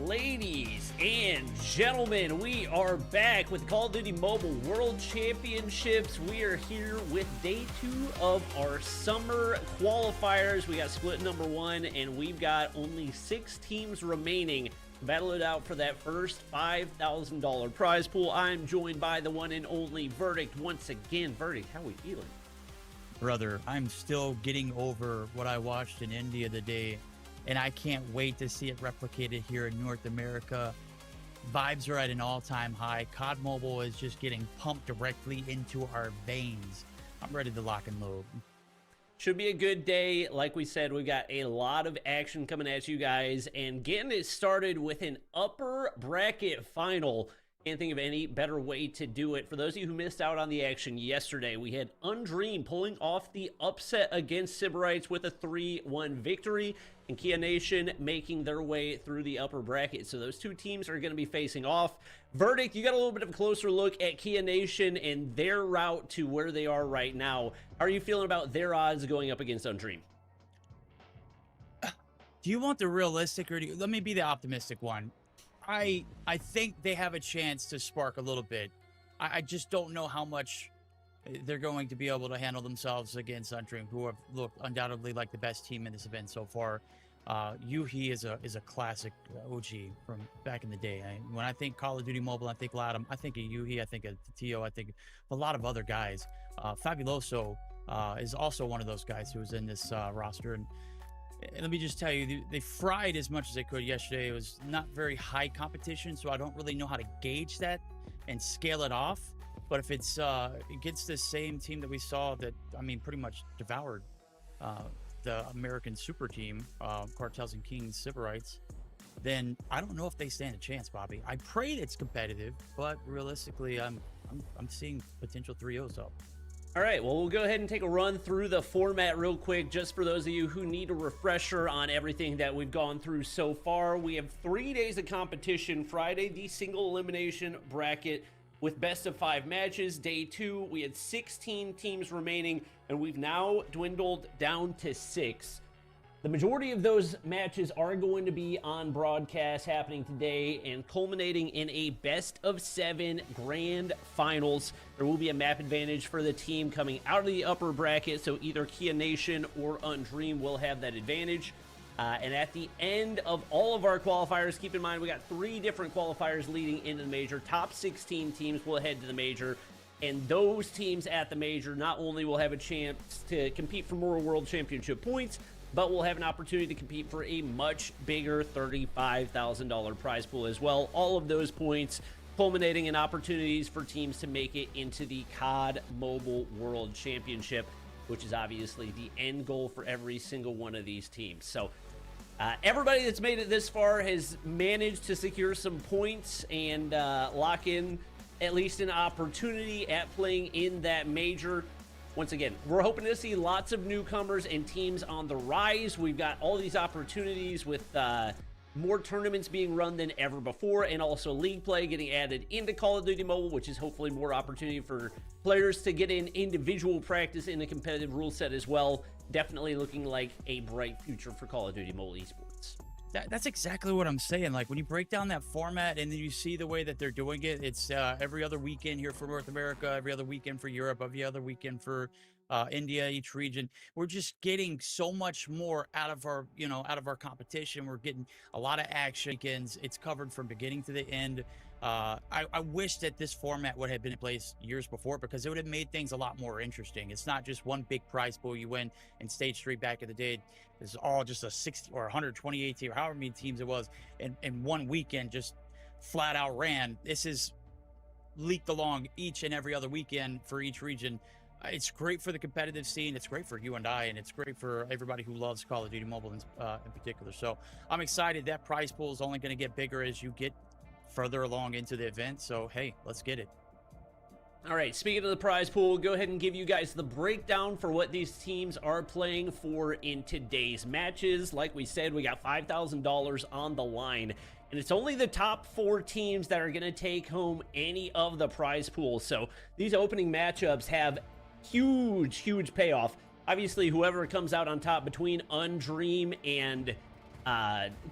Ladies and gentlemen, we are back with Call of Duty Mobile World Championships. We are here with day 2 of our summer qualifiers. We got split number 1, and we've got only 6 teams remaining to battle it out for that first $5,000 prize pool. I'm joined by the one and only Verdict once again. Verdict, how are we feeling? Brother, I'm still getting over what I watched in India today, and I can't wait to see it replicated here in North America. Vibes are at an all-time high. COD Mobile is just getting pumped directly into our veins. I'm ready to lock and load. Should be a good day. Like we said, we've got a lot of action coming at you guys, and getting it started with an upper bracket final. Can't think of any better way to do it. For those of you who missed out on the action yesterday, we had Undream pulling off the upset against Sybarites with a 3-1 victory, and Kia Nation making their way through the upper bracket. So those two teams are going to be facing off. Verdict, you got a little bit of a closer look at Kia Nation and their route to where they are right now. How are you feeling about their odds going up against Undream? Do you want the realistic, or let me be the optimistic one? I think they have a chance to spark a little bit. I just don't know how much they're going to be able to handle themselves against Undream, who have looked undoubtedly like the best team in this event so far. Yuhi is a classic OG from back in the day. When I think Call of Duty Mobile, I think Latam, I think of Yuhi, I think of Tio, I think of a lot of other guys. Fabuloso is also one of those guys who was in this roster. And let me just tell you, they fried as much as they could yesterday. It was not very high competition, so I don't really know how to gauge that and scale it off. But if it's against the same team that we saw that, I mean, pretty much devoured the American super team, Cartels and Kings, Sybarites, then I don't know if they stand a chance, Bobby. I pray it's competitive, but realistically, I'm seeing potential 3-0s up. All right, well, we'll go ahead and take a run through the format real quick, just for those of you who need a refresher on everything that we've gone through so far. We have 3 days of competition. Friday, the single elimination bracket with best of 5 matches. Day 2, we had 16 teams remaining, and we've now dwindled down to 6. The majority of those matches are going to be on broadcast happening today and culminating in a best of 7 grand finals. There will be a map advantage for the team coming out of the upper bracket, so either Kia Nation or Undream will have that advantage. And at the end of all of our qualifiers, keep in mind we got 3 different qualifiers leading into the major. Top 16 teams will head to the major. And those teams at the major not only will have a chance to compete for more World Championship points, but we'll have an opportunity to compete for a much bigger $35,000 prize pool as well. All of those points culminating in opportunities for teams to make it into the COD Mobile World Championship, which is obviously the end goal for every single one of these teams. So everybody that's made it this far has managed to secure some points and lock in at least an opportunity at playing in that major. Once again, we're hoping to see lots of newcomers and teams on the rise. We've got all these opportunities with more tournaments being run than ever before, and also league play getting added into Call of Duty Mobile, which is hopefully more opportunity for players to get in individual practice in a competitive rule set as well. Definitely looking like a bright future for Call of Duty Mobile esports. That's exactly what I'm saying. Like, when you break down that format and then you see the way that they're doing it, it's every other weekend here for North America, every other weekend for Europe, every other weekend for India, each region. We're just getting so much more out of our, out of our competition. We're getting a lot of action weekends. It's covered from beginning to the end. I wish that this format would have been in place years before, because it would have made things a lot more interesting. It's not just one big prize pool you win in stage 3 back in the day. It's all just a 60 or 128 team, or however many teams it was, and one weekend just flat out ran. This is leaked along each and every other weekend for each region. It's great for the competitive scene. It's great for you and I, and it's great for everybody who loves Call of Duty Mobile in particular. So I'm excited. That prize pool is only going to get bigger as you get further along into the event. So hey, let's get it. All right, speaking of the prize pool, we'll go ahead and give you guys the breakdown for what these teams are playing for in today's matches. Like we said, we got $5,000 on the line, and it's only the top 4 teams that are going to take home any of the prize pool. So these opening matchups have huge payoff. Obviously, whoever comes out on top between Undream and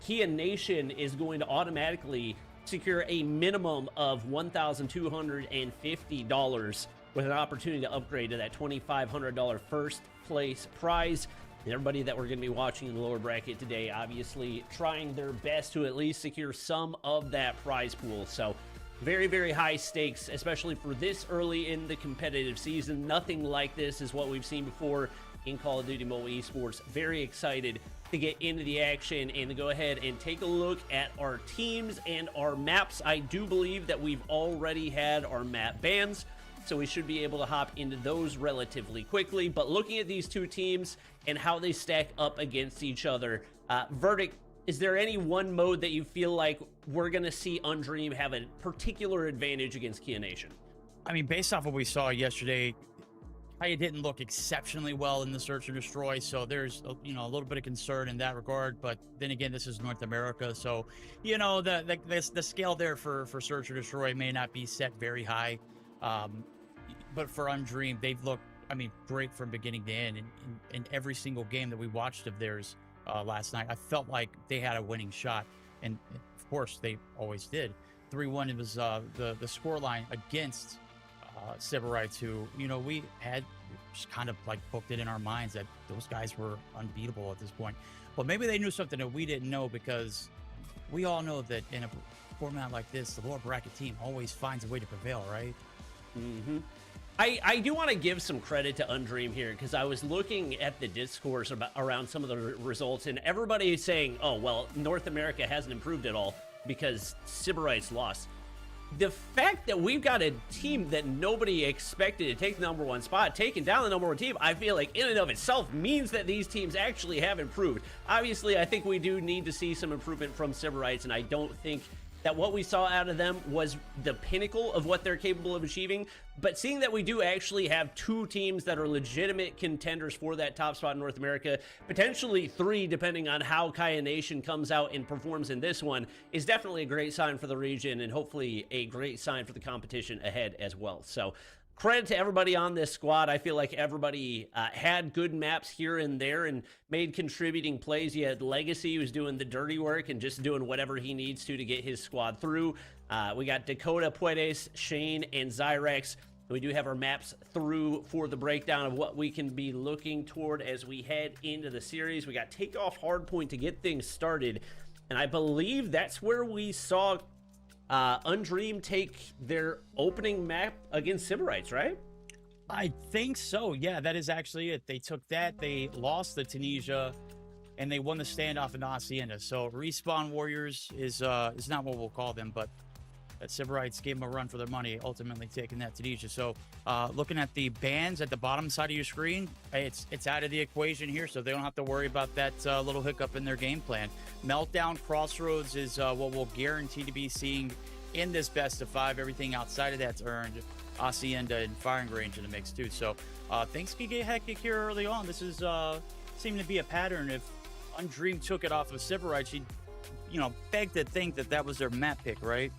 Kia Nation is going to automatically secure a minimum of $1,250 with an opportunity to upgrade to that $2,500 first place prize. And everybody that we're going to be watching in the lower bracket today, obviously trying their best to at least secure some of that prize pool. So very high stakes, especially for this early in the competitive season. Nothing like this is what we've seen before in Call of Duty Mobile Esports. Very excited to get into the action and to go ahead and take a look at our teams and our maps. I do believe that we've already had our map bans, so we should be able to hop into those relatively quickly. But looking at these two teams and how they stack up against each other, Verdict, is there any one mode that you feel like we're going to see Undream have a particular advantage against Kia Nation? I mean, based off what we saw yesterday, Kaya didn't look exceptionally well in the search and destroy, so there's a little bit of concern in that regard. But then again, this is North America, so the scale there for search or destroy may not be set very high. But for Undream, they've looked, great from beginning to end. In every single game that we watched of theirs last night, I felt like they had a winning shot, and of course they always did. 3-1 was the scoreline against Sybarites, who we had just kind of like booked it in our minds that those guys were unbeatable at this point. But maybe they knew something that we didn't know, because we all know that in a format like this, the lower bracket team always finds a way to prevail, right? I do want to give some credit to Undream here, because I was looking at the discourse around some of the results, and everybody is saying, oh, well, North America hasn't improved at all because Sybarites lost. The fact that we've got a team that nobody expected to take the #1 spot, taking down the #1 team, I feel like in and of itself means that these teams actually have improved. Obviously, I think we do need to see some improvement from Sybarites, and I don't think that what we saw out of them was the pinnacle of what they're capable of achieving. But seeing that we do actually have 2 teams that are legitimate contenders for that top spot in North America, potentially 3 depending on how Kaya Nation comes out and performs in this one, is definitely a great sign for the region, and hopefully a great sign for the competition ahead as well. So credit to everybody on this squad. I feel like everybody had good maps here and there and made contributing plays. You had Legacy, who's doing the dirty work and just doing whatever he needs to get his squad through. We got Dakota, Puedes, Shane, and Zyrex. We do have our maps through for the breakdown of what we can be looking toward as we head into the series. We got Takeoff Hardpoint to get things started, and I believe that's where we saw Undream take their opening map against Sybarites, right? I think so. Yeah, that is actually it. They took that, they lost the Tunisia, and they won the standoff in Hacienda. So Respawn Warriors is not what we'll call them, but that Sybarites gave them a run for their money, ultimately taking that Tunisia. So looking at the bans at the bottom side of your screen, it's out of the equation here, so they don't have to worry about that little hiccup in their game plan. Meltdown Crossroads is what we'll guarantee to be seeing in this best of 5. Everything outside of that's earned. Hacienda and Firing Range in the mix too. So things could get hectic here early on. This is seemed to be a pattern. If Undream took it off of Sybarites, you'd beg to think that that was their map pick, right?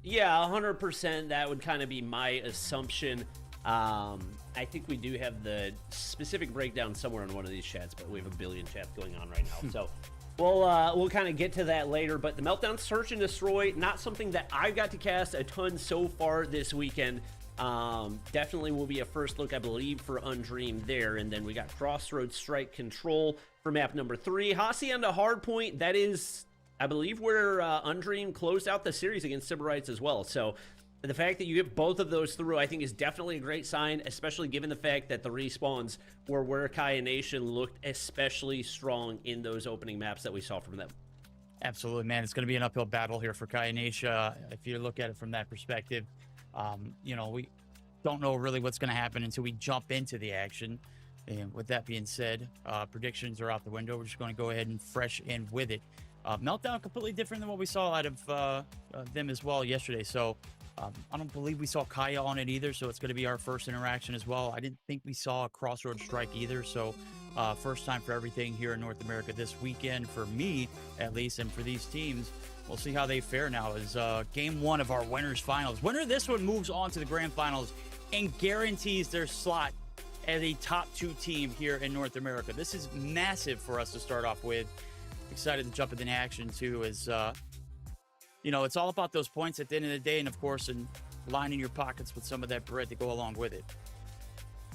Yeah, 100%. That would kind of be my assumption. I think we do have the specific breakdown somewhere in one of these chats, but we have a billion chats going on right now. So we'll kind of get to that later. But the Meltdown Search and Destroy, not something that I've got to cast a ton so far this weekend. Definitely will be a first look, I believe, for Undream there. And then we got Crossroads Strike Control for map number 3. Hacienda Hardpoint, that is, I believe, where Undream closed out the series against Sybarites as well. So the fact that you get both of those through, I think, is definitely a great sign, especially given the fact that the respawns were where Kaya Nation looked especially strong in those opening maps that we saw from them. Absolutely, man. It's going to be an uphill battle here for Kaya Nation if you look at it from that perspective. don't know really what's going to happen until we jump into the action. And with that being said, predictions are out the window. We're just going to go ahead and fresh in with it. Meltdown completely different than what we saw out of them as well yesterday. So I don't believe we saw Kaya on it either. So it's going to be our first interaction as well. I didn't think we saw a Crossroads strike either. So first time for everything here in North America this weekend for me, at least, and for these teams. We'll see how they fare now as game one of our winners finals. Winner of this one moves on to the grand finals and guarantees their slot as a top 2 team here in North America. This is massive for us to start off with. Excited to jump into the action too, as you know, it's all about those points at the end of the day, and of course, and lining your pockets with some of that bread to go along with it.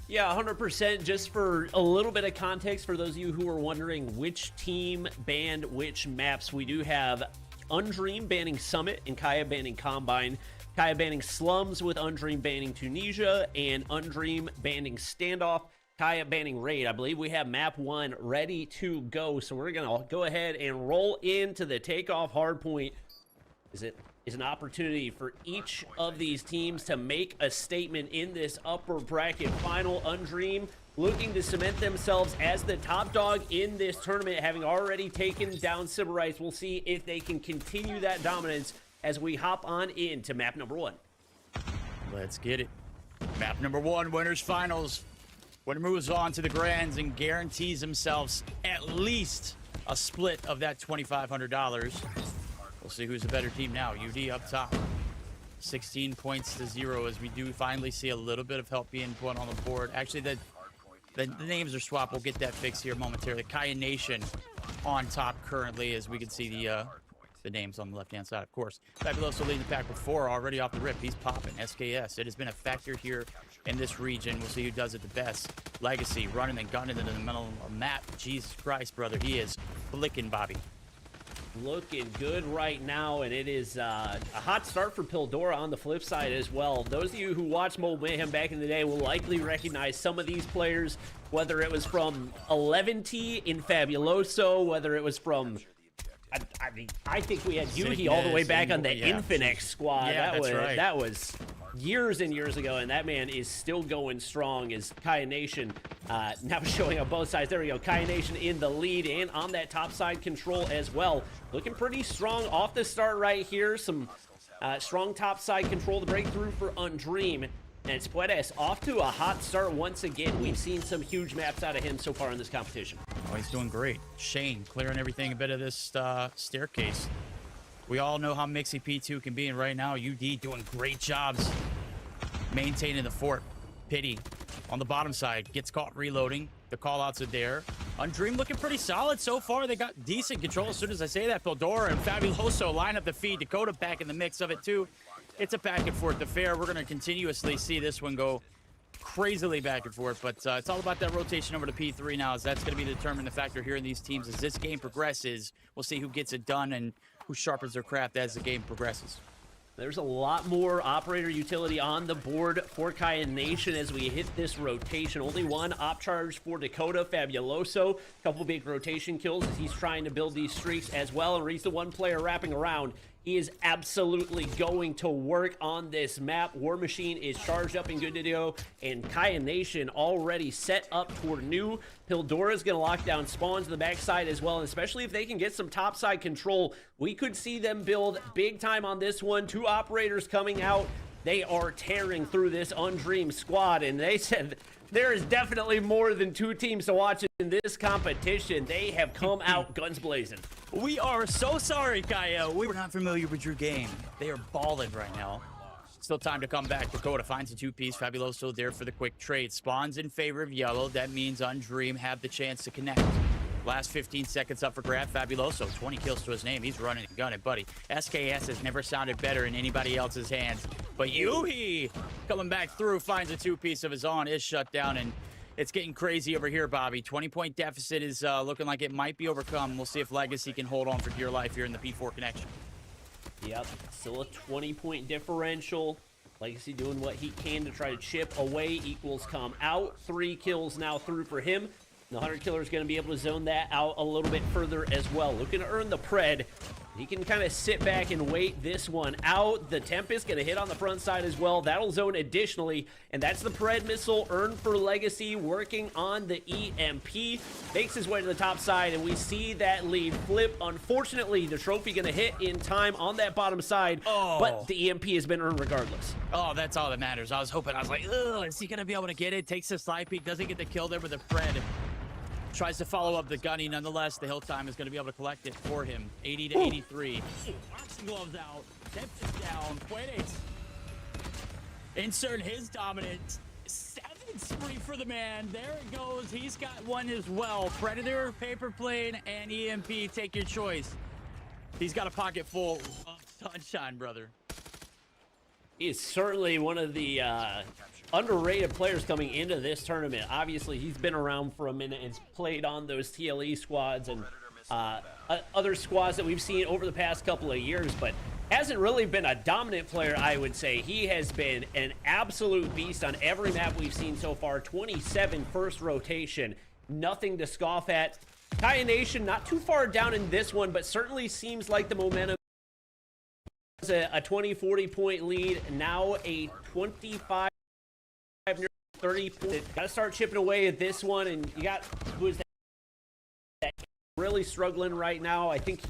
Yeah, 100%. Just for a little bit of context, for those of you who are wondering which team banned which maps, we do have Undream banning Summit and Kaya banning Combine. Kaya banning Slums with Undream banning Tunisia, and Undream banning Standoff. Kaya banning Raid. I believe we have map 1 ready to go, so we're gonna go ahead and roll into the takeoff hardpoint. Is an opportunity for each of these teams to make a statement in this upper bracket final. Undream looking to cement themselves as the top dog in this tournament, having already taken down Sybarites. We'll see if they can continue that dominance as we hop on into map number 1. Let's get it. Map number 1, winners finals. Winner moves on to the grands and guarantees themselves at least a split of that $2,500. We'll see who's the better team now. UD up top. 16 points to 0 as we do finally see a little bit of help being put on the board. Actually, the names are swapped. We'll get that fixed here momentarily. Kaya Nation on top currently, as we can see the names on the left-hand side, of course. Fabuloso leading the pack with 4 already off the rip. He's popping. SKS. It has been a factor here in this region. We'll see who does it the best. Legacy running and gunning into the middle of the map. Jesus Christ, brother. He is flicking Bobby. Looking good right now, and it is a hot start for Pildora on the flip side as well. Those of you who watched Mobile Mayhem back in the day will likely recognize some of these players, whether it was from 11T in Fabuloso, whether it was from... I think we had Yuhi all the way back on the Infinix squad. Yeah, That was years and years ago, and that man is still going strong as Kaya Nation now showing up both sides. There we go. Kaya Nation in the lead and on that top side control as well. Looking pretty strong off the start right here. Some strong top side control to break through for Undream. And Spuedes off to a hot start once again. We've seen some huge maps out of him so far in this competition. Oh, he's doing great. Shane clearing everything a bit of this staircase. We all know how mixy P2 can be, and right now UD doing great jobs maintaining the fort. Pity on the bottom side gets caught reloading. The call-outs are there. Undream looking pretty solid so far. They got decent control. As soon as I say that, Pildora and Fabuloso line up the feed. Dakota back in the mix of it too. It's a back and forth affair. We're going to continuously see this one go crazily back and forth, but it's all about that rotation over to P3 now, as that's going to be the determining factor here in these teams. As this game progresses, we'll see who gets it done and who sharpens their craft as the game progresses. There's a lot more operator utility on the board for Kaya Nation as we hit this rotation. Only one op charge for Dakota. Fabuloso, a couple big rotation kills as he's trying to build these streaks as well, and he's the one player wrapping around. He is absolutely going to work on this map. War Machine is charged up and good to go, and Kaya Nation already set up toward new. Pildora is going to lock down spawns on the backside as well, and especially if they can get some topside control, we could see them build big time on this one. 2 operators coming out. They are tearing through this Undream squad, and they said there is definitely more than 2 teams to watch in this competition. They have come out guns blazing. We are so sorry, Kaya. We were not familiar with your game. They are balling right now. Still time to come back. Dakota finds a 2-piece. Fabuloso there for the quick trade. Spawns in favor of yellow. That means Undream have the chance to connect. Last 15 seconds up for grab. Fabuloso, 20 kills to his name. He's running and gunning, buddy. SKS has never sounded better in anybody else's hands. But Yuhi coming back through, finds a 2-piece of his own, is shut down, and it's getting crazy over here, Bobby. 20-point deficit is looking like it might be overcome. We'll see if Legacy can hold on for dear life here in the P4 connection. Yep, still a 20-point differential. Legacy doing what he can to try to chip away. Equals come out. 3 kills now through for him. The 100 killer is going to be able to zone that out a little bit further as well. Looking to earn the pred. He can kind of sit back and wait this one out. The Tempest going to hit on the front side as well. That'll zone additionally, and that's the Pred missile earned for Legacy, working on the EMP. Makes his way to the top side, and we see that lead flip. Unfortunately, the trophy going to hit in time on that bottom side, but the EMP has been earned regardless. Oh, that's all that matters. I was like, ugh, is he going to be able to get it? Takes the slide peek, doesn't get the kill there with the Pred. Tries to follow up the gunny. Nonetheless, the hill time is going to be able to collect it for him. 80 to 83. Boxing gloves out. Tempest down. Puedes insert his dominance. 7th spree for the man. There it goes. He's got one as well. Predator, paper plane, and EMP. Take your choice. He's got a pocket full of sunshine, brother. He is certainly one of the underrated players coming into this tournament. Obviously, he's been around for a minute and played on those TLE squads and other squads that we've seen over the past couple of years, but hasn't really been a dominant player, I would say. He has been an absolute beast on every map we've seen so far. 27 first rotation, nothing to scoff at. Kaya Nation not too far down in this one, but certainly seems like the momentum. A 20-40 point lead, now a 25 near 30 point. Gotta start chipping away at this one, and you got who is that really struggling right now. I think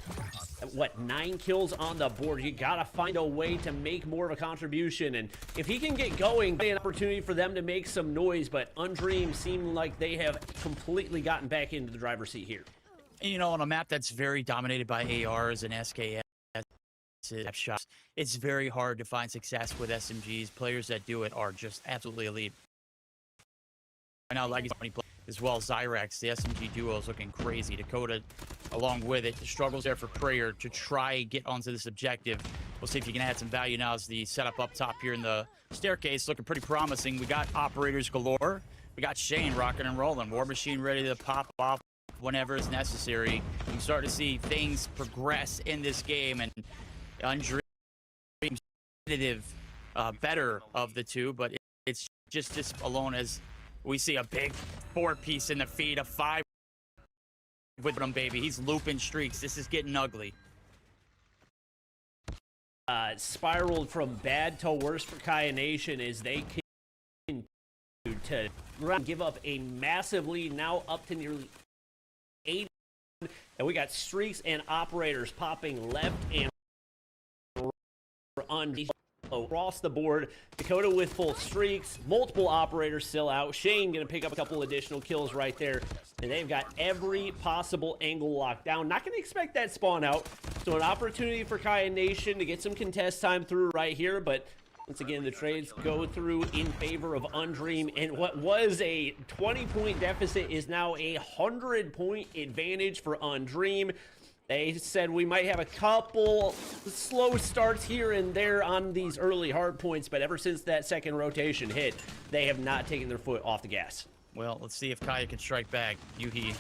what, 9 kills on the board. You gotta find a way to make more of a contribution, and if he can get going, an opportunity for them to make some noise. But Undream seem like they have completely gotten back into the driver's seat here. You know, on a map that's very dominated by ARs and SKS shots, it's very hard to find success with SMGs. Players that do it are just absolutely elite. And now Legacy as well as Zyrax, the SMG duo is looking crazy. Dakota along with it. The struggles there for Prayer to try get onto this objective. We'll see if you can add some value now as the setup up top here in the staircase looking pretty promising. We got operators galore. We got Shane rocking and rolling. War Machine ready to pop off whenever it's necessary. You start to see things progress in this game, and Undream competitive, better of the two, but it's just this alone as we see a big 4-piece in the feed, a 5 with him, baby. He's looping streaks. This is getting ugly. Spiraled from bad to worse for Kaya Nation as they continue to give up a massive lead, now up to nearly 8. And we got streaks and operators popping left and across the board. Dakota with full streaks, multiple operators still out. Shane gonna pick up a couple additional kills right there, and they've got every possible angle locked down. Not gonna expect that spawn out, so an opportunity for Kaya Nation to get some contest time through right here, but once again the trades go through in favor of Undream, and what was a 20-point deficit is now a 100-point advantage for Undream. They said we might have a couple slow starts here and there on these early hard points, but ever since that second rotation hit, they have not taken their foot off the gas. Well, let's see if Kaya can strike back. Yuhi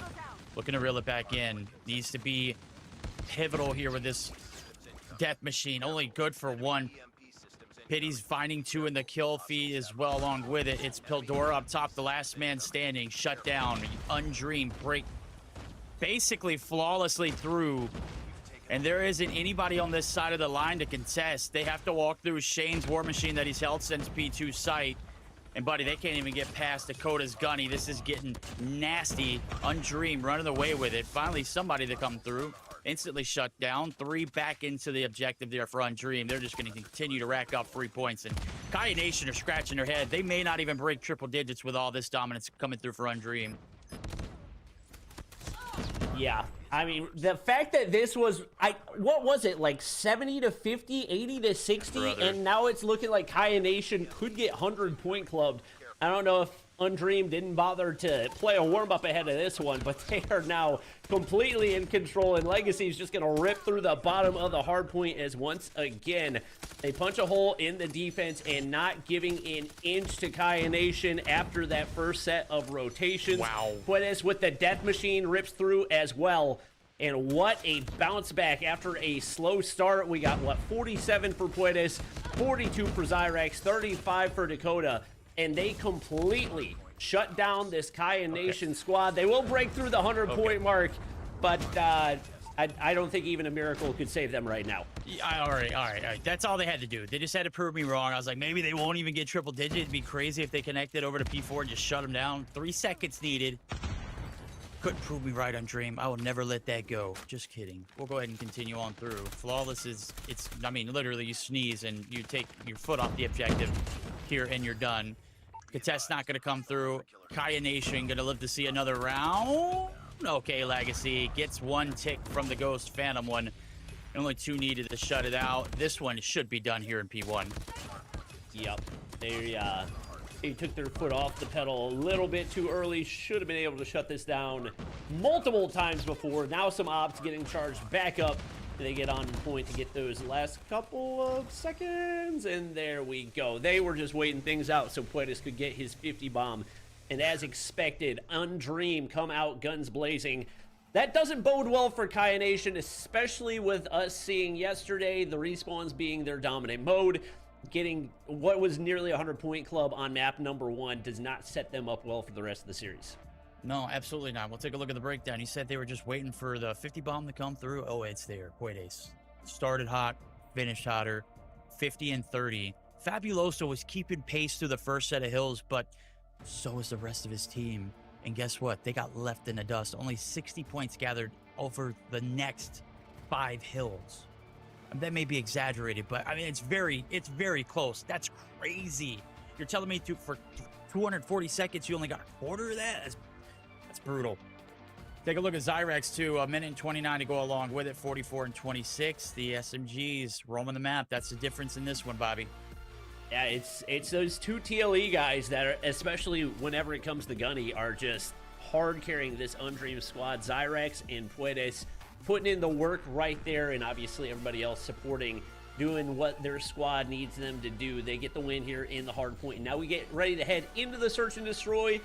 looking to reel it back in. Needs to be pivotal here with this death machine. Only good for 1. Pity's finding 2 in the kill feed as well along with it. It's Pildora up top, the last man standing, shut down. Undream break basically flawlessly through, and there isn't anybody on this side of the line to contest. They have to walk through Shane's War Machine that he's held since P2 site, and buddy, they can't even get past Dakota's gunny. This is getting nasty. Undream running away with it. Finally somebody to come through, instantly shut down. 3 back into the objective there for Undream. They're just going to continue to rack up 3 points, and Kaya Nation are scratching their head. They may not even break triple digits with all this dominance coming through for Undream. Yeah, I mean, the fact that this was, what was it, like 70 to 50, 80 to 60, Brother. and now it's looking like Kaya Nation could get 100-point clubbed. I don't know if Undream didn't bother to play a warm-up ahead of this one, but they are now completely in control, and Legacy is just going to rip through the bottom of the hard point as once again they punch a hole in the defense and not giving an inch to Kaya Nation after that first set of rotations. Wow. Puedes with the death machine rips through as well. And what a bounce back after a slow start. We got, what, 47 for Puedes, 42 for Zyrax, 35 for Dakota. And they completely shut down this Kaya Nation squad. They will break through the 100-point mark, but I I don't think even a miracle could save them right now. Yeah, all right. That's all they had to do. They just had to prove me wrong. I was like, maybe they won't even get triple digit. It'd be crazy if they connected over to P4 and just shut them down. 3 seconds needed. Couldn't prove me right on Dream. I will never let that go. Just kidding. We'll go ahead and continue on through. Flawless I mean, literally you sneeze and you take your foot off the objective here and you're done. Contest not going to come through. Kaya Nation going to live to see another round. Okay, Legacy gets 1 tick from the Ghost Phantom one. Only 2 needed to shut it out. This one should be done here in P1. Yep. They took their foot off the pedal a little bit too early. Should have been able to shut this down multiple times before. Now some ops getting charged back up. They get on point to get those last couple of seconds. And there we go. They were just waiting things out so Puedes could get his 50 bomb. And as expected, Undream come out guns blazing. That doesn't bode well for Kaya Nation, especially with us seeing yesterday the respawns being their dominant mode. Getting what was nearly a 100-point club on map number 1 does not set them up well for the rest of the series. No, absolutely not. We'll take a look at the breakdown. He said they were just waiting for the 50 bomb to come through. Oh, it's there. Puedes started hot, finished hotter, 50 and 30. Fabuloso was keeping pace through the first set of hills, but so was the rest of his team. And guess what? They got left in the dust. Only 60 points gathered over the next 5 hills. That may be exaggerated, but I mean, it's very close. That's crazy. You're telling me for 240 seconds, you only got a quarter of that? That's brutal. Take a look at Zyrex too. 1:29 to go along with it. 44 and 26. The SMGs roaming the map. That's the difference in this one, Bobby. Yeah, it's those 2 TLE guys that are, especially whenever it comes to Gunny, are just hard carrying this Undream squad. Zyrex and Puedes putting in the work right there, and obviously everybody else supporting, doing what their squad needs them to do. They get the win here in the hard point. Now we get ready to head into the search and destroy.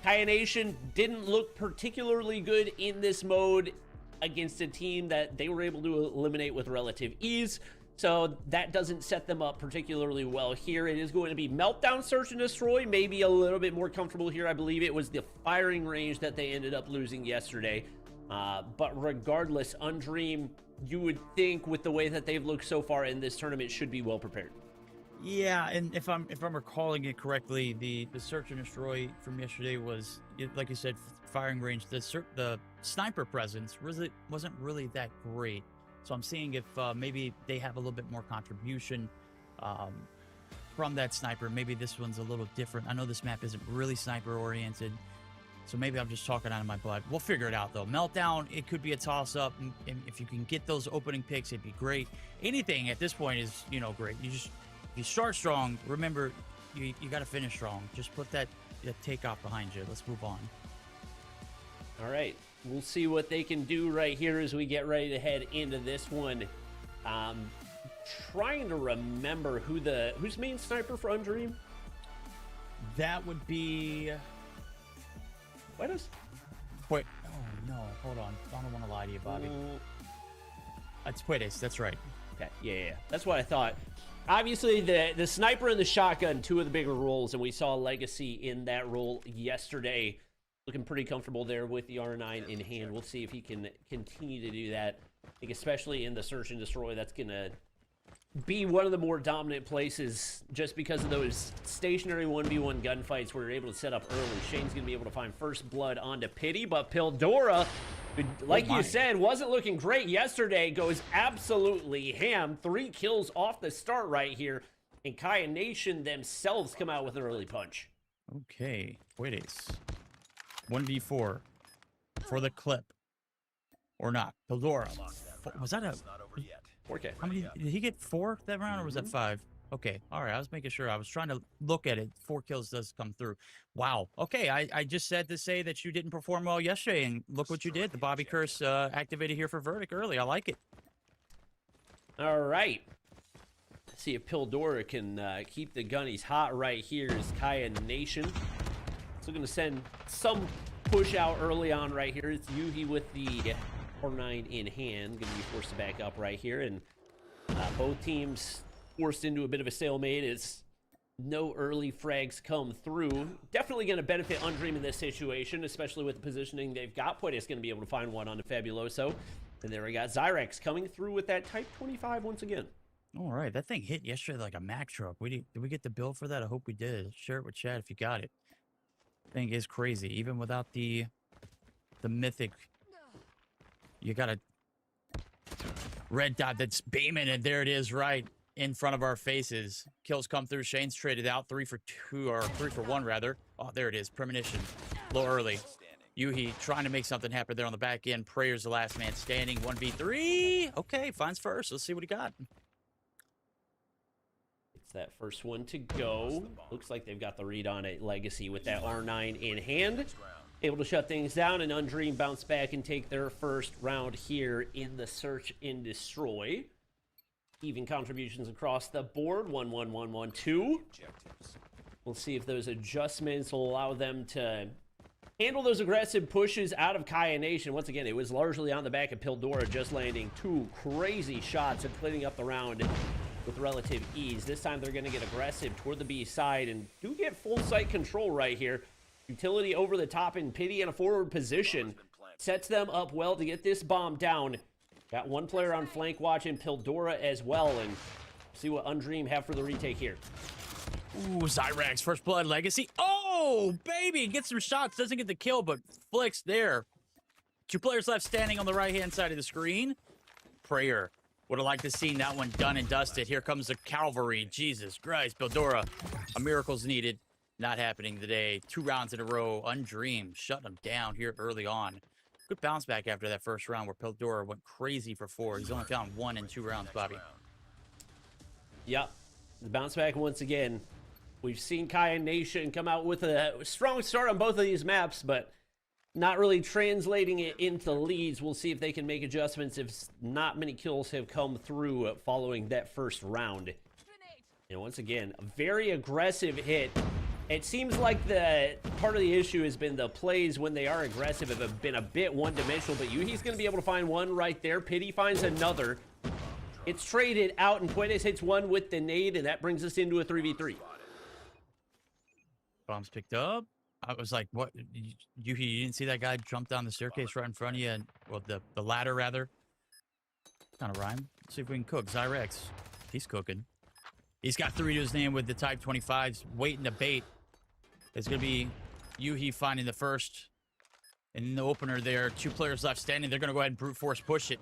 Kaya Nation didn't look particularly good in this mode against a team that they were able to eliminate with relative ease. So that doesn't set them up particularly well here. It is going to be Meltdown, Search and Destroy, maybe a little bit more comfortable here. I believe it was the firing range that they ended up losing yesterday. But regardless, Undream, you would think with the way that they've looked so far in this tournament, should be well prepared. Yeah, and if I'm recalling it correctly, the Search and Destroy from yesterday was, like you said, firing range. The sniper presence wasn't really that great. So I'm seeing if maybe they have a little bit more contribution from that sniper. Maybe this one's a little different. I know this map isn't really sniper oriented, so maybe I'm just talking out of my butt. We'll figure it out though. Meltdown, it could be a toss up, and if you can get those opening picks, it'd be great. Anything at this point is, great. If you start strong, remember you got to finish strong. Just put that takeoff behind you. Let's move on. All right. We'll see what they can do right here as we get ready to head into this one. Trying to remember who's main sniper for Undream? That would be... Puedes? Wait. Oh, no. Hold on. I don't want to lie to you, Bobby. It's Puedes. That's right. Okay. Yeah. That's what I thought. Obviously, the sniper and the shotgun, 2 of the bigger roles, and we saw Legacy in that role yesterday. Looking pretty comfortable there with the R9 in hand. We'll see if he can continue to do that. I think especially in the Search and Destroy, that's going to be one of the more dominant places just because of those stationary 1v1 gunfights where you're able to set up early. Shane's going to be able to find first blood onto Pity, but Pildora, like you said, wasn't looking great yesterday, goes absolutely ham. 3 kills off the start right here, and Kaya Nation themselves come out with an early punch. Okay, Puedes. 1v4 for the clip or not. Pildora. Was that a 4K? How many did he get? 4 that round, or was that 5? Okay, all right. I was making sure. I was trying to look at it. 4 kills does come through. Wow. Okay, I just said to say that you didn't perform well yesterday, and look what you did. The Bobby Curse activated here for Verdict early. I like it. All right. Let's see if Pildora can keep the gunnies hot right here is Kaya Nation. So going to send some push out early on right here. It's Yuhi with the R9 in hand. Going to be forced to back up right here. And both teams forced into a bit of a stalemate as no early frags come through. Definitely going to benefit Undream in this situation, especially with the positioning they've got. Puedes going to be able to find one on the Fabuloso. And there we got Zyrex coming through with that Type 25 once again. All right, that thing hit yesterday like a Mack truck. Did we get the bill for that? I hope we did. Share it with chat if you got it. Thing is crazy. Even without the mythic, you got a red dot that's beaming, and there it is right in front of our faces. Kills come through. Shane's traded out 3 for 2, or 3 for 1 rather. Oh, there it is. Premonition. A little early. Yuhi trying to make something happen there on the back end. Prayer's the last man standing. 1v3. Okay, finds first. Let's see what he got. It's that first one to go. Looks like they've got the read on it. Legacy with that R9 in hand. Able to shut things down, and Undream bounce back and take their first round here in the Search and Destroy. Even contributions across the board. 1-1-1-1-2. We'll see if those adjustments will allow them to handle those aggressive pushes out of Kaya Nation. Once again, it was largely on the back of Pildora, just landing 2 crazy shots and cleaning up the round with relative ease. This time they're going to get aggressive toward the B side and do get full site control right here. Utility over the top in Pity in a forward position. Sets them up well to get this bomb down. Got one player on flank watching Pildora as well, and see what Undream have for the retake here. Ooh, Zyrex, first blood legacy. Oh, baby, gets some shots, doesn't get the kill, but flicks there. 2 players left standing on the right-hand side of the screen. Prayer. Would have liked to see that one done and dusted. Here comes the cavalry. Jesus Christ, Pildora. A miracle's needed. Not happening today. 2 rounds in a row. Undream shutting them down here early on. Good bounce back after that first round where Pildora went crazy for 4. He's only found 1 in 2 rounds, Bobby. Yep. The bounce back once again. We've seen Kaya Nation come out with a strong start on both of these maps, but not really translating it into leads. We'll see if they can make adjustments if not many kills have come through following that first round. And once again, a very aggressive hit. It seems like the part of the issue has been the plays when they are aggressive have been a bit one-dimensional, but Yuhi's going to be able to find one right there. Pity finds another. It's traded out, and Puentes hits one with the nade, and that brings us into a 3v3. Bombs picked up. I was like, what? Yuhi, you didn't see that guy jump down the staircase right in front of you? And, well, the ladder, rather. Kind of rhyme. Let's see if we can cook. Zyrex. He's cooking. He's got 3 to his name with the Type 25s waiting to bait. It's going to be Yuhi finding the first. In the opener there, 2 players left standing. They're going to go ahead and brute force push it.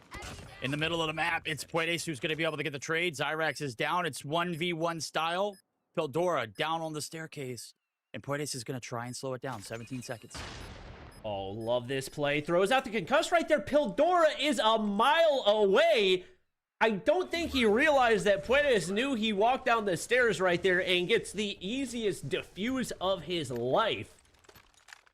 In the middle of the map, it's Puentes who's going to be able to get the trade. Zyrex is down. It's 1v1 style. Pildora down on the staircase. And Puentes is going to try and slow it down. 17 seconds. Oh, love this play. Throws out the concuss right there. Pildora is a mile away. I don't think he realized that Puentes knew he walked down the stairs right there and gets the easiest defuse of his life.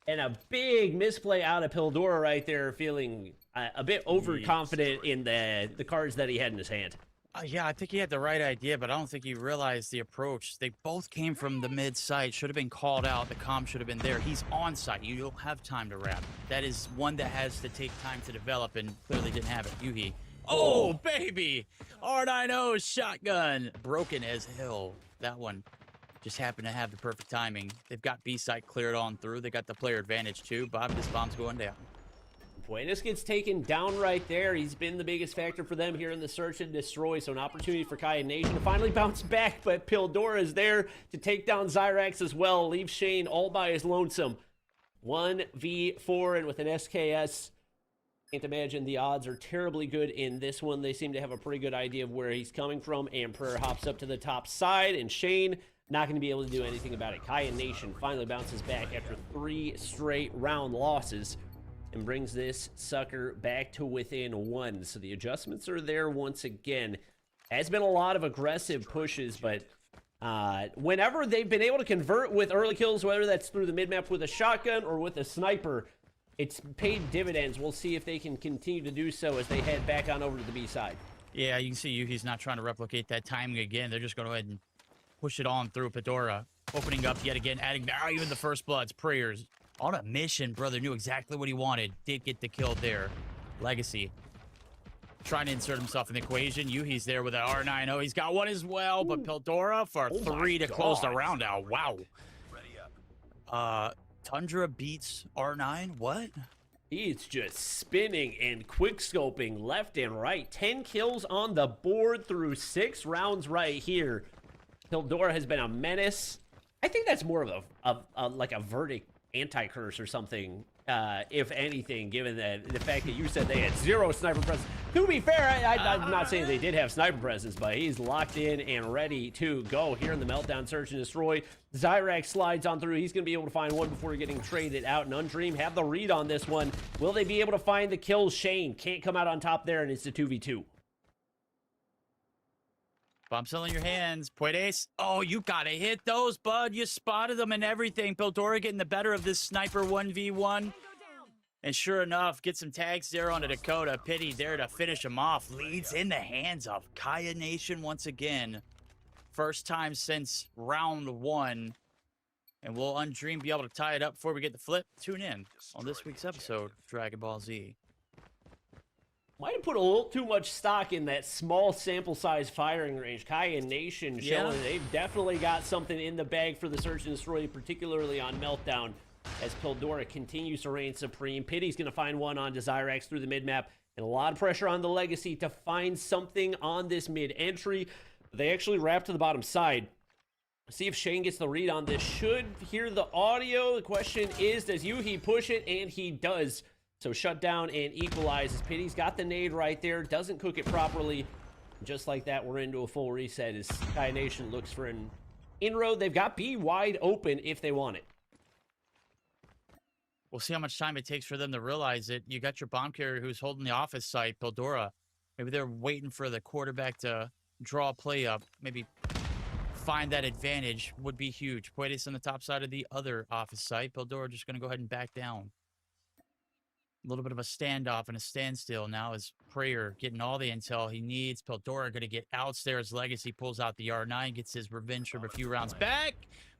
And a big misplay out of Pildora right there, feeling a bit overconfident in the cards that he had in his hand. Yeah, I think he had the right idea, but I don't think he realized the approach. They both came from the mid site. Should have been called out. The comm should have been there. He's on site. You don't have time to wrap. That is one that has to take time to develop, and clearly didn't have it. Yuhi. Oh, baby! R90 shotgun. Broken as hell. That one just happened to have the perfect timing. They've got B site cleared on through. They got the player advantage, too. Bob, this bomb's going down. Puentes gets taken down right there. He's been the biggest factor for them here in the Search and Destroy, so an opportunity for Kaya Nation to finally bounce back, but Pildora is there to take down Zyrex as well. Leaves Shane all by his lonesome. 1v4, and with an SKS, can't imagine the odds are terribly good in this one. They seem to have a pretty good idea of where he's coming from, and Prayer hops up to the top side, and Shane not going to be able to do anything about it. Kaya Nation finally bounces back after 3 straight round losses and brings this sucker back to within 1. So the adjustments are there once again. Has been a lot of aggressive pushes, but whenever they've been able to convert with early kills, whether that's through the mid-map with a shotgun or with a sniper, it's paid dividends. We'll see if they can continue to do so as they head back on over to the B side. Yeah, you can see Yuhi's not trying to replicate that timing again. They're just going to go ahead and push it on through Pildora. Opening up yet again, adding value in the first bloods. Prayers on a mission, brother. Knew exactly what he wanted. Did get the kill there. Legacy trying to insert himself in the equation. Yuhi's there with an R90. He's got one as well, but Pildora for 3 to close the round out. Wow. Tundra beats R9. What? He's just spinning and quick scoping left and right. 10 kills on the board through 6 rounds right here. Pildora has been a menace. I think that's more of like a verdict anti-curse or something, if anything, given that the fact that you said they had 0 sniper presence. To be fair, I'm not saying they did have sniper presence, but he's locked in and ready to go here in the Meltdown Search and Destroy. Zyrax slides on through. He's going to be able to find one before getting traded out. And Undream have the read on this one. Will they be able to find the kills? Shane can't come out on top there, and it's a 2v2. Bomb still in your hands. Puedes. Oh, you gotta hit those, bud. You spotted them and everything. Pildora getting the better of this sniper 1v1. And sure enough, get some tags there on the Dakota. Pity there to finish him off. Leads in the hands of Kaya Nation once again. First time since round 1. And will Undream be able to tie it up before we get the flip? Tune in on this week's episode of Dragon Ball Z. Might have put a little too much stock in that small sample size firing range. Kaya Nation showing they've definitely got something in the bag for the Search and Destroy, particularly on Meltdown, as Pildora continues to reign supreme. Pity's going to find one on Zyrax through the mid-map, and a lot of pressure on the Legacy to find something on this mid-entry. They actually wrap to the bottom side. See if Shane gets the read on this. Should hear the audio. The question is, does Yuhi push it? And he does. So shut down and equalizes. Pity's got the nade right there. Doesn't cook it properly. Just like that, we're into a full reset as Kaya Nation looks for an inroad. They've got B wide open if they want it. We'll see how much time it takes for them to realize it. You got your bomb carrier who's holding the office site, Pildora. Maybe they're waiting for the quarterback to draw a play up. Maybe find that advantage would be huge. Puedes on the top side of the other office site. Pildora just going to go ahead and back down. A little bit of a standoff and a standstill now as Prayer getting all the intel he needs. Pildora going to get outstairs. Legacy pulls out the R9, gets his revenge from a few rounds back.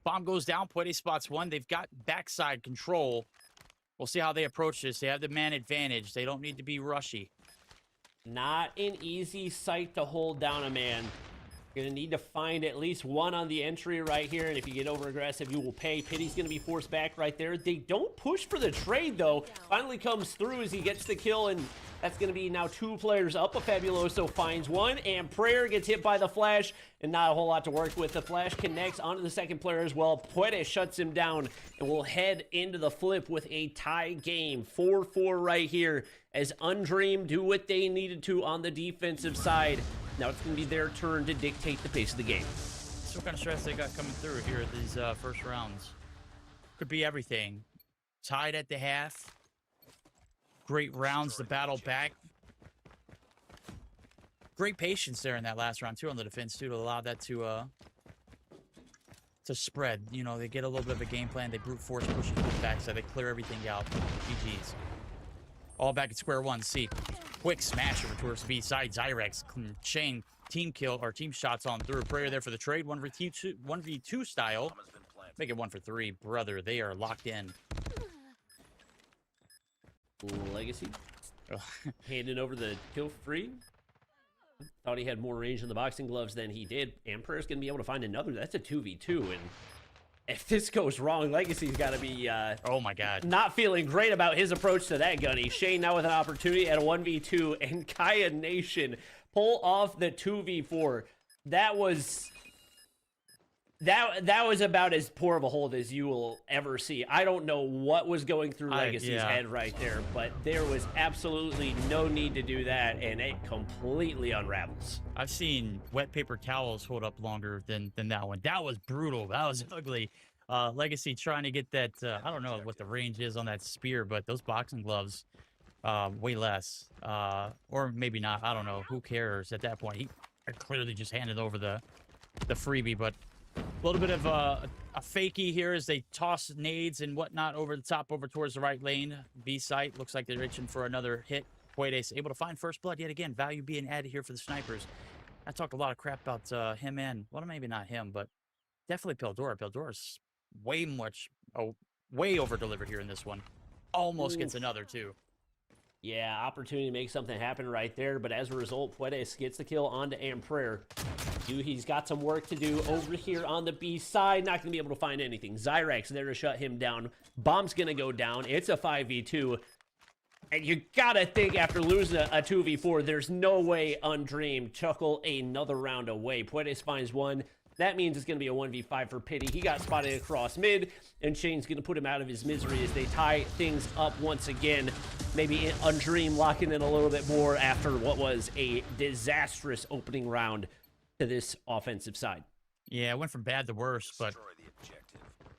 Bomb goes down. Puede spots one. They've got backside control. We'll see how they approach this. They have the man advantage. They don't need to be rushy. Not an easy site to hold down a man. You're going to need to find at least one on the entry right here, and if you get over aggressive, you will pay. Pity's going to be forced back right there. They don't push for the trade, though. Finally comes through as he gets the kill, and that's going to be now 2 players up. A Fabuloso finds one, and Prayer gets hit by the flash, and not a whole lot to work with. The flash connects onto the second player as well. Puede shuts him down, and we'll head into the flip with a tie game. 4-4 right here as Undream do what they needed to on the defensive side. Now it's going to be their turn to dictate the pace of the game. So what kind of stress they got coming through here at these first rounds? Could be everything. Tied at the half. Great rounds to battle back. Great patience there in that last round, too, on the defense, too, to allow that to spread. You know, they get a little bit of a game plan. They brute force pushing to the backside. They clear everything out. GG's. All back at square one. See. Quick smash over towards the B side. Zyrax, Shane, team kill or team shots on through. Prayer there for the trade. 1v2 style. Make it 1 for 3. Brother, they are locked in. Legacy. Handing over the kill free. Thought he had more range in the boxing gloves than he did. And Prayer's going to be able to find another. That's a 2v2. And if this goes wrong, Legacy's got to be oh my god, not feeling great about his approach to that gunny. Shane now with an opportunity at a 1v2, and Kaya Nation pull off the 2v4. That was about as poor of a hold as you will ever see. I don't know what was going through Legacy's head right there, but there was absolutely no need to do that, and it completely unravels. I've seen wet paper towels hold up longer than that one. That was brutal. That was ugly. Legacy trying to get that, I don't know what the range is on that spear, but those boxing gloves, way less. Or maybe not. I don't know. Who cares at that point? He clearly just handed over the freebie, but a little bit of a fakie here as they toss nades and whatnot over the top, over towards the right lane. B site looks like they're reaching for another hit. Puedes able to find first blood yet again. Value being added here for the snipers. I talked a lot of crap about him and, well, maybe not him, but definitely Pildora. Pildora's way over delivered here in this one. Almost gets another too. Yeah, opportunity to make something happen right there, but as a result, Puedes gets the kill onto Prayer. He's got some work to do over here on the B side. Not going to be able to find anything. Zyrax there to shut him down. Bomb's going to go down. It's a 5v2. And you gotta think after losing a 2v4, there's no way Undream chuckle another round away. Puedes finds one. That means it's going to be a 1v5 for Pity. He got spotted across mid, and Shane's going to put him out of his misery as they tie things up once again. Maybe Undream locking in a little bit more after what was a disastrous opening round to this offensive side. Yeah, it went from bad to worse, but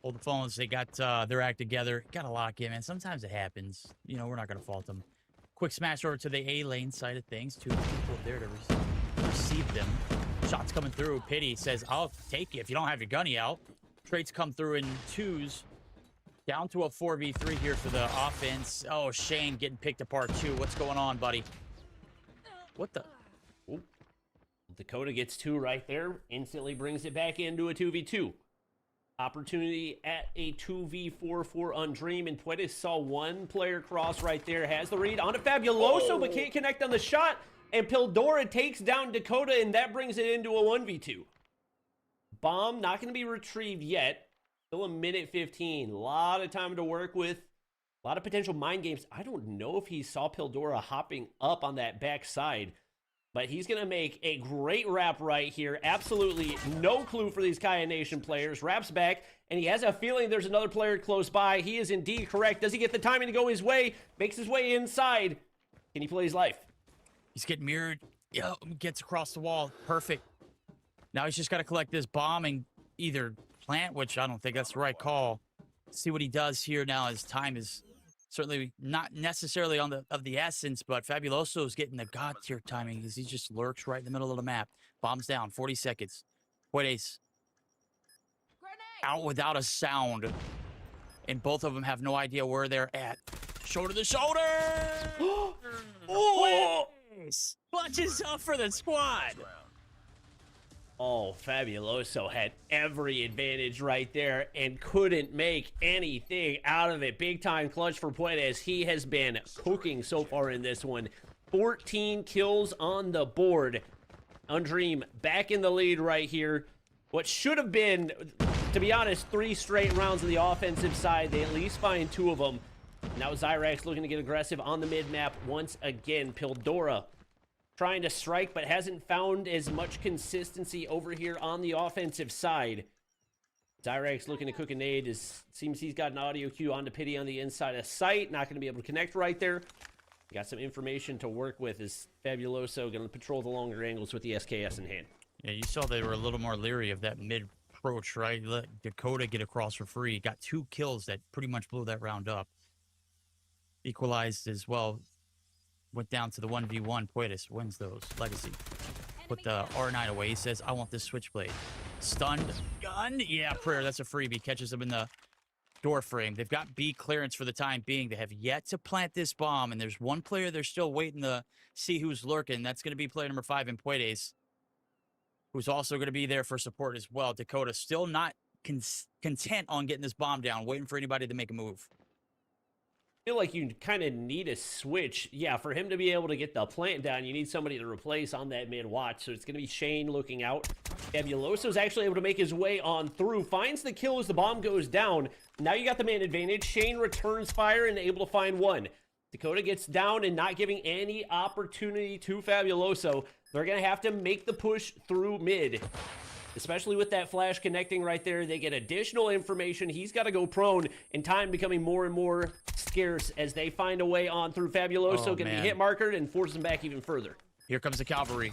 hold the phones. They got their act together. Got to lock in, man. Sometimes it happens. You know, we're not going to fault them. Quick smash over to the A lane side of things. Two people there to receive them. Shots coming through. Pity says, I'll take it if you don't have your gunny out. Traits come through in twos. Down to a 4v3 here for the offense. Oh, Shane getting picked apart too. What's going on, buddy? What the? Ooh. Dakota gets two right there. Instantly brings it back into a 2v2. Opportunity at a 2v4 for Undream. And Puedes saw one player cross right there. Has the read on to Fabuloso, but can't connect on the shot. And Pildora takes down Dakota, and that brings it into a 1v2. Bomb not going to be retrieved yet. Still a minute 15. A lot of time to work with. A lot of potential mind games. I don't know if he saw Pildora hopping up on that backside. But he's going to make a great wrap right here. Absolutely no clue for these Kaya Nation players. Wraps back, and he has a feeling there's another player close by. He is indeed correct. Does he get the timing to go his way? Makes his way inside. Can he play his life? He's getting mirrored. Yeah, gets across the wall. Perfect. Now he's just got to collect this bomb and either plant, which I don't think that's the right call. See what he does here now. His time is certainly not necessarily of the essence, but Fabuloso is getting the god tier timing because he just lurks right in the middle of the map. Bombs down. 40 seconds. Puedes out without a sound, and both of them have no idea where they're at. Shoulder to shoulder. Oh! Clutches up for the squad. Oh, Fabuloso had every advantage right there and couldn't make anything out of it. Big time clutch for Puedes. He has been cooking so far in this one. 14 kills on the board. Undream back in the lead right here. What should have been, to be honest, 3 straight rounds of the offensive side. They at least find 2 of them. Now Zyrax looking to get aggressive on the mid-map once again. Pildora trying to strike, but hasn't found as much consistency over here on the offensive side. Zyrax looking to cook a nade. Seems he's got an audio cue onto Pity on the inside of sight. Not going to be able to connect right there. Got some information to work with. Is Fabuloso going to patrol the longer angles with the SKS in hand? Yeah, you saw they were a little more leery of that mid approach, right? Let Dakota get across for free. Got 2 kills that pretty much blew that round up. Equalized as well. Went down to the 1v1. Puedes wins those. Legacy. Put the R9 away. He says, I want this switchblade. Stunned. Gun. Yeah, prayer. That's a freebie. Catches him in the door frame. They've got B clearance for the time being. They have yet to plant this bomb, and there's one player they're still waiting to see who's lurking. That's going to be player number 5 in Puedes, who's also going to be there for support as well. Dakota still not content on getting this bomb down, waiting for anybody to make a move. Feel like you kind of need a switch. Yeah, for him to be able to get the plant down, you need somebody to replace on that mid watch. So it's going to be Shane looking out. Fabuloso's actually able to make his way on through. Finds the kill as the bomb goes down. Now you got the man advantage. Shane returns fire and able to find one. Dakota gets down and not giving any opportunity to Fabuloso. They're going to have to make the push through mid. Especially with that flash connecting right there, they get additional information. He's got to go prone, and time becoming more and more scarce as they find a way on through. Fabuloso going to be hit markered and force them back even further. Here comes the cavalry.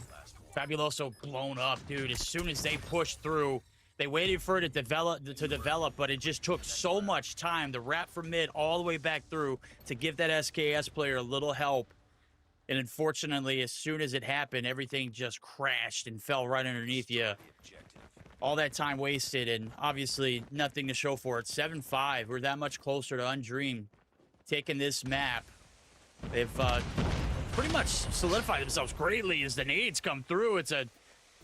Fabuloso blown up, dude. As soon as they pushed through, they waited for it to develop, but it just took so much time. The wrap from mid all the way back through to give that SKS player a little help. And unfortunately, as soon as it happened, everything just crashed and fell right underneath you. All that time wasted, and obviously nothing to show for it. 7-5. We're that much closer to Undream taking this map. They've pretty much solidified themselves greatly as the nades come through. It's a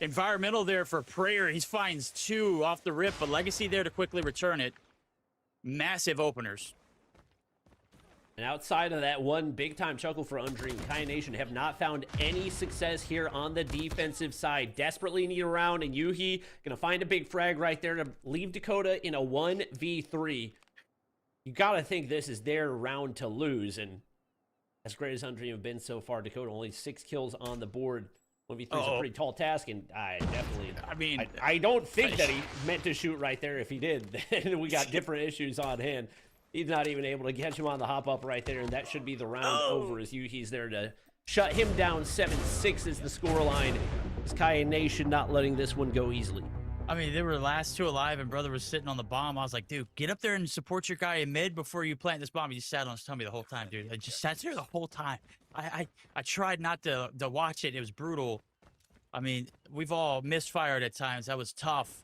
environmental there for Prayer. He finds 2 off the rip, but Legacy there to quickly return it. Massive openers. And outside of that one big-time chuckle for Undream, Kaya Nation have not found any success here on the defensive side. Desperately need a round, and Yuhi going to find a big frag right there to leave Dakota in a 1v3. You got to think this is their round to lose, and as great as Undream have been so far, Dakota only 6 kills on the board. 1v3 is a pretty tall task, and I definitely... I mean... I don't think that he meant to shoot right there. If he did, then we got different issues on hand. He's not even able to catch him on the hop-up right there, and that should be the round over as Yuhi's there to shut him down. 7-6 is the scoreline. It's Kaya Nation not letting this one go easily. I mean, they were the last 2 alive, and brother was sitting on the bomb. I was like, dude, get up there and support your guy in mid before you plant this bomb. He just sat on his tummy the whole time, dude. I just sat there the whole time. I tried not to watch it. It was brutal. I mean, we've all misfired at times. That was tough.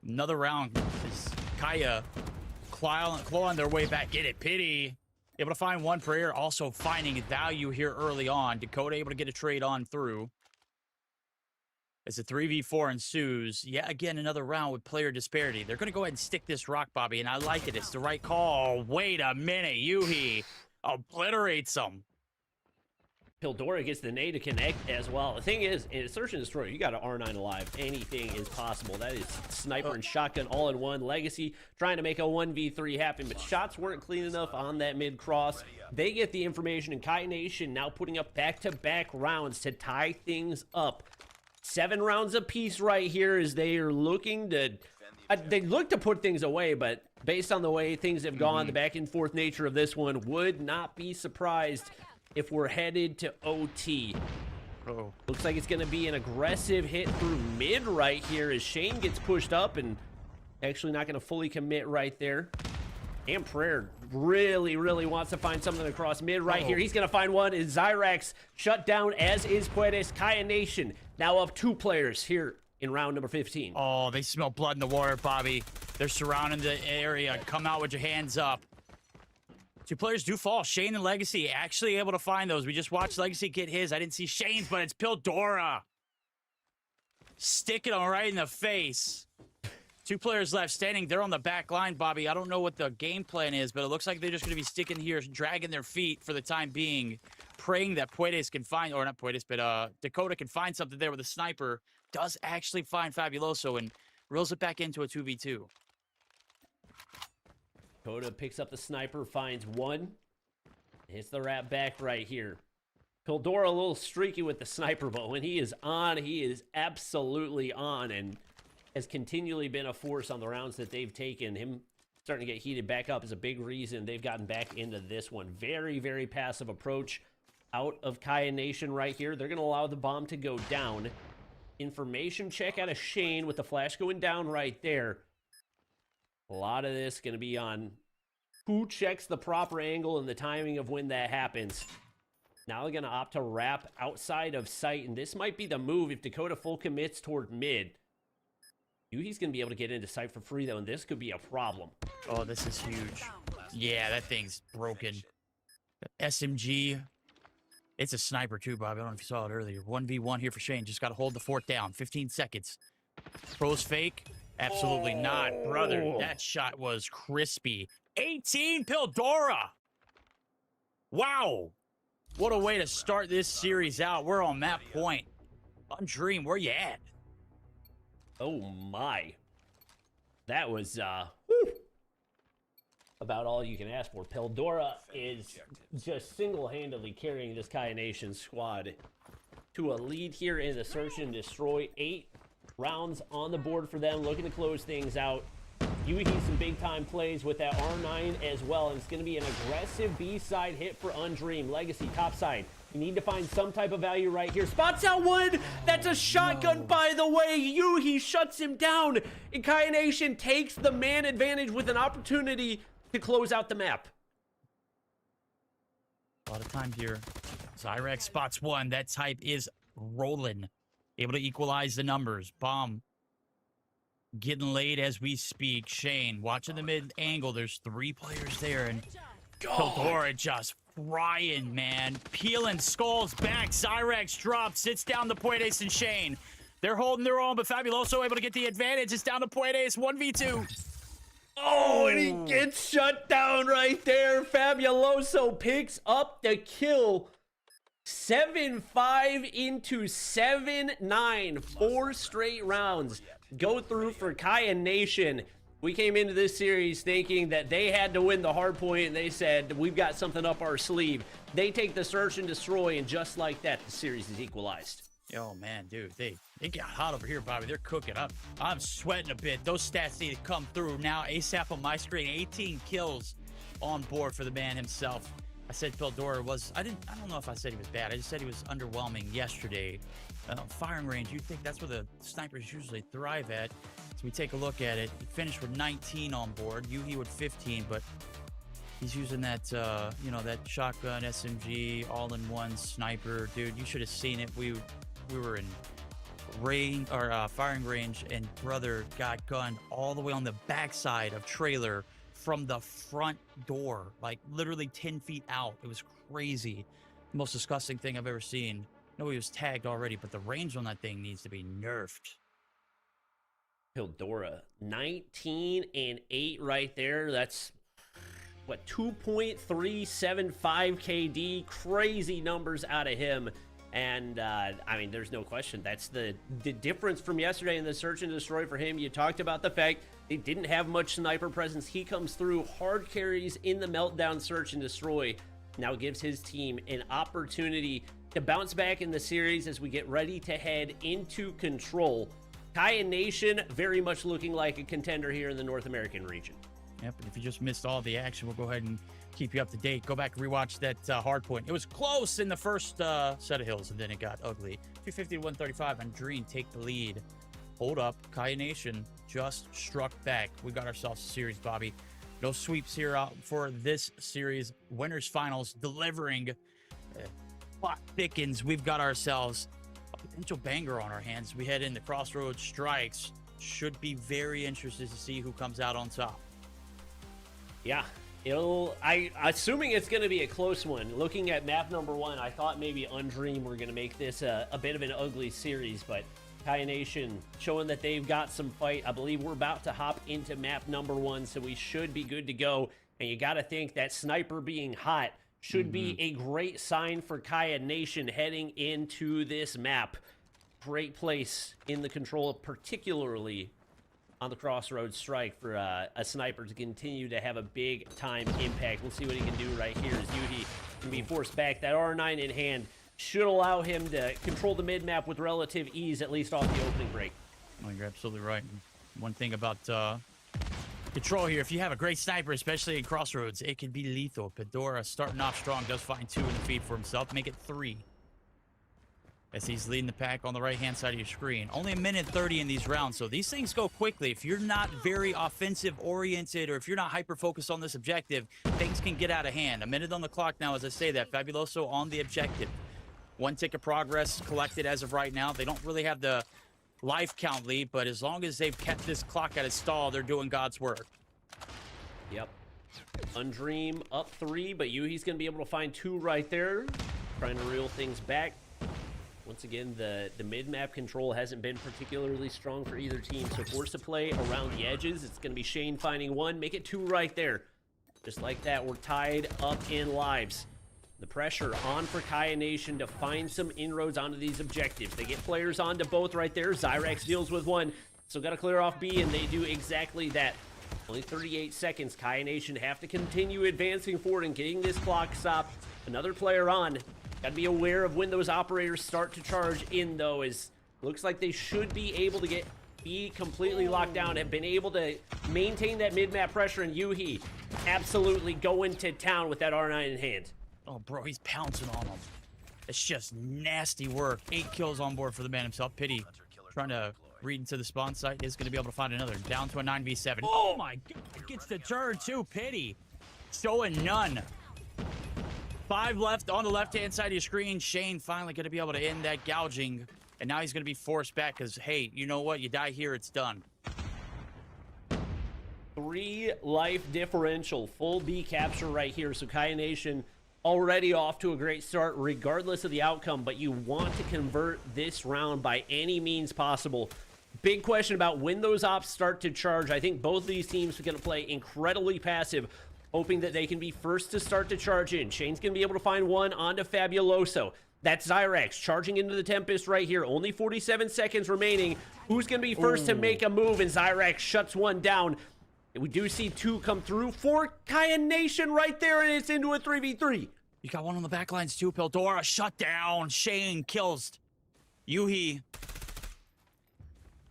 Another round is Kaya clawing their way back. Get it, pity. Able to find one prayer. Also finding value here early on. Dakota able to get a trade on through. As a 3v4 ensues, yet again, another round with player disparity. They're going to go ahead and stick this rock, Bobby, and I like it. It's the right call. Wait a minute. Yuhi obliterates them. Pildora gets the nade to connect as well. The thing is, in Search and Destroy, you got an R9 alive. Anything is possible. That is sniper and shotgun all in one. Legacy trying to make a 1v3 happen, but shots weren't clean enough on that mid cross. They get the information, and Kai Nation now putting up back-to-back rounds to tie things up. 7 rounds apiece right here as they are looking to... they look to put things away, but based on the way things have gone, the back-and-forth nature of this one, would not be surprised if we're headed to OT. Looks like it's going to be an aggressive hit through mid right here as Shane gets pushed up and actually not going to fully commit right there. And Prayer really wants to find something across mid right here. He's going to find one. Is Zyrax shut down, as is Puedes. Kaya Nation now up 2 players here in round number 15. Oh, they smell blood in the water, Bobby. They're surrounding the area. Come out with your hands up. 2 players do fall. Shane and Legacy actually able to find those. We just watched Legacy get his. I didn't see Shane's, but it's Pildora. Sticking him right in the face. 2 players left standing. They're on the back line, Bobby. I don't know what the game plan is, but it looks like they're just going to be sticking here, dragging their feet for the time being, praying that Puedes can find, or not Puedes, but Dakota can find something there with a sniper. Does actually find Fabuloso and reels it back into a 2v2. Dakota picks up the sniper, finds one, hits the wrap back right here. Pildora a little streaky with the sniper, but when he is on, he is absolutely on, and has continually been a force on the rounds that they've taken. Him starting to get heated back up is a big reason they've gotten back into this one. Very passive approach out of Kaya Nation right here. They're going to allow the bomb to go down. Information check out of Shane with the flash going down right there. A lot of this going to be on who checks the proper angle and the timing of when that happens. Now they're going to opt to wrap outside of sight, and this might be the move if Dakota full commits toward mid. He's going to be able to get into sight for free, though, and this could be a problem. Oh, this is huge. Yeah, that thing's broken. SMG. It's a sniper, too, Bob. I don't know if you saw it earlier. 1v1 here for Shane. Just got to hold the fort down. 15 seconds. Pros fake? Absolutely not, brother. That shot was crispy. 18 Pildora. Wow. What a way to start this series out. We're on that point. Undream, where you at? Oh my. That was about all you can ask for. Pildora is just single-handedly carrying this Kaya Nation squad to a lead here in the Search and Destroy. 8 rounds on the board for them, looking to close things out. Yuhi some big-time plays with that R9 as well, and it's going to be an aggressive B-side hit for Undream. Legacy, top side. You need to find some type of value right here. Spots out one! That's a shotgun, by the way! Yuhi shuts him down, and Kaya Nation takes the man advantage with an opportunity to close out the map. A lot of time here. Zyrax spots one. That type is rolling. Able to equalize the numbers. Bomb getting laid as we speak. Shane watching the mid angle. There's 3 players there, and Pildora just frying, man. Peeling skulls back. Zyrax drops, sits down to Puedes and Shane. They're holding their own, but Fabuloso able to get the advantage. It's down to Puedes, 1v2. Oh, and he gets shut down right there. Fabuloso picks up the kill. 7-5 into 7-9. 4 straight rounds go through for Kaya Nation We came into this series thinking that they had to win the hard point, and they said, we've got something up our sleeve. They take the search and destroy, and just like that, the series is equalized. Oh, man, dude, they got hot over here, Bobby. They're cooking up. I'm sweating a bit. Those stats need to come through now. ASAP on my screen, 18 kills on board for the man himself. I said Peldora was, I don't know if I said he was bad. I just said he was underwhelming yesterday. Firing range, you'd think that's where the snipers usually thrive at. So we take a look at it. He finished with 19 on board. Yuhi with 15, but he's using that, that shotgun, SMG, all-in-one sniper. Dude, you should have seen it. We were in range or firing range, and brother got gunned all the way on the backside of trailer from the front door, like literally 10 feet out. It was crazy. Most disgusting thing I've ever seen. I know he was tagged already, but the range on that thing needs to be nerfed. Peldora, 19 and 8 right there. That's what, 2.375 KD. Crazy numbers out of him. And I mean, there's no question. That's the difference from yesterday in the search and destroy for him. You talked about the fact they didn't have much sniper presence. He comes through, hard carries in the meltdown search and destroy. Now gives his team an opportunity to bounce back in the series as we get ready to head into control. Kaya Nation very much looking like a contender here in the North American region. Yep, and if you just missed all the action, we'll go ahead and keep you up to date. Go back and rewatch that hard point. It was close in the first set of hills, and then it got ugly. 250 to 135, and Dream take the lead. Hold up, Kaya Nation just struck back. We got ourselves a series, Bobby. No sweeps here out for this series. Winners finals delivering. Plot thickens. We've got ourselves a potential banger on our hands. We head into Crossroads Strikes. Should be very interested to see who comes out on top. Yeah, assuming it's going to be a close one. Looking at map number 1, I thought maybe Undream were going to make this a bit of an ugly series, but Kaya Nation showing that they've got some fight. I believe we're about to hop into map number 1, so we should be good to go. And you got to think that sniper being hot should be a great sign for Kaya Nation heading into this map. Great place in the control, particularly on the Crossroads Strike, for a sniper to continue to have a big time impact. We'll see what he can do right here as Yuhi can be forced back. That R9 in hand should allow him to control the mid-map with relative ease, at least off the opening break. Oh, you're absolutely right. One thing about control here, if you have a great sniper, especially in Crossroads, it can be lethal. Pedora starting off strong, does find 2 in the feed for himself, make it 3. As he's leading the pack on the right-hand side of your screen. Only a minute 30 in these rounds, so these things go quickly. If you're not very offensive-oriented, or if you're not hyper-focused on this objective, things can get out of hand. A minute on the clock now as I say that. Fabuloso on the objective. 1 tick of progress collected as of right now. They don't really have the life count lead, but as long as they've kept this clock at its stall, they're doing God's work. Yep. Undream up 3, but Yuhi's going to be able to find 2 right there. Trying to reel things back. Once again, the mid-map control hasn't been particularly strong for either team, so forced to play around the edges. It's going to be Shane finding 1, make it 2 right there. Just like that, we're tied up in lives. The pressure on for Kaya Nation to find some inroads onto these objectives. They get players onto both right there. Zyrax deals with 1. So got to clear off B, and they do exactly that. Only 38 seconds. Kaya Nation have to continue advancing forward and getting this clock stopped. Another player on. Got to be aware of when those operators start to charge in, though, as looks like they should be able to get B completely locked down, have been able to maintain that mid-map pressure, and Yuhi absolutely going to town with that R9 in hand. Oh, bro, he's pouncing on him. It's just nasty work. 8 kills on board for the man himself. Pity trying to read into the spawn site is going to be able to find another. Down to a 9v7. Oh, my God. Gets the turn, too. Pity. Showing none. 5 left on the left-hand side of your screen. Shane finally going to be able to end that gouging. And now he's going to be forced back because, hey, you know what? You die here, it's done. 3 life differential. Full B capture right here. So Kaya Nation already off to a great start regardless of the outcome, but you want to convert this round by any means possible. Big question about when those ops start to charge. I think both of these teams are going to play incredibly passive, hoping that they can be first to start to charge in. Shane's going to be able to find 1 onto Fabuloso. That's Zyrax charging into the Tempest right here. Only 47 seconds remaining. Who's going to be first to make a move? And Zyrax shuts 1 down. We do see 2 come through for Kaya Nation right there, and it's into a 3v3. You got one on the back lines too. Pildora shut down. Shane kills Yuhi.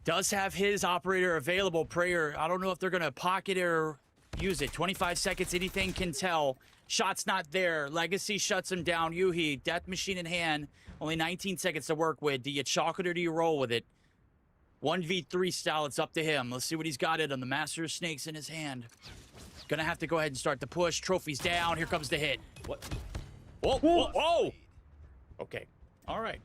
Does have his operator available. Prayer, I don't know if they're going to pocket it or use it. 25 seconds, anything can tell. Shot's not there. Legacy shuts him down. Yuhi, death machine in hand. Only 19 seconds to work with. Do you chalk it or do you roll with it? 1v3 style, it's up to him. Let's see what he's got it on the Master of Snakes in his hand. Gonna have to go ahead and start the push. Trophy's down. Here comes the hit. What? Whoa, whoa, whoa! Okay. All right.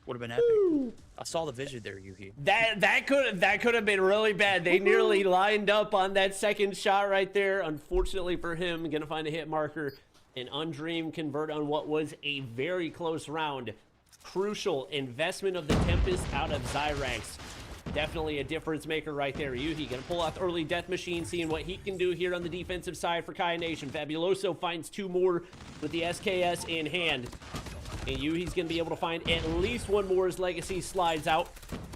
Would have been epic. Woo. I saw the vision there, Yuhi. That could have been really bad. They nearly lined up on that second shot right there. Unfortunately for him, gonna find a hit marker and Undream convert on what was a very close round. Crucial investment of the Tempest out of Zyrax. Definitely a difference maker right there. Yuhi gonna pull out the early death machine, seeing what he can do here on the defensive side for Kaya Nation. Fabuloso finds 2 more with the SKS in hand. And Yuhi's gonna be able to find at least 1 more as Legacy slides out.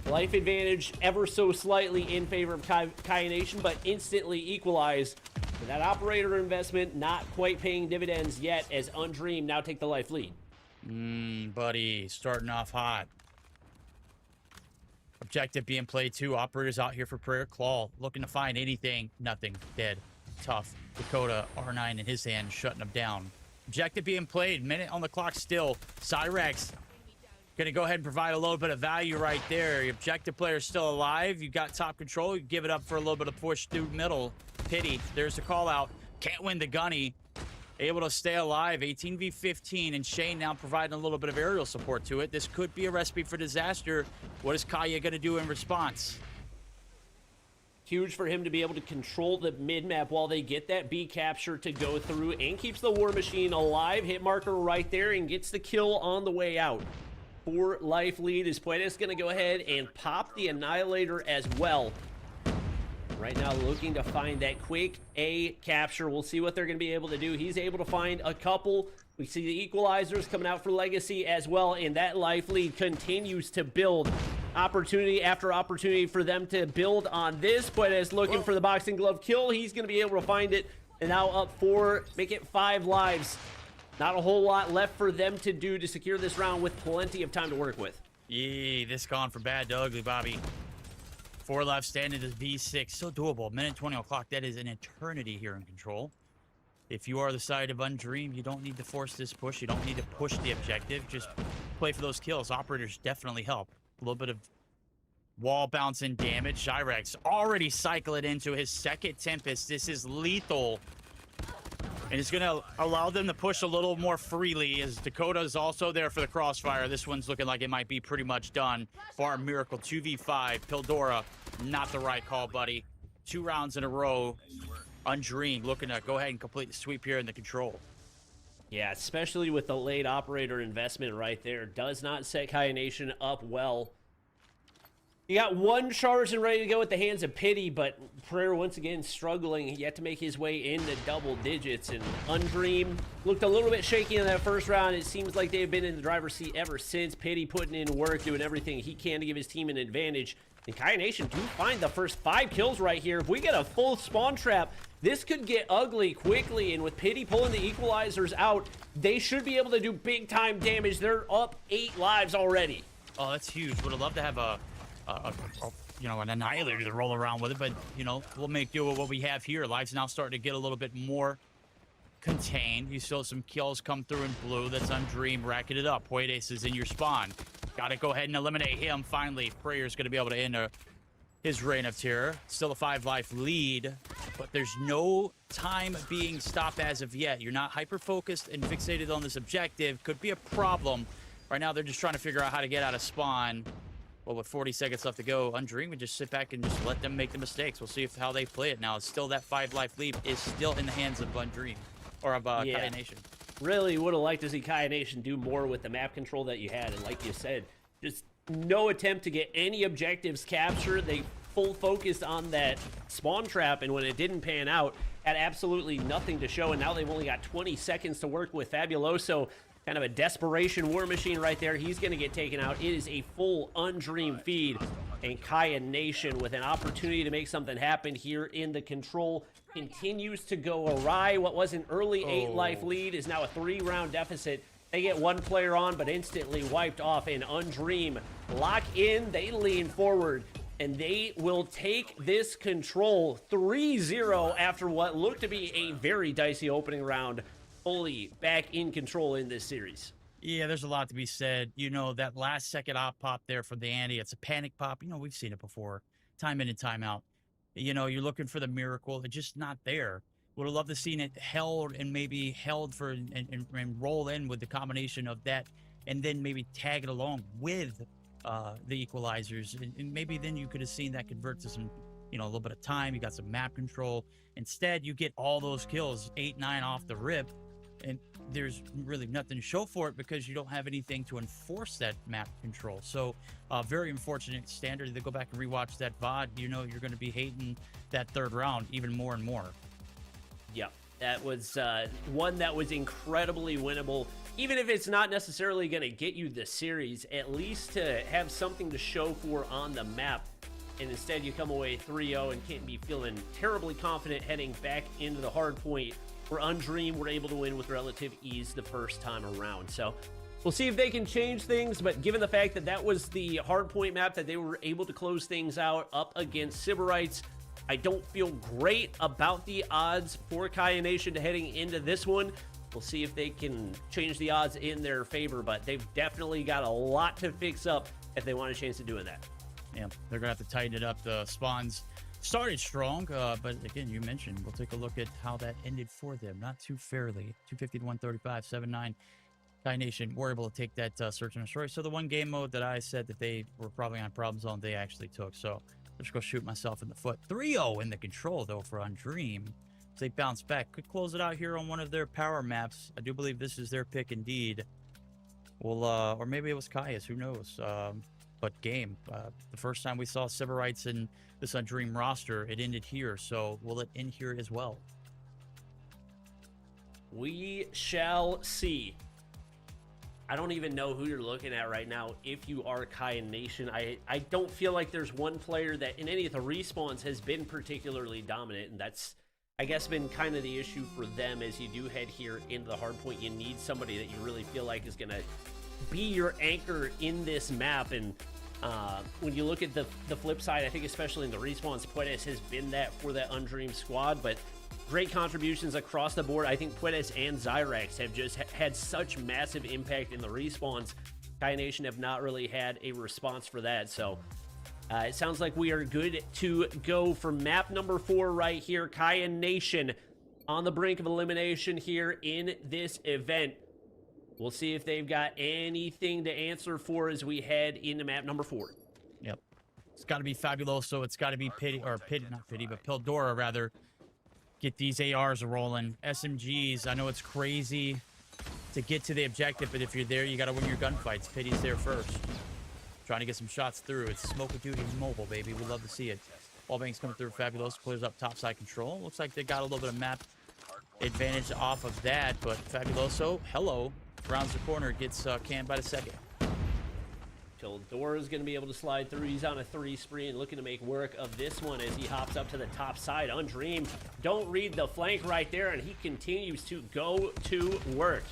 Life advantage ever so slightly in favor of Kaya Nation, but instantly equalized. That operator investment not quite paying dividends yet as Undream now take the life lead. Buddy, starting off hot. Objective being played too. Operators out here for Prayer. Claw looking to find anything. Nothing. Dead. Tough. Dakota, R9 in his hand, shutting him down. Objective being played. Minute on the clock still. Cyrex gonna go ahead and provide a little bit of value right there. The objective player is still alive. You got top control. You give it up for a little bit of push through middle. Pity. There's the call out. Can't win the gunny. Able to stay alive. 18v15, and Shane now providing a little bit of aerial support to it. This could be a recipe for disaster. What is Kaya going to do in response? Huge for him to be able to control the mid-map while they get that B capture to go through, and keeps the War Machine alive. Hit marker right there, and gets the kill on the way out. 4 life lead. Is Puedes going to go ahead and pop the Annihilator as well. Right now looking to find that quick A capture. We'll see what they're going to be able to do. He's able to find a couple. We see the equalizers coming out for Legacy as well, and that life lead continues to build. Opportunity after opportunity for them to build on this. Puedes looking for the boxing glove kill. He's going to be able to find it, and now up 4, make it 5 lives. Not a whole lot left for them to do to secure this round with plenty of time to work with. Yee, this gone from bad to ugly, Bobby. 4 left standing is V6. So doable. Minute 20 o'clock. That is an eternity here in control. If you are the side of Undream, you don't need to force this push. You don't need to push the objective. Just play for those kills. Operators definitely help. A little bit of wall bouncing damage. Zyrax already cycling into his second Tempest. This is lethal. And it's going to allow them to push a little more freely, as Dakota is also there for the crossfire. This one's looking like it might be pretty much done. Bar Miracle, 2v5. Pildora, not the right call, buddy. 2 rounds in a row. Undream looking to go ahead and complete the sweep here in the control. Yeah, especially with the late operator investment right there. Does not set Kaya Nation up well. You got 1 charge and ready to go at the hands of Pity, but Prayer once again struggling yet to make his way into double digits. And Undream looked a little bit shaky in that first round. It seems like they've been in the driver's seat ever since. Pity putting in work, doing everything he can to give his team an advantage. And Kaya Nation do find the first 5 kills right here. If we get a full spawn trap, this could get ugly quickly. And with Pity pulling the equalizers out, they should be able to do big time damage. They're up 8 lives already. Oh, that's huge. Would have loved to have you know, an Annihilator to roll around with it, but, you know, we'll make do with what we have here. Lives now starting to get a little bit more contained. You saw some kills come through in blue. That's Undream racking it up. Puedes is in your spawn. Got to go ahead and eliminate him. Finally, Prayer's going to be able to end his reign of terror. Still a 5 life lead, but there's no time being stopped as of yet. You're not hyper-focused and fixated on this objective. Could be a problem. Right now, they're just trying to figure out how to get out of spawn. Well, with 40 seconds left to go, Undream would just sit back and just let them make the mistakes. We'll see how they play it now. It's still that 5 life lead is still in the hands of Undream, or of Kaya Nation. Really would have liked to see Kaya Nation do more with the map control that you had. And like you said, just no attempt to get any objectives captured. They full focused on that spawn trap, and when it didn't pan out, had absolutely nothing to show. And now they've only got 20 seconds to work with. Fabuloso Kind of a desperation war machine right there. He's going to get taken out. It is a full Undream feed. And Kaya Nation with an opportunity to make something happen here in the control continues to go awry. What was an early 8-life lead is now a 3-round deficit. They get one player on, but instantly wiped off. And Undream lock in. They lean forward, and they will take this control 3-0 after what looked to be a very dicey opening round. Fully back in control in this series. Yeah, there's a lot to be said. You know, that last second op pop there from the Andy, it's a panic pop. You know, we've seen it before, time in and time out. You know, you're looking for the miracle. It's just not there. Would have loved to seen it held and maybe held for and roll in with the combination of that, and then maybe tag it along with the equalizers. And maybe then you could have seen that convert to some, you know, a little bit of time. You got some map control. Instead, you get all those kills, 8-9 off the rip. And there's really nothing to show for it because you don't have anything to enforce that map control. So very unfortunate. Standard to go back and rewatch that VOD. You know you're going to be hating that third round even more and more. Yeah, that was one that was incredibly winnable. Even if it's not necessarily going to get you the series, at least to have something to show for on the map. And instead you come away 3-0 and can't be feeling terribly confident heading back into the hard point. Where Undream were able to win with relative ease the first time around. So we'll see if they can change things, but given the fact that that was the hardpoint map that they were able to close things out up against Sybarites, I don't feel great about the odds for Kaya Nation to heading into this one. We'll see if they can change the odds in their favor, but they've definitely got a lot to fix up if they want a chance of doing that. Yeah, they're going to have to tighten it up. The spawns started strong, but again, you mentioned, we'll take a look at how that ended for them. Not too fairly. 250 to 135, 7-9. Kaya Nation were able to take that search and destroy. So the one game mode that I said that they were probably on problem zone, they actually took. So I'll just go shoot myself in the foot. 3-0 in the control, though, for Undream. They bounce back. Could close it out here on one of their power maps. I do believe this is their pick indeed. Well, or maybe it was Kaya's. Who knows? But game. The first time we saw Sybarites in this Undream roster, it ended here. So will it end here as well? We shall see. I don't even know who you're looking at right now if you are Kaya Nation. I don't feel like there's one player that in any of the respawns has been particularly dominant, and that's, I guess, been kind of the issue for them as you do head here into the hard point. You need somebody that you really feel like is going to be your anchor in this map. And when you look at the flip side, I think especially in the respawns, Puedes has been that for that Undream squad, but great contributions across the board. I think Puedes and Zyrax have just had such massive impact in the respawns. Kaya Nation have not really had a response for that. So it sounds like we are good to go for map number 4 right here. Kaya Nation on the brink of elimination here in this event. We'll see if they've got anything to answer for as we head into map number 4. Yep. It's got to be Fabuloso. It's got to be not Pity, but Pildora, rather. Get these ARs rolling. SMGs, I know it's crazy to get to the objective, but if you're there, you got to win your gunfights. Pity's there first. Trying to get some shots through. It's Smoke of Duty mobile, baby. We'd love to see it. Wallbang's coming through. Fabuloso clears up topside control. Looks like they got a little bit of map advantage off of that, but Fabuloso, hello. Rounds the corner, gets canned by the second. Pildora is going to be able to slide through. He's on a 3 spree and looking to make work of this one as he hops up to the top side. Undream, don't read the flank right there, and he continues to go to work.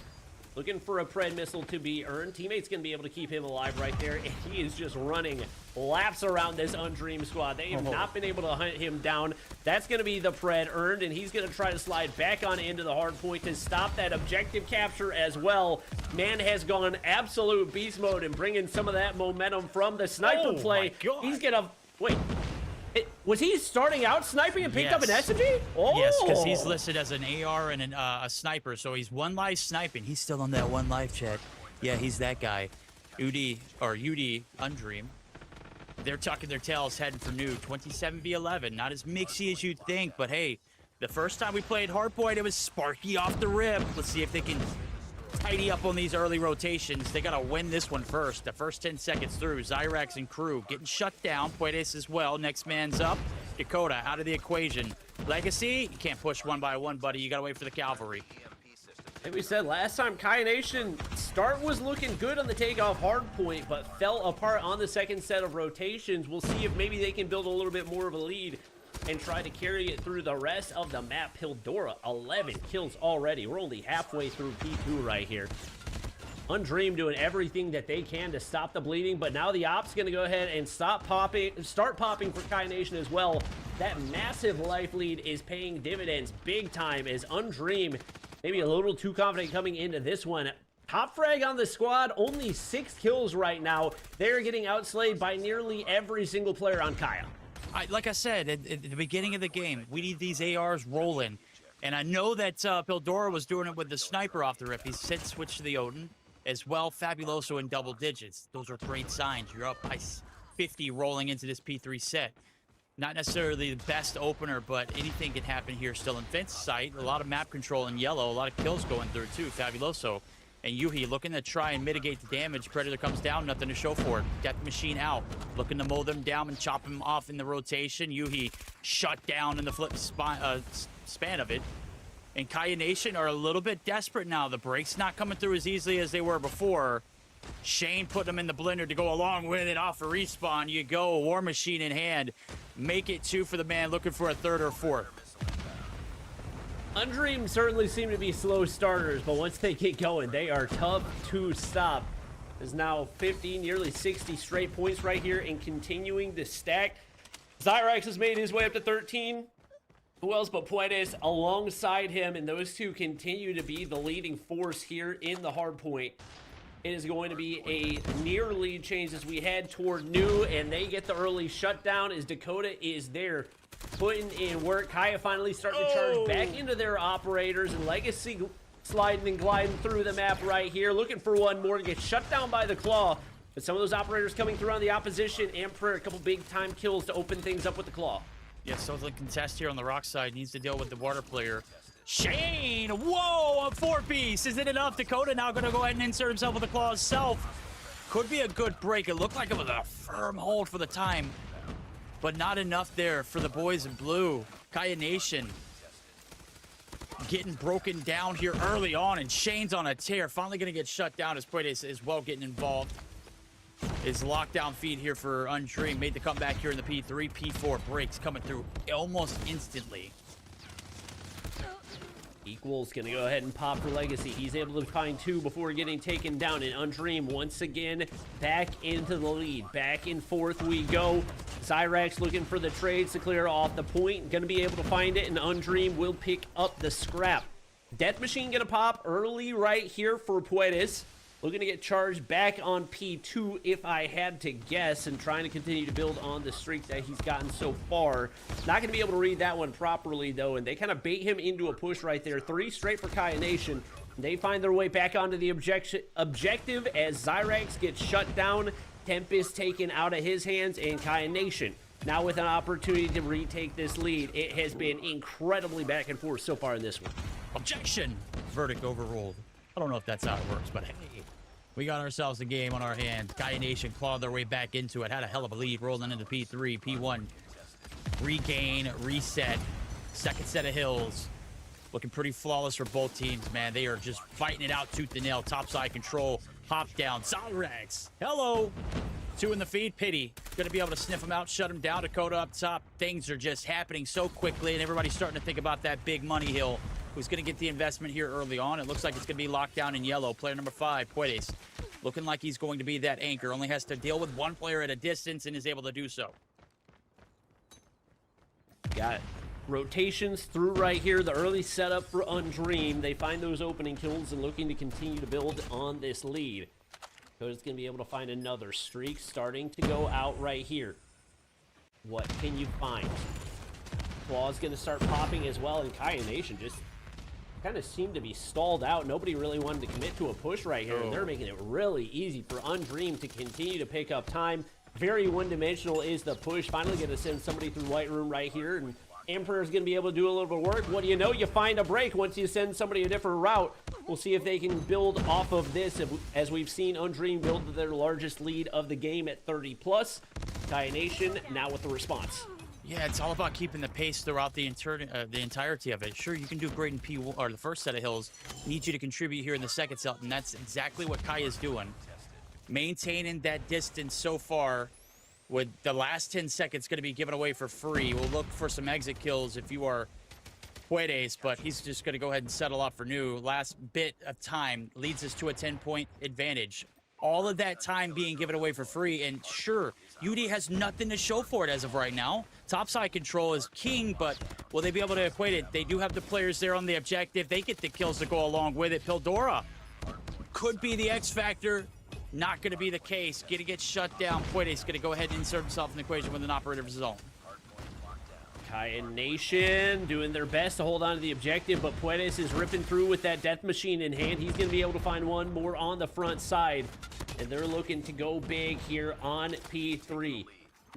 Looking for a Pred missile to be earned. Teammate's going to be able to keep him alive right there, and he is just running laps around this Undream squad. They have not been able to hunt him down. That's going to be the Pred earned, and he's going to try to slide back on into the hard point to stop that objective capture as well. Man has gone absolute beast mode and bringing some of that momentum from the sniper play. He's going to... Wait. Was he starting out sniping and picked up an SMG? Oh. Yes, because he's listed as an AR and a sniper, so he's 1 life sniping. He's still on that 1 life, chat. Yeah, he's that guy. UD Undream. They're tucking their tails, heading for new 27v11. Not as mixy as you'd think, but hey, the first time we played Hardpoint, it was sparky off the rip. Let's see if they can tidy up on these early rotations. They gotta win this one first. The first 10 seconds through, Zyrax and crew getting shut down. Puedes as well. Next man's up. Dakota out of the equation. Legacy, you can't push 1 by 1, buddy. You gotta wait for the cavalry. Like we said last time, Kai Nation start was looking good on the takeoff hard point, but fell apart on the second set of rotations. We'll see if maybe they can build a little bit more of a lead and try to carry it through the rest of the map. Hildora, 11 kills already. We're only halfway through P2 right here. Undream doing everything that they can to stop the bleeding, but now the op's gonna go ahead and start popping for Kai Nation as well. That massive life lead is paying dividends big time as Undream maybe a little too confident coming into this one. Top frag on the squad, only 6 kills right now. They're getting outslayed by nearly every single player on Kaya. Like I said at the beginning of the game, we need these ARs rolling. And I know that Pildora was doing it with the sniper off the rip. He's since switched to the Odin as well. Fabuloso in double digits. Those are great signs. You're up by 50 rolling into this P3 set. Not necessarily the best opener, but anything can happen here still in Fence sight. A lot of map control in yellow, a lot of kills going through too. Fabuloso and Yuhi looking to try and mitigate the damage. Predator comes down, nothing to show for it. Death Machine out, looking to mow them down and chop them off in the rotation. Yuhi shut down in the flip span of it. And Kaya Nation are a little bit desperate now. The breaks not coming through as easily as they were before. Shane put them in the blender to go along with it. Off a respawn you go, War Machine in hand. Make it 2 for the man looking for a 3rd or 4th. Undream certainly seem to be slow starters, but once they get going, they are tough to stop. There's now 50, nearly 60 straight points right here and continuing to stack. Zyrax has made his way up to 13. Who else but Puedes alongside him, and those two continue to be the leading force here in the hard point. It is going to be a near lead change as we head toward new, and they get the early shutdown as Dakota is there putting in work. Kaya finally starting to charge back into their operators, and Legacy sliding and gliding through the map right here, looking for one more to get shut down by the Claw. But some of those operators coming through on the opposition. Emperor, a couple big time kills to open things up with the Claw. Yeah, so the contest here on the rock side needs to deal with the water player. Shane, whoa, a 4-piece. Is it enough? Dakota now going to go ahead and insert himself with the Claw himself. Could be a good break. It looked like it was a firm hold for the time, but not enough there for the boys in blue. Kaya Nation getting broken down here early on, and Shane's on a tear. Finally going to get shut down as Puedes as well getting involved. His lockdown feed here for Undream made the comeback here in the P3. P4 breaks coming through almost instantly. Equal's gonna go ahead and pop for Legacy. He's able to find 2 before getting taken down, and Undream once again back into the lead. Back and forth we go. Zyrax looking for the trades to clear off the point. Gonna be able to find it, and Undream will pick up the scrap. Death Machine gonna pop early right here for Puedes. Looking to get charged back on P2 if I had to guess, and trying to continue to build on the streak that he's gotten so far. Not going to be able to read that one properly, though, and they kind of bait him into a push right there. 3 straight for Kaya Nation. They find their way back onto the objective as Zyrax gets shut down. Tempest taken out of his hands, and Kaya Nation now with an opportunity to retake this lead. It has been incredibly back and forth so far in this one. Objection! Verdict overruled. I don't know if that's how it works, but hey, we got ourselves a game on our hands. Kaya Nation clawed their way back into it. Had a hell of a lead rolling into P3, P1. Regain, reset. Second set of hills. Looking pretty flawless for both teams, man. They are just fighting it out tooth and nail. Topside control. Hop down. Zyrax. Hello. 2 in the feed. Pity. Gonna be able to sniff them out, shut them down. Dakota up top. Things are just happening so quickly, and everybody's starting to think about that big money hill. Who's going to get the investment here early on? It looks like it's going to be locked down in yellow. Player number 5, Puedes, looking like he's going to be that anchor. Only has to deal with 1 player at a distance and is able to do so. Got rotations through right here. The early setup for Undream. They find those opening kills and looking to continue to build on this lead. Cody's going to be able to find another streak starting to go out right here. What can you find? Claw's going to start popping as well, and Kaya Nation just kind of seemed to be stalled out. Nobody really wanted to commit to a push right here, and they're making it really easy for Undream to continue to pick up time. Very one-dimensional is the push. Finally going to send somebody through White Room right here, and Emperor's going to be able to do a little bit of work. What do you know? You find a break once you send somebody a different route. We'll see if they can build off of this, as we've seen Undream build to their largest lead of the game at 30+. Kaya Nation now with the response. Yeah, it's all about keeping the pace throughout the entirety of it. Sure, you can do great in P1 or the first set of hills. Need you to contribute here in the second set, and that's exactly what Kai is doing. Maintaining that distance so far, with the last 10 seconds going to be given away for free. We'll look for some exit kills if you are Puedes, but he's just going to go ahead and settle up for new. Last bit of time leads us to a 10-point advantage. All of that time being given away for free, and sure, UD has nothing to show for it as of right now. Topside control is king, but will they be able to equate it? They do have the players there on the objective. They get the kills to go along with it. Pildora could be the X factor. Not going to be the case. Gonna get shut down. Puedes going to go ahead and insert himself in the equation with an operator of his own. Kai and Nation doing their best to hold on to the objective, but Puedes is ripping through with that death machine in hand. He's going to be able to find one more on the front side, and they're looking to go big here on P3.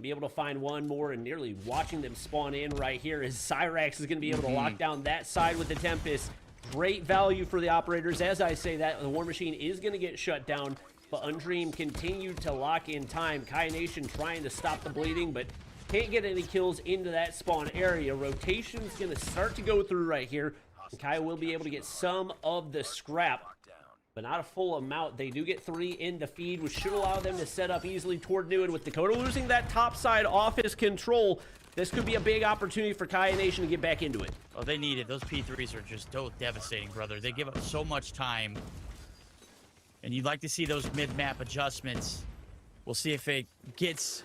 Be able to find one more, and nearly watching them spawn in right here as Cyrax is going to be able to lock down that side with the Tempest. Great value for the operators. As I say that, the War Machine is going to get shut down, but Undream continued to lock in time. Kai Nation trying to stop the bleeding, but can't get any kills into that spawn area. Rotation's going to start to go through right here. And Kai will be able to get some of the scrap, but not a full amount. They do get 3 in the feed, which should allow them to set up easily toward new. And with Dakota losing that top side off his control, this could be a big opportunity for Kai Nation to get back into it. Oh, they need it. Those P3s are just so devastating, brother. They give up so much time. And you'd like to see those mid-map adjustments. We'll see if it gets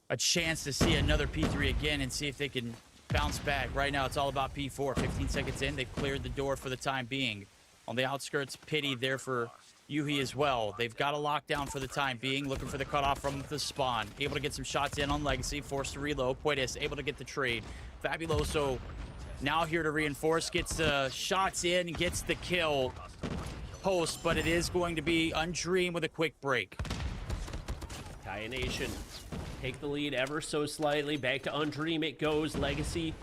a chance to see another P3 again and see if they can bounce back. Right now, it's all about P4. 15 seconds in, they've cleared the door for the time being. On the outskirts, Pity there for Yuhi as well. They've got a lockdown for the time being, looking for the cutoff from the spawn. Able to get some shots in on Legacy, forced to reload. Puedes able to get the trade. Fabuloso now here to reinforce, gets the shots in, gets the kill post, but it is going to be Undream with a quick break. Kai Nation take the lead ever so slightly. Back to Undream it goes. Legacy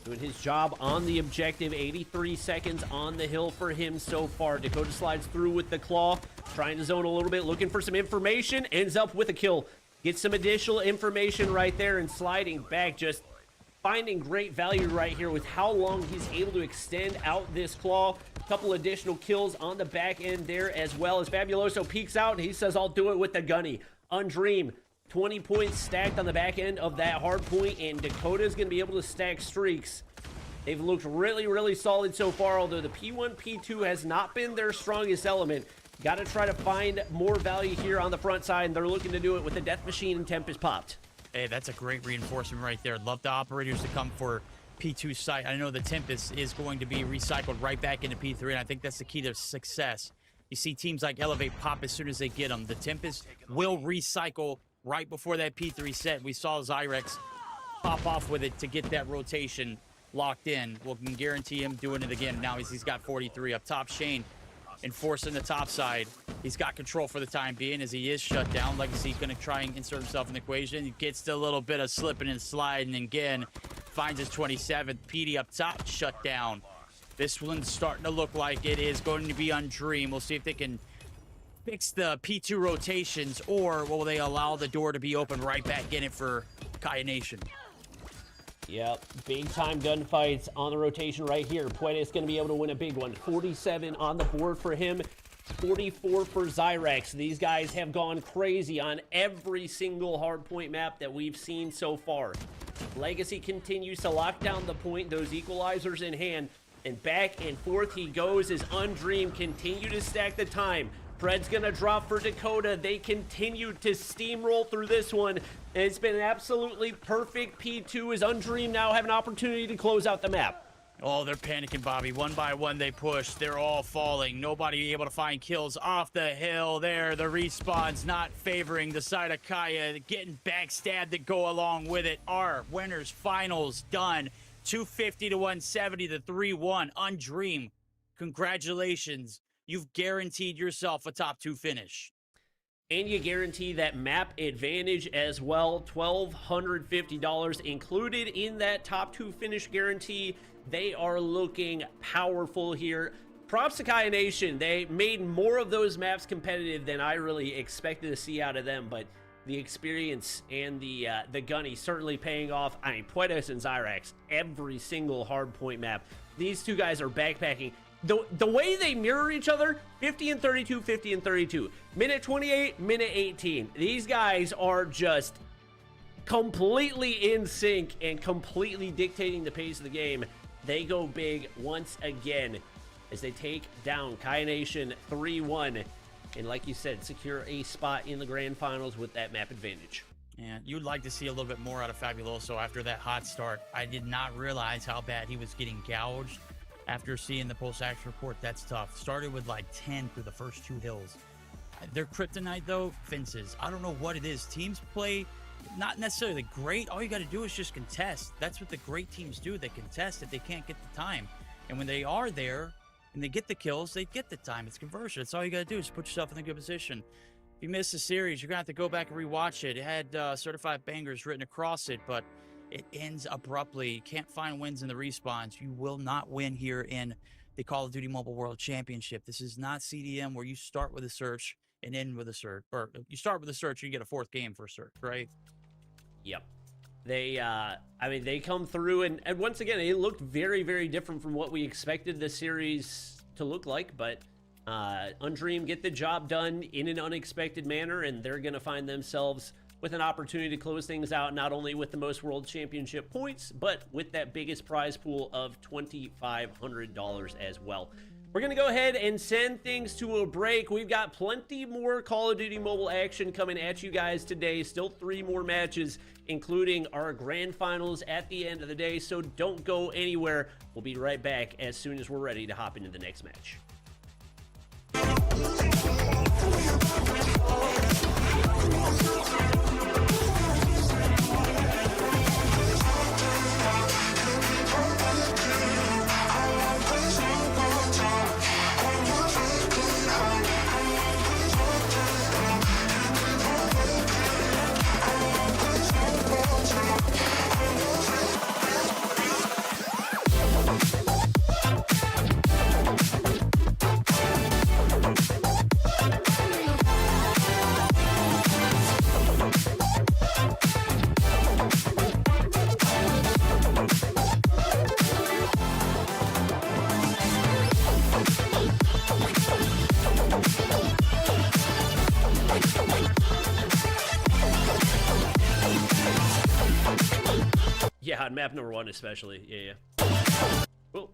doing his job on the objective. 83 seconds on the hill for him so far. Dakota slides through with the claw, trying to zone a little bit, looking for some information. Ends up with a kill. Gets some additional information right there and sliding back. Just finding great value right here with how long he's able to extend out this claw. A couple additional kills on the back end there, as well as Fabuloso peeks out and he says, I'll do it with the gunny. Undream, 20 points stacked on the back end of that hard point, and Dakota's going to be able to stack streaks. They've looked really, really solid so far, although the P1, P2 has not been their strongest element. Got to try to find more value here on the front side, and they're looking to do it with the Death Machine and Tempest popped. Hey, that's a great reinforcement right there. Love the operators to come for P2 site. I know the Tempest is going to be recycled right back into P3, and I think that's the key to success. You see teams like Elevate pop as soon as they get them. The Tempest will recycle right before that P3 set. We saw Zyrex pop off with it to get that rotation locked in. We can guarantee him doing it again. Now he's got 43 up top. Shane enforcing the top side. He's got control for the time being as he is shut down. Legacy's going to try and insert himself in the equation. He gets the little bit of slipping and sliding, and again finds his 27th. PD up top, shut down. This one's starting to look like it is going to be Undream. We'll see if they can fix the P2 rotations, or will they allow the door to be open right back in it for Kai Nation? Yep, big time gunfights on the rotation right here. Puedes going to be able to win a big one. 47 on the board for him, 44 for Zyrex. These guys have gone crazy on every single hardpoint map that we've seen so far. Legacy continues to lock down the point, those equalizers in hand, and back and forth he goes as Undream continue to stack the time. Fred's gonna drop for Dakota. They continue to steamroll through this one, and it's been an absolutely perfect P2 as Undream now have an opportunity to close out the map. Oh, they're panicking, Bobby. One by one they push. They're all falling. Nobody able to find kills off the hill there. The respawn's not favoring the side of Kaya. Getting backstabbed to go along with it. Our winners finals done. 250 to 170 to 3-1. Undream, congratulations. You've guaranteed yourself a top 2 finish. And you guarantee that map advantage as well. $1,250 included in that top 2 finish guarantee. They are looking powerful here. Props to Kai Nation. They made more of those maps competitive than I really expected to see out of them, but the experience and the gunny certainly paying off. I mean, Puedes and Zyrax, every single hard point map. These two guys are backpacking. The way they mirror each other, 50 and 32, 50 and 32. Minute 28, minute 18. These guys are just completely in sync and completely dictating the pace of the game. They go big once again as they take down Kai Nation 3-1. And like you said, secure a spot in the grand finals with that map advantage. And you'd like to see a little bit more out of Fabuloso after that hot start. I did not realize how bad he was getting gouged. After seeing the post-action report, that's tough. Started with like 10 through the first 2 hills. Their kryptonite, though, fences. I don't know what it is. Teams play not necessarily great. All you got to do is just contest. That's what the great teams do. They contest if they can't get the time. And when they are there and they get the kills, they get the time. It's conversion. That's all you got to do is put yourself in a good position. If you miss the series, you're going to have to go back and rewatch it. It had certified bangers written across it, but it ends abruptly. You can't find wins in the respawns. You will not win here in the Call of Duty Mobile World Championship. This is not CDM where you start with a search and end with a search. Or you start with a search and you get a 4th game for a search, right? Yep. They, I mean, they come through, and once again, it looked very, very different from what we expected the series to look like, but Undream get the job done in an unexpected manner, and they're going to find themselves with an opportunity to close things out, not only with the most World Championship points, but with that biggest prize pool of $2,500 as well. We're going to go ahead and send things to a break. We've got plenty more Call of Duty Mobile action coming at you guys today. Still 3 more matches, including our grand finals at the end of the day, so don't go anywhere. We'll be right back as soon as we're ready to hop into the next match. Yeah, on map number 1 especially. Yeah. Oh.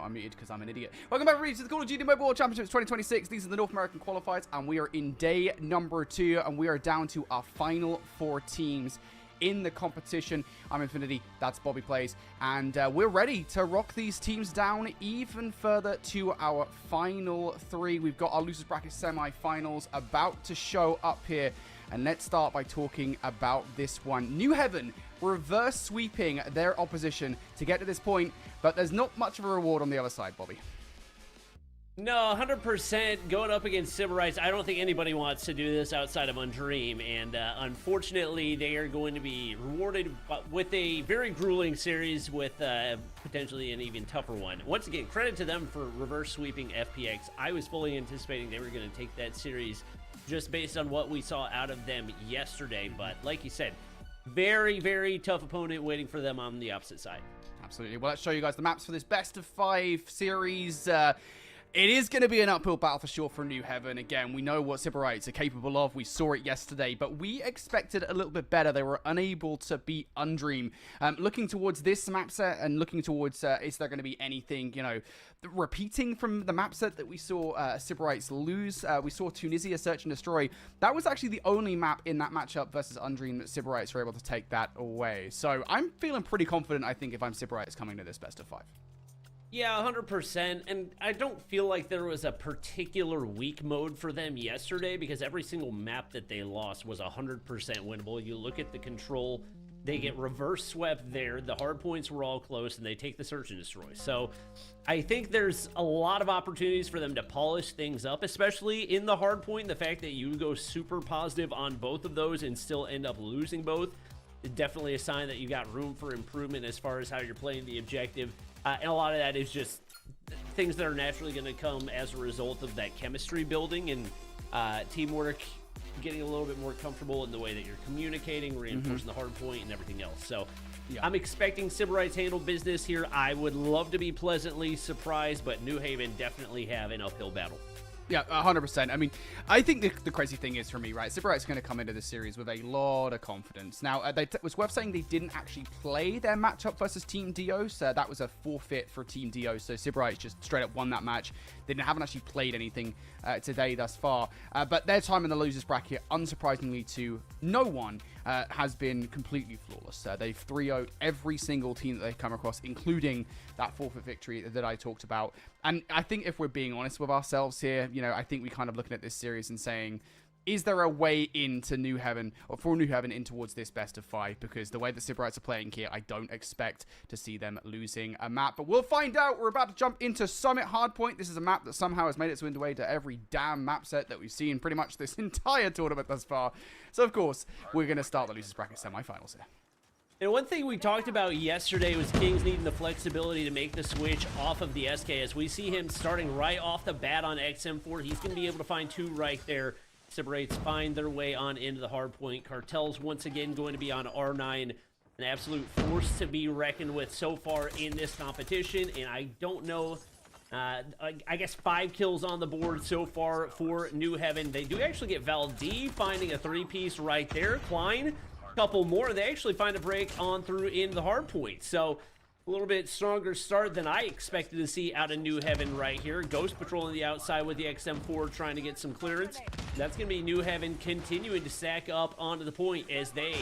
not unmuted because I'm an idiot. Welcome back, everybody, to the Call of Duty Mobile World Championships 2026. These are the North American qualifiers, and we are in day number 2, and we are down to our final 4 teams in the competition. I'm Infinity, that's Bobby Plays, and we're ready to rock these teams down even further to our final 3. We've got our losers bracket semi-finals about to show up here, and let's start by talking about this one. New Heaven reverse sweeping their opposition to get to this point, but there's not much of a reward on the other side, Bobby. No, 100% going up against Sybarites. I don't think anybody wants to do this outside of Undream, and unfortunately, they are going to be rewarded with a very grueling series with potentially an even tougher one. Once again, credit to them for reverse sweeping FPX. I was fully anticipating they were going to take that series just based on what we saw out of them yesterday, but like you said, very, very tough opponent waiting for them on the opposite side. Absolutely. Well, let's show you guys the maps for this best of 5 series. It is going to be an uphill battle for sure for New Heaven. Again, we know what Sybarites are capable of. We saw it yesterday, but we expected a little bit better. They were unable to beat Undream. Looking towards this map set and looking towards, is there going to be anything, you know, repeating from the map set that we saw Sybarites lose? We saw Tunisia Search and Destroy. That was actually the only map in that matchup versus Undream that Sybarites were able to take that away. So I'm feeling pretty confident, I think, if I'm Sybarites coming to this best of 5. Yeah, 100%, and I don't feel like there was a particular weak mode for them yesterday because every single map that they lost was 100% winnable. You look at the control, they get reverse swept there, the hard points were all close, and they take the search and destroy. So I think there's a lot of opportunities for them to polish things up, especially in the hard point. The fact that you go super positive on both of those and still end up losing both is definitely a sign that you got room for improvement as far as how you're playing the objective. And a lot of that is just things that are naturally going to come as a result of that chemistry building and teamwork, getting a little bit more comfortable in the way that you're communicating, reinforcing the hard point, and everything else. So yeah. I'm expecting Sybarites handle business here. I would love to be pleasantly surprised, but New Haven definitely have an uphill battle. Yeah, 100%. I mean, I think the crazy thing is for me, right, Sybarites going to come into this series with a lot of confidence. Now, it was worth saying they didn't actually play their matchup versus Team Dios. That was a forfeit for Team Dios, so Sybarites just straight up won that match. They haven't actually played anything today thus far. But their time in the losers bracket, unsurprisingly to no one, has been completely flawless. They've 3-0'd every single team that they've come across, including that forfeit victory that I talked about. And I think if we're being honest with ourselves here, you know, I think we're kind of looking at this series and saying, is there a way into New Heaven, or for New Heaven in towards this best of 5? Because the way that Sybarites are playing here, I don't expect to see them losing a map. But we'll find out. We're about to jump into Summit Hardpoint. This is a map that somehow has made its way to every damn map set that we've seen pretty much this entire tournament thus far. So, of course, we're going to start the losers bracket semifinals here. And one thing we talked about yesterday was Kings needing the flexibility to make the switch off of the SKS. We see him starting right off the bat on XM4. He's going to be able to find 2 right there. Sybarites find their way on into the hard point. Cartel's once again going to be on R9. An absolute force to be reckoned with so far in this competition. And I don't know, I guess 5 kills on the board so far for New Heaven. They do actually get Valdi finding a 3-piece right there. Klein, a couple more. They actually find a break on through in the hard point. So a little bit stronger start than I expected to see out of New Heaven right here. Ghost patrolling the outside with the XM4 trying to get some clearance. That's going to be New Heaven continuing to stack up onto the point as they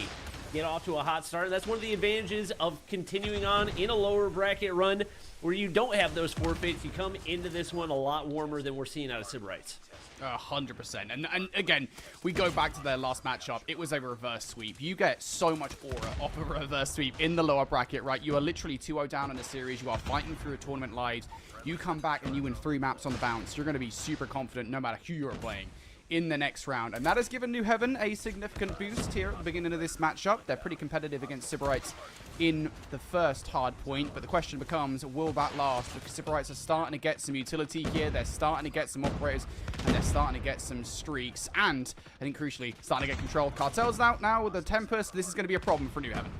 get off to a hot start. That's one of the advantages of continuing on in a lower bracket run where you don't have those forfeits. You come into this one a lot warmer than we're seeing out of Sybarites. 100%. And again, we go back to their last matchup. It was a reverse sweep. You get so much aura off a reverse sweep in the lower bracket, right? You are literally 2-0 down in the series. You are fighting through a tournament live. You come back and you win 3 maps on the bounce. You're going to be super confident no matter who you're playing in the next round. And that has given New Heaven a significant boost here at the beginning of this matchup. They're pretty competitive against Sybarites in the first hard point, but the question becomes, will that last? Because Sybarites are starting to get some utility here, they're starting to get some operators, and they're starting to get some streaks, and I think crucially, starting to get control. Cartel's out now with the Tempest. This is going to be a problem for New Heaven.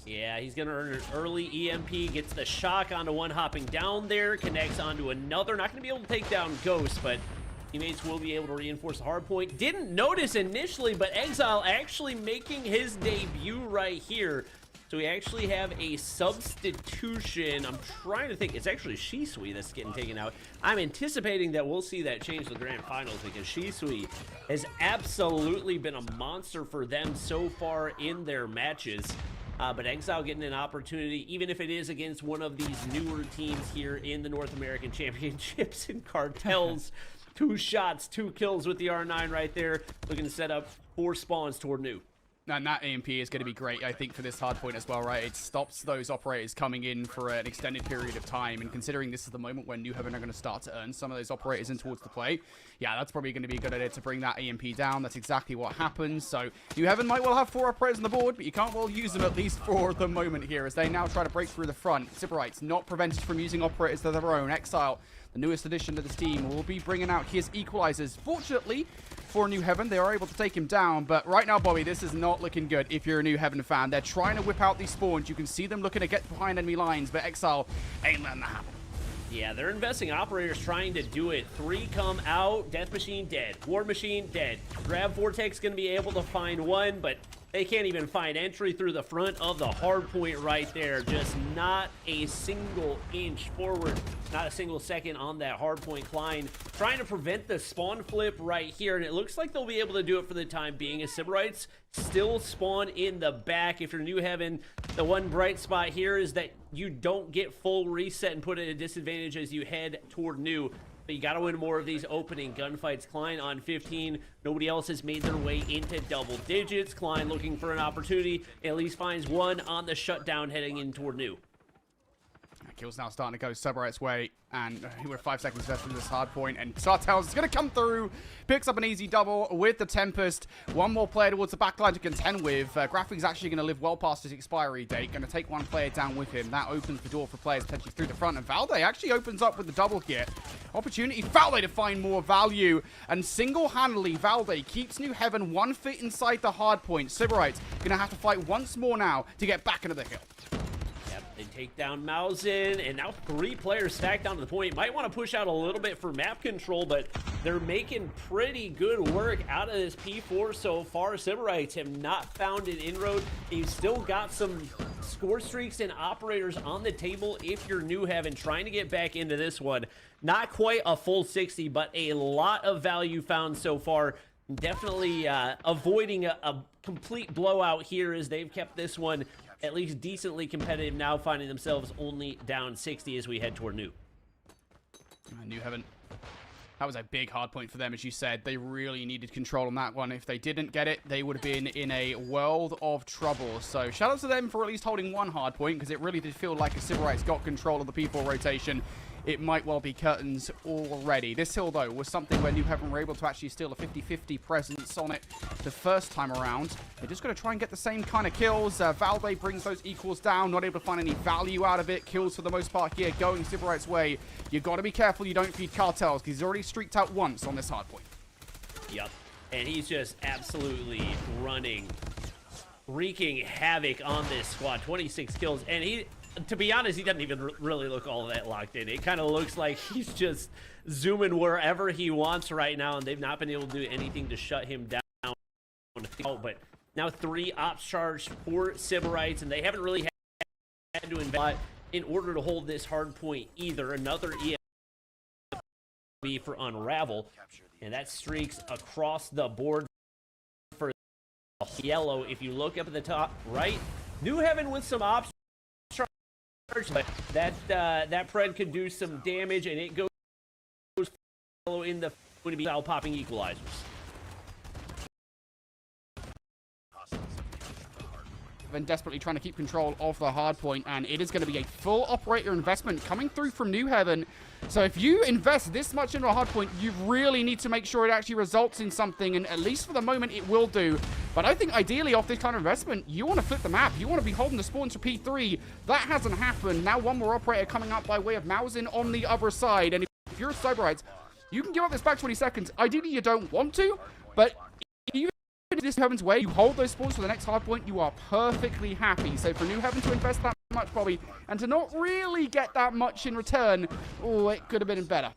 Yeah, he's going to earn an early EMP, gets the shock onto one hopping down there, connects onto another. Not going to be able to take down Ghost, but teammates will be able to reinforce the hard point. Didn't notice initially, but Exile actually making his debut right here. So we actually have a substitution. I'm trying to think. It's actually Shisui that's getting taken out. I'm anticipating that we'll see that change the grand finals because Shisui has absolutely been a monster for them so far in their matches. But Exile getting an opportunity, even if it is against one of these newer teams here in the North American Championships and Cartels. 2 shots, 2 kills with the R9 right there. Looking to set up 4 spawns toward New. And that AMP is going to be great, I think, for this hard point as well, right? It stops those operators coming in for an extended period of time. And considering this is the moment when New Heaven are going to start to earn some of those operators in towards the play, yeah, that's probably going to be a good idea to bring that AMP down. That's exactly what happens. So New Heaven might well have 4 operators on the board, but you can't well use them at least for the moment here as they now try to break through the front. Sybarites not prevented from using operators of their own. Exile, the newest addition to this team, will be bringing out his equalizers. Fortunately for New Heaven, they are able to take him down, but right now, Bobby, this is not looking good if you're a New Heaven fan. They're trying to whip out these spawns. You can see them looking to get behind enemy lines, but Exile ain't letting that happen. Yeah, they're investing operators trying to do it. 3 come out, Death Machine dead, War Machine dead. Grab Vortex gonna be able to find 1, but they can't even find entry through the front of the hard point right there. Just not a single inch forward, not a single second on that hard point. Klein trying to prevent the spawn flip right here, and it looks like they'll be able to do it for the time being as Sybarites still spawn in the back. If you're New Heaven, the one bright spot here is that you don't get full reset and put at a disadvantage as you head toward New. But you got to win more of these opening gunfights. Klein on 15. Nobody else has made their way into double digits. Klein looking for an opportunity. At least finds 1 on the shutdown heading in toward New. Kill's now starting to go Sybarites' way, and we're 5 seconds left from this hard point, and Sartels is going to come through, picks up an easy double with the Tempest. 1 more player towards the backline to contend with. Graphic's actually going to live well past his expiry date, going to take 1 player down with him. That opens the door for players potentially through the front, and Valde actually opens up with the double here. Opportunity, Valde to find more value, and single-handedly, Valde keeps New Heaven 1 foot inside the hard point. Sybarites going to have to fight once more now to get back into the hill. They take down Mausen, and now 3 players stacked onto the point. Might want to push out a little bit for map control, but they're making pretty good work out of this P4 so far. Sybarites have not found an inroad. You've still got some score streaks and operators on the table if you're New Heaven trying to get back into this one. Not quite a full 60, but a lot of value found so far. Definitely avoiding a complete blowout here as they've kept this one at least decently competitive, now finding themselves only down 60 as we head toward New. New Heaven. That was a big hard point for them, as you said. They really needed control on that one. If they didn't get it, they would have been in a world of trouble. So shout out to them for at least holding 1 hard point, because it really did feel like a Sybarites got control of the P4 rotation. It might well be curtains already. This hill, though, was something where New Heaven were able to actually steal a 50-50 presence on it the first time around. They're just going to try and get the same kind of kills. Valde brings those equals down, not able to find any value out of it. Kills for the most part here, going Sybarites' way. You got to be careful you don't feed Cartels, because he's already streaked out once on this hard point. Yep, and he's just absolutely running, wreaking havoc on this squad. 26 kills, and he... To be honest, he doesn't even really look all that locked in. It kind of looks like he's just zooming wherever he wants right now, and they've not been able to do anything to shut him down. But now 3 ops charged for Sybarites, and they haven't really had to invest in order to hold this hard point either. Another EFB for Unravel, and that streaks across the board for yellow. If you look up at the top right, New Heaven with some ops, but that Pred could do some damage, and it goes in the style popping equalizers. And desperately trying to keep control of the hard point, and it is going to be a full operator investment coming through from New Heaven. So if you invest this much into a hard point, you really need to make sure it actually results in something, and at least for the moment it will do. But I think ideally off this kind of investment, you want to flip the map. You want to be holding the spawns for P3. That hasn't happened. Now 1 more operator coming up by way of Mausen on the other side, and if you're a Sybarites, you can give up this back 20 seconds. Ideally you don't want to, but even if this Heaven's way, you hold those spawns for the next hard point, you are perfectly happy. So for New Heaven to invest that much, Bobby, and to not really get that much in return, oh, it could have been better.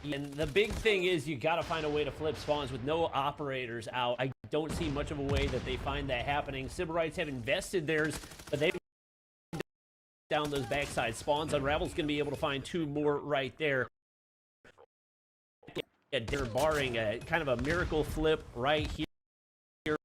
And the big thing is you got to find a way to flip spawns with no operators out. don't see much of a way that they find that happening. Sybarites have invested theirs, but they've down those backside spawns. Unravel's going to be able to find 2 more right there. They're barring a kind of a miracle flip right here.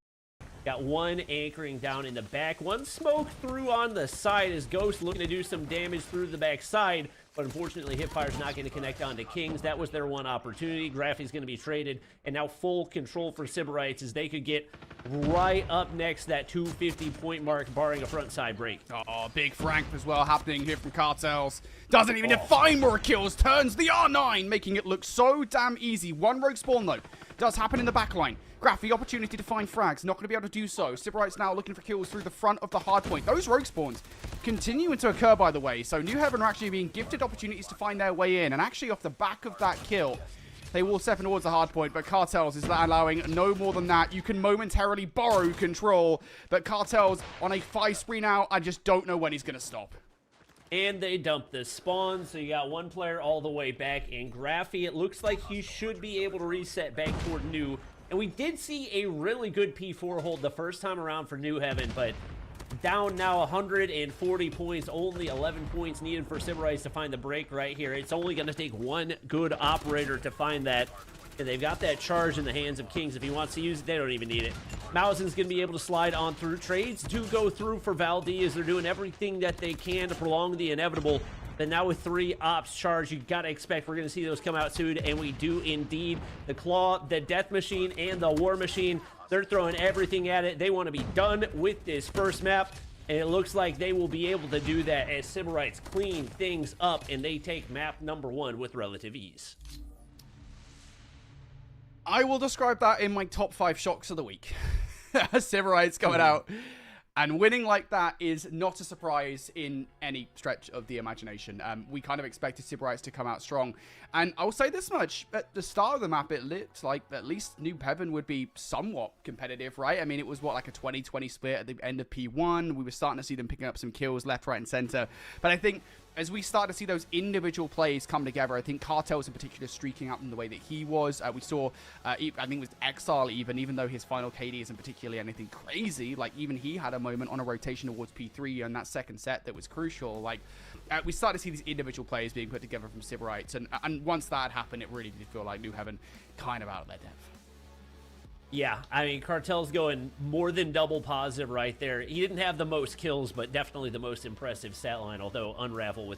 Got 1 anchoring down in the back. 1 smoke through on the side as Ghost looking to do some damage through the back side. But unfortunately, Hipfire's not going to connect onto Kings. That was their 1 opportunity. Graphy's going to be traded. And now full control for Sybarites as they could get right up next that 250 point mark, barring a front side break. Oh, big Frank as well happening here from Cartels. Doesn't even find more kills. Turns the R9, making it look so damn easy. 1 rogue spawn, though. Does happen in the backline. Graphy, opportunity to find frags. Not going to be able to do so. Sybarites now looking for kills through the front of the hard point. Those rogue spawns continuing to occur, by the way. So New Heaven are actually being gifted opportunities to find their way in. And actually, off the back of that kill, they will step towards the hard point. But Cartels is allowing no more than that. You can momentarily borrow control. But Cartels on a 5 spree now. I just don't know when he's going to stop. And they dump the spawn, so you got 1 player all the way back. And Graphy, it looks like he should be able to reset back toward New. And we did see a really good P4 hold the first time around for New Heaven, but down now 140 points, only 11 points needed for Sybarites to find the break right here. It's only going to take 1 good operator to find that. And they've got that charge in the hands of Kings. If he wants to use it, they don't even need it. Mausen's going to be able to slide on through. Trades do go through for Valdi as they're doing everything that they can to prolong the inevitable. But now with 3 ops charged, you got to expect we're going to see those come out soon. And we do indeed. The Claw, the Death Machine, and the War Machine, they're throwing everything at it. They want to be done with this first map. And it looks like they will be able to do that as Sybarites clean things up. And they take map number 1 with relative ease. I will describe that in my top 5 shocks of the week. Sybarites coming out. And winning like that is not a surprise in any stretch of the imagination. We kind of expected Sybarites to come out strong. And I'll say this much. At the start of the map, it looked like at least New Heaven would be somewhat competitive, right? I mean, it was, what, like a 20-20 split at the end of P1. We were starting to see them picking up some kills left, right, and center. But I think as we start to see those individual plays come together, I think Cartels in particular streaking up in the way that he was. We saw, I think it was Exile even though his final KD isn't particularly anything crazy, like even he had a moment on a rotation towards P3 and that second set that was crucial. Like, we started to see these individual plays being put together from Sybarites, and once that happened, it really did feel like New Heaven kind of out of their depth. Yeah, I mean, Cartel's going more than double positive right there. He didn't have the most kills, but definitely the most impressive stat line, although Unravel with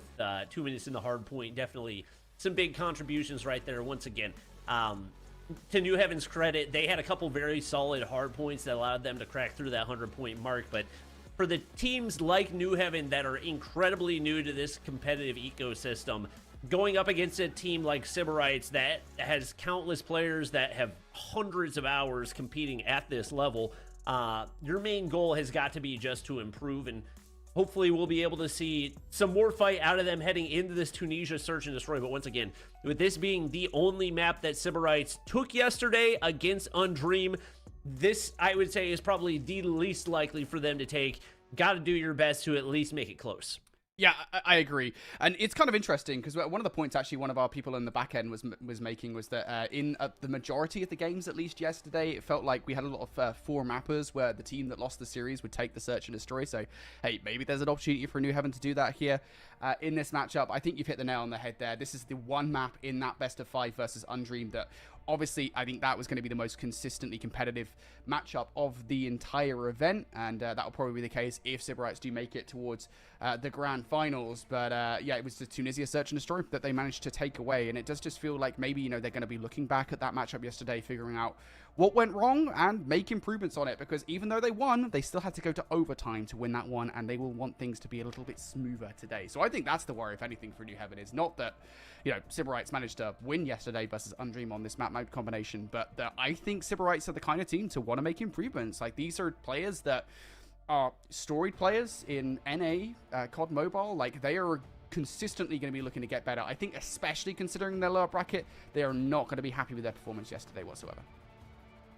2 minutes in the hard point, definitely some big contributions right there once again. To New Heaven's credit, they had a couple very solid hard points that allowed them to crack through that 100-point mark, but for the teams like New Heaven that are incredibly new to this competitive ecosystem, going up against a team like Sybarites that has countless players that have hundreds of hours competing at this level, your main goal has got to be just to improve, and hopefully we'll be able to see some more fight out of them heading into this Tunisia Search and Destroy. But once again, with this being the only map that Sybarites took yesterday against Undream, this, I would say, is probably the least likely for them to take. Got to do your best to at least make it close. Yeah, I agree. And it's kind of interesting because one of the points actually one of our people in the back end was making was that in the majority of the games, at least yesterday, it felt like we had a lot of 4 mappers where the team that lost the series would take the Search and Destroy. So, hey, maybe there's an opportunity for New Heaven to do that here in this matchup. I think you've hit the nail on the head there. This is the one map in that best of 5 versus Undream that obviously I think that was going to be the most consistently competitive matchup of the entire event, and that will probably be the case if Sybarites do make it towards the grand finals. But yeah, it was the Tunisia Search and Destroy that they managed to take away, and it does just feel like maybe, you know, they're going to be looking back at that matchup yesterday, figuring out what went wrong and make improvements on it, because even though they won, they still had to go to overtime to win that one, and they will want things to be a little bit smoother today. So I think that's the worry, if anything, for New Heaven, is not that, you know, Sybarites managed to win yesterday versus Undream on this map mode combination, but that I think Sybarites are the kind of team to want to make improvements. Like, these are players that are storied players in NA, COD Mobile. Like, they are consistently going to be looking to get better. I think, especially considering their lower bracket, they are not going to be happy with their performance yesterday whatsoever.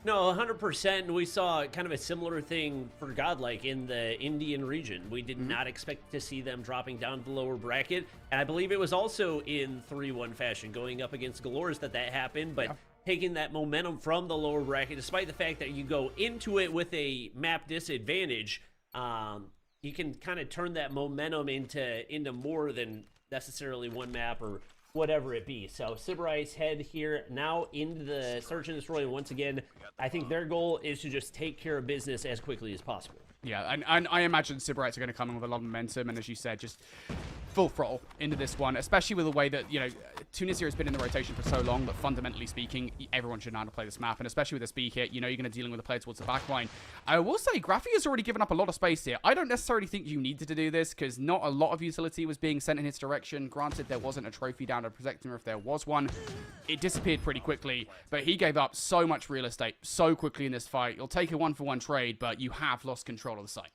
No, 100%. We saw kind of a similar thing for Godlike in the Indian region. We did not expect to see them dropping down to the lower bracket. And I believe it was also in 3-1 fashion going up against Galores that happened. But taking that momentum from the lower bracket, despite the fact that you go into it with a map disadvantage. You can kind of turn that momentum into more than necessarily one map or whatever it be. So Sybarites head here now into the search and destroy. And once again, I think their goal is to just take care of business as quickly as possible. Yeah, and I imagine Sybarites are going to come in with a lot of momentum, and as you said, just full throttle into this one, especially with the way that, you know, Tunisia has been in the rotation for so long that fundamentally speaking, everyone should know how to play this map, and especially with a speed hit, you know, you're going to dealing with a player towards the back line. I will say, Graphy has already given up a lot of space here. I don't necessarily think you needed to do this, because not a lot of utility was being sent in his direction. Granted, there wasn't a trophy down to protect him if there was one. It disappeared pretty quickly, but he gave up so much real estate so quickly in this fight. You'll take a 1-for-1 trade, but you have lost control of the site.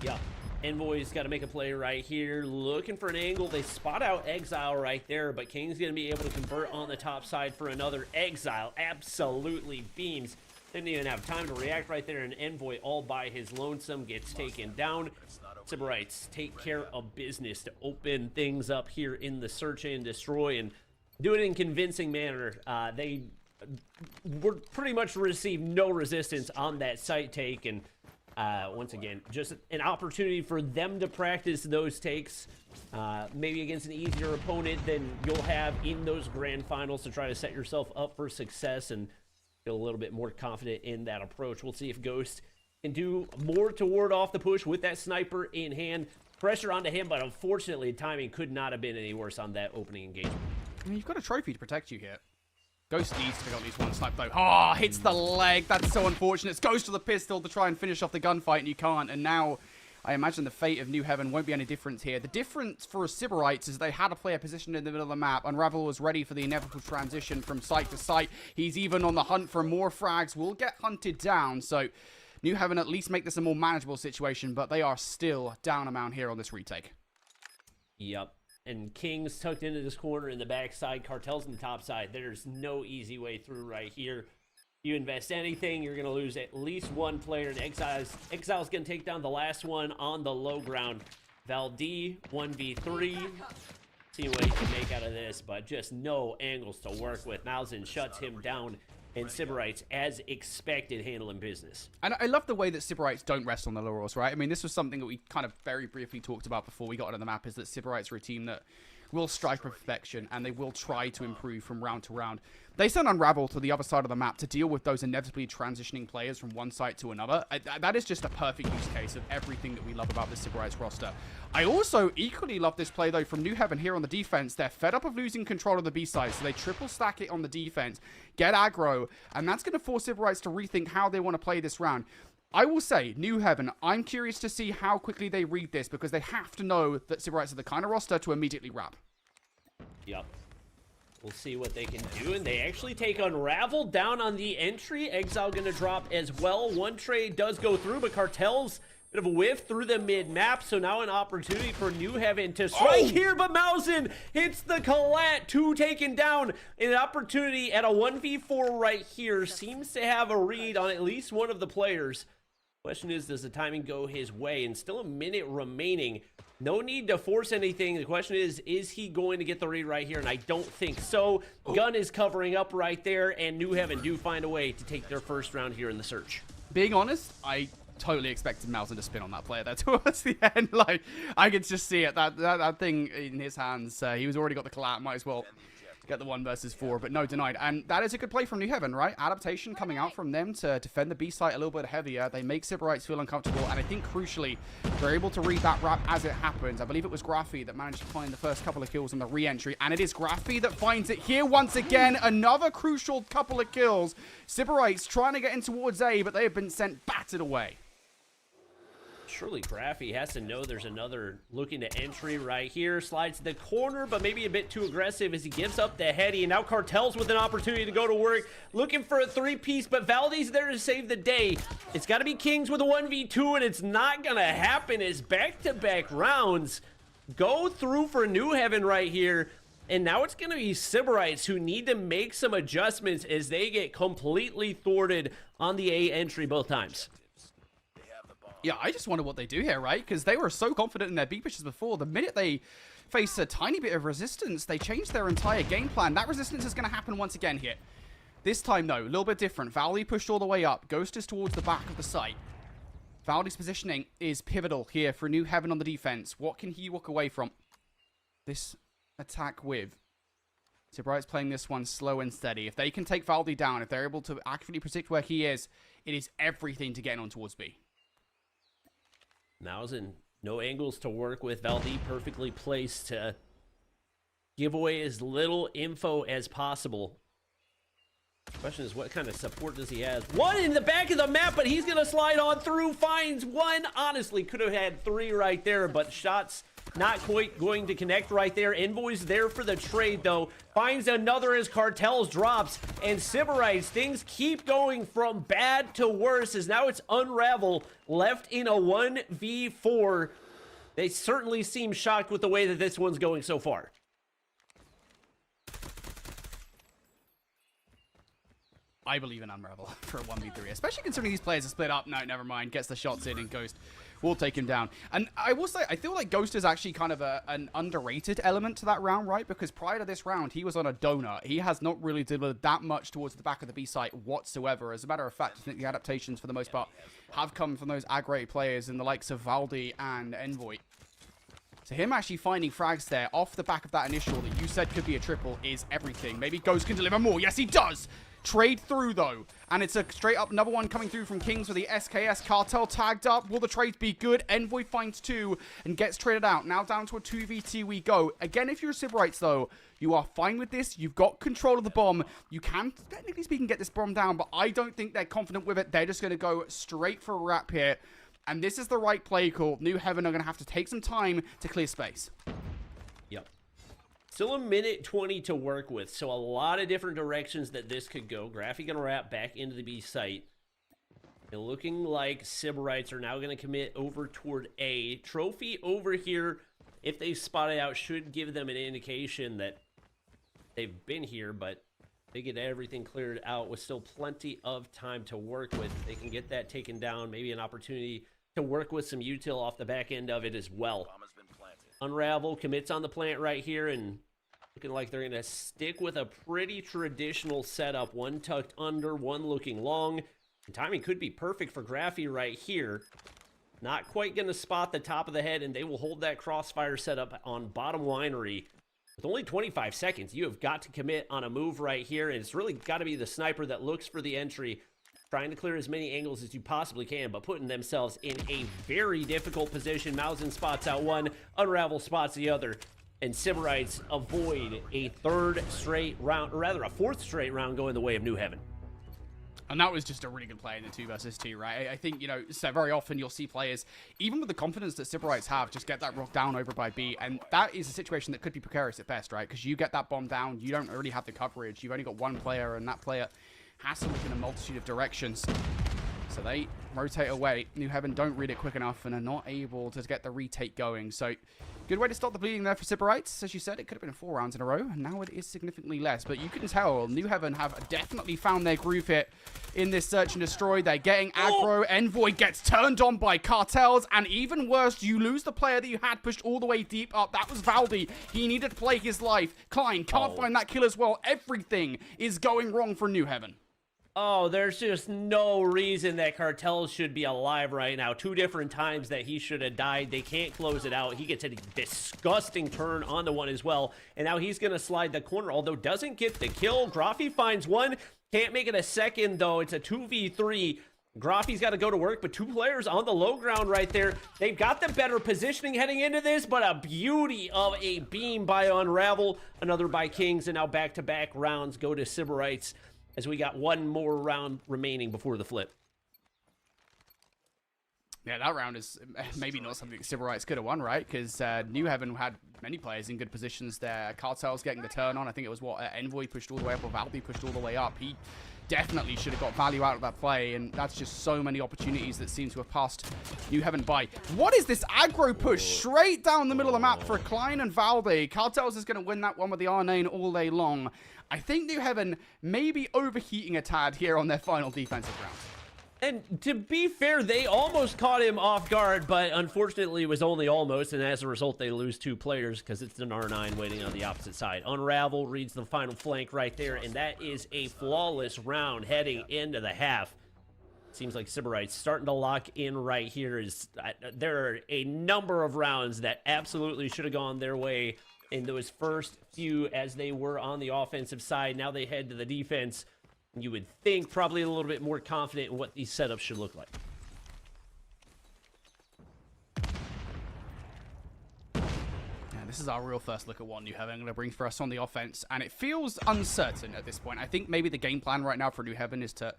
Yeah. Envoy's got to make a play right here, looking for an angle. They spot out Exile right there, but King's going to be able to convert on the top side for another. Exile absolutely beams. Didn't even have time to react right there, and Envoy all by his lonesome gets taken down. Sybarites take care of business to open things up here in the search and destroy and do it in convincing manner. They were pretty much received no resistance on that site take, and once again, just an opportunity for them to practice those takes, maybe against an easier opponent than you'll have in those grand finals, to try to set yourself up for success and feel a little bit more confident in that approach. We'll see if Ghost can do more to ward off the push with that sniper in hand. Pressure onto him, but unfortunately, timing could not have been any worse on that opening engagement. I mean, you've got a trophy to protect you here. Ghost needs to pick up at least one snipe, though. Oh, hits the leg. That's so unfortunate. Goes to the pistol to try and finish off the gunfight, and you can't. And now, I imagine the fate of New Heaven won't be any different here. The difference for Sybarites is they had a player positioned in the middle of the map. Unravel was ready for the inevitable transition from site to site. He's even on the hunt for more frags. Will get hunted down, so New Heaven at least make this a more manageable situation, but they are still down amount here on this retake. Yep. And King's tucked into this corner in the backside. Cartel's in the top side. There's no easy way through right here. You invest anything, you're going to lose at least one player. And Exile's going to take down the last one on the low ground. Valdi, 1v3. See what he can make out of this, but just no angles to work with. Malzahn shuts him down, and Sybarites, as expected, handling business. And I love the way that Sybarites don't rest on the laurels, right? I mean, this was something that we kind of very briefly talked about before we got onto the map, is that Sybarites are a team that will strive for perfection, and they will try to improve from round to round. They send Unravel to the other side of the map to deal with those inevitably transitioning players from one site to another. That is just a perfect use case of everything that we love about the Sybarites roster. I also equally love this play, though, from New Heaven here on the defense. They're fed up of losing control of the B side, so they triple stack it on the defense, get aggro, and that's going to force Sybarites to rethink how they want to play this round. I will say, New Heaven, I'm curious to see how quickly they read this, because they have to know that Sybarites are the kind of roster to immediately wrap. Yep. We'll see what they can do, and they actually take Unravel down on the entry. Exile going to drop as well. One trade does go through, but Cartel's bit of a whiff through the mid-map, so now an opportunity for New Heaven to strike here, but Malzahn hits the collat. Two taken down. An opportunity at a 1v4 right here. Seems to have a read on at least one of the players. Question is, does the timing go his way? And still a minute remaining. No need to force anything. The question is he going to get the read right here? And I don't think so. Gun is covering up right there, and New Heaven do find a way to take their first round here in the search. Being honest, I totally expected Malzahn to spin on that player there towards the end. Like, I could just see it. That thing in his hands. He was already got the collat. Might as well get the 1 versus 4, but no, denied. And that is a good play from New Heaven, right? Adaptation coming out from them to defend the B site a little bit heavier. They make Sybarites feel uncomfortable, and I think crucially, they're able to read that wrap as it happens. I believe it was Graphy that managed to find the first couple of kills on the re-entry, and it is Graphy that finds it here once again. Another crucial couple of kills. Sybarites trying to get in towards A, but they have been sent battered away. Surely Graphy has to know there's another looking to entry right here. Slides to the corner, but maybe a bit too aggressive as he gives up the heady. And now Cartel's with an opportunity to go to work, looking for a 3-piece, but Valdi's there to save the day. It's got to be Kings with a 1v2, and it's not going to happen as back-to-back rounds go through for New Heaven right here. And now it's going to be Sybarites who need to make some adjustments as they get completely thwarted on the A entry both times. Yeah, I just wonder what they do here, right? Because they were so confident in their B pushes before. The minute they face a tiny bit of resistance, they change their entire game plan. That resistance is going to happen once again here. This time, though, a little bit different. Valdi pushed all the way up. Ghost is towards the back of the site. Valdi's positioning is pivotal here for New Heaven on the defense. What can he walk away from this attack with? Sybarite's playing this one slow and steady. If they can take Valdi down, if they're able to accurately predict where he is, it is everything to get on towards B. Mausen, no angles to work with. Valdi perfectly placed to give away as little info as possible. Question is, what kind of support does he have? One in the back of the map, but he's going to slide on through. Finds one. Honestly, could have had 3 right there, but shots not quite going to connect right there. Envoy's there for the trade, though. Finds another as Cartels drops. And Sybarites, things keep going from bad to worse, as now it's Unravel left in a 1v4. They certainly seem shocked with the way that this one's going so far. I believe in Unravel for a 1v3, especially considering these players are split up. No, never mind. Gets the shots in, and Ghost will take him down. And I will say, I feel like Ghost is actually kind of an underrated element to that round, right? Because prior to this round, he was on a donut. He has not really delivered that much towards the back of the B site whatsoever. As a matter of fact, I think the adaptations, for the most part, have come from those aggro players in the likes of Valdi and Envoy. So him actually finding frags there off the back of that initial that you said could be a triple is everything. Maybe Ghost can deliver more. Yes, he does! Trade through, though. And it's a straight up another one coming through from Kings with the SKS Cartel tagged up. Will the trades be good? Envoy finds 2 and gets traded out. Now down to a 2v2 we go. Again, if you're Sybarites, though, you are fine with this. You've got control of the bomb. You can, technically speaking, get this bomb down, but I don't think they're confident with it. They're just going to go straight for a wrap here. And this is the right play call. New Heaven are going to have to take some time to clear space. Yep. Still a minute 20 to work with, so a lot of different directions that this could go. Graphy going to wrap back into the B site. And looking like Sybarites are now going to commit over toward A. Trophy over here, if they spot it out, should give them an indication that they've been here, but they get everything cleared out with still plenty of time to work with. They can get that taken down, maybe an opportunity to work with some util off the back end of it as well. Unravel commits on the plant right here, and looking like they're going to stick with a pretty traditional setup. One tucked under, one looking long. And timing could be perfect for Graphy right here. Not quite going to spot the top of the head, and they will hold that crossfire setup on bottom winery. With only 25 seconds, you have got to commit on a move right here, and it's really got to be the sniper that looks for the entry, trying to clear as many angles as you possibly can, but putting themselves in a very difficult position. Mausen spots out one, Unravel spots the other, and Sybarites avoid a 3rd straight round, or rather a 4th straight round going the way of New Heaven. And that was just a really good play in the 2 versus 2, right? I think, you know, so very often you'll see players, even with the confidence that Sybarites have, just get that rock down over by B. And that is a situation that could be precarious at best, right? Because you get that bomb down, you don't really have the coverage. You've only got one player, and that player has to look in a multitude of directions. So they rotate away. New Heaven don't read it quick enough and are not able to get the retake going. So good way to stop the bleeding there for Sybarites. As you said, it could have been 4 rounds in a row, and now it is significantly less. But you can tell New Heaven have definitely found their groove here in this search and destroy. They're getting aggro. Envoy gets turned on by Cartels, and even worse, you lose the player that you had pushed all the way deep up. That was Valdi. He needed to play his life. Klein can't find that kill as well. Everything is going wrong for New Heaven. Oh, there's just no reason that Cartels should be alive right now. 2 different times that he should have died. They can't close it out. He gets a disgusting turn on the one as well. And now he's going to slide the corner, although doesn't get the kill. Graphy finds one. Can't make it a second, though. It's a 2v3. Graphy's got to go to work, but 2 players on the low ground right there. They've got the better positioning heading into this, but a beauty of a beam by Unravel. Another by Kings, and now back-to-back rounds go to Sybarites, as we got 1 more round remaining before the flip. Yeah, that round is maybe not something Sybarites could have won, right? Because New Heaven had many players in good positions there. Cartel's getting the turn on. I think it was Envoy pushed all the way up, or Valdi pushed all the way up. He definitely should have got value out of that play, and that's just so many opportunities that seem to have passed New Heaven by. What is this aggro push straight down the middle of the map for Klein and Valdi? Cartels is going to win that one with the R9 all day long. I think New Heaven may be overheating a tad here on their final defensive round. And to be fair, they almost caught him off guard, but unfortunately it was only almost, and as a result, they lose 2 players because it's an R9 waiting on the opposite side. Unravel reads the final flank right there, and that is a flawless round heading into the half. Seems like Sybarites starting to lock in right here. There are a number of rounds that absolutely should have gone their way in those first few as they were on the offensive side. Now they head to the defense. You would think probably a little bit more confident in what these setups should look like. Yeah, this is our real first look at what New Heaven are going to bring for us on the offense, and it feels uncertain at this point. I think maybe the game plan right now for New Heaven is to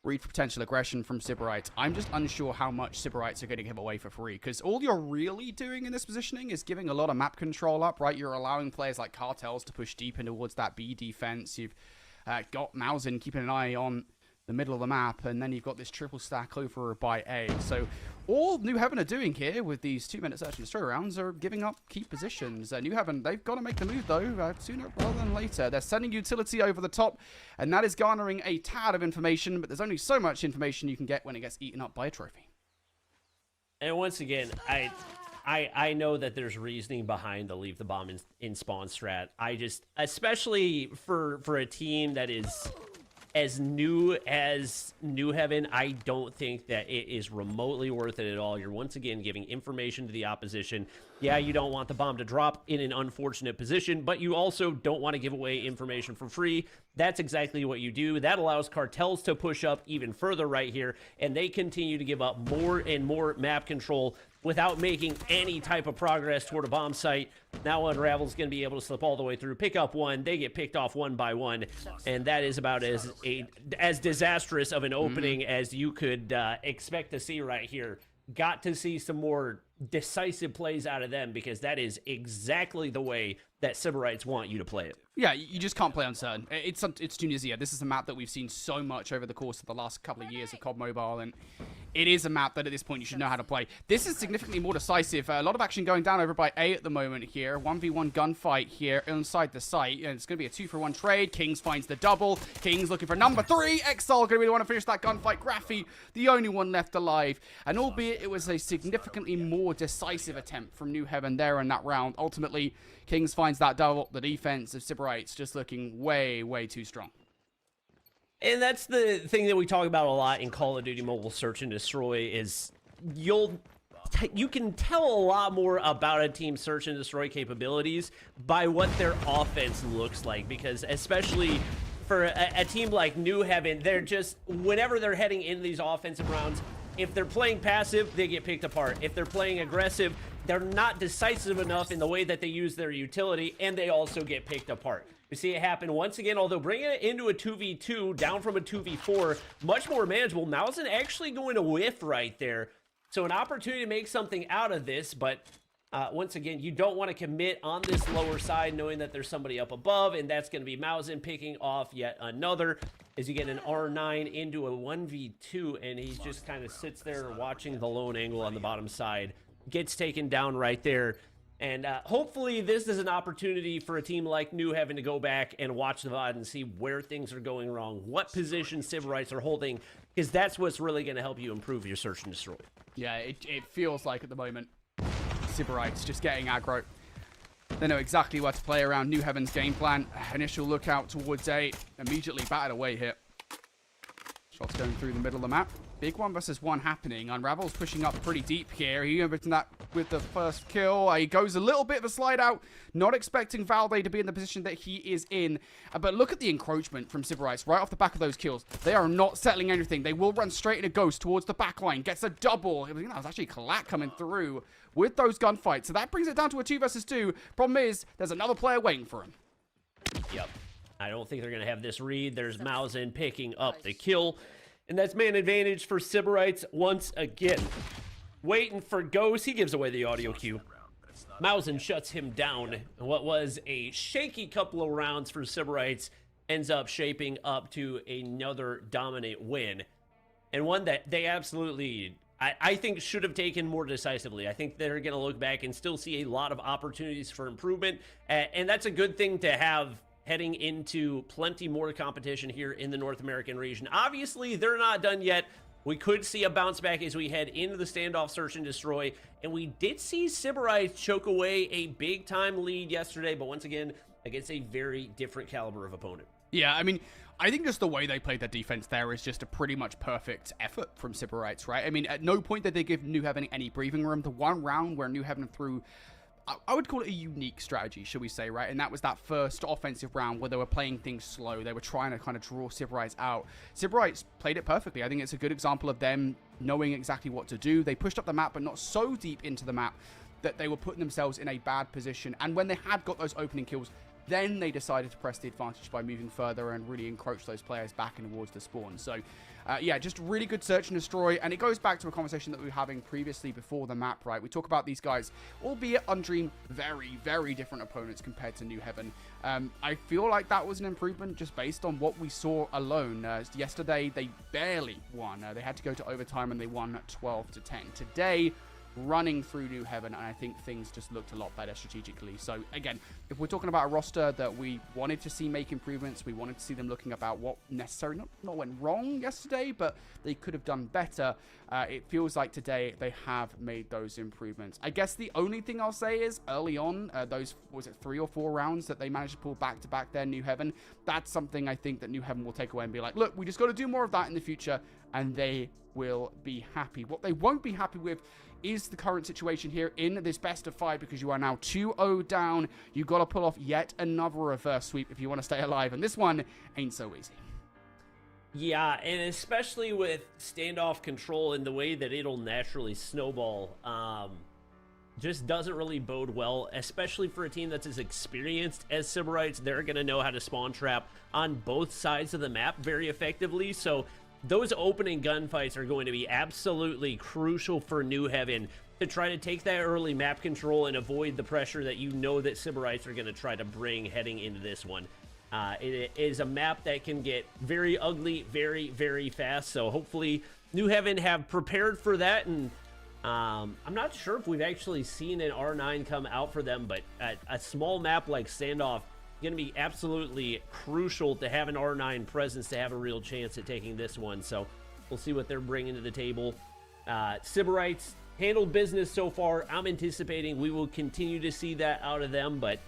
read for potential aggression from Sybarites. I'm just unsure how much Sybarites are going to give away for free, because all you're really doing in this positioning is giving a lot of map control up, right? You're allowing players like Cartels to push deep in towards that B defense. You've got Mausen keeping an eye on the middle of the map, and then you've got this triple stack over by A. So all New Heaven are doing here with these 2-minute search and destroy rounds are giving up key positions. New Heaven, they've got to make the move though, sooner rather than later. They're sending utility over the top, and that is garnering a tad of information, but there's only so much information you can get when it gets eaten up by a trophy. And once again, I know that there's reasoning behind the leave the bomb in spawn strat. I just, especially for a team that is as new as New Heaven, I don't think that it is remotely worth it at all. You're once again giving information to the opposition. Yeah, you don't want the bomb to drop in an unfortunate position, but you also don't want to give away information for free. That's exactly what you do. That allows Cartels to push up even further right here, and they continue to give up more and more map control without making any type of progress toward a bomb site. Now Unravel's going to be able to slip all the way through, pick up one. They get picked off one by one, and that is about as disastrous of an opening as you could expect to see right here. Got to see some more decisive plays out of them, because that is exactly the way that Sybarites want you to play it. Yeah, you just can't play uncertain. It's Tunisia. This is a map that we've seen so much over the course of the last couple of years of COD Mobile, and it is a map that at this point you should know how to play. This is significantly more decisive. A lot of action going down over by A at the moment here. 1v1 gunfight here inside the site, and it's going to be a 2-for-1 trade. Kings finds the double. Kings looking for number 3. Exile going to be the one to finish that gunfight. Graphy, the only one left alive, and albeit it was a significantly more decisive attempt from New Heaven there in that round, ultimately Kings finds that double. The defense of Sybarites just looking way, way too strong. And that's the thing that we talk about a lot in Call of Duty Mobile Search and Destroy is you can tell a lot more about a team's search and destroy capabilities by what their offense looks like, because especially for a team like New Heaven, they're just, whenever they're heading into these offensive rounds, if they're playing passive, they get picked apart. If they're playing aggressive, they're not decisive enough in the way that they use their utility, and they also get picked apart. We see it happen once again, although bringing it into a 2v2, down from a 2v4, much more manageable. Mausen actually going to whiff right there. So an opportunity to make something out of this, but once again, you don't want to commit on this lower side, knowing that there's somebody up above, and that's going to be Mausen picking off yet another, as you get an R9 into a 1v2, and he just kind of sits there watching the lone angle on the bottom side. Gets taken down right there. And hopefully this is an opportunity for a team like New Heaven to go back and watch the VOD and see where things are going wrong, what position Sybarites are holding, because that's what's really going to help you improve your search and destroy. Yeah, it feels like at the moment Sybarites just getting aggro. They know exactly where to play around New Heaven's game plan. Initial look out towards A, immediately batted away here. Shots going through the middle of the map. Big 1v1 happening. Unravel's pushing up pretty deep here. He overturned that with the first kill. He goes a little bit of a slide out. Not expecting Valde to be in the position that he is in. But look at the encroachment from Sybarites right off the back of those kills. They are not settling anything. They will run straight in a ghost towards the back line. Gets a double. It was actually Kalak coming through with those gunfights. So that brings it down to a 2v2. Problem is, there's another player waiting for him. Yep. I don't think they're going to have this read. There's Mausen picking up the kill. And that's man advantage for Sybarites once again. Waiting for Ghost. He gives away the audio cue. Mausen shuts him down. What was a shaky couple of rounds for Sybarites ends up shaping up to another dominant win. And one that they absolutely, I think, should have taken more decisively. I think they're going to look back and still see a lot of opportunities for improvement. And that's a good thing to have heading into plenty more competition here in the North American region. Obviously, they're not done yet. We could see a bounce back as we head into the standoff search and destroy, and we did see Sybarites choke away a big-time lead yesterday, but once again, against a very different caliber of opponent. Yeah, I mean, I think just the way they played their defense there is just a pretty much perfect effort from Sybarites, right? I mean, at no point did they give New Heaven any breathing room. The one round where New Heaven threw, I would call it a unique strategy, should we say, right? And that was that first offensive round where they were playing things slow. They were trying to kind of draw Sybarites out. Sybarites played it perfectly. I think it's a good example of them knowing exactly what to do. They pushed up the map, but not so deep into the map that they were putting themselves in a bad position. And when they had got those opening kills, then they decided to press the advantage by moving further and really encroach those players back and towards the spawn. So, yeah, just really good search and destroy. And it goes back to a conversation that we were having previously before the map, right? We talk about these guys, albeit on Dream, very, very different opponents compared to New Heaven. I feel like that was an improvement just based on what we saw alone. Yesterday, they barely won. They had to go to overtime and they won 12-10. Today, running through New Heaven, and I think things just looked a lot better strategically. So again, if we're talking about a roster that we wanted to see make improvements, we wanted to see them looking about what necessarily not went wrong yesterday, but they could have done better. It feels like today they have made those improvements. I guess the only thing I'll say is early on, those, was it 3 or 4 rounds that they managed to pull back to back there, New Heaven, that's something I think that New Heaven will take away and be like, look, we just got to do more of that in the future, and they will be happy. What they won't be happy with is the current situation here in this best of 5, because you are now 2-0 down. You got to pull off yet another reverse sweep if you want to stay alive, and this one ain't so easy. Yeah, and especially with standoff control and the way that it'll naturally snowball, just doesn't really bode well, especially for a team that's as experienced as Sybarites. They're going to know how to spawn trap on both sides of the map very effectively, so those opening gunfights are going to be absolutely crucial for New Heaven to try to take that early map control and avoid the pressure that you know that Sybarites are going to try to bring heading into this one. It is a map that can get very ugly very, very fast, so hopefully New Heaven have prepared for that, and I'm not sure if we've actually seen an R9 come out for them, but a small map like Standoff going to be absolutely crucial to have an R9 presence to have a real chance at taking this one. So we'll see what they're bringing to the table. Sybarites handled business so far. I'm anticipating we will continue to see that out of them, but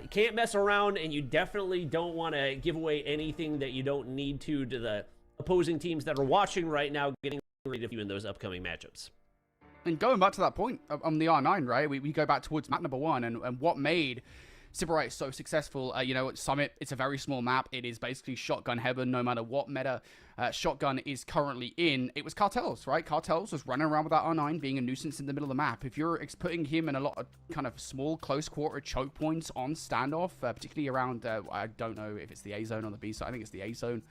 you can't mess around, and you definitely don't want to give away anything that you don't need to the opposing teams that are watching right now, getting ready to you in those upcoming matchups. And going back to that point on the R9, right, we go back towards map number 1, and what made Sybarites so successful, you know, at Summit, it's a very small map. It is basically shotgun heaven, no matter what meta shotgun is currently in. It was Cartels, right? Cartels was running around with that R9, being a nuisance in the middle of the map. If you're putting him in a lot of kind of small, close quarter choke points on standoff, particularly around, I don't know if it's the A zone or the B zone, I think it's the A zone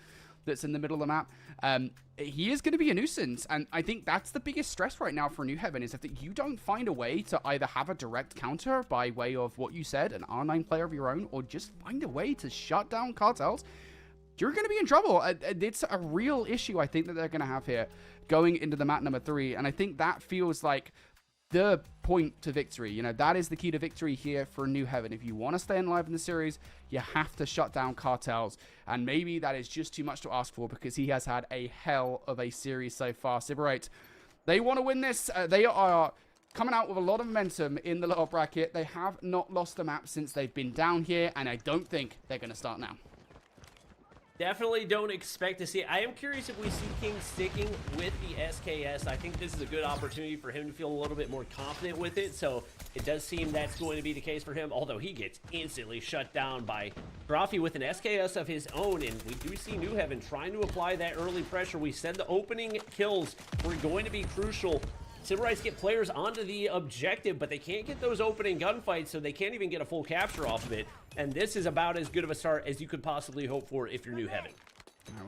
that's in the middle of the map, he is going to be a nuisance. And I think that's the biggest stress right now for New Heaven, is that you don't find a way to either have a direct counter by way of what you said, an R9 player of your own, or just find a way to shut down Cartels. You're going to be in trouble. It's a real issue, I think, that they're going to have here going into the map number 3. And I think that feels like the point to victory. You know, that is the key to victory here for New Heaven. If you want to stay alive in the series, you have to shut down Cartels. And maybe that is just too much to ask for, because he has had a hell of a series so far. Sybarites, they want to win this. They are coming out with a lot of momentum in the lower bracket. They have not lost the map since they've been down here, and I don't think they're going to start now. Definitely don't expect to see it. I am curious if we see King sticking with the SKS. I think this is a good opportunity for him to feel a little bit more confident with it. So it does seem that's going to be the case for him, although he gets instantly shut down by Graffy with an SKS of his own. And we do see New Heaven trying to apply that early pressure. We said the opening kills were going to be crucial. Sybarites get players onto the objective, but they can't get those opening gunfights, so they can't even get a full capture off of it. And this is about as good of a start as you could possibly hope for if you're New Heaven.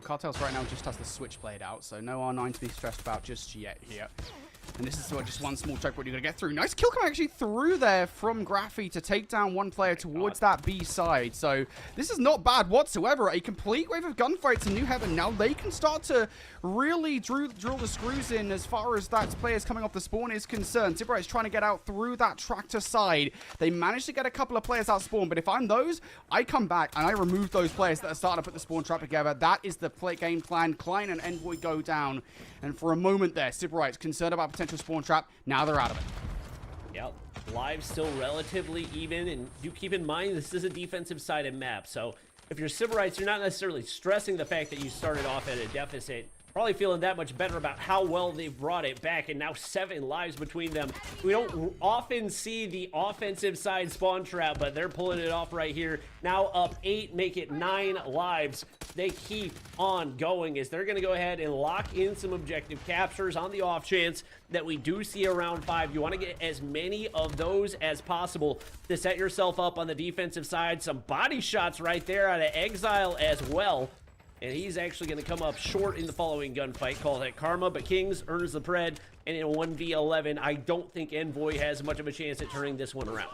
Cartels right now just has the switch played out, so no R9 to be stressed about just yet here. And this is just one small checkpoint you're going to get through. Nice kill coming actually through there from Graphy to take down one player towards that B side. So this is not bad whatsoever. A complete wave of gunfights in New Heaven. Now they can start to really drill the screws in as far as that players coming off the spawn is concerned. Zipper is trying to get out through that tractor side. They managed to get a couple of players out spawn, but if I'm those, I come back and I remove those players that are starting to put the spawn trap together. That is the game plan. Klein and Envoy go down. And for a moment there, Sibberite's concerned about potential spawn trap. Now they're out of it. Yep. Lives still relatively even, and do keep in mind this is a defensive-sided map, so if you're Sibberites, you're not necessarily stressing the fact that you started off at a deficit. Probably feeling that much better about how well they've brought it back, and now 7 lives between them. We don't often see the offensive side spawn trap, but they're pulling it off right here. Now up 8, make it 9 lives. They keep on going as they're going to go ahead and lock in some objective captures on the off chance that we do see a round 5. You want to get as many of those as possible to set yourself up on the defensive side. Some body shots right there out of Exile as well. And he's actually going to come up short in the following gunfight. Call that karma, but Kings earns the pred. And in a 1v11, I don't think Envoy has much of a chance at turning this one around.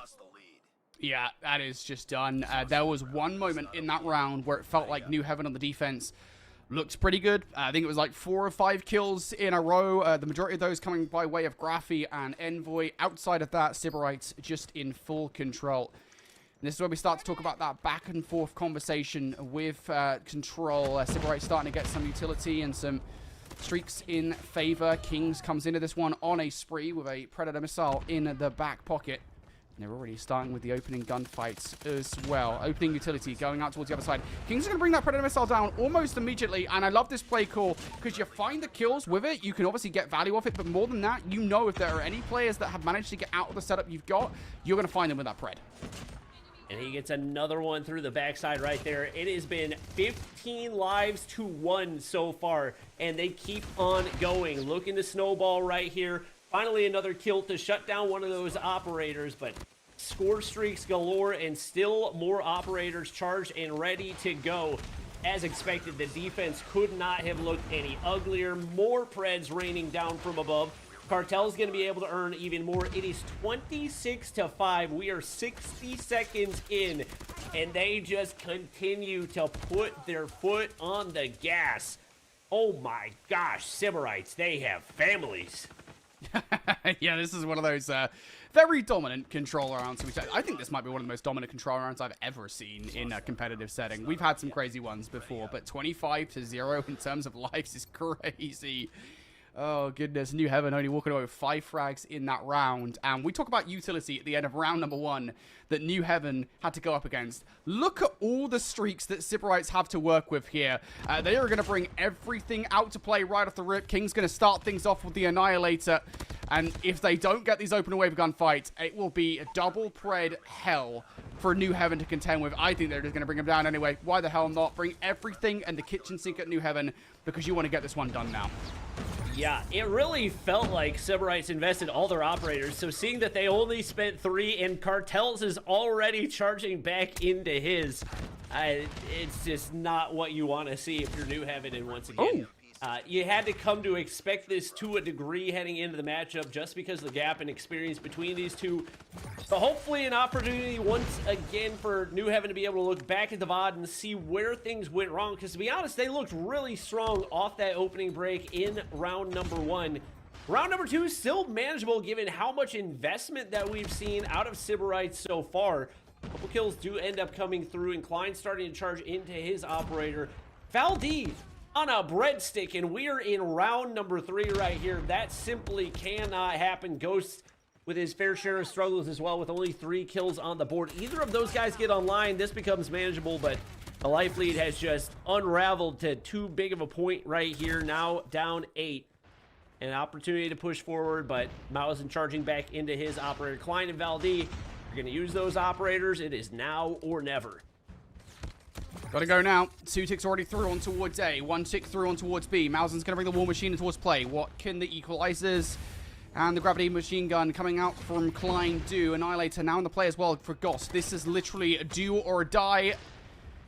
Yeah, that is just done. There was one moment in that round where it felt like New Heaven on the defense looked pretty good. I think it was like 4 or 5 kills in a row. The majority of those coming by way of Graphy and Envoy. Outside of that, Sibberites just in full control. And this is where we start to talk about that back and forth conversation with Control. Sibberite starting to get some utility and some streaks in favor. Kings comes into this one on a spree with a Predator missile in the back pocket. And they're already starting with the opening gunfights as well. Opening utility going out towards the other side. Kings are going to bring that Predator missile down almost immediately. And I love this play call because you find the kills with it. You can obviously get value off it. But more than that, you know if there are any players that have managed to get out of the setup you've got, you're going to find them with that Pred. And he gets another one through the backside right there. It has been 15 lives to 1 so far, and they keep on going. Looking to snowball right here. Finally, another kill to shut down one of those operators, but score streaks galore and still more operators charged and ready to go. As expected, the defense could not have looked any uglier. More Preds raining down from above. Cartel's going to be able to earn even more. It is 26-5. We are 60 seconds in, and they just continue to put their foot on the gas. Oh my gosh, Sibberites, they have families. Yeah, this is one of those very dominant control rounds. I think this might be one of the most dominant control rounds I've ever seen in a competitive setting. We've had some crazy ones before, but 25-0 in terms of lives is crazy. Oh, goodness. New Heaven only walking away with 5 frags in that round. And we talk about utility at the end of round number 1 that New Heaven had to go up against. Look at all the streaks that Sibberites have to work with here. They are going to bring everything out to play right off the rip. King's going to start things off with the Annihilator. And if they don't get these open wave gunfights, it will be a double pred hell for New Heaven to contend with. I think they're just going to bring them down anyway. Why the hell not? Bring everything and the kitchen sink at New Heaven because you want to get this one done now. Yeah, it really felt like Sibberites invested all their operators, so seeing that they only spent 3 and Cartels is already charging back into his, it's just not what you want to see if you're New Heaven. And once again, you had to come to expect this to a degree heading into the matchup just because of the gap in experience between these two. But hopefully an opportunity once again for New Heaven to be able to look back at the VOD and see where things went wrong. Because to be honest, they looked really strong off that opening break in round number 1. Round number 2 is still manageable given how much investment that we've seen out of Sibberites so far. A couple kills do end up coming through, and Klein starting to charge into his operator. Valdi on a breadstick, and we are in round number 3 right here. That simply cannot happen. Ghost with his fair share of struggles as well, with only 3 kills on the board. Either of those guys get online, this becomes manageable, but the life lead has just unraveled to too big of a point right here. Now down 8. An opportunity to push forward, but Mausen charging back into his operator. Klein and Valdi are going to use those operators. It is now or never. Gotta go now. 2 ticks already through on towards A. 1 tick through on towards B. Mausen's gonna bring the war machine towards play. What can the equalizers and the gravity machine gun coming out from Klein do? Annihilator now in the play as well for Goss. This is literally a do or a die.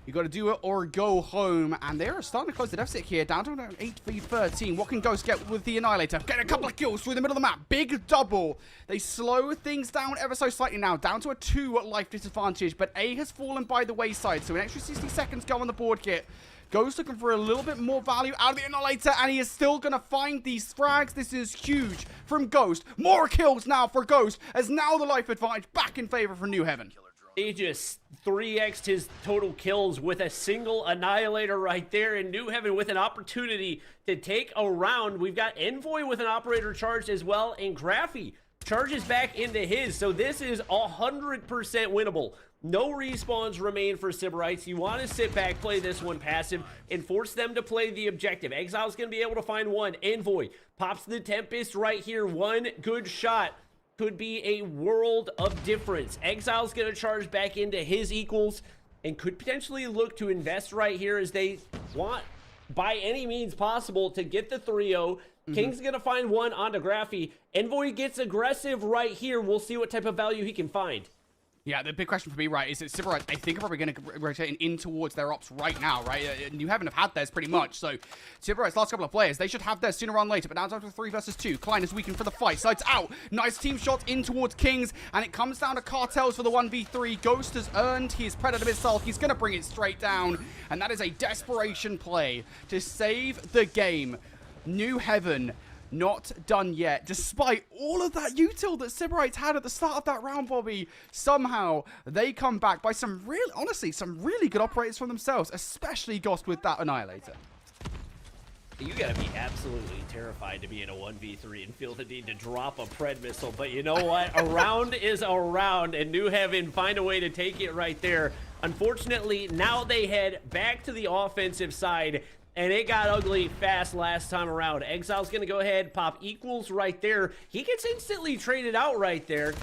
You got to do it or go home, and they're starting to close the deficit here, down to an 8v13. What can Ghost get with the Annihilator? Get a couple of kills through the middle of the map. Big double. They slow things down ever so slightly now, down to a 2 life disadvantage, but A has fallen by the wayside, so an extra 60 seconds go on the board kit. Ghost looking for a little bit more value out of the Annihilator, and he is still going to find these frags. This is huge from Ghost. More kills now for Ghost, as now the life advantage back in favor for New Heaven. He just 3x'd his total kills with a single Annihilator right there, and New Heaven with an opportunity to take a round. We've got Envoy with an operator charged as well, and Graphy charges back into his. So this is 100% winnable. No respawns remain for Sybarites. You want to sit back, play this one passive, and force them to play the objective. Exile's going to be able to find one. Envoy pops the Tempest right here. One good shot could be a world of difference. Exile's going to charge back into his equals and could potentially look to invest right here as they want, by any means possible, to get the 3-0. King's going to find one onto Graphy. Envoy gets aggressive right here. We'll see what type of value he can find. Yeah, the big question for me, right, is that Sybarites, I think, are probably going to rotate in towards their ops right now, right? New Heaven have had theirs pretty much, so Sybarites' last couple of players, they should have theirs sooner or later, but now it's down to 3 versus 2. Klein is weakened for the fight, sides out. Nice team shot in towards Kings, and it comes down to Cartels for the 1v3. Ghost has earned his Predator Missile. He's going to bring it straight down, and that is a desperation play to save the game. New Heaven not done yet, despite all of that util that Sybarites had at the start of that round, Bobby. Somehow they come back by some real, honestly, some really good operators from themselves, especially Ghost with that Annihilator. You gotta be absolutely terrified to be in a 1v3 and feel the need to drop a Pred missile, but you know what? A round is a round, and New Heaven find a way to take it right there. Unfortunately, now they head back to the offensive side, and it got ugly fast last time around. Exile's going to go ahead, pop equals right there. He gets instantly traded out right there.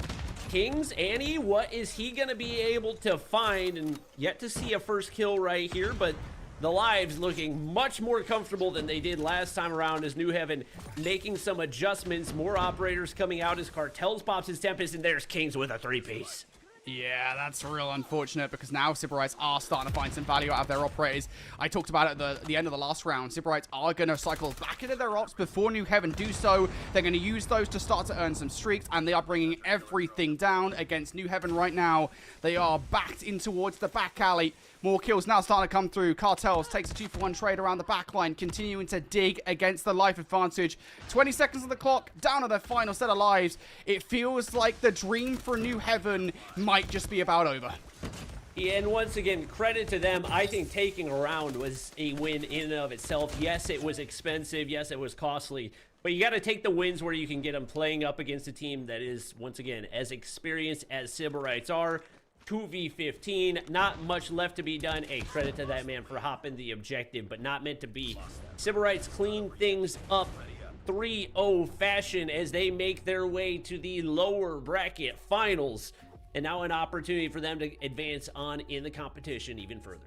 Kings, Annie, what is he going to be able to find? And yet to see a first kill right here, but the lives looking much more comfortable than they did last time around as New Heaven making some adjustments. More operators coming out as Cartels pops his Tempest, and there's Kings with a 3-piece. Yeah, that's real unfortunate because now Sybarites are starting to find some value out of their operators. I talked about it at the end of the last round. Sybarites are going to cycle back into their ops before New Heaven do so. They're going to use those to start to earn some streaks, and they are bringing everything down against New Heaven right now. They are backed in towards the back alley. More kills now starting to come through. Cartels takes a 2-for-1 trade around the back line, continuing to dig against the life advantage. 20 seconds on the clock, down to their final set of lives. It feels like the dream for New Heaven might just be about over. Yeah, and once again, credit to them. I think taking a round was a win in and of itself. Yes, it was expensive. Yes, it was costly. But you got to take the wins where you can get them, playing up against a team that is, once again, as experienced as Sybarites are. 2v15, not much left to be done. Hey, credit to that man for hopping the objective, but not meant to be. Sybarites clean things up 3-0 fashion as they make their way to the lower bracket finals. And now an opportunity for them to advance on in the competition even further.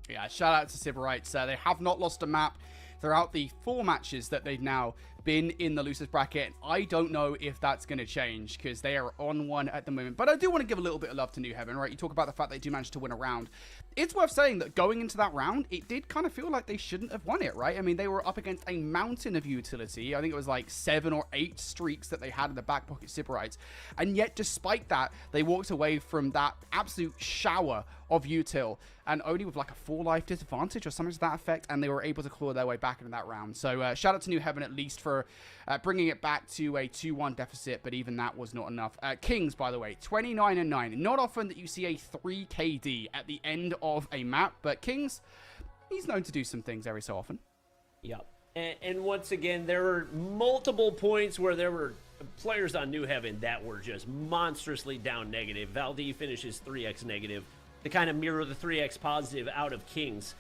Yeah, shout out to Sybarites. They have not lost a map throughout the 4 matches that they've now been in the losers bracket. I don't know if that's going to change because they are on one at the moment. But I do want to give a little bit of love to New Heaven, right? You talk about the fact they do manage to win a round. It's worth saying that going into that round, it did kind of feel like they shouldn't have won it, right? I mean, they were up against a mountain of utility. I think it was like 7 or 8 streaks that they had in the back pocket Sybarites. And yet, despite that, they walked away from that absolute shower of util and only with like a 4 life disadvantage or something to that effect, and they were able to claw their way back into that round. So shout out to New Heaven at least for bringing it back to a 2-1 deficit, but even that was not enough. Kings, by the way, 29-9. Not often that you see a 3 KD at the end of a map, but Kings, he's known to do some things every so often. Yep. And once again, there were multiple points where there were players on New Heaven that were just monstrously down negative. Valdi finishes 3x negative to kind of mirror the 3x positive out of Kings.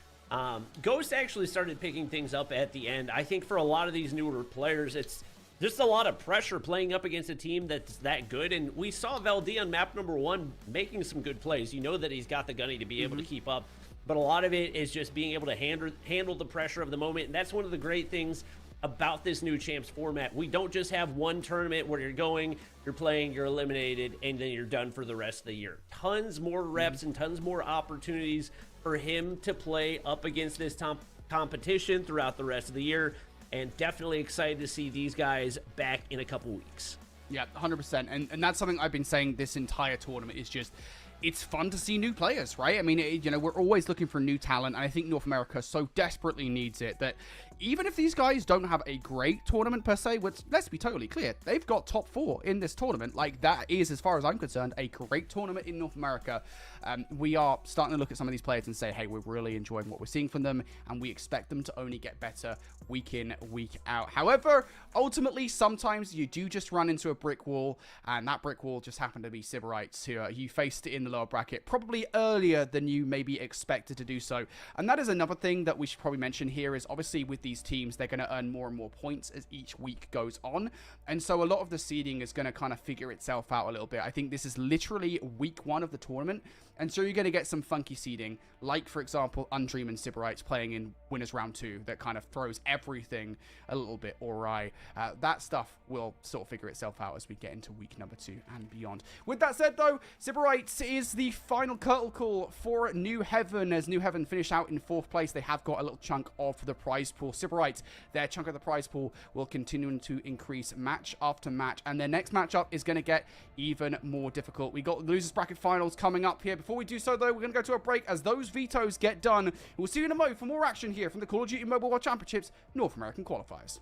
Ghost actually started picking things up at the end. I think for a lot of these newer players, it's just a lot of pressure playing up against a team that's that good. And we saw Valdi on map number 1 making some good plays. You know that he's got the gunny to be able to keep up. But a lot of it is just being able to handle the pressure of the moment. And that's one of the great things about this new Champs format. We don't just have one tournament where you're going, you're playing, you're eliminated, and then you're done for the rest of the year. Tons more reps and tons more opportunities for him to play up against this competition throughout the rest of the year, and definitely excited to see these guys back in a couple weeks. Yeah, 100%. And that's something I've been saying this entire tournament is just, it's fun to see new players, right? I mean, you know, we're always looking for new talent, and I think North America so desperately needs it that even if these guys don't have a great tournament per se, which, let's be totally clear, they've got top 4 in this tournament. Like, that is, as far as I'm concerned, a great tournament in North America. We are starting to look at some of these players and say, hey, we're really enjoying what we're seeing from them, and we expect them to only get better week in, week out. However, ultimately, sometimes you do just run into a brick wall, and that brick wall just happened to be Sybarites, who you faced in the lower bracket probably earlier than you maybe expected to do so. And that is another thing that we should probably mention here is, obviously, with these teams, they're going to earn more and more points as each week goes on. And so a lot of the seeding is going to kind of figure itself out a little bit. I think this is literally week 1 of the tournament. And so you're going to get some funky seeding, like, for example, Undream and Sybarites playing in Winners Round 2 that kind of throws everything a little bit awry. That stuff will sort of figure itself out as we get into week number 2 and beyond. With that said, though, Sybarites is the final curtain call for New Heaven. As New Heaven finish out in 4th place, they have got a little chunk of the prize pool. Sybarites, their chunk of the prize pool will continue to increase match after match, and their next matchup is going to get even more difficult. We got the losers bracket finals coming up here. Before we do so, though, we're going to go to a break as those vetoes get done. We'll see you in a moment for more action here from the Call of Duty Mobile World Championships North American Qualifiers.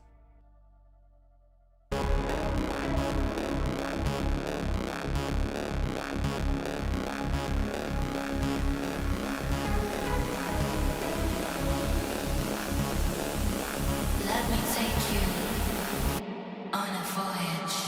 Let me take you on a voyage.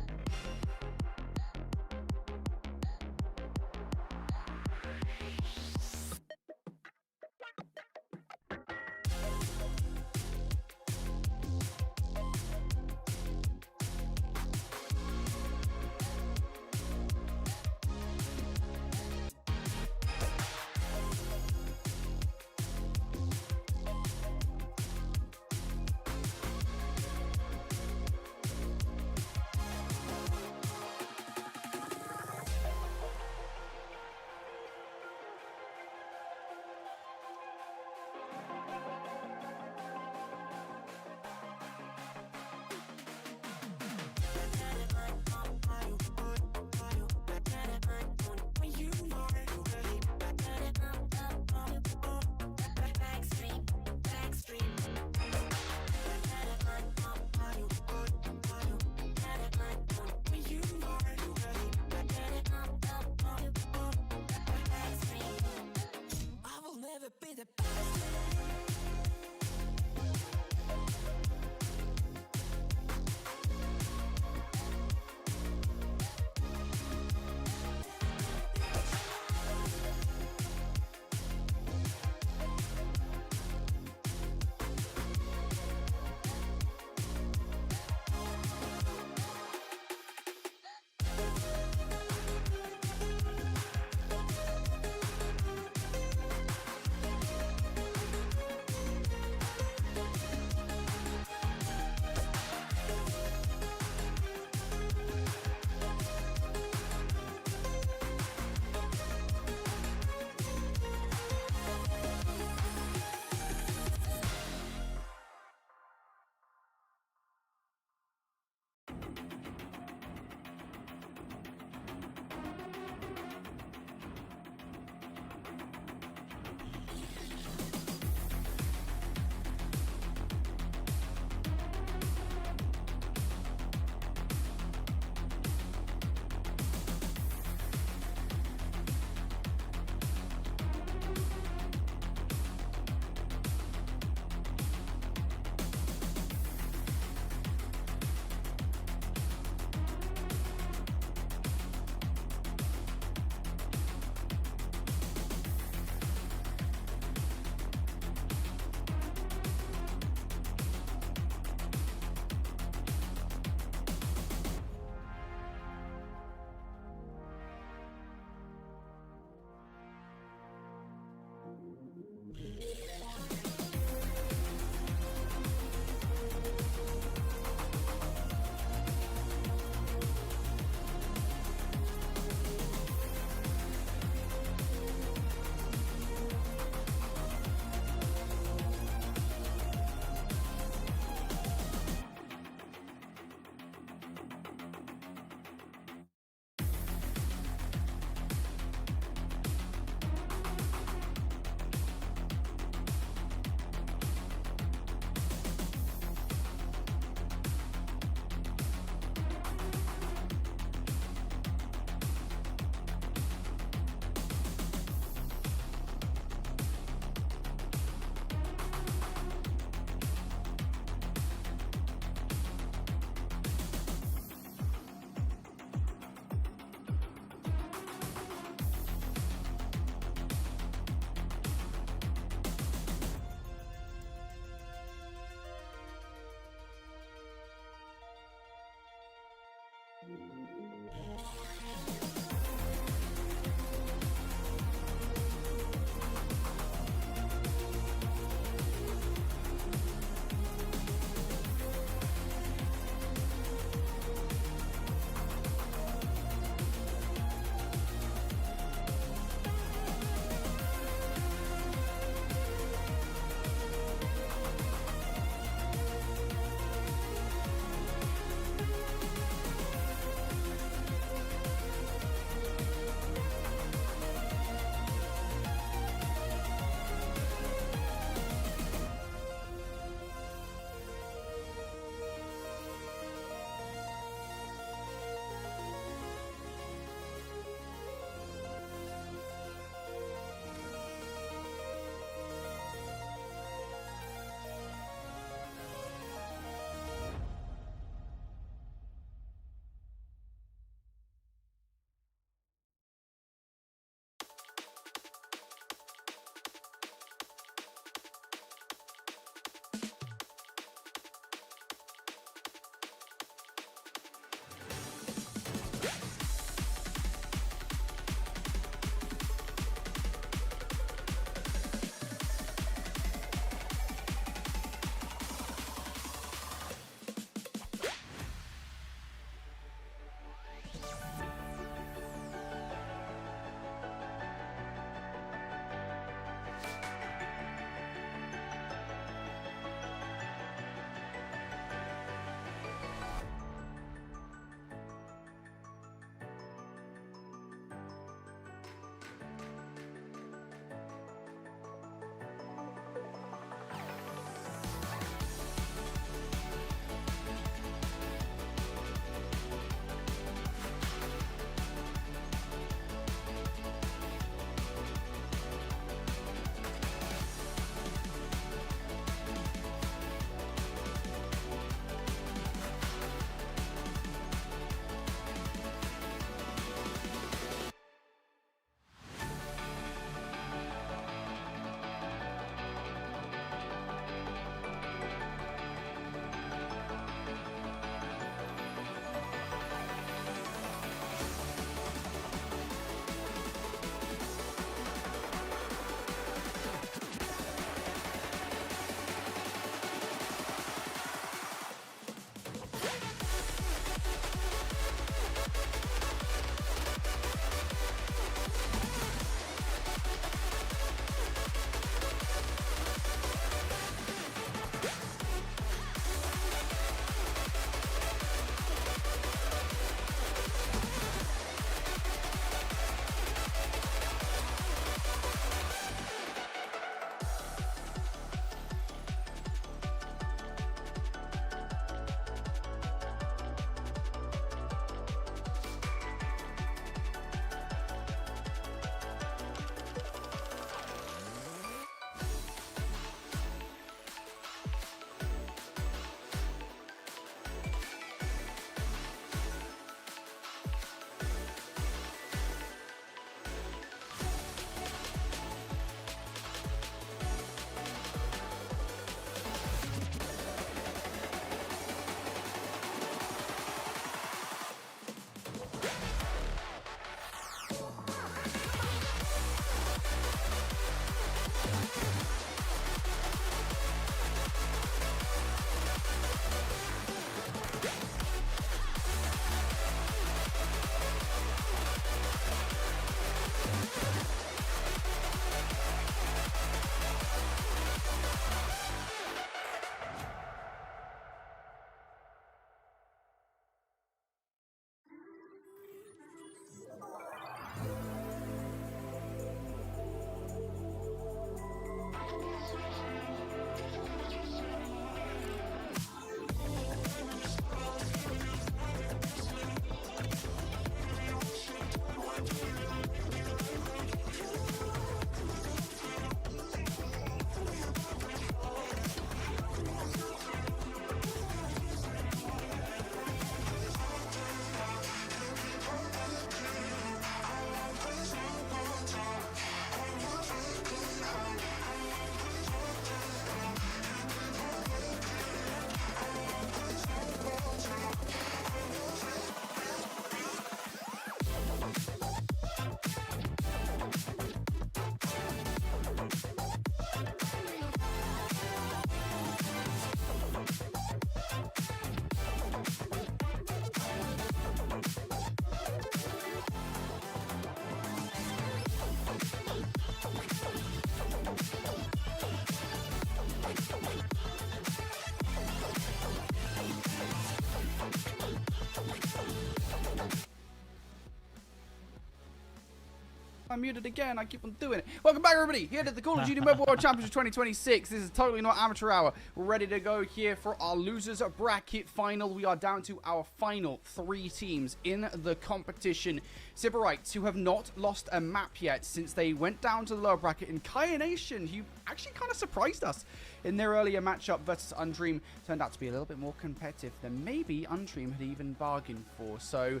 I'm muted again. I keep on doing it. Welcome back, everybody. Here to the Call of Duty Mobile World Championship 2026. This is totally not amateur hour. We're ready to go here for our losers bracket final. We are down to our final 3 teams in the competition. Sybarites, who have not lost a map yet since they went down to the lower bracket, and Kaya Nation, who actually kind of surprised us in their earlier matchup versus Undream, turned out to be a little bit more competitive than maybe Undream had even bargained for. So,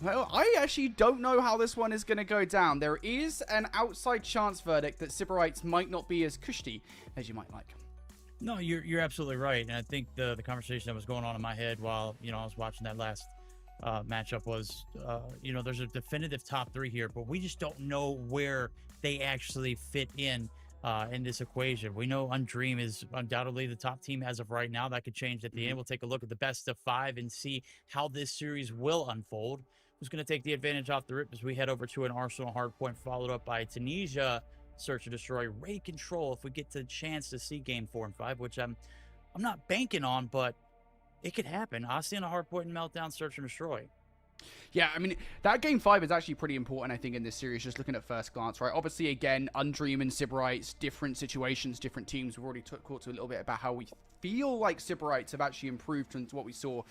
well, I actually don't know how this one is going to go down. There is an outside chance verdict that Sybarites might not be as cushy as you might like. No, you're absolutely right. And I think the conversation that was going on in my head while, I was watching that last matchup was, there's a definitive top 3 here, but we just don't know where they actually fit in this equation. We know Undream is undoubtedly the top team as of right now. That could change at the end. We'll take a look at the best of 5 and see how this series will unfold. Who's going to take the advantage off the rip as we head over to an Arsenal hardpoint, followed up by Tunisia Search and Destroy, Raid Control if we get the chance to see game 4 and 5, which I'm not banking on, but it could happen. ASEAN hardpoint and Meltdown, Search and Destroy. Yeah, I mean, that game 5 is actually pretty important, I think, in this series, just looking at first glance, right? Obviously, again, Undream and Sybarites, different situations, different teams. We've already talked a little bit about how we feel like Sybarites have actually improved from what we saw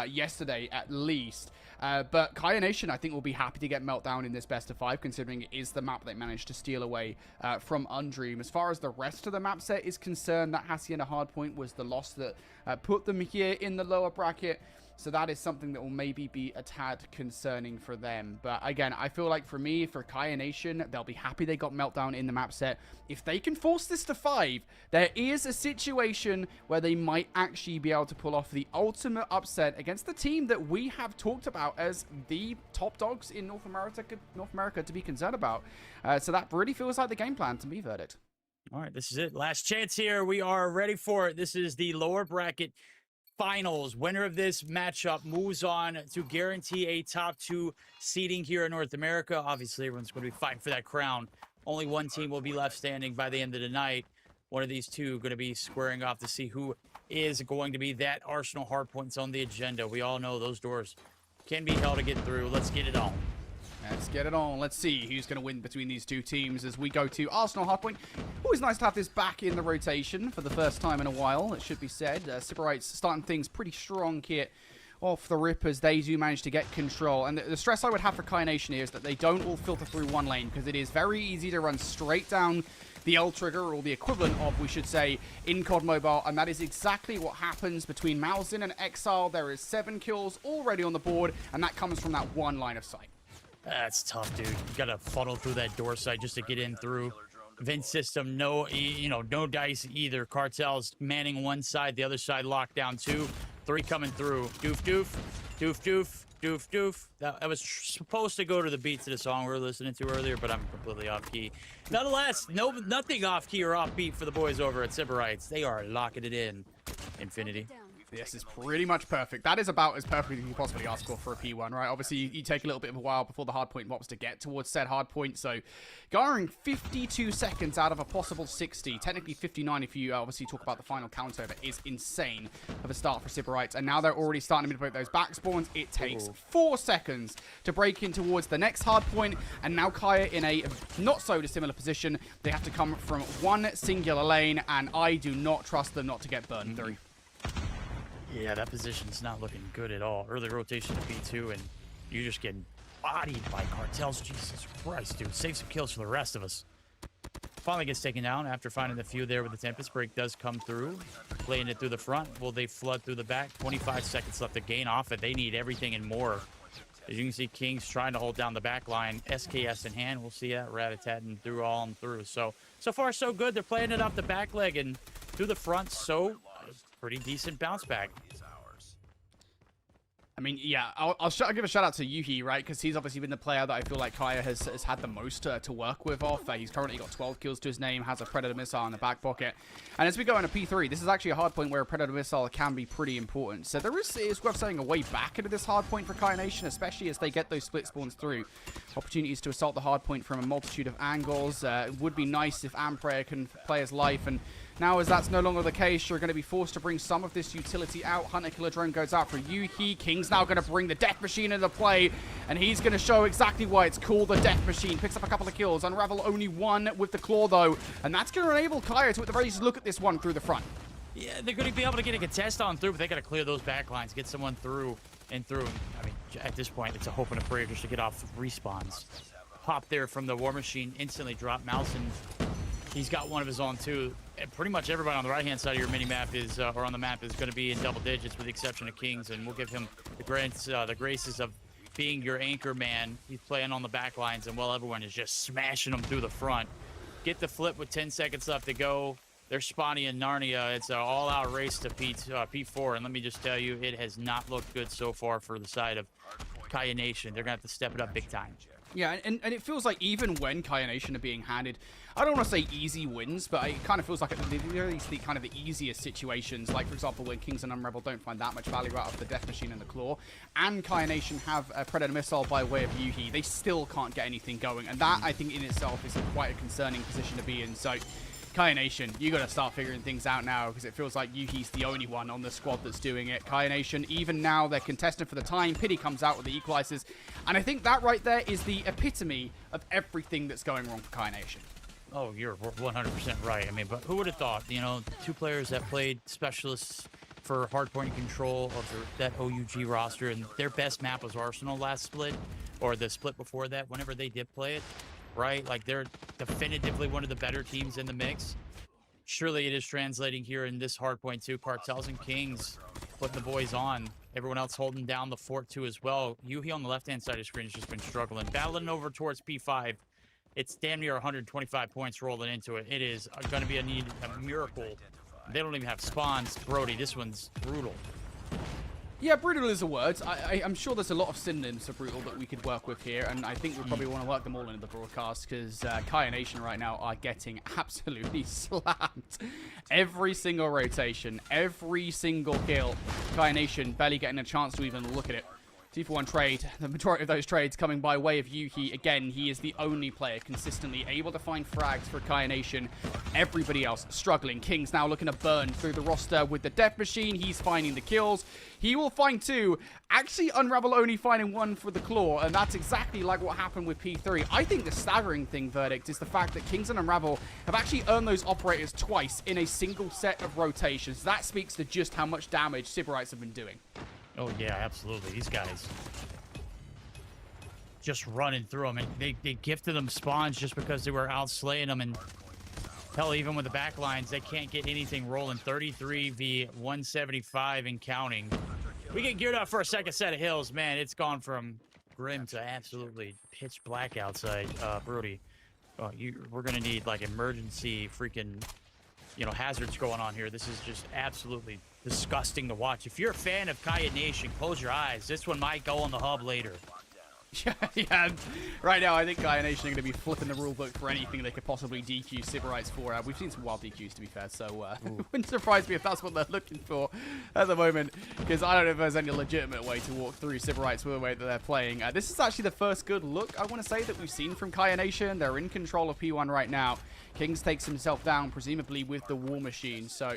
yesterday, at least. But Kaya Nation, I think, will be happy to get Meltdown in this best of 5, considering it is the map they managed to steal away from Undream. As far as the rest of the map set is concerned, that Hacienda Hardpoint was the loss that put them here in the lower bracket. So that is something that will maybe be a tad concerning for them. But again, I feel like for me, for Kaya Nation, they'll be happy they got Meltdown in the map set. If they can force this to 5, there is a situation where they might actually be able to pull off the ultimate upset against the team that we have talked about as the top dogs in North America to be concerned about. So that really feels like the game plan to me, Verdict. All right, this is it. Last chance here. We are ready for it. This is the lower bracket finals. Winner of this matchup moves on to guarantee a top 2 seeding here in North America. Obviously, everyone's going to be fighting for that crown. Only one team will be left standing by the end of the night. One of these two going to be squaring off to see who is going to be that Arsenal hardpoints on the agenda. We all know those doors can be hell to get through. Let's get it on. Let's get it on. Let's see who's going to win between these two teams as we go to Arsenal Hardpoint. Always nice to have this back in the rotation for the first time in a while, it should be said. Sybarites starting things pretty strong here off the rip as they do manage to get control. And the stress I would have for Kaya Nation here is that they don't all filter through one lane, because it is very easy to run straight down the L trigger, or the equivalent of, we should say, in COD Mobile, and that is exactly what happens between Malzin and Exile. There is 7 kills already on the board, and that comes from that one line of sight. That's tough, dude. You gotta funnel through that door site just to get in through. Vent system, no dice either. Cartels manning one side, the other side locked down 2. 3 coming through. Doof, doof, doof, doof, doof, doof. That was supposed to go to the beat to the song we were listening to earlier, but I'm completely off key. Nonetheless, nothing off key or off beat for the boys over at Sybarites. They are locking it in. Infinity. This is pretty much perfect. That is about as perfect as you can possibly ask for a P1, right? Obviously, you take a little bit of a while before the hardpoint mops to get towards said hardpoint, so garnering 52 seconds out of a possible 60, technically 59 if you obviously talk about the final counter, that is insane of a start for Sybarites. And now they're already starting to manipulate those back spawns. It takes 4 seconds to break in towards the next hardpoint, and now Kaya in a not so dissimilar position. They have to come from one singular lane, and I do not trust them not to get burned through. Yeah, that position's not looking good at all. Early rotation to B2, and you're just getting bodied by cartels. Jesus Christ, dude. Save some kills for the rest of us. Finally gets taken down after finding the few there with the Tempest Break does come through. Playing it through the front. Will they flood through the back? 25 seconds left to gain off it. They need everything and more. As you can see, King's trying to hold down the back line. SKS in hand. We'll see that rat-a-tatting through all and through. So far, so good. They're playing it off the back leg and through the front. So pretty decent bounce back. I mean, yeah, I'll give a shout out to Yuhi, right? Because he's obviously been the player that I feel like Kaya has had the most to work with off. He's currently got 12 kills to his name, has a Predator Missile in the back pocket. And as we go into P3, this is actually a hard point where a Predator Missile can be pretty important. So there is worth saying a way back into this hard point for Kaya Nation, especially as they get those split spawns through. Opportunities to assault the hard point from a multitude of angles. It would be nice if Amprayer can play his life and Now, as that's no longer the case, you're going to be forced to bring some of this utility out. Hunter Killer Drone goes out for Yuhi. King's now going to bring the Death Machine into play, and he's going to show exactly why it's called the Death Machine. Picks up a couple of kills. Unravel only one with the Claw, though, and that's going to enable Kaya to, at the very least, look at this one through the front. Yeah, they're going to be able to get a contest on through, but they got to clear those back lines, get someone through and through. I mean, at this point, it's a hope and a prayer just to get off respawns. Pop there from the War Machine, instantly drop Mouse, and he's got one of his own, too. And pretty much everybody on the right-hand side of your mini-map is, or on the map, is going to be in double digits with the exception of Kings, and we'll give him the graces of being your anchor man. He's playing on the back lines, and while everyone is just smashing them through the front. Get the flip with 10 seconds left to go. They're spawning in Narnia. It's an all-out race to P4, and let me just tell you, it has not looked good so far for the side of Kaya Nation. They're going to have to step it up big time. Yeah, and it feels like even when Kaya Nation are being handed, I don't want to say easy wins, but it kind of feels like the kind of the easiest situations. Like, for example, when Kings and Unravel don't find that much value out of the Death Machine and the Claw, and Kaya Nation have a Predator Missile by way of Yuhi, they still can't get anything going. And that, I think, in itself is quite a concerning position to be in. So, Kaya Nation, you got to start figuring things out now, because it feels like Yuhi's the only one on the squad that's doing it. Kaya Nation, even now, they're contesting for the time. Pity comes out with the equalizers. And I think that right there is the epitome of everything that's going wrong for Kaya Nation. Oh, you're 100% right. I mean, but who would have thought, you know, two players that played specialists for hardpoint control of that OUG roster, and their best map was Arsenal last split, or the split before that, whenever they did play it, right? Like, they're definitively one of the better teams in the mix. Surely it is translating here in this hardpoint too. Cartels and Kings putting the boys on. Everyone else holding down the fort too as well. Yuhi on the left-hand side of the screen has just been struggling. Battling over towards P5. It's damn near 125 points rolling into it. It is going to be a miracle. They don't even have spawns. Brody, this one's brutal. Yeah, brutal is a word. I'm sure there's a lot of synonyms for brutal that we could work with here, and I think we probably want to work them all into the broadcast, because Kaya Nation right now are getting absolutely slammed. Every single rotation, every single kill, Kaya Nation barely getting a chance to even look at it. 2-for-1 trade, the majority of those trades coming by way of Yuhi. Again, he is the only player consistently able to find frags for Kaya Nation. Everybody else struggling. King's now looking to burn through the roster with the Death Machine. He's finding the kills. He will find two. Actually, Unravel only finding one for the Claw, and that's exactly like what happened with P3. I think the staggering thing, Verdict, is the fact that Kings and Unravel have actually earned those operators twice in a single set of rotations. That speaks to just how much damage Sybarites have been doing. Oh, yeah, absolutely. These guys just running through them. And they gifted them spawns just because they were out slaying them. And hell, even with the back lines, they can't get anything rolling. 33 v 175 and counting. We get geared up for a second set of hills. Man, it's gone from grim to absolutely pitch black outside. Brody, we're going to need, like, emergency freaking, you know, hazards going on here. This is just absolutely disgusting to watch. If you're a fan of Kaya Nation, close your eyes. This one might go on the hub later. Yeah, right now I think Kaya Nation are going to be flipping the rulebook for anything they could possibly DQ Sybarites for. We've seen some wild DQs, to be fair, so it wouldn't surprise me if that's what they're looking for at the moment, because I don't know if there's any legitimate way to walk through Sybarites with the way that they're playing. This is actually the first good look, I want to say, that we've seen from Kaya Nation. They're in control of P1 right now. Kings takes himself down, presumably with the War Machine, so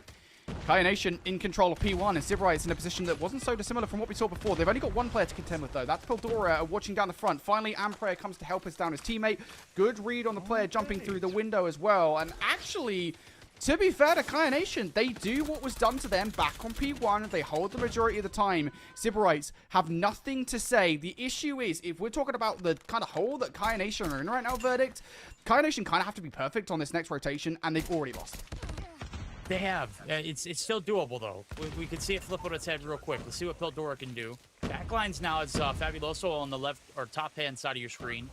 Kaya Nation in control of P1, and Sybarites in a position that wasn't so dissimilar from what we saw before. They've only got one player to contend with, though. That's Pildora watching down the front. Finally, Amprayer comes to help us down his teammate. Good read on the player jumping through the window as well. And actually, to be fair to Kaya Nation, they do what was done to them back on P1. They hold the majority of the time. Sybarites have nothing to say. The issue is, if we're talking about the kind of hole that Kaya Nation are in right now, Verdict, Kaya Nation kind of have to be perfect on this next rotation, and they've already lost. They have. It's still doable, though. We can see it flip on its head real quick. Let's see what Pildora can do. Backlines now is Fabuloso on the left or top-hand side of your screen.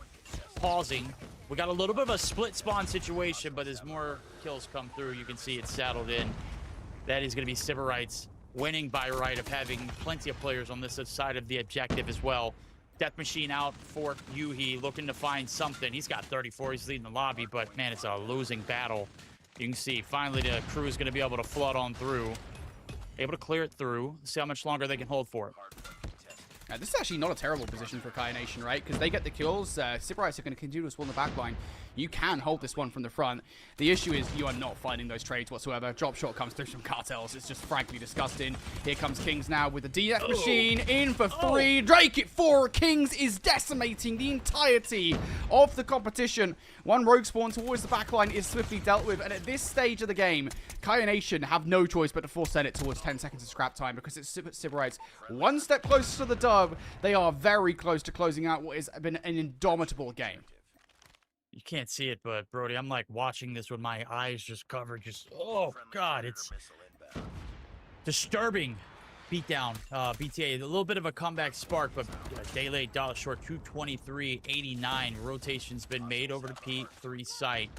Pausing. We got a little bit of a split spawn situation, but as more kills come through, you can see it's saddled in. That is going to be Sybarites winning by right of having plenty of players on this side of the objective as well. Death Machine out for Yuhi, looking to find something. He's got 34. He's leading the lobby, but, man, it's a losing battle. You can see, finally, the crew is going to be able to flood on through. Able to clear it through. See how much longer they can hold for it. This is actually not a terrible position for Kai Nation, right? Because they get the kills. Sybarites are going to continue to spawn the backline. You can hold this one from the front. The issue is you are not finding those trades whatsoever. Drop shot comes through from Cartels. It's just frankly disgusting. Here comes Kings now with the DF machine in for 3. Drake at 4. Kings is decimating the entirety of the competition. One rogue spawn towards the backline is swiftly dealt with. And at this stage of the game, Kai Nation have no choice but to force send it towards 10 seconds of scrap time because it's Sybarites one step closer to the dub. They are very close to closing out what has been an indomitable game. You can't see it, but Brody, I'm like watching this with my eyes just covered. Oh God, it's disturbing. Beatdown, BTA, a little bit of a comeback spark, but day late, dollar short, 223.89. Rotation's been made over to Pete 3 site.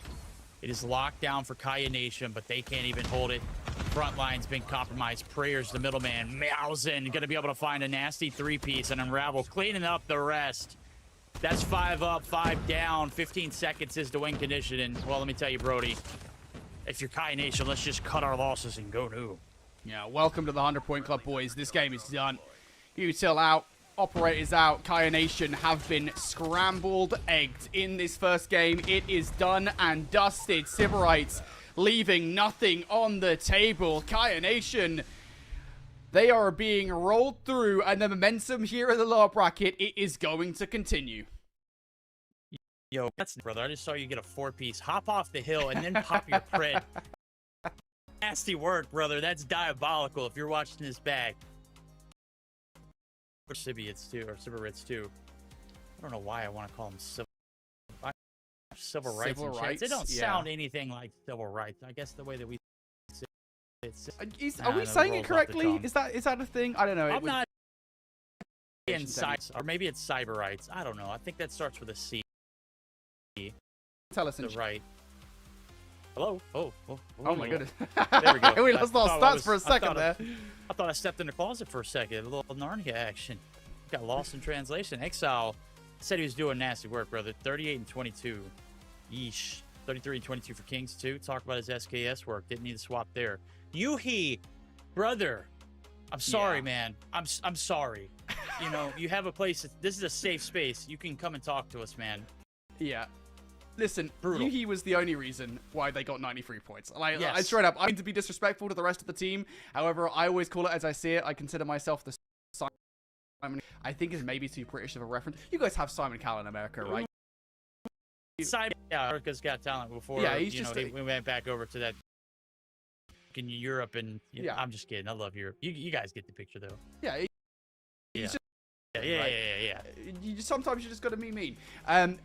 It is locked down for Kaya Nation, but they can't even hold it. Front line's been compromised. Prayers, the middleman. Mausen going to be able to find a nasty 3-piece and unravel, cleaning up the rest. That's 5 up, 5 down. 15 seconds is the win condition. And, well, let me tell you, Brody, if you're Kai Nation, let's just cut our losses and go new. Yeah, welcome to the 100-point club, boys. This game is done. Util out. Operators out. Kaya Nation have been scrambled, egged in this first game. It is done and dusted. Sybarites leaving nothing on the table. Kaya Nation, they are being rolled through, and the momentum here in the lower bracket, it is going to continue. Yo, that's brother. I just saw you get a 4-piece. Hop off the hill and then pop your crit. Nasty work, brother. That's diabolical if you're watching this back. Or Sybarites too, or Sybarites too. I don't know why I want to call them civil rights. Civil rights? They don't Yeah. sound anything like civil rights. I guess the way that we say it's. Are we saying it correctly? Is that a thing? I don't know. I'm not in or maybe it's cyber rights. I don't know. I think that starts with a C. Tell us The in right. Hello? Oh my goodness. There we go. We lost our stats for a second there. I thought I stepped in the closet for a second. A little Narnia action. Got lost in translation. Exile said he was doing nasty work, brother. 38 and 22. Yeesh. 33 and 22 for Kings, too. Talk about his SKS work. Didn't need to swap there. Yuhi, brother. I'm sorry, man. I'm sorry. You know, you have a place. This is a safe space. You can come and talk to us, man. Yeah. Listen, Brutal. Yuhi was the only reason why they got 93 points. Like, Yes. I straight up, I mean to be disrespectful to the rest of the team. However, I always call it as I see it. I consider myself the Simon. I think is maybe too British of a reference. You guys have Simon Cowell in America, right? Yeah, America's Got Talent before. Yeah, he's you just know, we went back over to that in Europe, and yeah. I'm just kidding. I love Europe. You guys get the picture, though. Yeah. Yeah. Just, Yeah. Sometimes you just got to be mean. And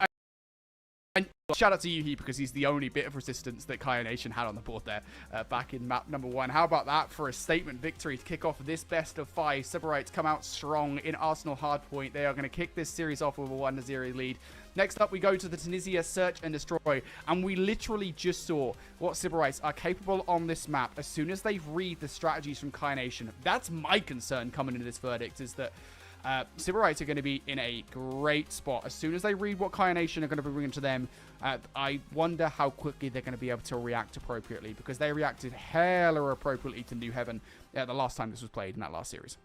shout out to Yuhi because he's the only bit of resistance that Kaya Nation had on the board there back in map number 1. How about that for a statement victory to kick off this best of 5? Sybarites come out strong in Arsenal Hardpoint. They are going to kick this series off with a 1-0 lead. Next up, we go to the Tunisia Search and Destroy, and we literally just saw what Sybarites are capable on this map as soon as they read the strategies from Kaya Nation. That's my concern coming into this verdict, is that Sybarites are going to be in a great spot. As soon as they read what Kaya Nation are going to be bringing to them, I wonder how quickly they're going to be able to react appropriately, because they reacted hella appropriately to New Heaven the last time this was played in that last series.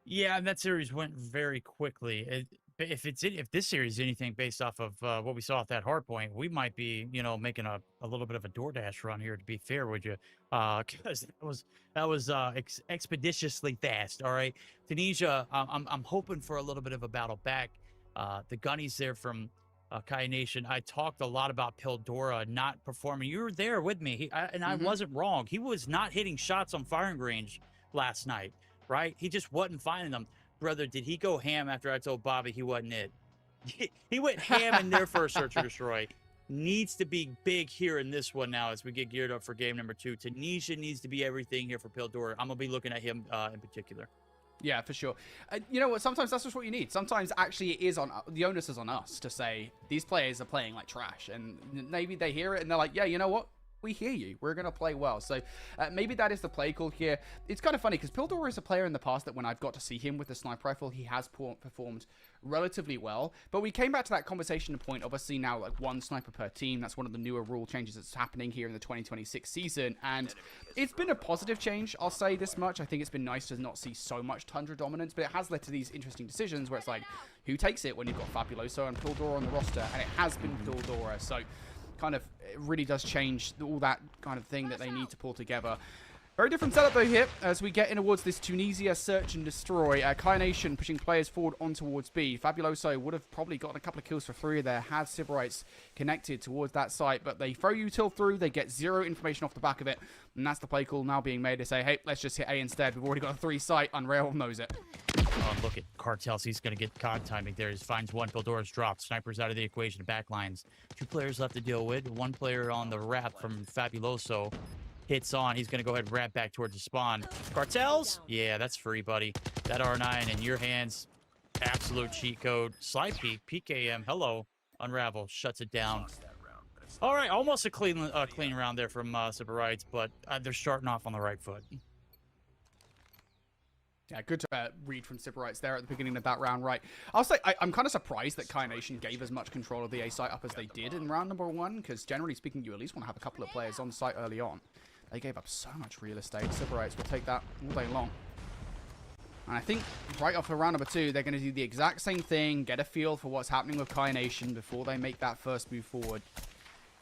Yeah, and that series went very quickly. If this series is anything based off of what we saw at that hard point, we might be, making a little bit of a DoorDash run here, to be fair with you, because that was expeditiously fast. All right, Tunisia, I'm hoping for a little bit of a battle back. The gunnies there from Kaya Nation. I talked a lot about Pildora not performing. You were there with me, I wasn't wrong. He was not hitting shots on firing range last night, right? He just wasn't finding them. Brother, did he go ham after I told Bobby he wasn't it? He went ham in their first Search or Destroy. Needs to be big here in this one now as we get geared up for game number 2. Tunisia needs to be everything here for Pildora. I'm going to be looking at him in particular. Yeah, for sure. You know what? Sometimes that's just what you need. Sometimes actually it is on the onus is on us to say these players are playing like trash, and maybe they hear it and they're like, yeah, you know what? we hear you. We're going to play well. So maybe that is the play call here. It's kind of funny because Pildora is a player in the past that when I've got to see him with the sniper rifle, he has performed relatively well. But we came back to that conversation point. Obviously now like one sniper per team. That's one of the newer rule changes that's happening here in the 2026 season. And it's been a positive change, I'll say this much. I think it's been nice to not see so much Tundra dominance, but it has led to these interesting decisions where it's like, who takes it when you've got Fabuloso and Pildora on the roster? And it has been Pildora. So kind of, it really does change all that kind of thing that they need to pull together. Very different setup though here as we get in towards this Tunisia search and destroy. Kai Nation pushing players forward on towards B. Fabuloso would have probably gotten a couple of kills for free there had Sybarites connected towards that site, but they throw util through, they get zero information off the back of it, and that's the play call now being made to say, hey, let's just hit A instead. We've already got a 3 site. Unreal knows it. Oh, and look at Cartels. He's going to get COD timing there. He finds one. Pildora's dropped. Sniper's out of the equation. Back lines. 2 players left to deal with. 1 player on the wrap from Fabuloso. Hits on. He's going to go ahead and wrap back towards the spawn. Cartels? Yeah, that's free, buddy. That R9 in your hands. Absolute cheat code. Slide peek. PKM. Hello. Unravel. Shuts it down. All right. Almost a clean round there from Sybarites, but they're starting off on the right foot. Yeah, good read from Sybarites there at the beginning of that round, right? I'll say I'm kind of surprised that Kai Nation gave as much control of the A site up as they did in round number 1, because generally speaking, you at least want to have a couple of players on site early on. They gave up so much real estate. Sybarites will take that all day long. And I think right off of round number 2, they're going to do the exact same thing, get a feel for what's happening with Kai Nation before they make that first move forward.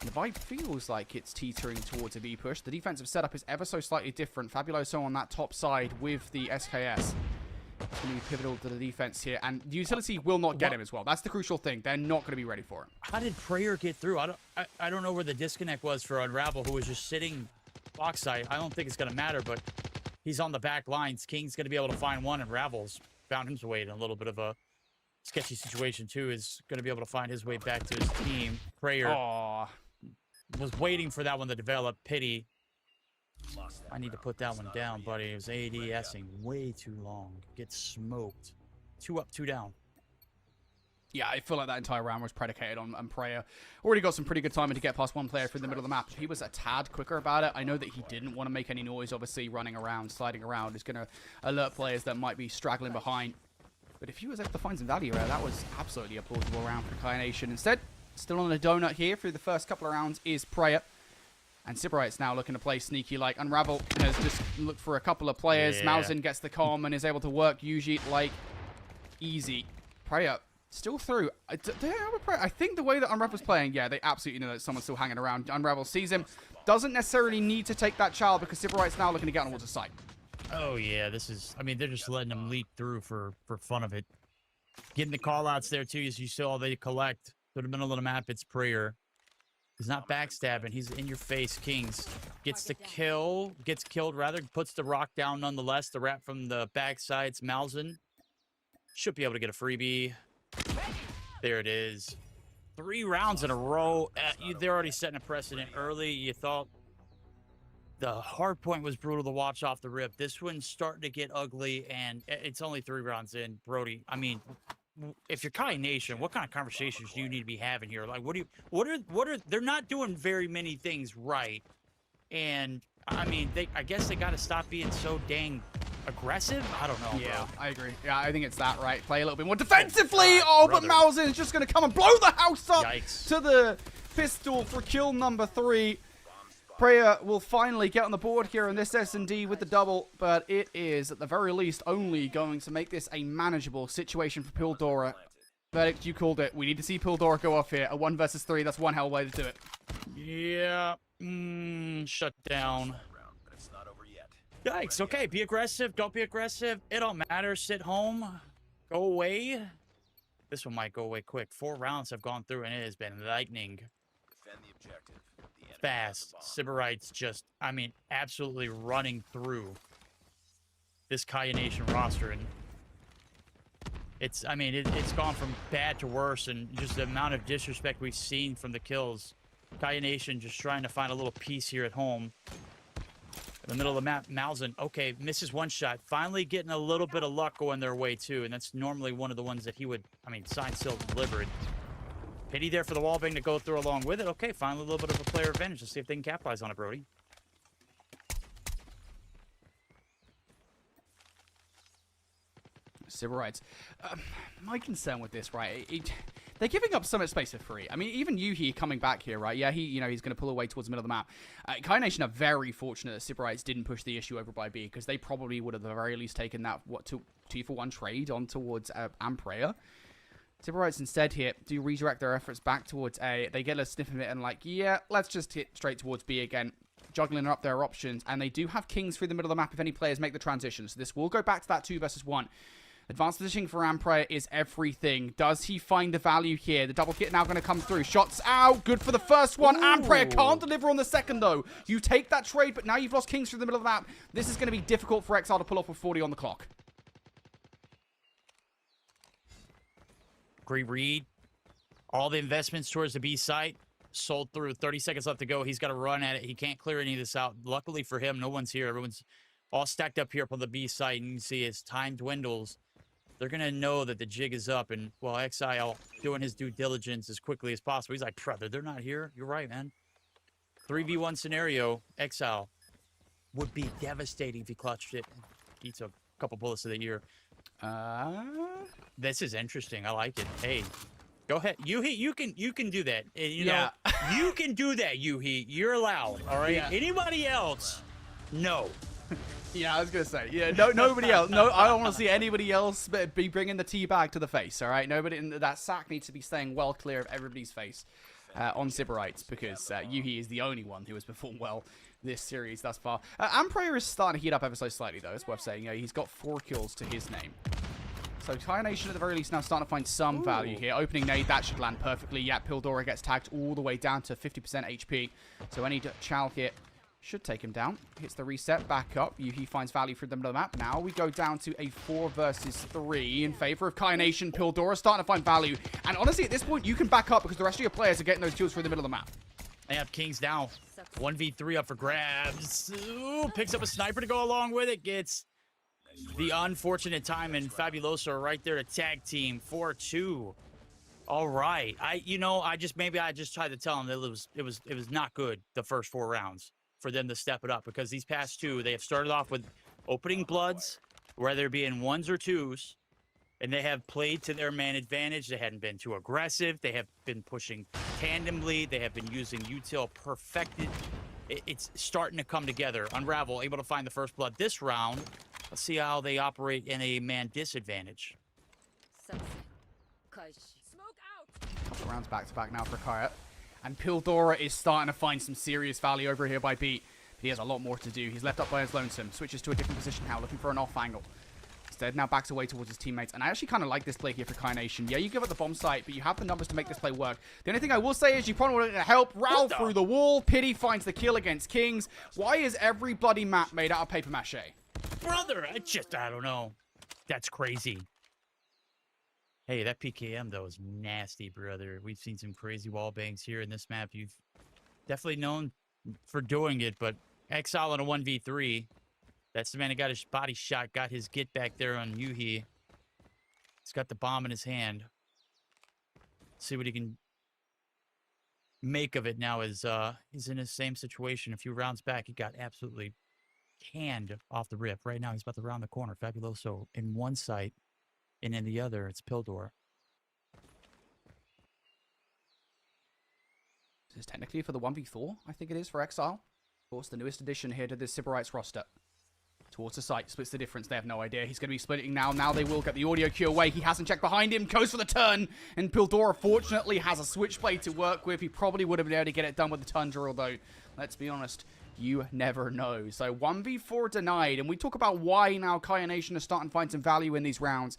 And the vibe feels like it's teetering towards a B push. The defensive setup is ever so slightly different. Fabuloso on that top side with the SKS. It's going to be pivotal to the defense here. And the utility will not get him as well. That's the crucial thing. They're not going to be ready for him. How did Prayer get through? I don't know where the disconnect was for Unravel, who was just sitting box side. I don't think it's going to matter, but he's on the back lines. King's going to be able to find one, and Ravel's found his way in a little bit of a sketchy situation, too. Is going to be able to find his way back to his team. Prayer. Aww. Was waiting for that one to develop. Pity. I need to put that one down, buddy. It was ADSing way too long. Gets smoked. 2 up, 2 down. Yeah, I feel like that entire round was predicated on Prayer. Already got some pretty good timing to get past one player through the middle of the map. He was a tad quicker about it. I know that he didn't want to make any noise, obviously, running around, sliding around. Is going to alert players that might be straggling behind. But if he was able to find some value there, that was absolutely a plausible round for Kai Nation. Instead, still on a donut here through the first couple of rounds is Prayer. And Sybarites now looking to play sneaky like Unravel has just looked for a couple of players. Yeah. Malzin gets the comm and is able to work Yuji like easy. Prayer still through. Do they have a Prayer? I think the way that Unravel's playing, yeah, they absolutely know that someone's still hanging around. Unravel sees him. Doesn't necessarily need to take that child because Sybarites now looking to get on towards the site. Oh, yeah, this is... I mean, they're just letting him leak through for fun of it. Getting the call-outs there, too, as you saw they collect. To the middle of the map, it's Prayer. He's not backstabbing. He's in your face. Kings gets the kill. Gets killed, rather. Puts the rock down nonetheless. The wrap from the backside. It's Malzin. Should be able to get a freebie. There it is. 3 rounds in a row. They're already setting a precedent early. You thought the hard point was brutal to watch off the rip. This one's starting to get ugly, and it's only 3 rounds in. Brody, I mean... If you're Kai Nation, what kind of conversations do you need to be having here? Like, what are they're not doing very many things right. And I mean, I guess they got to stop being so dang aggressive. I don't know. Yeah, bro. I agree. Yeah, I think it's that, right? Play a little bit more defensively. Oh, but Malzin is just going to come and blow the house up. Yikes. To the pistol for kill number 3. Prayer will finally get on the board here in this S&D with the double, but it is, at the very least, only going to make this a manageable situation for Pildora. Verdict, you called it. We need to see Pildora go off here. A 1 versus 3, that's one hell of a way to do it. Yeah. Shut down. Yikes. Okay, be aggressive. Don't be aggressive. It don't matter. Sit home. Go away. This one might go away quick. 4 rounds have gone through, and it has been lightning. Defend the objective. Fast. Sybarites just, I mean, absolutely running through this Kai Nation roster. And it's, I mean, it's gone from bad to worse, and just the amount of disrespect we've seen from the kills. Kai Nation just trying to find a little peace here at home. In the middle of the map, Malzin, okay, misses 1 shot. Finally getting a little bit of luck going their way, too. And that's normally one of the ones that he would, I mean, signed, sealed, delivered. Pity there for the wallbang to go through along with it. Okay, finally a little bit of a player advantage. Let's see if they can capitalize on it, Brody. Sybarites. My concern with this, right? They're giving up so much space for free. I mean, even Yuhi coming back here, right? Yeah, he's going to pull away towards the middle of the map. Kai Nation are very fortunate that Sybarites didn't push the issue over by B, because they probably would have at the very least taken that 2-for-1 trade on towards Ampreya. Sybarites instead here do redirect their efforts back towards A. They get a sniff of it and like, yeah, let's just hit straight towards B again. Juggling up their options, and they do have kings through the middle of the map if any players make the transition. So this will go back to that 2 versus 1. Advanced positioning for Ampreya is everything. Does he find the value here? The double kit now going to come through. Shots out. Good for the first one. Ampreya can't deliver on the second, though. You take that trade, but now you've lost kings through the middle of the map. This is going to be difficult for Exile to pull off with 40 on the clock. Great read. All the investments towards the B site sold through. 30 seconds left to go. He's got to run at it. He can't clear any of this out. Luckily for him, no one's here. Everyone's all stacked up here up on the B site, and you can see as time dwindles, they're going to know that the jig is up. And, well, Exile doing his due diligence as quickly as possible. He's like, brother, they're not here. You're right, man. 3v1 scenario, Exile would be devastating if he clutched it. Eats a couple bullets of the year. This is interesting. I like it. Hey, go ahead. Yuhi, you can do that. You know, you can do that, Yuhi. You're allowed, all right? Yeah. Anybody else, no. Yeah, I was going to say, yeah, nobody else. No, I don't want to see anybody else be bringing the tea bag to the face, all right? Nobody, that sack needs to be staying well clear of everybody's face on Sybarites, because Yuhi is the only one who has performed well this series thus far. Ampreya is starting to heat up ever so slightly, though. It's worth saying. You know, he's got 4 kills to his name. So Kai Nation at the very least now starting to find some value here. Opening nade, that should land perfectly. Yeah, Pildora gets tagged all the way down to 50% HP. So any Chal hit should take him down. Hits the reset, back up. Yuhi finds value through the middle of the map. Now we go down to a 4 versus 3 in favor of Kai Nation. Pildora starting to find value. And honestly, at this point, you can back up because the rest of your players are getting those kills through the middle of the map. They have kings down. 1v3 up for grabs. Ooh, picks up a sniper to go along with it. Gets the unfortunate time, and Fabuloso right there to tag team 4-2. All right. I just tried to tell him that it was not good the first 4 rounds for them to step it up, because these past 2, they have started off with opening bloods, whether it be in 1s or 2s, and they have played to their man advantage. They hadn't been too aggressive. They have been pushing tandemly. They have been using util perfected. It's starting to come together. Unravel, able to find the first blood this round. Let's see how they operate in a man disadvantage. Couple rounds back to back now for Kaya. And Pildora is starting to find some serious value over here by B. But he has a lot more to do. He's left up by his lonesome. Switches to a different position now, looking for an off angle. Instead, now backs away towards his teammates. And I actually kind of like this play here for Kai Nation. Yeah, you give up the bomb site, but you have the numbers to make this play work. The only thing I will say is you probably want to help Raoul through the wall. Pity finds the kill against Kings. Why is every bloody map made out of paper mache? Brother, I don't know. That's crazy. Hey, that PKM, though, is nasty, brother. We've seen some crazy wall bangs here in this map. You've definitely known for doing it, but Exile in a 1v3. That's the man who got his body shot, got his get back there on Yuhi. He's got the bomb in his hand. See what he can make of it now as he's in the same situation. A few rounds back, he got absolutely canned off the rip. Right now, he's about to round the corner. Fabuloso in one site, and in the other, it's Pildor. This is technically for the 1v4, I think it is, for Exile. Of course, the newest addition here to this Sybarites roster. Towards the site, splits the difference. They have no idea. He's going to be splitting now. Now they will get the audio cue away. He hasn't checked behind him. Goes for the turn. And Pildora, fortunately, has a switchblade to work with. He probably would have been able to get it done with the Tundra, although, let's be honest, you never know. So 1v4 denied. And we talk about why now Kaya Nation is starting to find some value in these rounds.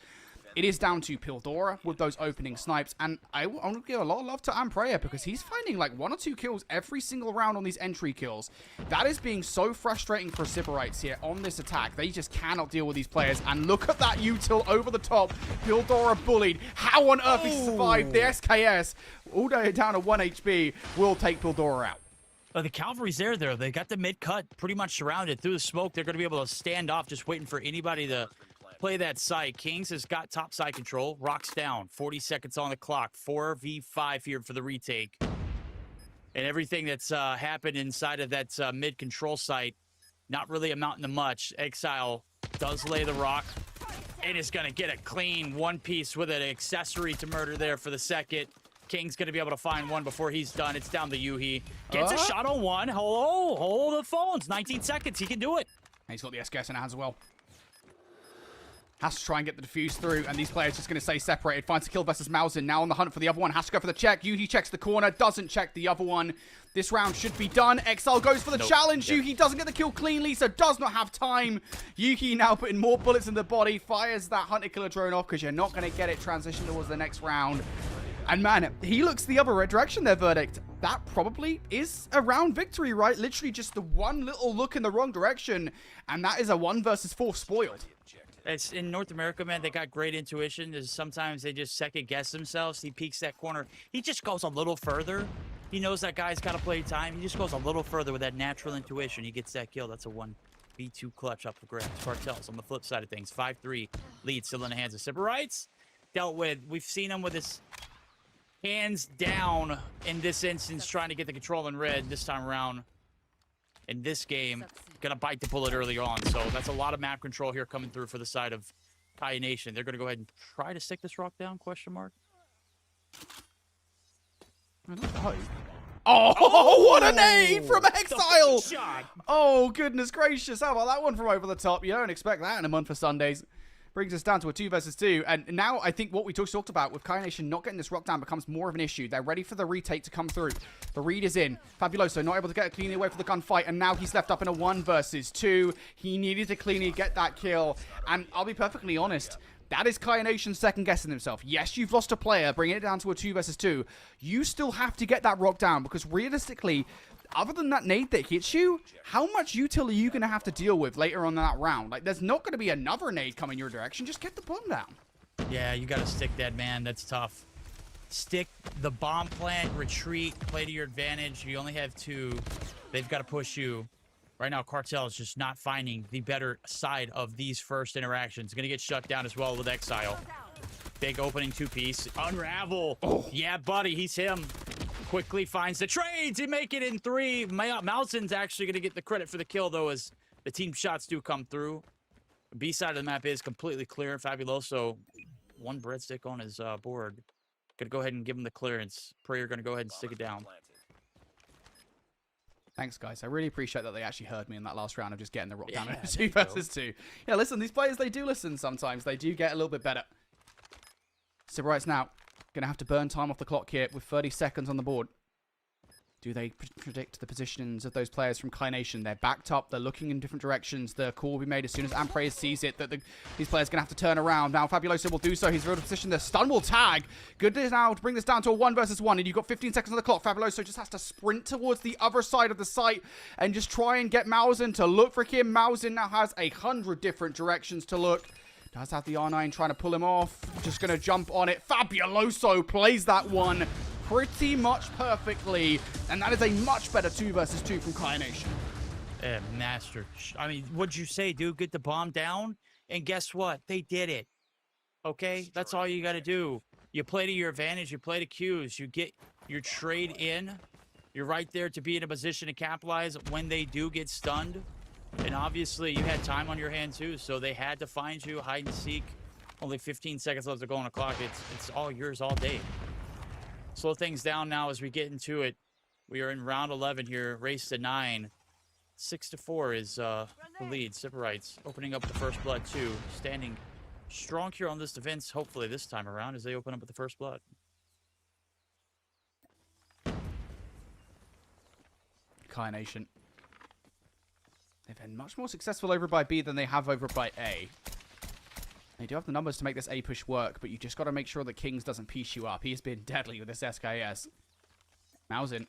It is down to Pildora with those opening snipes. And I want to give a lot of love to Ampreya because he's finding like 1 or 2 kills every single round on these entry kills. That is being so frustrating for Sybarites here on this attack. They just cannot deal with these players. And look at that util over the top. Pildora bullied. How on earth he survived the SKS? All the way down to 1 HP will take Pildora out. The cavalry's there, though. They got the mid-cut pretty much surrounded. Through the smoke, they're going to be able to stand off just waiting for anybody to play that site. Kings has got top side control. Rocks down. 40 seconds on the clock. 4v5 here for the retake. And everything that's happened inside of that mid control site, not really amounting to much. Exile does lay the rock and is going to get a clean one piece with an accessory to murder there for the second. King's going to be able to find one before he's done. It's down to Yuhi. Gets a shot on one. Hello, hold the phones. 19 seconds. He can do it. And he's got the SKS in hands as well. Has to try and get the defuse through, and these players just going to stay separated. Finds a kill versus Mausen. Now on the hunt for the other one. Has to go for the check. Yuhi checks the corner. Doesn't check the other one. This round should be done. Exile goes for the challenge. Yep. Yuhi doesn't get the kill cleanly, so does not have time. Yuhi now putting more bullets in the body. Fires that hunter-killer drone off because you're not going to get it. Transition towards the next round. And man, he looks the other direction there, Verdict. That probably is a round victory, right? Literally just the one little look in the wrong direction. And that is a 1 versus 4 spoiled. It's in North America, man. They got great intuition. Sometimes they just second guess themselves. He peeks that corner. He just goes a little further. He knows that guy's got to play time. He just goes a little further with that natural intuition. He gets that kill. That's a 1v2 clutch up for grabs. Cartels on the flip side of things. 5-3 lead still in the hands of Sybarites. Dealt with. We've seen him with his hands down in this instance, trying to get the control in red this time around. In this game, gonna bite the bullet early on, so that's a lot of map control here coming through for the side of Kai Nation. They're gonna go ahead and try to stick this rock down? Question mark. Oh, what a nade from Exile! Shot. Oh, goodness gracious. How about that one from over the top? You don't expect that in a month for Sundays. Brings us down to a 2 versus 2. And now I think what we just talked about with Kai Nation not getting this rock down becomes more of an issue. They're ready for the retake to come through. The read is in. Fabuloso not able to get it cleanly away for the gunfight. And now he's left up in a 1 versus 2. He needed to cleanly get that kill. And I'll be perfectly honest. That is Kai Nation second guessing himself. Yes, you've lost a player, bringing it down to a 2 versus 2. You still have to get that rock down because realistically, other than that nade that hits you, how much util are you going to have to deal with later on in that round? Like, there's not going to be another nade coming your direction. Just get the bomb down. Yeah, you got to stick that, man. That's tough. Stick the bomb plant, retreat, play to your advantage. You only have 2. They've got to push you. Right now, Cartel is just not finding the better side of these first interactions. Going to get shut down as well with Exile. Big opening 2-piece. Unravel. Oh. Yeah, buddy, he's him. Quickly finds the trades. He make it in 3. Mausen's actually going to get the credit for the kill, though, as the team shots do come through. The B side of the map is completely clear. Fabuloso, 1 breadstick on his board. Going to go ahead and give him the clearance. Prayer going to go ahead and stick it down. Thanks, guys. I really appreciate that they actually heard me in that last round of just getting the rock down over 2 versus 2. Yeah, listen, these players, they do listen sometimes. They do get a little bit better. Sybarites now going to have to burn time off the clock here with 30 seconds on the board. Do they predict the positions of those players from Kai Nation? They're backed up. They're looking in different directions. The call will be made as soon as Amprey sees it that these players are going to have to turn around. Now, Fabuloso will do so. He's revealed a position. The stun will tag. Good now to bring this down to a 1 versus 1. And you've got 15 seconds on the clock. Fabuloso just has to sprint towards the other side of the site and just try and get Mausen to look for him. Mausen now has 100 different directions to look. Does have the R9 trying to pull him off. Just going to jump on it. Fabuloso plays that one pretty much perfectly. And that is a much better 2 versus 2 from Kai Nation. Master. I mean, what'd you say, dude? Get the bomb down? And guess what? They did it. Okay? That's all you got to do. You play to your advantage. You play to cues. You get your trade in. You're right there to be in a position to capitalize when they do get stunned. And obviously, you had time on your hand, too, so they had to find you, hide and seek. Only 15 seconds left to go on the clock. It's all yours all day. Slow things down now as we get into it. We are in round 11 here, race to 9. 6-4 is the lead. Sybarites opening up the first blood, too. Standing strong here on this defense, hopefully this time around, as they open up with the first blood. Kai Nation. They've been much more successful over by B than they have over by A. They do have the numbers to make this A push work, but you just got to make sure that Kings doesn't piece you up. He's been deadly with this SKS. Mausen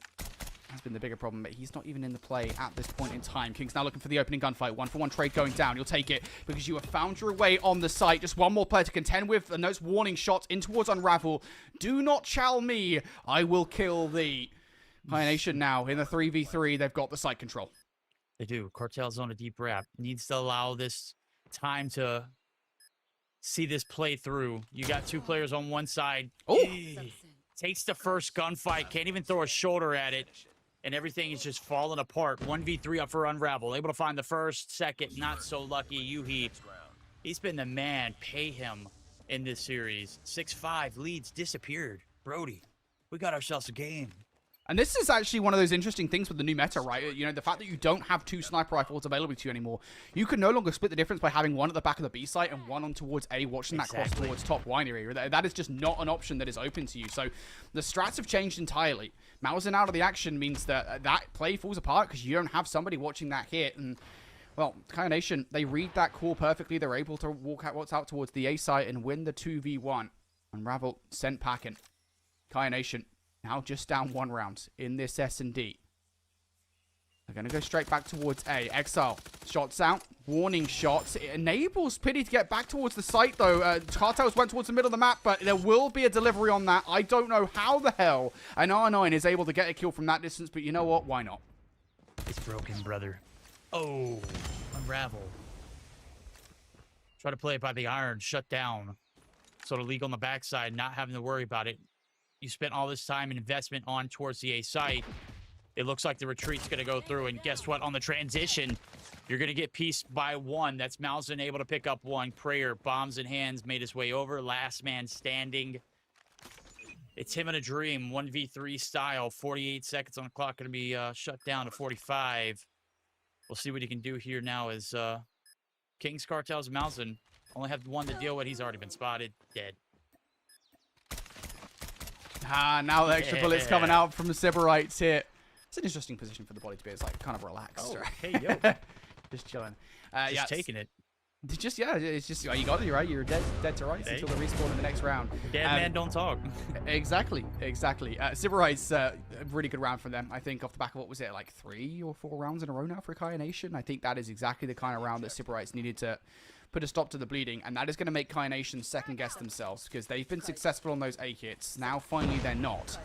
has been the bigger problem, but he's not even in the play at this point in time. Kings now looking for the opening gunfight. 1-for-1 trade going down. You'll take it because you have found your way on the site. Just one more player to contend with. And those warning shots in towards Unravel. Do not chow me. I will kill thee. Kai Nation now in the 3v3. They've got the site control. They do. Cartel's on a deep wrap. Needs to allow this time to see this play through. You got 2 players on one side. Oh, Takes the first gunfight. Can't even throw a shoulder at it. And everything is just falling apart. 1v3 up for Unravel. Able to find the first, second. Not so lucky. Yuhi. He's been the man. Pay him in this series. 6-5 leads disappeared. Brody, we got ourselves a game. and this is actually one of those interesting things with the new meta, right? You know, the fact that you don't have 2 sniper rifles available to you anymore. You can no longer split the difference by having one at the back of the B site and one on towards A, watching that cross towards top winery. That is just not an option that is open to you. So the strats have changed entirely. Mausen out of the action means that that play falls apart because you don't have somebody watching that hit. And, well, Kaya Nation, they read that call perfectly. They're able to walk out towards the A site and win the 2v1. Unravel sent packing. Kaya Nation now just down 1 round in this S&D. They're going to go straight back towards A. Exile. Shots out. Warning shots. It enables Pity to get back towards the site, though. Cartels went towards the middle of the map, but there will be a delivery on that. I don't know how the hell an R9 is able to get a kill from that distance, but you know what? Why not? It's broken, brother. Oh, Unravel. Try to play it by the iron. Shut down. So the league on the backside, not having to worry about it. You spent all this time and investment on towards the A site. It looks like the retreat's going to go through. And guess what? On the transition, you're going to get pieced by 1. That's Mausen able to pick up 1. Prayer, bombs in hands, made his way over. Last man standing. It's him in a dream. 1v3 style. 48 seconds on the clock. Going to be shut down to 45. We'll see what he can do here now as King's Cartels Mausen only have 1 to deal with. He's already been spotted. Dead. Now the extra bullets coming out from the Sybarites here. It's an interesting position for the body to be. It's like kind of relaxed. Oh, right? hey, yo. Just chilling. Just taking it. It's just, you got it, right? You're dead to rights until the respawn in the next round. Dead man don't talk. Exactly. Sybarites, a really good round for them. I think off the back of what was it, like 3 or 4 rounds in a row now for Kaya Nation. I think that is exactly the kind of round that Sybarites needed to put a stop to the bleeding, and that is going to make Kaya Nation second guess themselves because they've been successful on those A hits. Now finally they're not.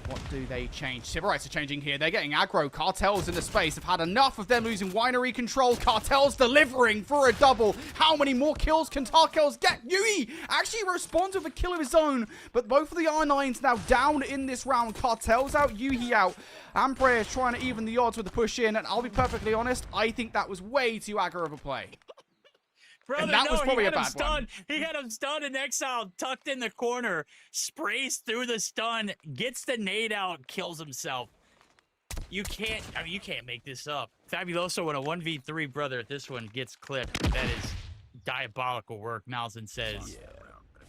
What do they change? Sybarites are changing here. They're getting aggro. Cartels in the space have had enough of them losing winery control. Cartels delivering for a double. How many more kills can Cartels get? Yui actually responds with a kill of his own, but both of the R9s now down in this round. Cartels out, Yui out. Ampre is trying to even the odds with the push in, and I'll be perfectly honest, I think that was way too aggro of a play. Brother, and that was probably a bad one. He had him stunned in Exile, tucked in the corner, sprays through the stun, gets the nade out, kills himself. You can't make this up. Fabuloso in a 1v3, brother. This one gets clipped. That is diabolical work, Mausen says.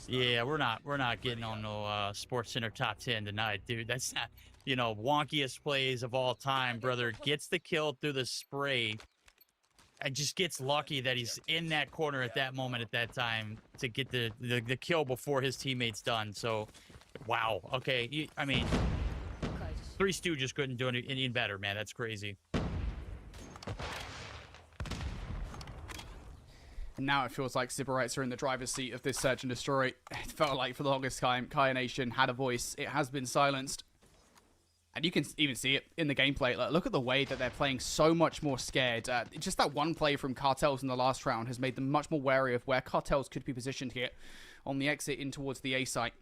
Yeah, we're not getting on no Sports Center top 10 tonight, dude. That's not, wonkiest plays of all time, brother. Gets the kill through the spray. And just gets lucky that he's in that corner at that moment at that time to get the kill before his teammate's done. So, wow. Okay, Three Stooges couldn't do any better, man. That's crazy. And now it feels like Sybarites are in the driver's seat of this search and destroy. It felt like for the longest time, Kaya Nation had a voice. It has been silenced. And you can even see it in the gameplay. Look at the way that they're playing so much more scared. Just that one play from Cartels in the last round has made them much more wary of where Cartels could be positioned here on the exit in towards the A site.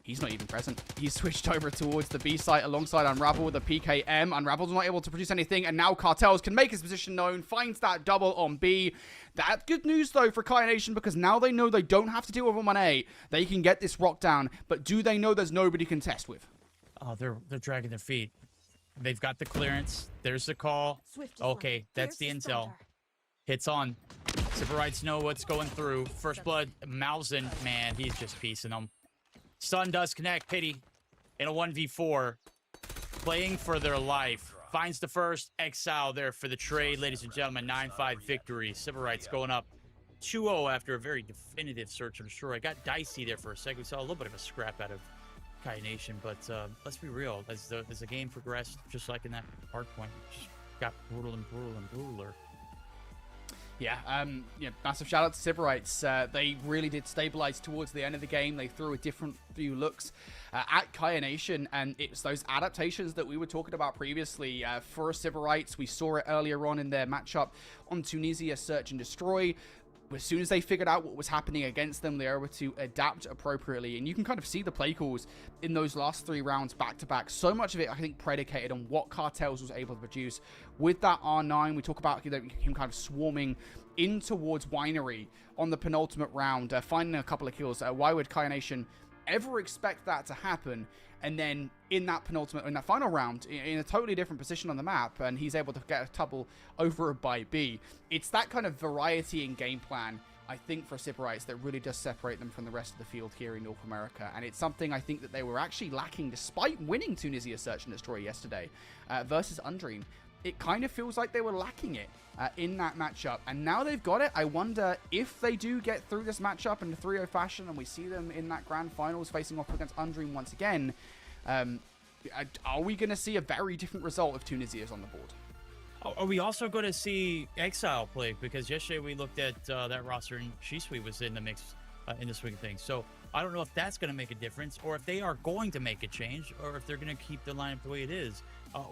He's not even present. He's switched over towards the B site alongside Unravel with a PKM. Unravel's not able to produce anything, and now Cartels can make his position known, finds that double on B. That's good news, though, for Kaya Nation, because now they know they don't have to deal with him on A. They can get this rock down, but do they know there's nobody to contest with? Oh, they're dragging their feet. They've got the clearance. There's the call. Okay, that's the intel. Hits on. Sybarites know what's going through. First blood, Mausen, man, he's just piecing them. Stun does connect. Pity in a 1v4. Playing for their life. Finds the first. Exile there for the trade, ladies and gentlemen. 9-5 victory. Sybarites going up 2-0 after a very definitive search and destroy. Got dicey there for a second. We saw a little bit of a scrap out of Kaya Nation, but let's be real. As the game progressed, just like in that hard point, it just got brutal and brutaler. Yeah, massive shout out to Sybarites. They really did stabilize towards the end of the game. They threw a different few looks at Kaya Nation, and it's those adaptations that we were talking about previously. For Sybarites, we saw it earlier on in their matchup on Tunisia Search and Destroy. as soon as they figured out what was happening against them, they were able to adapt appropriately. And you can kind of see the play calls in those last 3 rounds back to back. So much of it, I think, predicated on what Cartels was able to produce with that R9. We talk about him kind of swarming in towards Winery on the penultimate round, finding a couple of kills. Why would Kaya Nation ever expect that to happen? And then in that final round, in a totally different position on the map, and he's able to get a double over by B. It's that kind of variety in game plan, I think, for Sybarites that really does separate them from the rest of the field here in North America. And it's something I think that they were actually lacking despite winning Tunisia Search and Destroy yesterday versus Undream. It kind of feels like they were lacking it in that matchup. And now they've got it. I wonder if they do get through this matchup in a 3-0 fashion and we see them in that grand finals facing off against Undream once again. Are we going to see a very different result if Tunisia is on the board? Are we also going to see Exile play? Because yesterday we looked at that roster and Shisui was in the mix in the swing of things. So I don't know if that's going to make a difference or if they are going to make a change or if they're going to keep the lineup the way it is.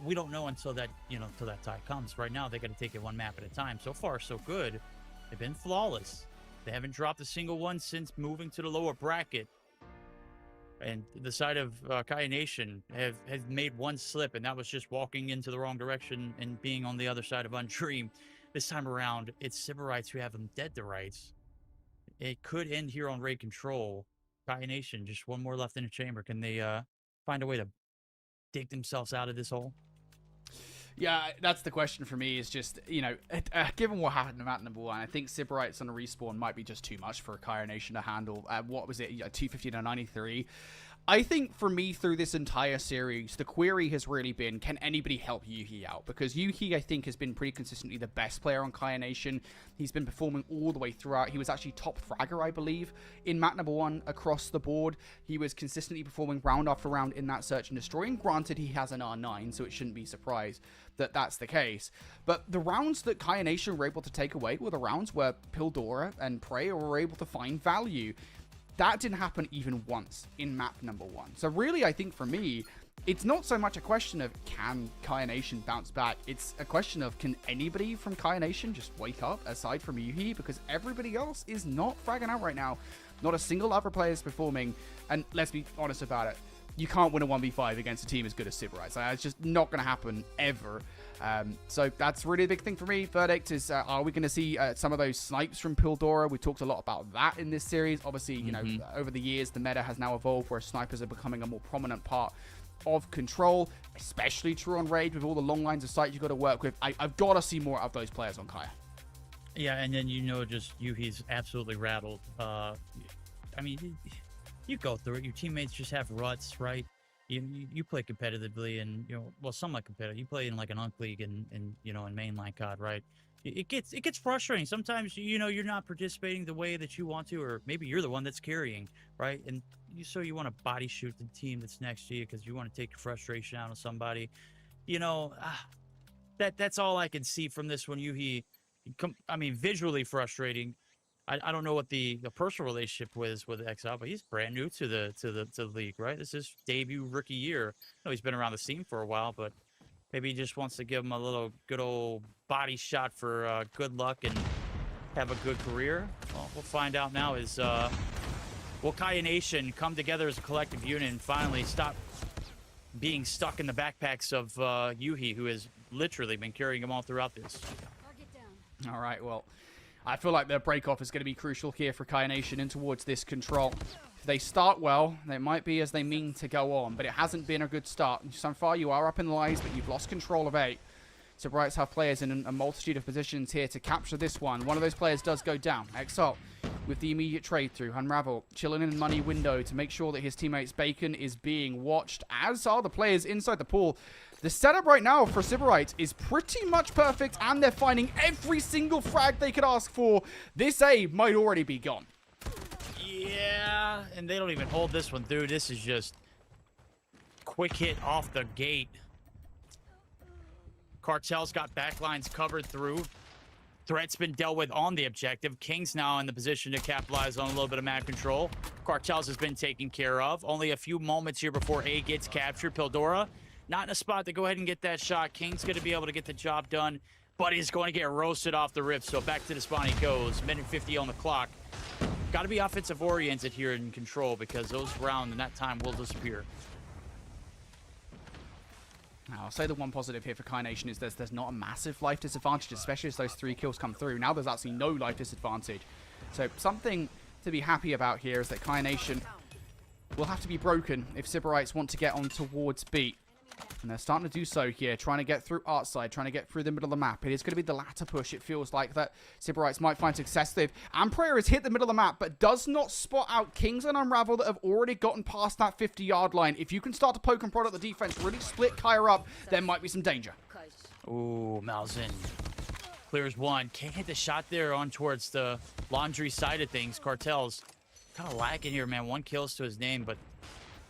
We don't know until that, until that tie comes. Right now, they got to take it one map at a time. So far, so good. They've been flawless. They haven't dropped a single one since moving to the lower bracket. And the side of Kaya Nation have made one slip, and that was just walking into the wrong direction and being on the other side of Undream. This time around, it's Sybarites who have them dead to rights. It could end here on raid control. Kaya Nation, just one more left in the chamber. Can they find a way to dig themselves out of this hole? Yeah, that's the question for me, is just, given what happened in map number 1, I think Sybarites on a respawn might be just too much for Kaya Nation to handle. What was it, 250 to 93? I think for me through this entire series, the query has really been, can anybody help Yuhi out? Because Yuhi, I think, has been pretty consistently the best player on Kaya Nation. He's been performing all the way throughout. He was actually top fragger, I believe, in map number 1 across the board. He was consistently performing round after round in that search and destroy. And granted, he has an R9, so it shouldn't be surprised that that's the case. But the rounds that Kaya Nation were able to take away were the rounds where Pildora and Prey were able to find value. That didn't happen even once in map number 1. So really, I think for me, it's not so much a question of can Kaya Nation bounce back. It's a question of can anybody from Kaya Nation just wake up aside from Yuhi, because everybody else is not fragging out right now. Not a single other player is performing. And let's be honest about it. You can't win a 1v5 against a team as good as Sybarites. It's just not going to happen ever. So that's really a big thing for me. Verdict is, are we going to see some of those snipes from Pildora? We talked a lot about that in this series. Obviously, you know, over the years, the meta has now evolved where snipers are becoming a more prominent part of control, especially true on raid with all the long lines of sight you've got to work with. I've got to see more of those players on Kaya. Yeah, and then just Yuhi's absolutely rattled. I mean, you go through it. Your teammates just have ruts, right? You play competitively, and somewhat competitive. You play in like an Unk League and in mainline COD, right? It gets frustrating. Sometimes you're not participating the way that you want to, or maybe you're the one that's carrying, right? And you want to body shoot the team that's next to you because you want to take your frustration out on somebody. That's all I can see from this one. Yuhi, visually frustrating. I don't know what the personal relationship was with Exile, but he's brand new to the league, right? This is his debut rookie year. I know he's been around the scene for a while, but maybe he just wants to give him a little good old body shot for good luck and have a good career. Well, we'll find out now. Will Kaya Nation come together as a collective unit and finally stop being stuck in the backpacks of Yuhi, who has literally been carrying him all throughout this? All right, well, I feel like the break-off is going to be crucial here for Kaya Nation in towards this control. If they start well, they might be as they mean to go on, but it hasn't been a good start. So far, you are up in lives, but you've lost control of 8. Sybarites have players in a multitude of positions here to capture this one. One of those players does go down. Exalt with the immediate trade through. Unravel chilling in money window to make sure that his teammate's Bacon is being watched, as are the players inside the pool. The setup right now for Sybarites is pretty much perfect, and they're finding every single frag they could ask for. This A might already be gone. Yeah, and they don't even hold this one through. This is just quick hit off the gate. Cartel's got backlines covered through. Threat's been dealt with on the objective. King's now in the position to capitalize on a little bit of map control. Cartel's has been taken care of. Only a few moments here before A gets captured. Pildora not in a spot to go ahead and get that shot. King's going to be able to get the job done. but he's going to get roasted off the rip. So back to the spawn he goes. Minute 50 on the clock. Got to be offensive oriented here in control because those rounds and that time will disappear. Now, I'll say the one positive here for Kai Nation is there's not a massive life disadvantage, especially as those 3 kills come through. Now there's actually no life disadvantage. So something to be happy about here is that Kai Nation will have to be broken if Sybarites want to get on towards B. And they're starting to do so here, trying to get through Artside, trying to get through the middle of the map. It is going to be the latter push, it feels like, that Sybarites might find success with. Amprayer has hit the middle of the map, but does not spot out Kings and Unravel that have already gotten past that 50-yard line. If you can start to poke and prod at the defense, really split Kaya up, there might be some danger. Ooh, Malzahn clears one. Can't hit the shot there on towards the laundry side of things. Cartel's kind of lacking here, man. 1 kills to his name, but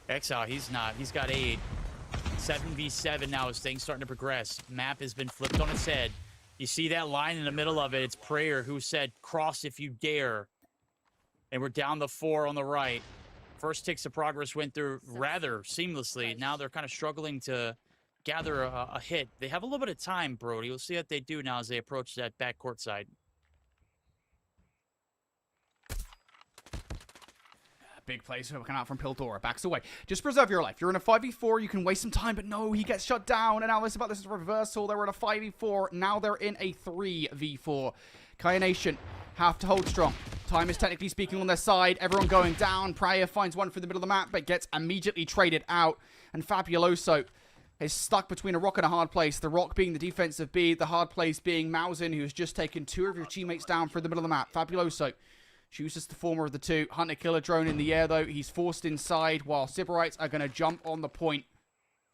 Exile, he's not. He's got 8. 7v7 now as things starting to progress. Map has been flipped on its head. You see that line in the middle of it. It's Prayer who said, cross if you dare. And we're down the 4 on the right. First ticks of progress went through rather seamlessly. Now they're kind of struggling to gather a hit. They have a little bit of time, Brody. We'll see what they do now as they approach that backcourt side. Big plays coming out from Pildora. Backs away. Just preserve your life. You're in a 5v4. You can waste some time, but no, he gets shut down. And now this is a reversal. They were in a 5v4. Now they're in a 3v4. Kaya Nation have to hold strong. Time is technically speaking on their side. Everyone going down. Prayer finds one through the middle of the map, but gets immediately traded out. And Fabuloso is stuck between a rock and a hard place. The rock being the defensive B, the hard place being Malzahn, who has just taken 2 of your teammates down through the middle of the map. Fabuloso chooses the former of the 2. Hunter Killer drone in the air, though. He's forced inside while Sybarites are going to jump on the point.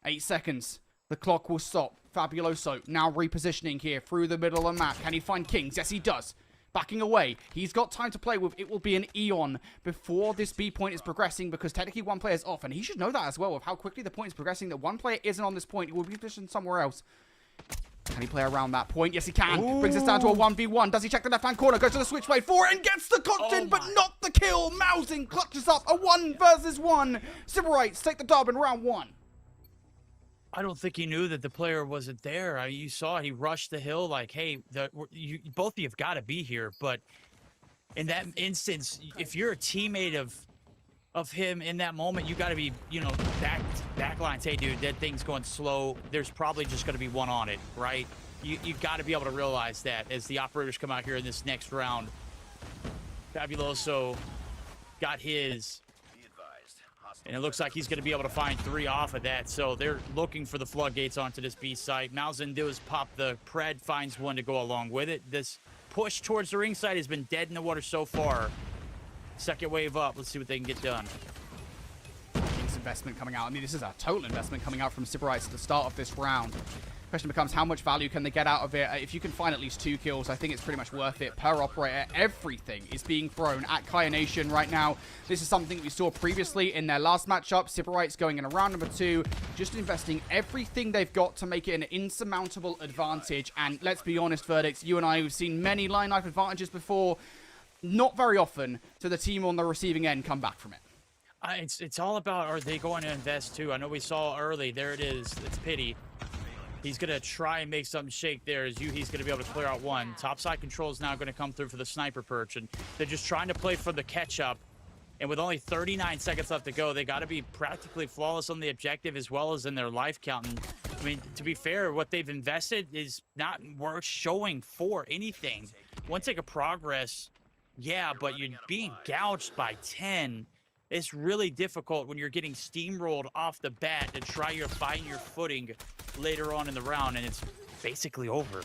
8 seconds. The clock will stop. Fabuloso now repositioning here through the middle of the map. Can he find Kings? Yes, he does. Backing away. He's got time to play with. It will be an eon before this B point is progressing because technically one player is off. And he should know that as well with how quickly the point is progressing. That one player isn't on this point. He will be positioned somewhere else. Can he play around that point? Yes, he can. Ooh. Brings us down to a 1v1. Does he check the left-hand corner? Goes to the switchblade for it and gets the content, but not the kill. Malzahn clutches up a 1 versus 1. Sybarites take the dub in round 1. I don't think he knew that the player wasn't there. You saw it. He rushed the hill like, hey, both of you have got to be here. But in that instance, if you're a teammate of him in that moment, you got to be, backline. Hey, dude, that thing's going slow. There's probably just going to be one on it, right? You got to be able to realize that as the operators come out here in this next round. Fabuloso got his. And it looks like he's going to be able to find 3 off of that. So they're looking for the floodgates onto this B site. Malzahn does pop the pred, finds one to go along with it. This push towards the ring side has been dead in the water so far. Second wave up. Let's see what they can get done. King's investment coming out. I mean, this is a total investment coming out from Sybarites at the start of this round. Question becomes, how much value can they get out of it? If you can find at least 2 kills, I think it's pretty much worth it. Per operator, everything is being thrown at Kaya Nation right now. This is something we saw previously in their last matchup. Sybarites going in a round number 2, just investing everything they've got to make it an insurmountable advantage. And let's be honest, Verdicts, you and I have seen many line life advantages before. Not very often do the team on the receiving end come back from it. It's all about, are they going to invest too? I know we saw early. There it is. It's Pity. He's going to try and make something shake there as he's going to be able to clear out one. Topside control is now going to come through for the sniper perch. And they're just trying to play for the catch-up. And with only 39 seconds left to go, they got to be practically flawless on the objective as well as in their life count. And, I mean, to be fair, what they've invested is not worth showing for anything. One tick of progress, yeah, but you're being gouged by 10. It's really difficult when you're getting steamrolled off the bat to try to find your footing later on in the round, and it's basically over.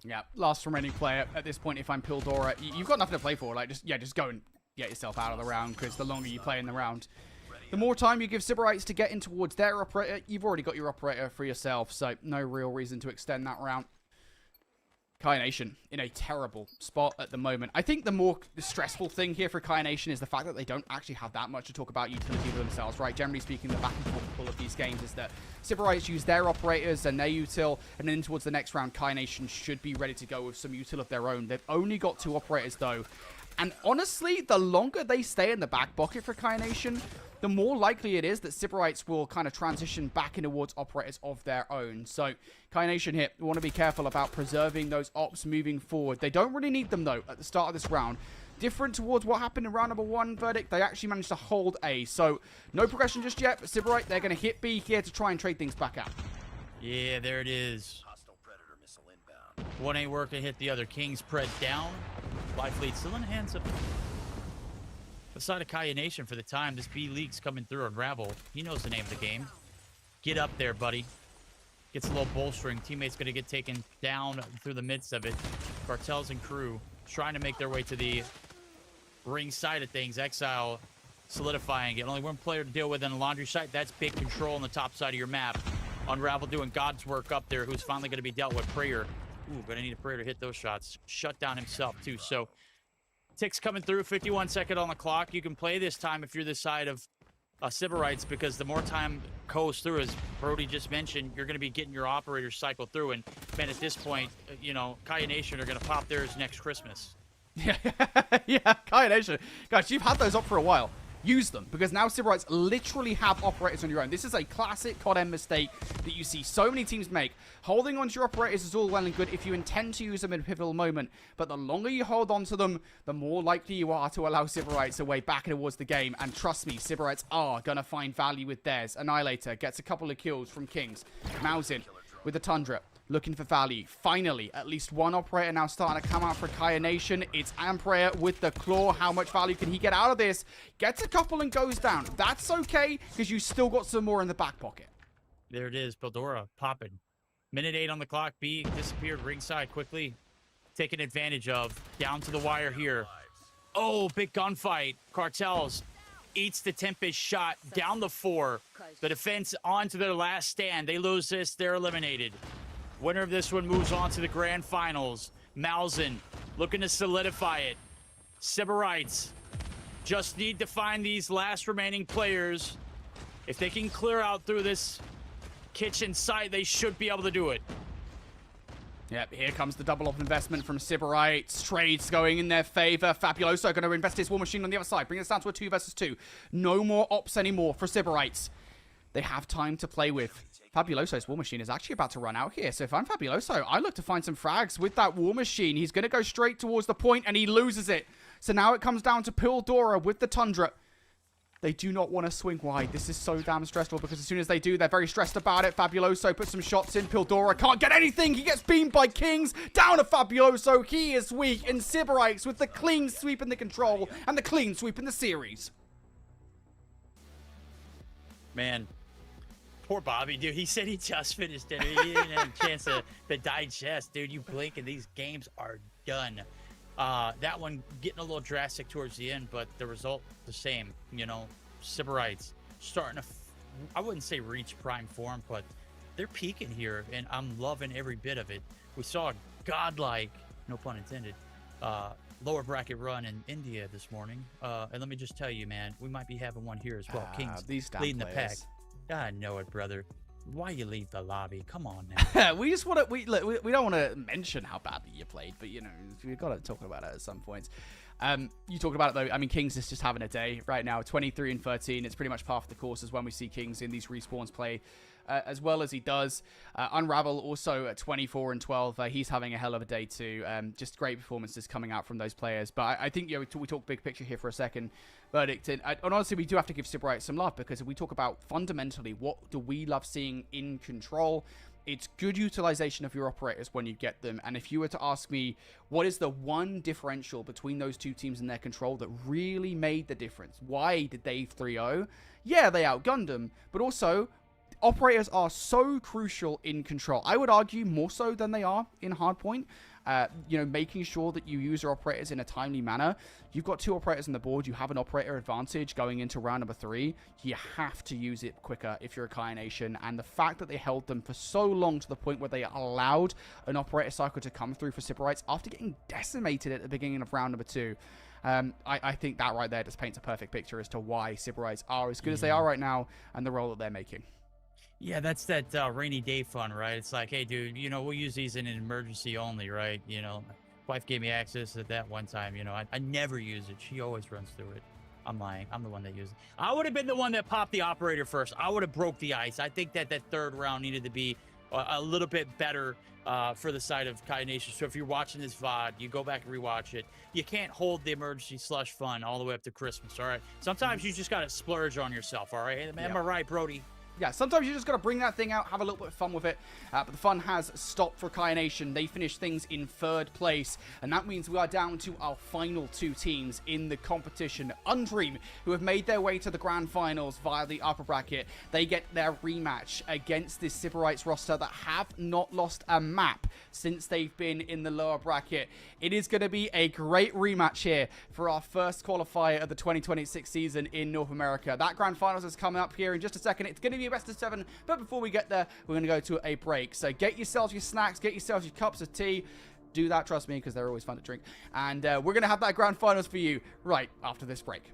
Yeah, last remaining player at this point. If I'm Pildora, you've got nothing to play for. Like, just go and get yourself out of the round, because the longer you play in the round, the more time you give Sybarites to get in towards their operator. You've already got your operator for yourself, so no real reason to extend that round. Kaya Nation in a terrible spot at the moment. I think the more stressful thing here for Kaya Nation is the fact that they don't actually have that much to talk about utility for themselves, right? Generally speaking, the back and forth of these games is that Sybarites use their operators and their util, and then towards the next round, Kaya Nation should be ready to go with some util of their own. They've only got 2 operators, though. And honestly, the longer they stay in the back pocket for Kaya Nation, the the more likely it is that Sybarites will kind of transition back in towards operators of their own. So, Kai Nation here, we want to be careful about preserving those ops moving forward. They don't really need them, though, at the start of this round. Different towards what happened in round number 1, Verdict, they actually managed to hold A. So, no progression just yet, but Sybarite, they're going to hit B here to try and trade things back out. Yeah, there it is. One ain't working, hit the other. King's Pred down. Fly Fleet still in the hands of the side of Kaya Nation for the time. This B League's coming through. Unravel. He knows the name of the game. Get up there, buddy. Gets a little bolstering. Teammate's going to get taken down through the midst of it. Cartels and crew trying to make their way to the ring side of things. Exile solidifying it. Only one player to deal with in the laundry site. That's big control on the top side of your map. Unravel doing God's work up there, who's finally going to be dealt with. Prayer. Ooh, gonna need a Prayer to hit those shots. Shut down himself, too. So, ticks coming through. 51 seconds on the clock. You can play this time if you're the side of Sybarites, because the more time goes through, as Brody just mentioned, you're going to be getting your operators cycle through. And, man, at this point, you know, Kaya Nation are going to pop theirs next Christmas. Yeah, yeah, Kaya Nation. Guys, you've had those up for a while. Use them, because now Sybarites literally have operators on your own. This is a classic CODM mistake that you see so many teams make. Holding onto your operators is all well and good if you intend to use them in a pivotal moment, but the longer you hold on to them, the more likely you are to allow Sybarites away back towards the game. And trust me, Sybarites are going to find value with theirs. Annihilator gets a couple of kills from Kings. Mausin with the Tundra. Looking for value. Finally, at least one operator now starting to come out for Kaya Nation. It's Amprayer with the claw. How much value can he get out of this? Gets a couple and goes down. That's okay, because you still got some more in the back pocket. There it is. Bildora popping. Minute 8 on the clock. B disappeared ringside quickly. Taken advantage of. Down to the wire here. Oh, big gunfight. Cartels eats the Tempest shot. Down the 4. The defense on to their last stand. They lose this. They're eliminated. Winner of this one moves on to the grand finals. Malzahn looking to solidify it. Sybarites just need to find these last remaining players. If they can clear out through this kitchen site, they should be able to do it. Yep, here comes the double of investment from Sybarites. Trades going in their favor. Fabuloso going to invest his War Machine on the other side. Bring us down to a 2 versus 2. No more ops anymore for Sybarites. They have time to play with. Fabuloso's War Machine is actually about to run out here. So if I'm Fabuloso, I look to find some frags with that War Machine. He's going to go straight towards the point, and he loses it. So now it comes down to Pildora with the Tundra. They do not want to swing wide. This is so damn stressful, because as soon as they do, they're very stressed about it. Fabuloso puts some shots in. Pildora can't get anything. He gets beamed by Kings. Down to Fabuloso. He is weak. And Sybarites with the clean sweep in the control and the clean sweep in the series. Man. Poor Bobby, dude. He said he just finished dinner. He didn't have a chance to digest. Dude, you blink and these games are done. That one getting a little drastic towards the end, but the result the same. You know, Sybarites starting to, I wouldn't say reach prime form, but they're peaking here, and I'm loving every bit of it. We saw a godlike, no pun intended, lower bracket run in India this morning. And let me just tell you, man, we might be having one here as well. Kings leading the pack. I know it, brother. Why you leave the lobby? Come on now. we just want to. We don't want to mention how badly you played, but you know we've got to talk about it at some points. You talked about it though. I mean, Kings is just having a day right now. 23 and 13. It's pretty much par for the course as when we see Kings in these respawns play as well as he does. Unravel also at 24 and 12. He's having a hell of a day too. Just great performances coming out from those players. But I think, you know, we talk big picture here for a second. Verdict. And honestly, we do have to give Sybarites some love, because if we talk about fundamentally what do we love seeing in control, it's good utilization of your operators when you get them. And if you were to ask me, what is the one differential between those two teams in their control that really made the difference? Why did they 3-0? Yeah, they outgunned them, but also operators are so crucial in control. I would argue more so than they are in hardpoint. You know, making sure that you use your operators in a timely manner. You've got 2 operators on the board. You have an operator advantage going into round number 3. You have to use it quicker if you're a Kaya Nation. And the fact that they held them for so long to the point where they allowed an operator cycle to come through for Sybarites after getting decimated at the beginning of round number 2. I think that right there just paints a perfect picture as to why Sybarites are as good as they are right now and the role that they're making. Yeah, that's that rainy day fun, right? It's like, hey, dude, you know, we'll use these in an emergency only, right? You know, wife gave me access at that one time. You know, I never use it. She always runs through it. I'm lying. I'm the one that used it. I would have been the one that popped the operator first. I would have broke the ice. I think that third round needed to be a little bit better for the side of Kai Nation. So if you're watching this VOD, you go back and rewatch it. You can't hold the emergency slush fund all the way up to Christmas, all right? Sometimes you just got to splurge on yourself, all right? Am I right, Brody? Yeah, sometimes you just got to bring that thing out, have a little bit of fun with it. But the fun has stopped for Kai Nation. They finished things in 3rd place. And that means we are down to our final 2 teams in the competition. Undream, who have made their way to the grand finals via the upper bracket. They get their rematch against this Sybarites roster that have not lost a map since they've been in the lower bracket. It is going to be a great rematch here for our first qualifier of the 2026 season in North America. That grand finals is coming up here in just a second. It's going to be a best of 7, but before we get there, we're going to go to a break. So get yourselves your snacks, get yourselves your cups of tea. Do that, trust me, because they're always fun to drink. And we're going to have that grand finals for you right after this break.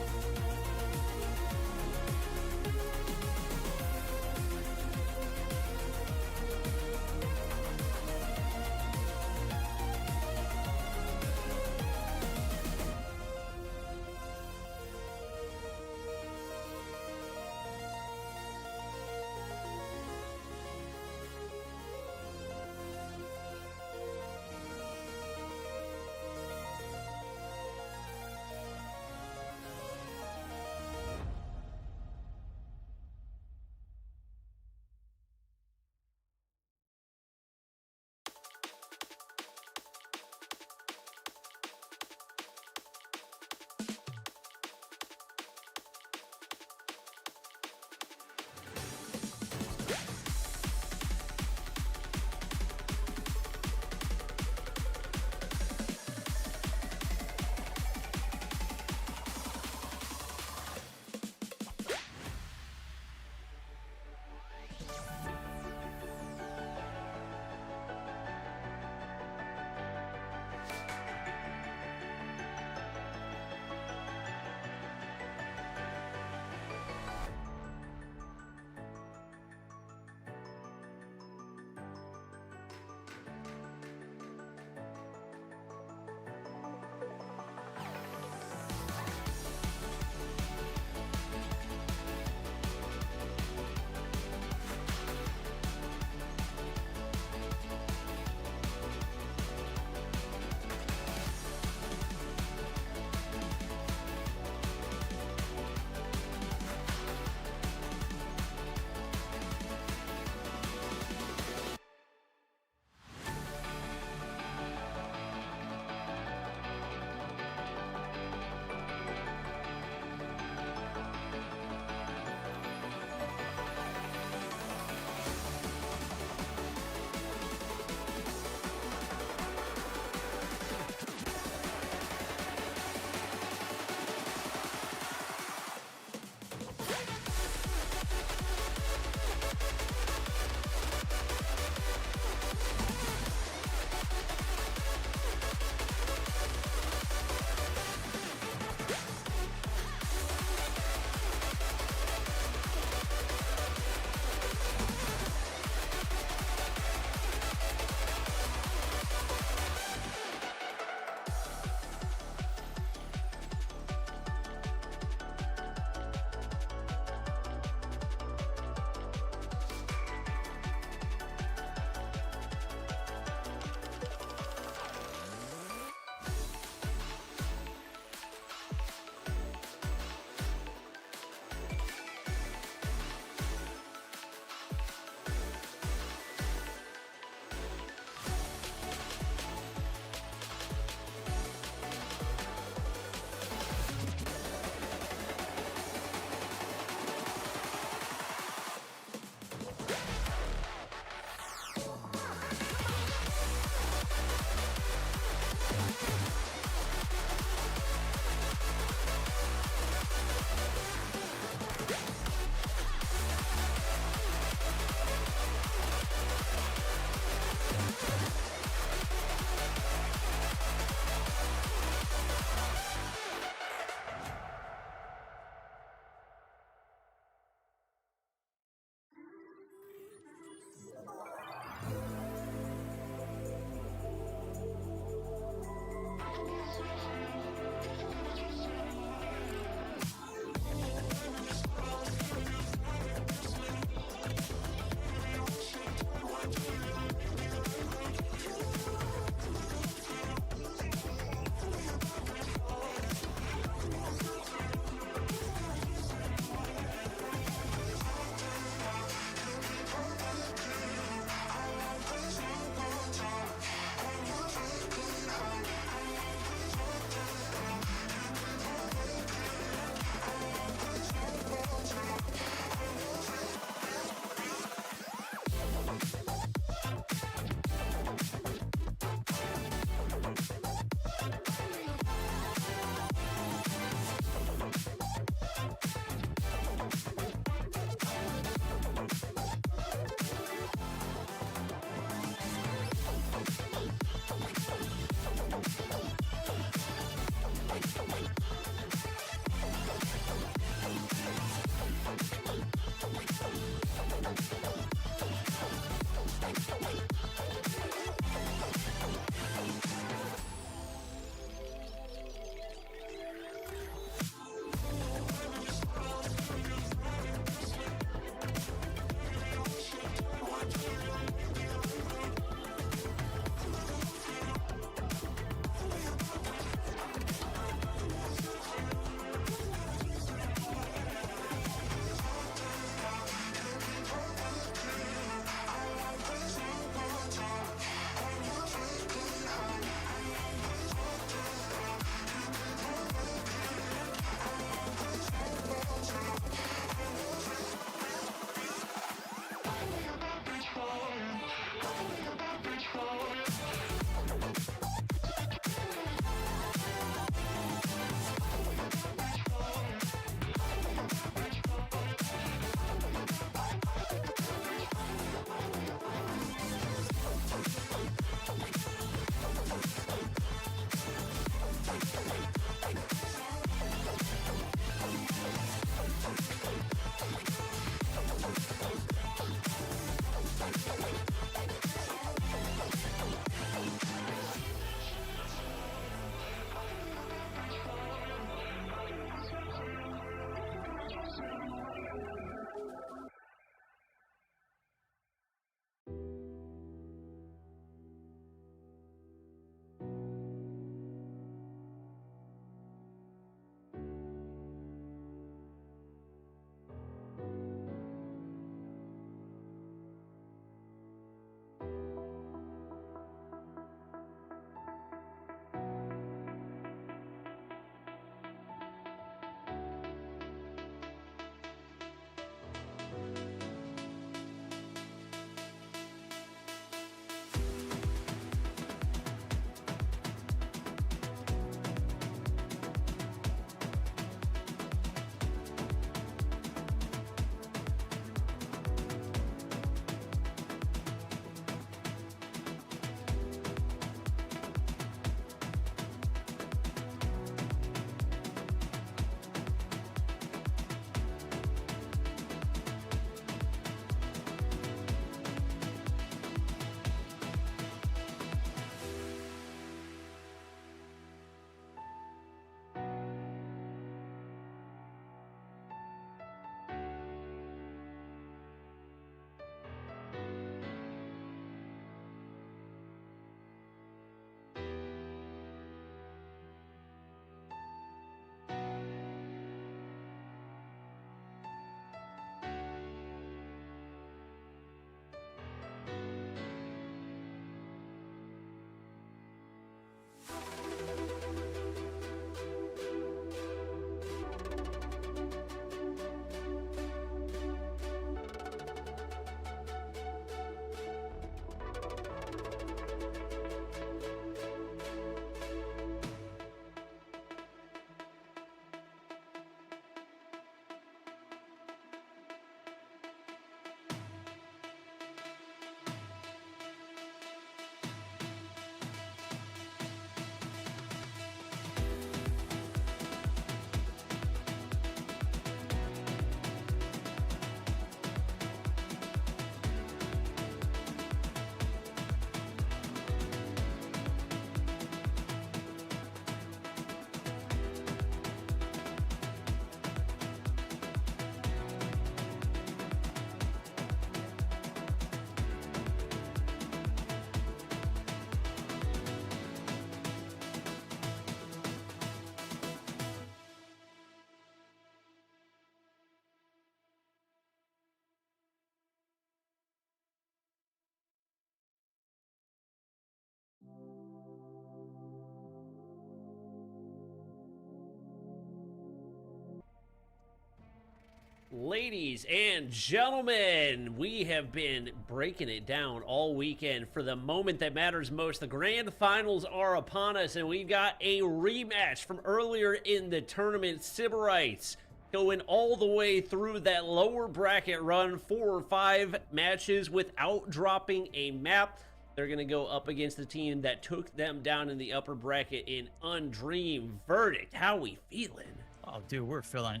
Ladies and gentlemen, we have been breaking it down all weekend for the moment that matters most. The grand finals are upon us, and we've got a rematch from earlier in the tournament. Sybarites going all the way through that lower bracket run, 4 or 5 matches without dropping a map. They're going to go up against the team that took them down in the upper bracket in Undream. Verdict, how we feeling? Oh, dude, we're feeling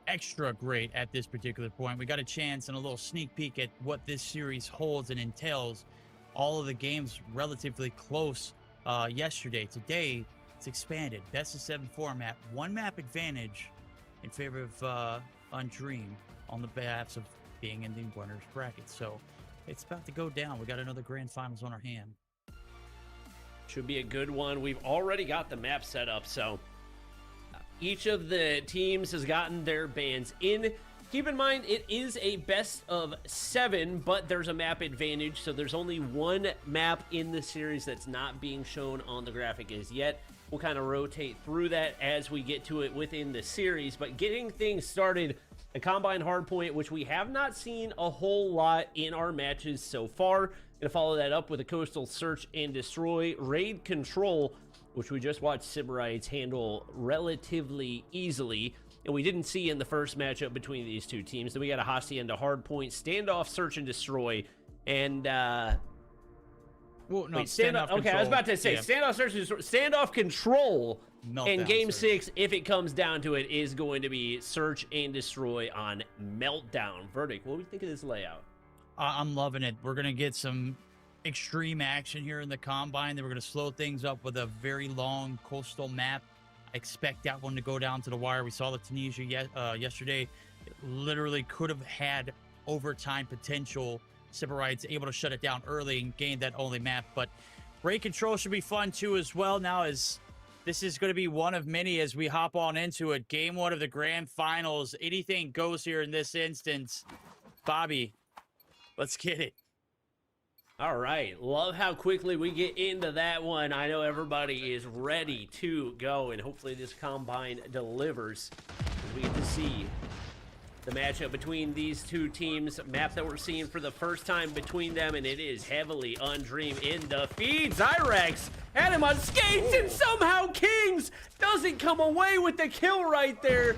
extra great at this particular point. We got a chance and a little sneak peek at what this series holds and entails. All of the games relatively close yesterday. Today, it's expanded. Best of 7 format. 1 map advantage in favor of Undream on the behalf of being in the winner's bracket. So it's about to go down. We got another grand finals on our hand. Should be a good one. We've already got the map set up, so each of the teams has gotten their bands in. Keep in mind, it is a best of 7, but there's a map advantage, so there's only 1 map in the series that's not being shown on the graphic as yet. We'll kind of rotate through that as we get to it within the series, but getting things started, the Combine Hardpoint, which we have not seen a whole lot in our matches so far. Gonna follow that up with a Coastal Search and Destroy, Raid Control, which we just watched Sybarites handle relatively easily, and we didn't see in the first matchup between these two teams. Then we got a Hacienda Hardpoint, Standoff, Search and Destroy, and well, no, wait, standoff. Okay, I was about to say Standoff, Search and Destroy, Standoff Control. And Game 6, if it comes down to it, is going to be Search and Destroy on Meltdown. Verdict, what do we think of this layout? I'm loving it. We're going to get some extreme action here in the Combine. Then we're going to slow things up with a very long coastal map. I expect that one to go down to the wire. We saw the Tunisia yesterday. It literally could have had overtime potential. Sybarites able to shut it down early and gain that only map. But Raid Control should be fun too as well. Now, as this is going to be one of many as we hop on into it. Game 1 of the grand finals. Anything goes here in this instance. Bobby, let's get it. All right, love how quickly we get into that one. I know everybody is ready to go, and hopefully this Combine delivers. We get to see the matchup between these two teams, map that we're seeing for the first time between them, and it is heavily Undream in the feed. Zyrax had him on skates, and somehow Kings doesn't come away with the kill right there.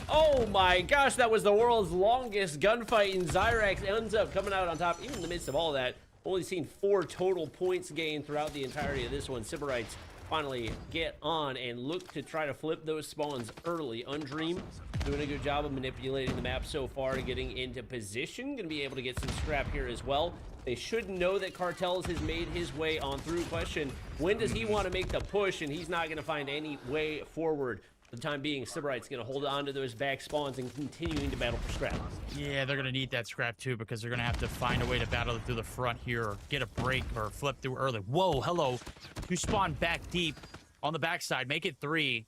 Oh my gosh, that was the world's longest gunfight, and Zyrax ends up coming out on top, even in the midst of all that. Only seen 4 total points gained throughout the entirety of this one. Sybarites finally get on and look to try to flip those spawns early. Undream doing a good job of manipulating the map so far and getting into position. Gonna be able to get some scrap here as well. They should know that Cartels has made his way on through. Question, when does he want to make the push? And he's not gonna find any way forward. For the time being, Sybarites going to hold on to those back spawns and continuing to battle for scrap. Yeah, they're going to need that scrap too, because they're going to have to find a way to battle it through the front here or get a break or flip through early. Whoa, hello. You spawn back deep on the backside. Make it 3.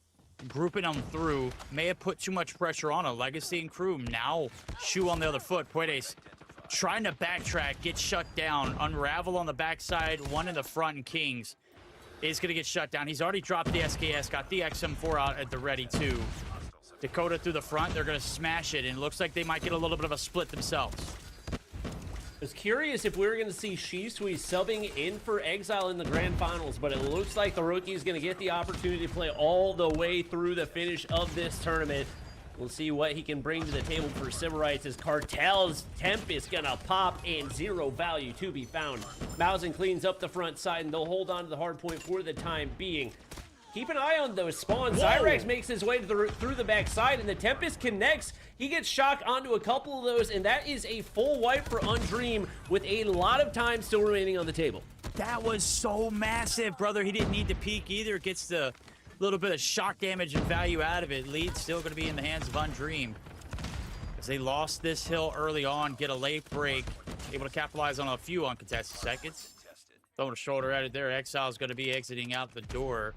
Grouping them through. May have put too much pressure on a Legacy and crew. Now, shoe on the other foot. Puedes trying to backtrack, get shut down. Unravel on the backside, 1 in the front, and Kings is going to get shut down. He's already dropped the SKS, got the XM4 out at the ready too. Dakota through the front, they're going to smash it, and it looks like they might get a little bit of a split themselves. I was curious if we were going to see Shisui subbing in for Exile in the grand finals, but it looks like the rookie is going to get the opportunity to play all the way through the finish of this tournament. We'll see what he can bring to the table for Sybarites as Cartel's temp is gonna pop and 0 value to be found. Mausen cleans up the front side and they'll hold on to the hard point for the time being. Keep an eye on those spawns. Zyrax makes his way to through the backside and the Tempest connects. He gets shocked onto a couple of those, and that is a full wipe for Undream with a lot of time still remaining on the table. That was so massive, brother. He didn't need to peek either. Gets the little bit of shock damage and value out of it. Lead's still going to be in the hands of Undream, as they lost this hill early on, get a late break, able to capitalize on a few uncontested seconds. Throwing a shoulder at it there. Exile's going to be exiting out the door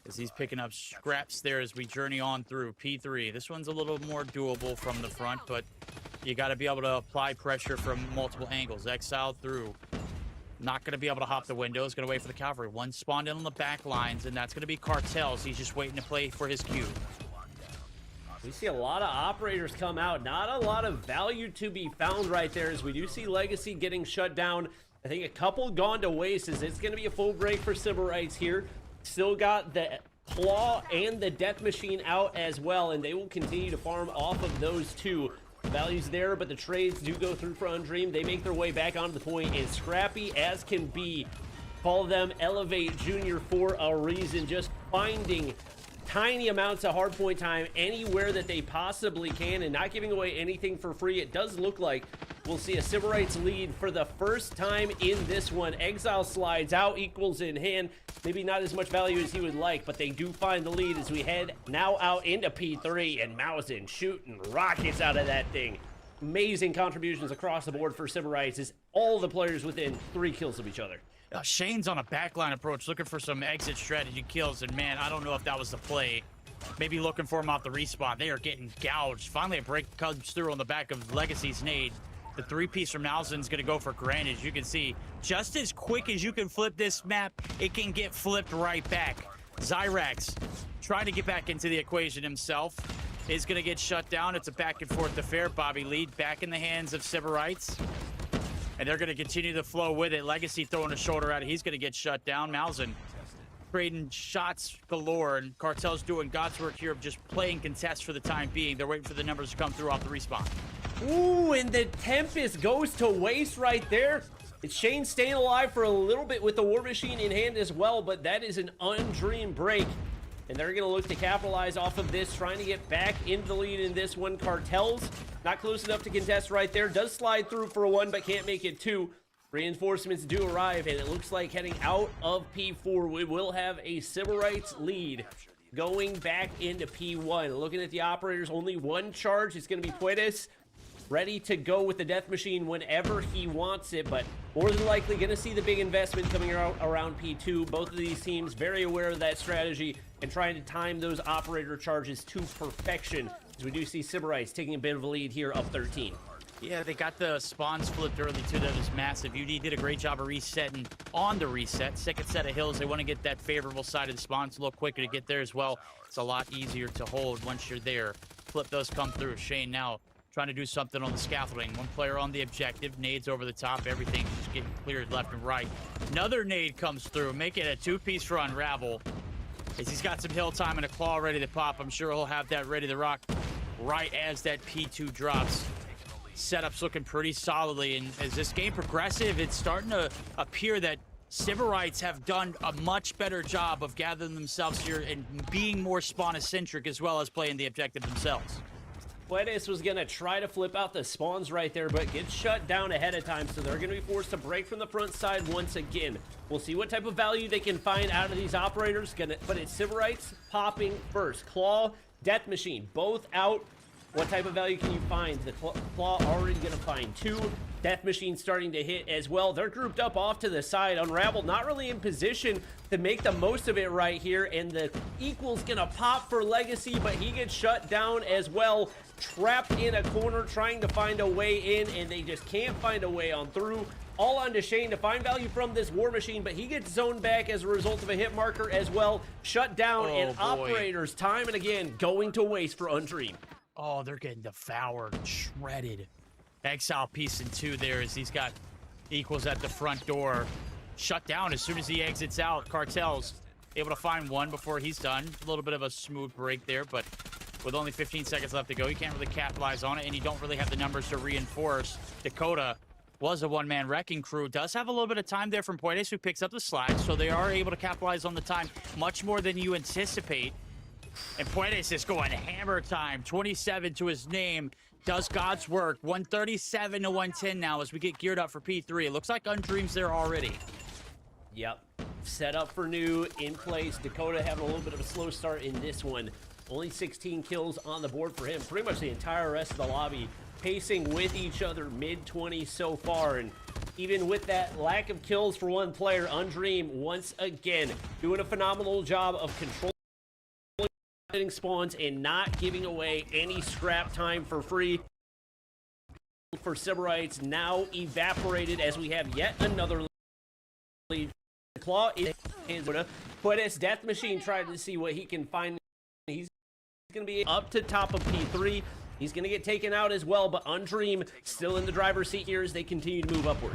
as he's picking up scraps there as we journey on through P3. This one's a little more doable from the front, but you got to be able to apply pressure from multiple angles. Exile through. Not going to be able to hop the windows. Going to wait for the cavalry. One spawned in on the back lines, and that's going to be Cartels. He's just waiting to play for his cue. We see a lot of operators come out. Not a lot of value to be found right there, as we do see Legacy getting shut down. I think a couple gone to waste, as it's going to be a full break for Sybarites here. Still got the Claw and the Death Machine out as well, and they will continue to farm off of those two. Values there, but the trades do go through for Undream. They make their way back onto the point, and scrappy as can be. Follow them, Elevate Junior for a reason, just finding tiny amounts of hardpoint time anywhere that they possibly can and not giving away anything for free. It does look like we'll see a Sybarites lead for the first time in this one. Exile slides out, equals in hand. Maybe not as much value as he would like, but they do find the lead as we head now out into P3, and Mausen shooting rockets out of that thing. Amazing contributions across the board for Sybarites, as all the players within 3 kills of each other. Shane's on a backline approach, looking for some exit strategy kills, and man, I don't know if that was the play. Maybe looking for him off the respawn. They are getting gouged. Finally, a break comes through on the back of Legacy's nade. The 3-piece from Mausen's going to go for granted. You can see, just as quick as you can flip this map, it can get flipped right back. Zyrax, trying to get back into the equation himself, is going to get shut down. It's a back-and-forth affair. Bobby lead back in the hands of Sybarites. And they're going to continue to flow with it. Legacy throwing a shoulder at it. He's going to get shut down. Mausen trading shots galore. And Cartel's doing God's work here of just playing contest for the time being. They're waiting for the numbers to come through off the respawn. Ooh, and the Tempest goes to waste right there. It's Shane staying alive for a little bit with the War Machine in hand as well, but that is an Undream break. And they're going to look to capitalize off of this, trying to get back into the lead in this one. Cartels not close enough to contest right there. Does slide through for 1, but can't make it 2. Reinforcements do arrive, and it looks like heading out of P4, we will have a Sybarites lead going back into P1. Looking at the operators, only 1 charge. It's going to be Puedes, ready to go with the Death Machine whenever he wants it, but more than likely going to see the big investment coming out around P2. Both of these teams very aware of that strategy and trying to time those operator charges to perfection, as we do see Sybarites taking a bit of a lead here, up 13. Yeah, they got the spawns flipped early too. That was massive. UD did a great job of resetting on the reset. Second set of hills, they want to get that favorable side of the spawns a little quicker to get there as well. It's a lot easier to hold once you're there. Flip those come through. Shane now trying to do something on the scaffolding. 1 player on the objective. Nades over the top. Everything's just getting cleared left and right. Another nade comes through, making a 2-piece for Unravel. As he's got some hill time and a claw ready to pop. I'm sure he'll have that ready to rock right as that P2 drops. Setup's looking pretty solidly, and as this game progressive, it's starting to appear that Sybarites have done a much better job of gathering themselves here and being more spawn-centric as well as playing the objective themselves. Puedes was going to try to flip out the spawns right there, but gets shut down ahead of time, so they're going to be forced to break from the front side once again. We'll see what type of value they can find out of these operators, but it's Sybarites popping first. Claw, Death Machine, both out. What type of value can you find? The Claw already going to find 2. Death Machine starting to hit as well. They're grouped up off to the side. Unravel not really in position to make the most of it right here, and the equal's going to pop for Legacy, but he gets shut down as well. Trapped in a corner trying to find a way in, and they just can't find a way on through. All on to Shane to find value from this War Machine, but he gets zoned back as a result of a hit marker as well. Shut down, and operators time and again going to waste for Undream. Oh, they're getting devoured, shredded. Exile piece in 2 there as he's got equals at the front door. Shut down as soon as he exits out. Cartel's able to find 1 before he's done. A little bit of a smooth break there, but with only 15 seconds left to go, you can't really capitalize on it, and you don't really have the numbers to reinforce. Dakota was a 1-man wrecking crew. Does have a little bit of time there from Puedes, who picks up the slack, so they are able to capitalize on the time much more than you anticipate. And Puedes is going hammer time. 27 to his name. Does God's work. 137 to 110 now as we get geared up for P3. It looks like Undream's there already. Yep. Set up for new, in place. Dakota having a little bit of a slow start in this one. Only 16 kills on the board for him. Pretty much the entire rest of the lobby pacing with each other, mid-20s so far. And even with that lack of kills for 1 player, Undream once again doing a phenomenal job of controlling spawns and not giving away any scrap time for free. For Sybarites now evaporated as we have yet another lead. The Claw is Puedes. Death Machine trying to see what he can find. He's going to be up to top of P3. He's going to get taken out as well, but Undream still in the driver's seat here as they continue to move upward.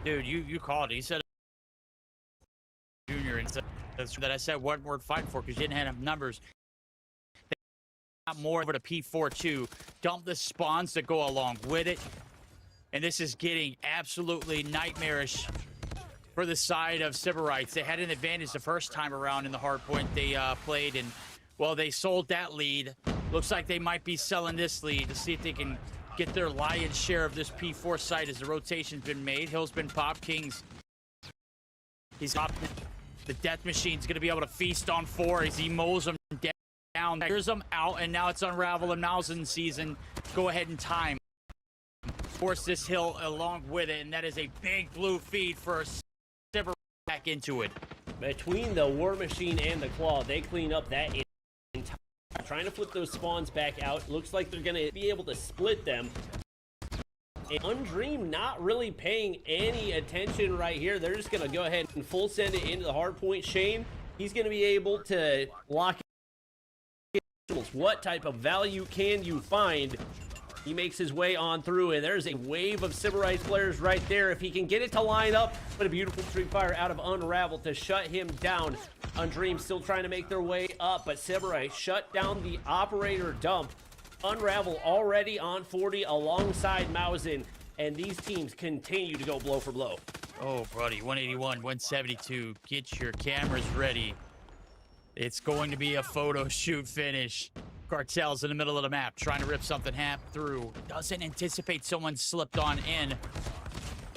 Dude, you called it. You said Junior, and said that I said what we're fighting for because you didn't have enough numbers. More over to P4-2. Dump the spawns that go along with it. And this is getting absolutely nightmarish for the side of Sybarites. They had an advantage the first time around in the hard point they played, and, well, they sold that lead. Looks like they might be selling this lead to see if they can get their lion's share of this P4 site as the rotation's been made. Hill's been popped. King's, he's popped. The Death Machine's going to be able to feast on 4 as he mows them down. Here's them out, and now it's Unravel and Mausen season. Go ahead and time. Force this Hill along with it, and that is a big blue feed for Sybarites back into it. Between the War Machine and the Claw, they clean up that entire. Trying to flip those spawns back out. Looks like they're going to be able to split them. And Undream not really paying any attention right here. They're just going to go ahead and full send it into the hard point. Shane, he's going to be able to lock in. What type of value can you find? He makes his way on through, and there's a wave of Sybarites players right there. If he can get it to line up, but a beautiful street fire out of Unravel to shut him down. Undream still trying to make their way up, but Sybarites shut down the operator dump. Unravel already on 40 alongside Mausen, and these teams continue to go blow for blow. Oh, buddy, 181, 172. Get your cameras ready. It's going to be a photo shoot finish. Cartel's in the middle of the map, trying to rip something through. Doesn't anticipate someone slipped on in.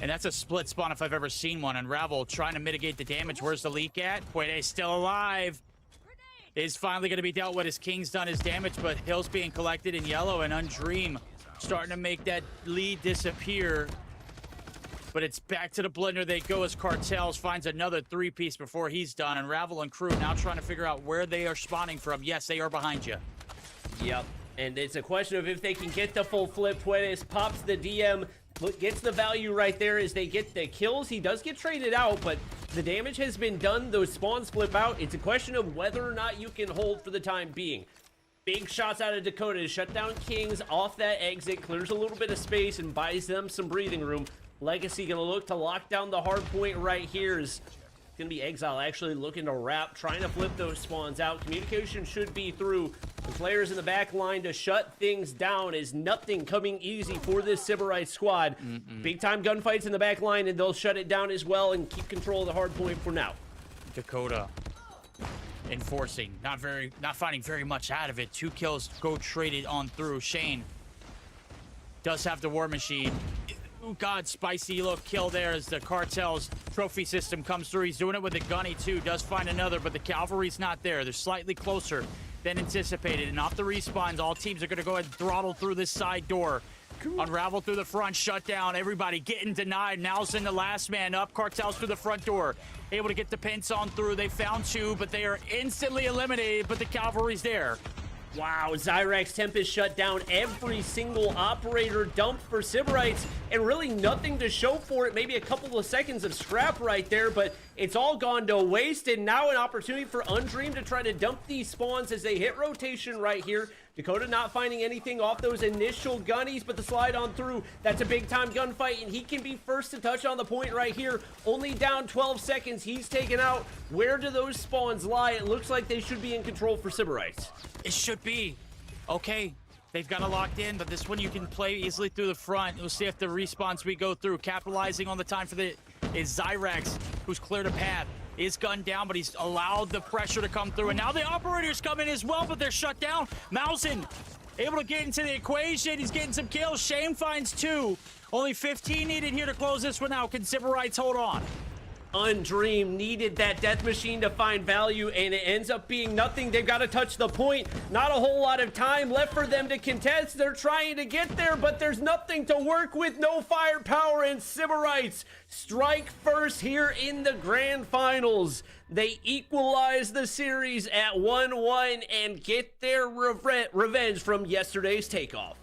And that's a split spawn if I've ever seen one. Unravel trying to mitigate the damage. Where's the leak at? Quayde's still alive. Is finally going to be dealt with as King's done his damage, but Hill's being collected in yellow, and Undream starting to make that lead disappear. But it's back to the blender they go as Cartels finds another 3-piece before he's done. Unravel and crew now trying to figure out where they are spawning from. Yes, they are behind you. Yep, and it's a question of if they can get the full flip. Quayde pops the DM, gets the value right there as they get the kills. He does get traded out, but the damage has been done. Those spawns flip out. It's a question of whether or not you can hold for the time being. Big shots out of Dakota to shut down Kings off that exit, clears a little bit of space and buys them some breathing room. Legacy gonna look to lock down the hard point right here. Is gonna be Exile actually looking to wrap, trying to flip those spawns out. Communication should be through. The players in the back line to shut things down. Is nothing coming easy for this Sybarite squad. Big time gunfights in the back line, and they'll shut it down as well and keep control of the hard point for now. Dakota enforcing, not finding very much out of it. 2 kills go traded on through. Shane does have the War Machine. Oh God, spicy look kill there as the Cartel's trophy system comes through. He's doing it with the gunny too, does find another, but the cavalry's not there. They're slightly closer than anticipated, and off the respawns, all teams are gonna go ahead and throttle through this side door. Unravel through the front, shut down, everybody getting denied. Now's in the last man up. Cartel's through the front door, able to get the pints on through. They found 2, but they are instantly eliminated, but the cavalry's there. Wow, Zyrax Tempest shut down every single operator dump for Sybarites, and really nothing to show for it. Maybe a couple of seconds of scrap right there, but it's all gone to waste, and now an opportunity for Undream to try to dump these spawns as they hit rotation right here. Dakota not finding anything off those initial gunnies, but the slide on through, that's a big-time gunfight, and he can be first to touch on the point right here. Only down 12 seconds, he's taken out. Where do those spawns lie? It looks like they should be in control for Sybarites. It should be. Okay, they've got it locked in, but this one you can play easily through the front. We'll see if the respawns we go through, capitalizing on the time for the is Zyrax, who's cleared a path. Is gunned down, but he's allowed the pressure to come through, and now the operators come in as well, but they're shut down. Mausen able to get into the equation. He's getting some kills. Shane finds 2. Only 15 needed here to close this one out. Can Sybarites hold on? Undream needed that death machine to find value, and it ends up being nothing. They've got to touch the point. Not a whole lot of time left for them to contest. They're trying to get there, but there's nothing to work with. No firepower, and Sybarites strike first here in the grand finals. They equalize the series at 1-1 and get their revenge from yesterday's takeoff.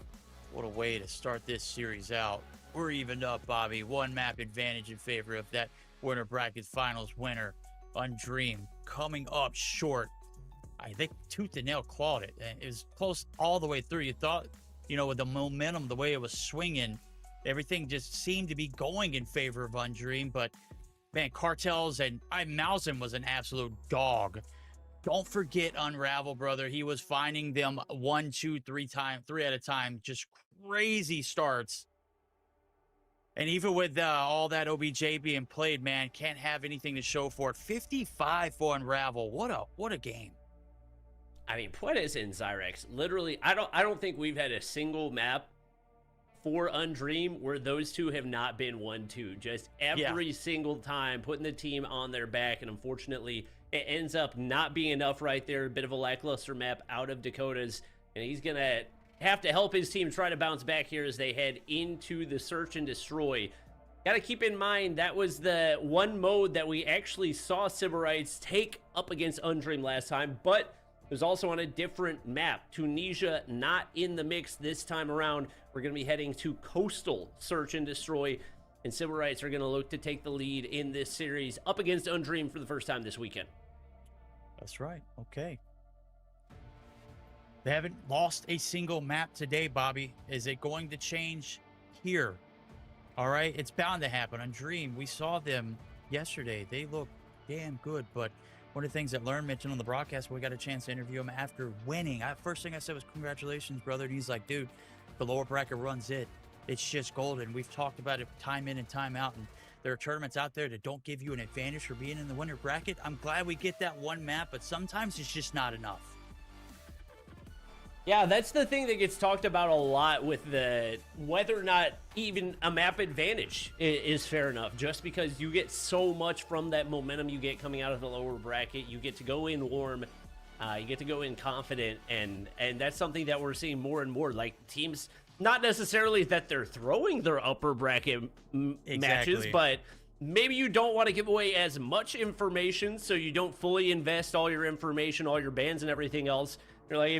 What a way to start this series out. We're evened up, Bobby. 1 map advantage in favor of that winner bracket finals winner. Undream coming up short I think tooth and nail clawed it. And it was close all the way through. You thought, with the momentum, the way it was swinging, everything just seemed to be going in favor of Undream. But man, Cartels and Mausen was an absolute dog. Don't forget Unravel, brother. He was finding them 1, 2, 3 at a time. Just crazy starts. And even with all that OBJ being played, man, can't have anything to show for it. 55 for Unravel. What a game. I mean, Puedes and Zyrex, literally, I don't think we've had a single map for Undream where those two have not been 1-2. Just every single time putting the team on their back, and unfortunately, it ends up not being enough right there. A bit of a lackluster map out of Dakotas, and he's going to have to help his team try to bounce back here as they head into the search and destroy. Got to keep in mind, that was the one mode that we actually saw Sybarites take up against Undream last time, but it was also on a different map. Tunisia not in the mix this time around. We're going to be heading to Coastal Search and Destroy, and Sybarites are going to look to take the lead in this series up against Undream for the first time this weekend. That's right. Okay. They haven't lost a single map today, Bobby. Is it going to change here? All right. It's bound to happen. Undream, we saw them yesterday. They look damn good, but one of the things that Learn mentioned on the broadcast, we got a chance to interview him after winning. First thing I said was, congratulations, brother. And he's like, dude, the lower bracket runs it. It's just golden. We've talked about it time in and time out. And there are tournaments out there that don't give you an advantage for being in the winner bracket. I'm glad we get that one map, but sometimes it's just not enough. Yeah, that's the thing that gets talked about a lot with the whether or not even a map advantage is fair enough. Just because you get so much from that momentum you get coming out of the lower bracket, you get to go in warm, you get to go in confident, and that's something that we're seeing more and more. Like teams, not necessarily that they're throwing their upper bracket matches, but maybe you don't want to give away as much information, so you don't fully invest all your information, all your bans, and everything else. You're like,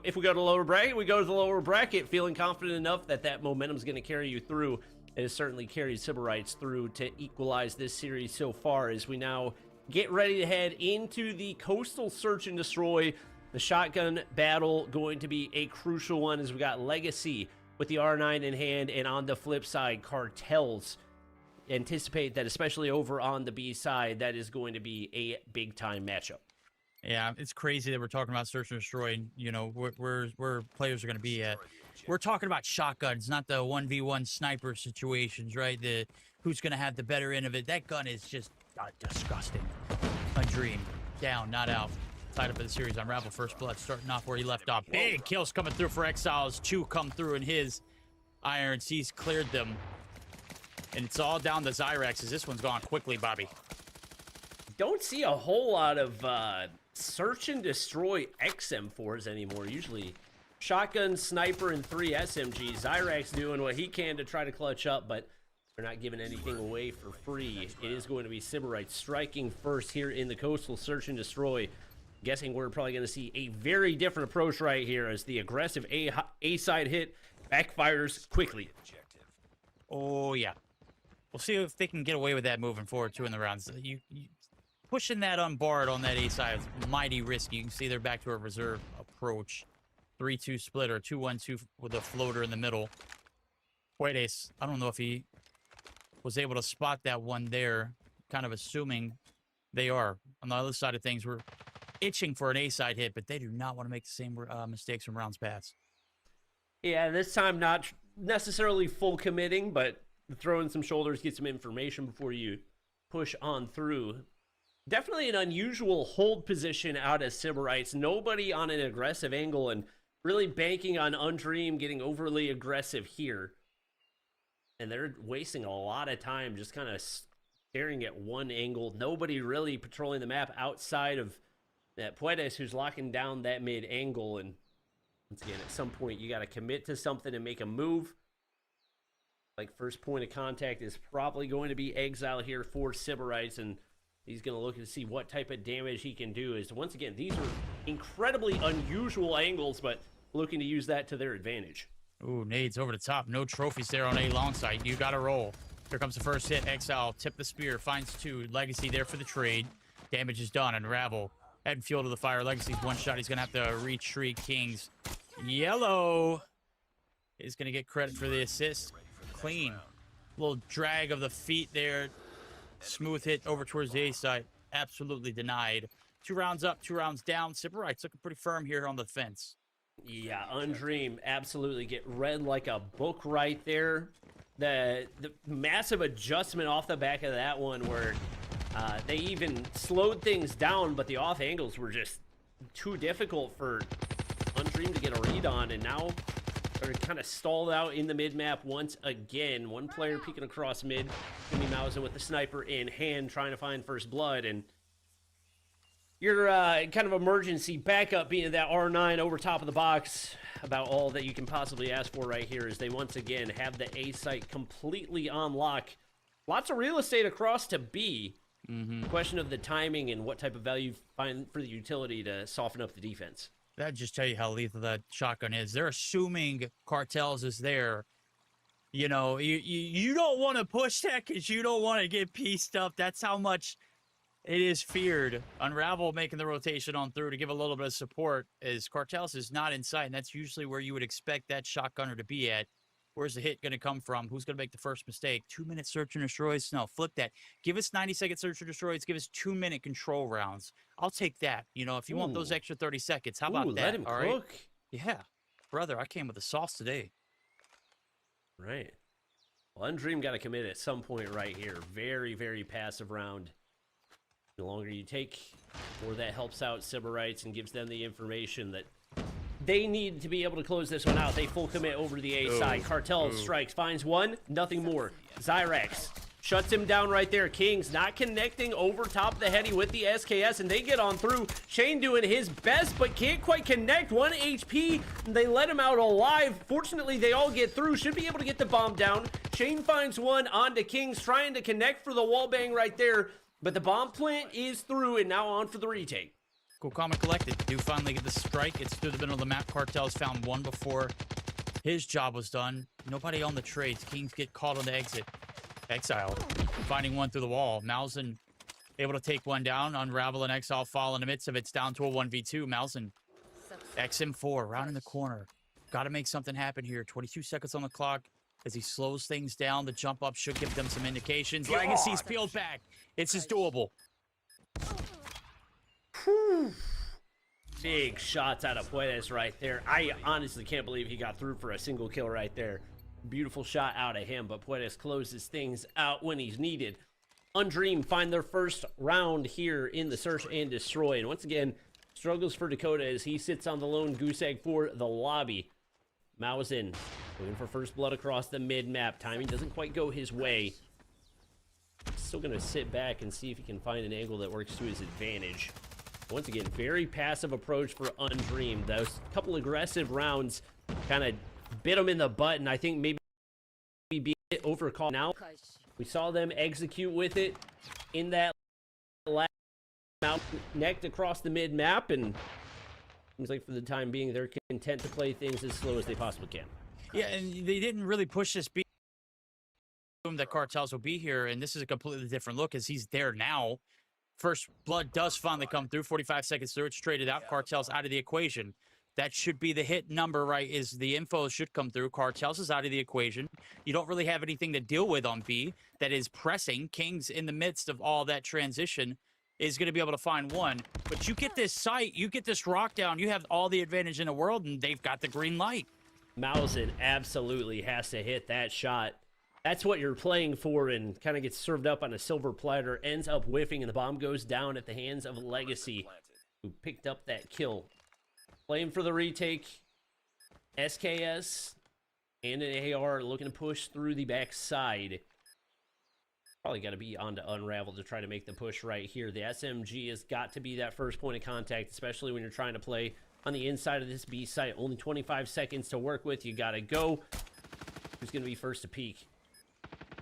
if we go to the lower bracket, we go to the lower bracket, feeling confident enough that that momentum is going to carry you through. It has certainly carried Sybarites through to equalize this series so far, as we now get ready to head into the Coastal Search and Destroy. The shotgun battle going to be a crucial one, as we got Legacy with the R9 in hand, and on the flip side, Cartels. Anticipate that, especially over on the B side, that is going to be a big time matchup. Yeah, it's crazy that we're talking about search and destroy, and where players are going to be at. We're talking about shotguns, not the 1v1 sniper situations, right? Who's going to have the better end of it. That gun is just disgusting. Undream, down, not out. Tied up in the series. Unravel first blood, starting off where he left off. Big kills coming through for Exiles. Chu come through in his Iron Seas, cleared them. And it's all down to Zyrex, as this one's gone quickly, Bobby. Don't see a whole lot of search and destroy XM4s anymore. Usually shotgun, sniper, and 3 SMGs. Zyrex doing what he can to try to clutch up, but they're not giving anything away for free. It is going to be Sybarites striking first here in the Coastal Search and Destroy. Guessing we're probably going to see a very different approach right here, as the aggressive A-side hit backfires quickly. Oh, yeah. We'll see if they can get away with that moving forward, too, in the rounds. You pushing that unbarred on that A side is mighty risky. You can see they're back to a reserve approach. 3-2 split, or 2-1-2 with a floater in the middle. Puedes, I don't know if he was able to spot that one there, kind of assuming they are. On the other side of things, we're itching for an A-side hit, but they do not want to make the same mistakes from rounds past. Yeah, this time not necessarily full committing, but throwing some shoulders, get some information before you push on through. Definitely an unusual hold position out of Sybarites. Nobody on an aggressive angle, and really banking on Undream getting overly aggressive here. And they're wasting a lot of time just kind of staring at one angle. Nobody really patrolling the map outside of that Puedes, who's locking down that mid angle. And once again, at some point, you got to commit to something and make a move. Like, first point of contact is probably going to be Exile here for Sybarites, and he's going to look to see what type of damage he can do. Is once again, these are incredibly unusual angles, but looking to use that to their advantage. Ooh, nades over the top. No trophies there on A long side. You got to roll. Here comes the first hit. Exile, tip the spear, finds 2. Legacy there for the trade. Damage is done. Unravel. adding fuel to the fire. Legacy's one shot. He's going to have to retreat. Kings. Yellow is going to get credit for the assist. Clean. Little drag of the feet there. Smooth hit over towards the A side. Absolutely denied. 2 rounds up, 2 rounds down. Sipperite's looking pretty firm here on the fence. Yeah, Undream absolutely get read like a book right there. The massive adjustment off the back of that one where they even slowed things down, but the off angles were just too difficult for Undream to get a read on, and now they're kind of stalled out in the mid-map once again. One player peeking across mid, Jimmy Mausen with the sniper in hand, trying to find first blood, and your kind of emergency backup being that R9 over top of the box. About all that you can possibly ask for right here is they once again have the A site completely on lock. Lots of real estate across to B. Question of the timing and what type of value you find for the utility to soften up the defense. That'd just tell you how lethal that shotgun is. They're assuming Cartels is there. You know, you don't want to push that because you don't want to get pieced up. That's how much it is feared. Unravel making the rotation on through to give a little bit of support as Cartels is not in sight, and that's usually where you would expect that shotgunner to be at. Where's the hit going to come from? Who's going to make the first mistake? 2-minute search and destroys? No, flip that. Give us 90-second search and destroys. Give us 2-minute control rounds. I'll take that. You know, if you want those extra 30 seconds, how about that? Let him all cook. Right? Yeah. Brother, I came with the sauce today. Right. Well, Undream got to commit at some point right here. Very, very passive round. The longer you take, the more that helps out Sybarites and gives them the information that they need to be able to close this one out. They full commit over to the A side. Cartel strikes, finds one, nothing more. Zyrax shuts him down right there. Kings not connecting over top of the heady with the SKS, and they get on through. Shane doing his best, but can't quite connect. 1 HP, and they let him out alive. Fortunately, they all get through. Should be able to get the bomb down. Shane finds one onto Kings, trying to connect for the wall bang right there. But the bomb plant is through, and now on for the retake. Cool, calm and collected. Do finally get the strike. It's through the middle of the map. Cartels found one before his job was done. Nobody on the trades. Kings get caught on the exit. Exile. Finding one through the wall. Mausen able to take one down. Unravel and Exile fall in the midst of it. It's down to a 1v2. Mausen. XM4 round in the corner. Got to make something happen here. 22 seconds on the clock. As he slows things down, the jump up should give them some indications. Legacy's peeled back. It's just doable. Big shots out of Puedes right there. I honestly can't believe he got through for a single kill right there. Beautiful shot out of him, but Puedes closes things out when he's needed. Undream find their first round here in the search and destroy. And once again, struggles for Dakota as he sits on the lone goose egg for the lobby. Mausen looking for first blood across the mid-map. Timing doesn't quite go his way. Still going to sit back and see if he can find an angle that works to his advantage. Once again, very passive approach for Undream. Those couple aggressive rounds kind of bit him in the butt, and I think maybe be a bit overcall. Now, we saw them execute with it in that last mount necked across the mid-map, and seems like for the time being, they're content to play things as slow as they possibly can. Yeah, and they didn't really push this beat that Cartels will be here, and this is a completely different look as he's there now. First blood does finally come through. 45 seconds through. It's traded out. Cartels out of the equation. That should be the hit number, right? Is the info should come through. Cartels is out of the equation. You don't really have anything to deal with on B that is pressing. Kings in the midst of all that transition is going to be able to find one. But you get this site, you get this rock down, you have all the advantage in the world, and they've got the green light. Mausen absolutely has to hit that shot. That's what you're playing for, and kind of gets served up on a silver platter, ends up whiffing, and the bomb goes down at the hands of Legacy, who picked up that kill. Playing for the retake. SKS and an AR looking to push through the backside. Probably got to be on to Unravel to try to make the push right here. The SMG has got to be that first point of contact, especially when you're trying to play on the inside of this B site. Only 25 seconds to work with. You got to go. Who's going to be first to peek?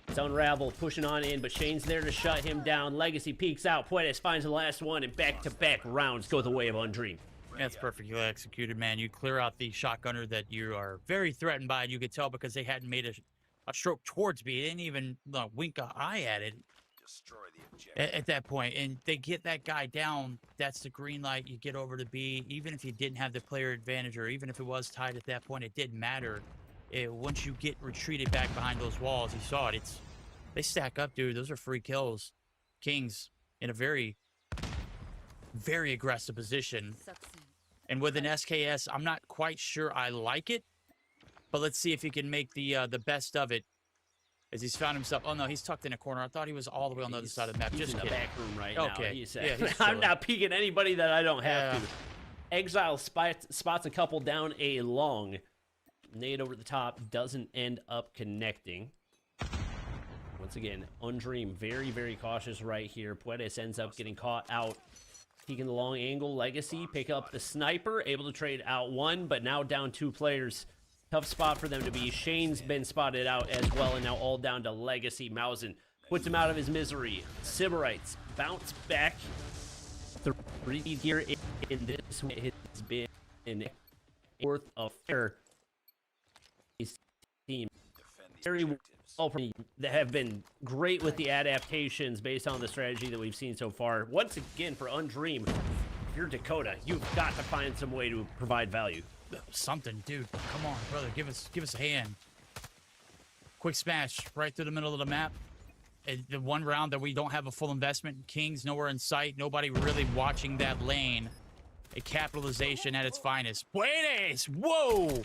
It's Unravel pushing on in, but Shane's there to shut him down. Legacy peeks out. Puedes finds the last one, and back-to-back rounds go the way of Undream. That's perfectly executed, man. You clear out the shotgunner that you are very threatened by, and you could tell because they hadn't made a stroke towards me. They didn't even wink an eye at it. at that point, and they get that guy down. That's the green light. You get over to B. Even if you didn't have the player advantage, or even if it was tied at that point, it didn't matter. Once you get retreated back behind those walls, you saw it. They stack up, dude. Those are free kills. Kings in a very, very aggressive position. And with an SKS, I'm not quite sure I like it, but let's see if he can make the best of it. As he's found himself. Oh no, he's tucked in a corner. I thought he was all the way on the other side of the map. He's Just in the kidding. back room right Okay. now. He's, Yeah, he's I'm chilling. not peeking anybody that I don't have to. Exile spots a couple down a long. Nade over the top doesn't end up connecting. Once again, Undream very, very cautious right here. Puedes ends up getting caught out. Peeking the long angle. Legacy pick up the sniper. Able to trade out one, but now down 2 players. Tough spot for them to be. Shane's been spotted out as well, and now all down to Legacy. Mausen puts him out of his misery. Sybarites bounce back. 3 here in this one has been worth of fair. His team very well. That have been great with the adaptations based on the strategy that we've seen so far. Once again, for Undream, if you're Dakota, you've got to find some way to provide value. Something, dude. Come on, brother. Give us a hand. Quick smash right through the middle of the map. And the one round that we don't have a full investment. Kings nowhere in sight. Nobody really watching that lane. A capitalization at its finest. Puedes! Whoa!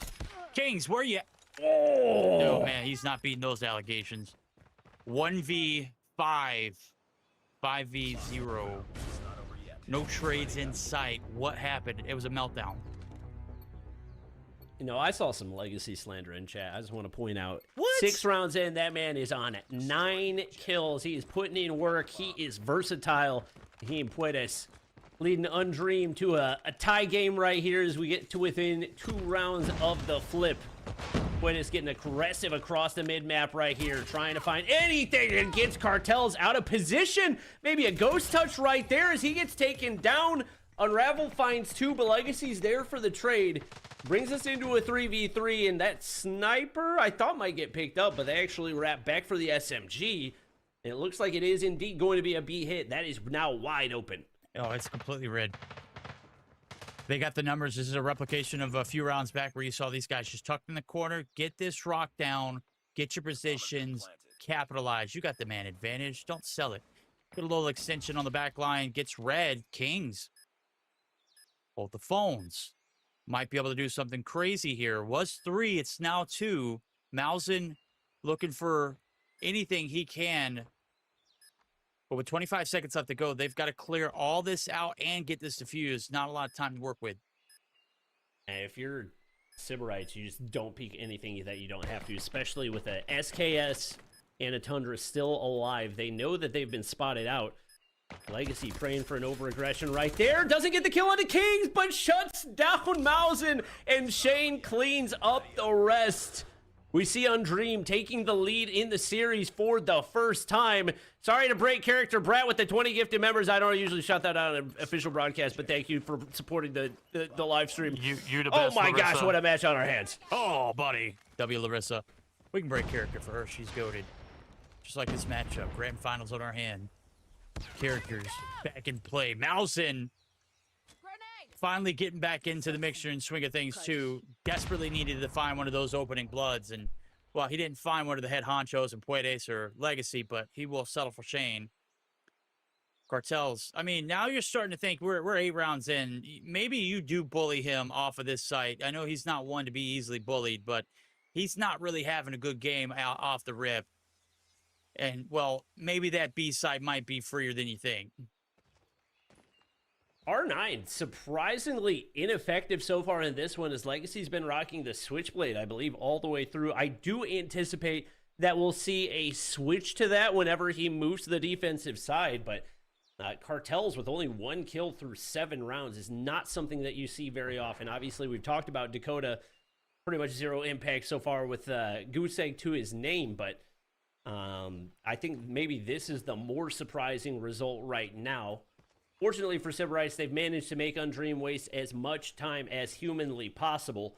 Kings, where you? Oh, No, man, he's not beating those allegations. 1v5. 5v0. No trades in sight. What happened? It was a meltdown. You know, I saw some Legacy slander in chat. I just want to point out. What? 6 rounds in, that man is on 9 kills. He is putting in work. He is versatile. He and Puedes leading Undream to a tie game right here as we get to within 2 rounds of the flip. Puedes getting aggressive across the mid-map right here, trying to find anything and gets Cartels out of position. Maybe a ghost touch right there as he gets taken down. Unravel finds 2, but Legacy's there for the trade. Brings us into a 3v3, and that sniper I thought might get picked up, but they actually wrap back for the SMG. And it looks like it is indeed going to be a B hit. That is now wide open. Oh, it's completely red. They got the numbers. This is a replication of a few rounds back where you saw these guys just tucked in the corner. Get this rock down. Get your positions. Capitalize. You got the man advantage. Don't sell it. Get a little extension on the back line. Gets red. Kings. Hold the phones. Might be able to do something crazy here. Was 3. It's now 2. Mausen looking for anything he can. But with 25 seconds left to go, they've got to clear all this out and get this defused. Not a lot of time to work with. And if you're Sybarites, you just don't peek anything that you don't have to, especially with a SKS and a Tundra still alive. They know that they've been spotted out. Legacy praying for an over-aggression right there. Doesn't get the kill on the Kings, but shuts down Mausen, and Shane cleans up the rest. We see Undream taking the lead in the series for the first time. Sorry to break character, Brett, with the 20 gifted members. I don't usually shout that out on an official broadcast, but thank you for supporting the live stream. You the Oh best, my Larissa. gosh, what a match on our hands. Oh, buddy. W. Larissa. We can break character for her. She's goated. Just like this matchup. Grand finals on our hand. Characters back in play. Mausen finally getting back into the mixture and swing of things too. Desperately needed to find one of those opening bloods, and well, he didn't find one of the head honchos in Puedes or Legacy, but he will settle for Shane. Cartels. I mean, now you're starting to think we're 8 rounds in. Maybe you do bully him off of this site. I know he's not one to be easily bullied, but he's not really having a good game off the rip. And, well, maybe that B side might be freer than you think. R9, surprisingly ineffective so far in this one, as Legacy's been rocking the Switchblade, I believe, all the way through. I do anticipate that we'll see a switch to that whenever he moves to the defensive side, but Cartels with only 1 kill through 7 rounds is not something that you see very often. Obviously, we've talked about Dakota, pretty much 0 impact so far with Goose Egg to his name, but I think maybe this is the more surprising result right now. Fortunately for Sybarites, they've managed to make Undream waste as much time as humanly possible.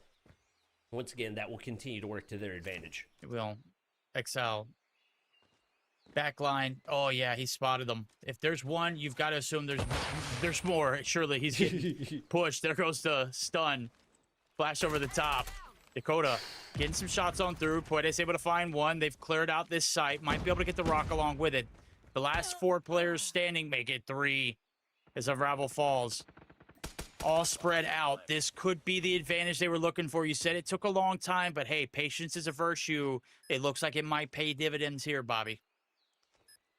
Once again, that will continue to work to their advantage. Well, Exile Back line. Oh, yeah, he spotted them. If there's one, you've got to assume there's more. Surely he's getting pushed. There goes the stun. Flash over the top. Dakota getting some shots on through. Puedes able to find one. They've cleared out this site. Might be able to get the rock along with it. The last 4 players standing make it 3 as Unravel falls. All spread out. This could be the advantage they were looking for. You said it took a long time, but hey, patience is a virtue. It looks like it might pay dividends here, Bobby.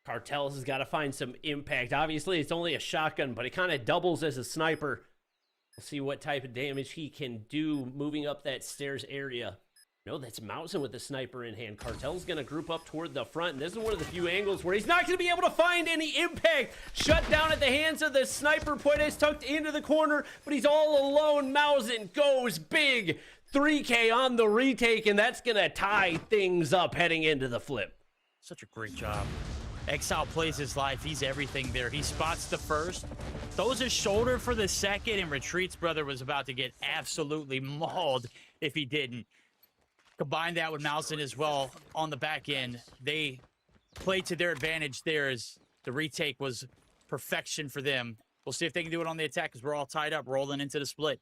Cartels has got to find some impact. Obviously, it's only a shotgun, but it kind of doubles as a sniper. We'll see what type of damage he can do moving up that stairs area. No, that's Mousen with the sniper in hand. Cartel's going to group up toward the front, and this is one of the few angles where he's not going to be able to find any impact. Shut down at the hands of the sniper. Puedes tucked into the corner, but he's all alone. Mousen goes big. 3K on the retake, and that's going to tie things up heading into the flip. Such a great job. Exile plays his life. He's everything there. He spots the first, throws his shoulder for the second, and retreats. Brother was about to get absolutely mauled if he didn't. Combine that with Mousen as well on the back end. They played to their advantage there as the retake was perfection for them. We'll see if they can do it on the attack because we're all tied up, rolling into the split.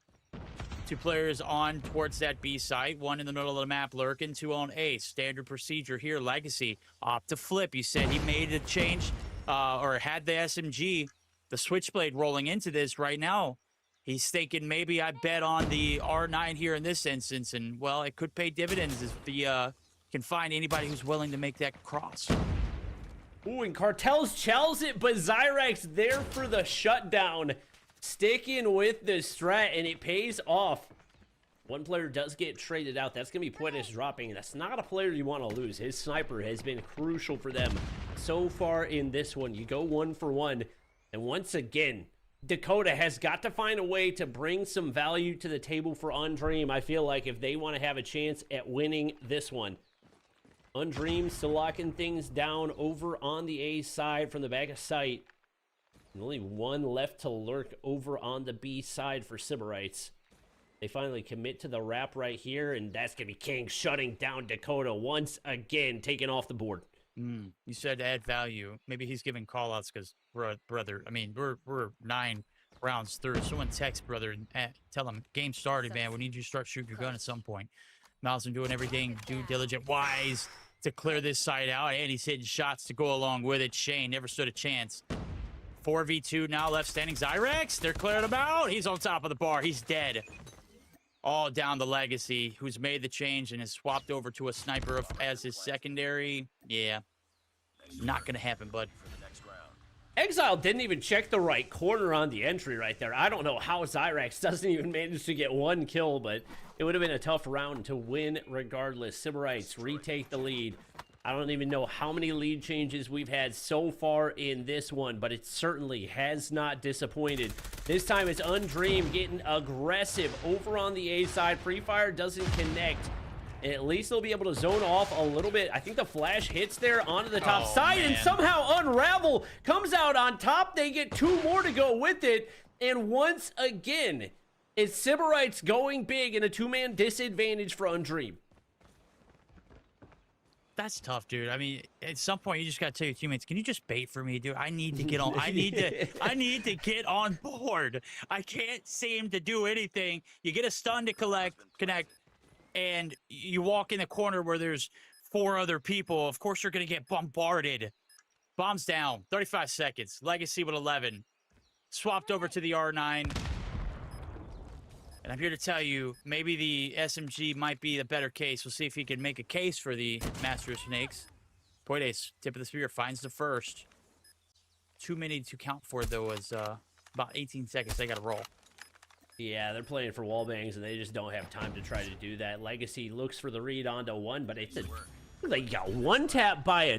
2 players on towards that B site, 1 in the middle of the map lurking, 2 on A. Standard procedure here. Legacy opt to flip. You said he made a change or had the SMG, the Switchblade rolling into this right now. He's thinking maybe I bet on the R9 here in this instance, and well, it could pay dividends if he can find anybody who's willing to make that cross. Ooh, and Cartels challs it, but Zyrax there for the shutdown. Sticking with the strat, and it pays off. One player does get traded out. That's going to be Puedes dropping. That's not a player you want to lose. His sniper has been crucial for them so far in this one. You go 1 for 1, and once again, Dakota has got to find a way to bring some value to the table for Undream. I feel like if they want to have a chance at winning this one. Undream still locking things down over on the A side from the back of sight. And only 1 left to lurk over on the B side for Sybarites. They finally commit to the wrap right here, and that's going to be King shutting down Dakota once again, taking off the board. You said add value. Maybe he's giving call-outs because, brother, I mean, we're 9 rounds through. Someone text brother and tell him, game started, man. We need you to start shooting your gun at some point. Mousen doing everything due diligent wise to clear this side out, and he's hitting shots to go along with it. Shane never stood a chance. 4v2 now left standing. Zyrax, they're clearing him out. He's on top of the bar. He's dead. All down the Legacy, who's made the change and has swapped over to a sniper as his secondary. Yeah, not going to happen, bud. Exile didn't even check the right corner on the entry right there. I don't know how Zyrax doesn't even manage to get 1 kill, but it would have been a tough round to win regardless. Sybarites retake the lead. I don't even know how many lead changes we've had so far in this one, but it certainly has not disappointed. This time it's Undream getting aggressive over on the A side. Free Fire doesn't connect. And at least they'll be able to zone off a little bit. I think the flash hits there onto the top side, man. And somehow Unravel comes out on top. They get 2 more to go with it. And once again, it's Sybarites going big in a 2-man disadvantage for Undream. That's tough, dude. I mean, at some point you just gotta tell your teammates, can you just bait for me, dude? I need to get on. I need to get on board. I can't seem to do anything. You get a stun to connect, and you walk in the corner where there's 4 other people. Of course, you're gonna get bombarded. Bombs down. 35 seconds. Legacy with 11. Swapped over to the R9. And I'm here to tell you, maybe the SMG might be the better case. We'll see if he can make a case for the Master of Snakes. Puedes, tip of the spear, finds the first. Too many to count for, though, is about 18 seconds. They got to roll. Yeah, they're playing for wallbangs, and they just don't have time to try to do that. Legacy looks for the read onto 1, but it's they got 1 tap by a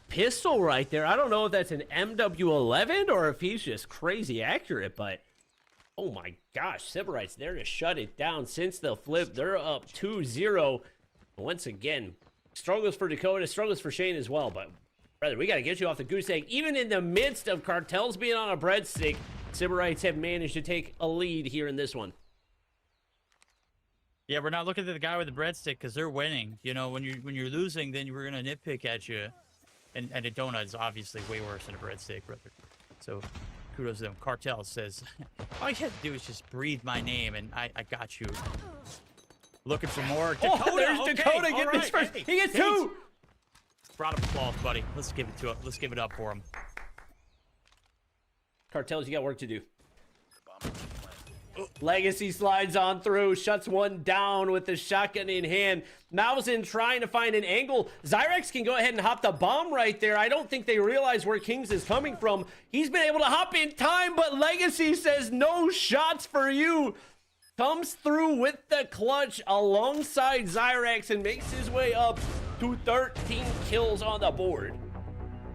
pistol right there. I don't know if that's an MW11 or if he's just crazy accurate, but... oh my gosh, Sybarites there to shut it down since the flip. They're up 2-0. Once again, struggles for Dakota, struggles for Shane as well. But, brother, we got to get you off the goose egg. Even in the midst of Cartels being on a breadstick, Sybarites have managed to take a lead here in this one. Yeah, we're not looking at the guy with the breadstick because they're winning. You know, when you're losing, then we're going to nitpick at you. And a donut is obviously way worse than a breadstick, brother. So kudos to them. Cartel says, all you have to do is just breathe my name, and I got you. Looking for more. Dakota, Oh, there's okay, Dakota getting this right, first. hey, He gets Tate. 2. Round of applause, buddy. Let's give it to him. Let's give it up for him. Cartels, you got work to do. Legacy slides on through, shuts one down with the shotgun in hand. Malzahn trying to find an angle. Zyrex can go ahead and hop the bomb right there. I don't think they realize where Kings is coming from. He's been able to hop in time, but Legacy says no shots for you. Comes through with the clutch alongside Zyrex and makes his way up to 13 kills on the board.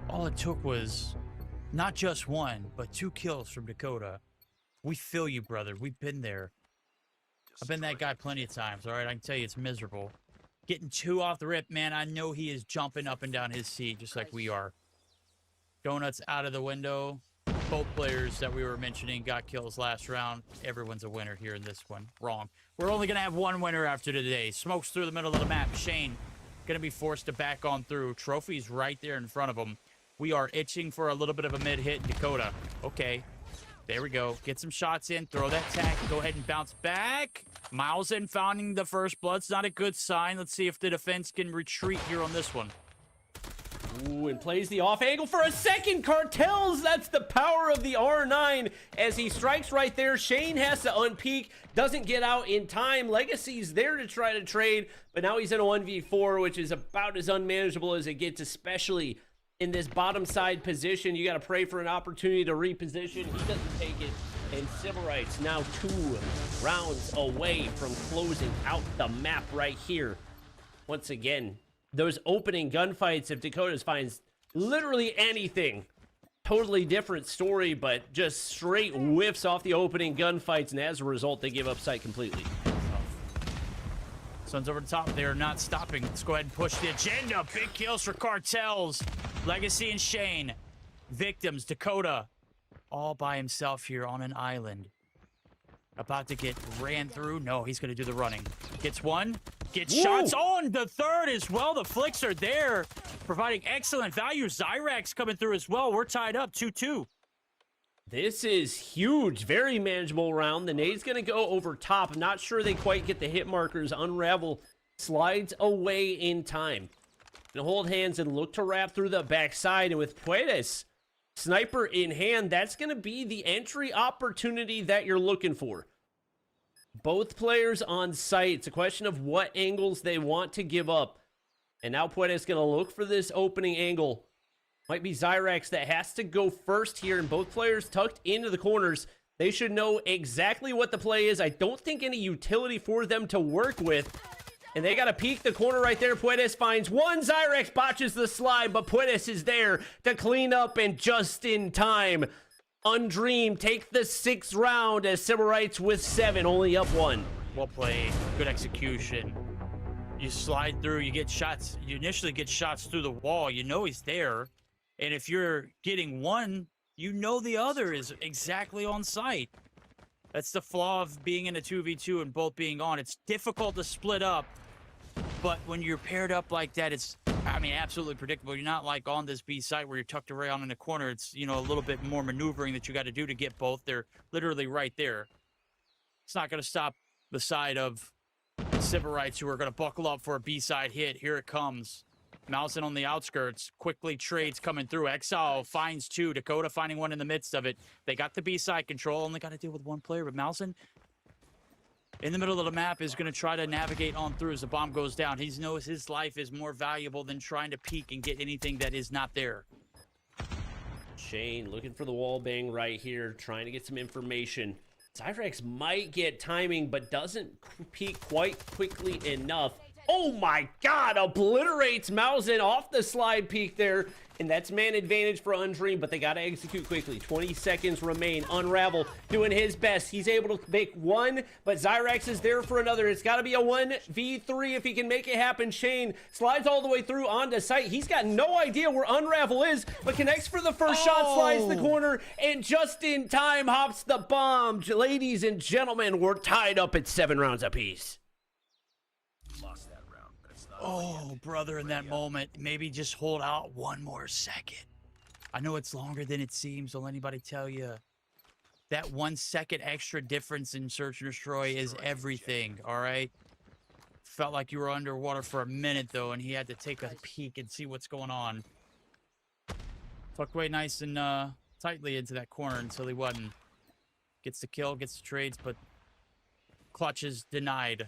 All it took was not just 1, but 2 kills from Dakota. We feel you, brother. We've been there. I've been that guy plenty of times, all right? I can tell you it's miserable. Getting 2 off the rip, man, I know he is jumping up and down his seat just like we are. Donuts out of the window. Both players that we were mentioning got kills last round. Everyone's a winner here in this one. Wrong. We're only going to have 1 winner after today. Smokes through the middle of the map. Shane going to be forced to back on through. Trophy's right there in front of him. We are itching for a little bit of a mid-hit. Dakota. Okay. There we go. Get some shots in. Throw that tack. Go ahead and bounce back. Malzahn finding the first blood's not a good sign. Let's see if the defense can retreat here on this one. Ooh, and plays the off angle for a second. Cartels, that's the power of the R9 as he strikes right there. Shane has to unpeak, doesn't get out in time. Legacy's there to try to trade, but now he's in a 1v4, which is about as unmanageable as it gets, especially in this bottom side position. You got to pray for an opportunity to reposition. He doesn't take it, and Civilites now 2 rounds away from closing out the map right here. Once again, those opening gunfights, if Dakota finds literally anything, totally different story, but just straight whiffs off the opening gunfights, and as a result, they give up sight completely. Suns over the top. They're not stopping. Let's go ahead and push the agenda. Big kills for Cartels. Legacy and Shane. Victims. Dakota. All by himself here on an island. About to get ran through. No, he's going to do the running. Gets 1. Gets shots on the 3rd as well. The flicks are there. Providing excellent value. Zyrex coming through as well. We're tied up 2-2. This is huge. Very manageable round. The nade's going to go over top. I'm not sure they quite get the hit markers. Unravel slides away in time. And hold hands and look to wrap through the backside. And with Puedes, sniper in hand, that's going to be the entry opportunity that you're looking for. Both players on site. It's a question of what angles they want to give up. And now Puedes going to look for this opening angle. Might be Zyrex that has to go first here, and both players tucked into the corners. They should know exactly what the play is. I don't think any utility for them to work with. And they got to peek the corner right there. Puedes finds 1. Zyrex botches the slide, but Puedes is there to clean up, and just in time. Undream take the 6th round as Civilites with 7, only up 1. Well played. Good execution. You slide through, you get shots. You initially get shots through the wall. You know he's there. And if you're getting 1, you know the other is exactly on site. That's the flaw of being in a 2v2 and both being on. It's difficult to split up. But when you're paired up like that, it's, I mean, absolutely predictable. You're not like on this B site where you're tucked around in the corner. It's, you know, a little bit more maneuvering that you got to do to get both. They're literally right there. It's not going to stop the side of Civilites who are going to buckle up for a B side hit. Here it comes. Malzahn on the outskirts. Quickly trades coming through. Exile finds 2. Dakota finding 1 in the midst of it. They got the B side control. Only got to deal with 1 player. But Malzahn in the middle of the map is going to try to navigate on through as the bomb goes down. He knows his life is more valuable than trying to peek and get anything that is not there. Shane looking for the wall bang right here, trying to get some information. Zyrex might get timing, but doesn't peek quite quickly enough. Oh my god, obliterates Malzahn off the slide peek there. And that's man advantage for Undream, but they got to execute quickly. 20 seconds remain. Unravel doing his best. He's able to make 1, but Zyrex is there for another. It's got to be a 1v3 if he can make it happen. Shane slides all the way through onto site. He's got no idea where Unravel is, but connects for the first shot, slides the corner, and just in time hops the bomb. Ladies and gentlemen, we're tied up at 7 rounds apiece. Oh, brother, in that moment, maybe just hold out one more second. I know it's longer than it seems. Don't let anybody tell you. That 1 second extra difference in search and destroy is everything, all right? Felt like you were underwater for a minute, though, and he had to take a peek and see what's going on. Tucked away nice and tightly into that corner until he wasn't. Gets the kill, gets the trades, but clutch is denied.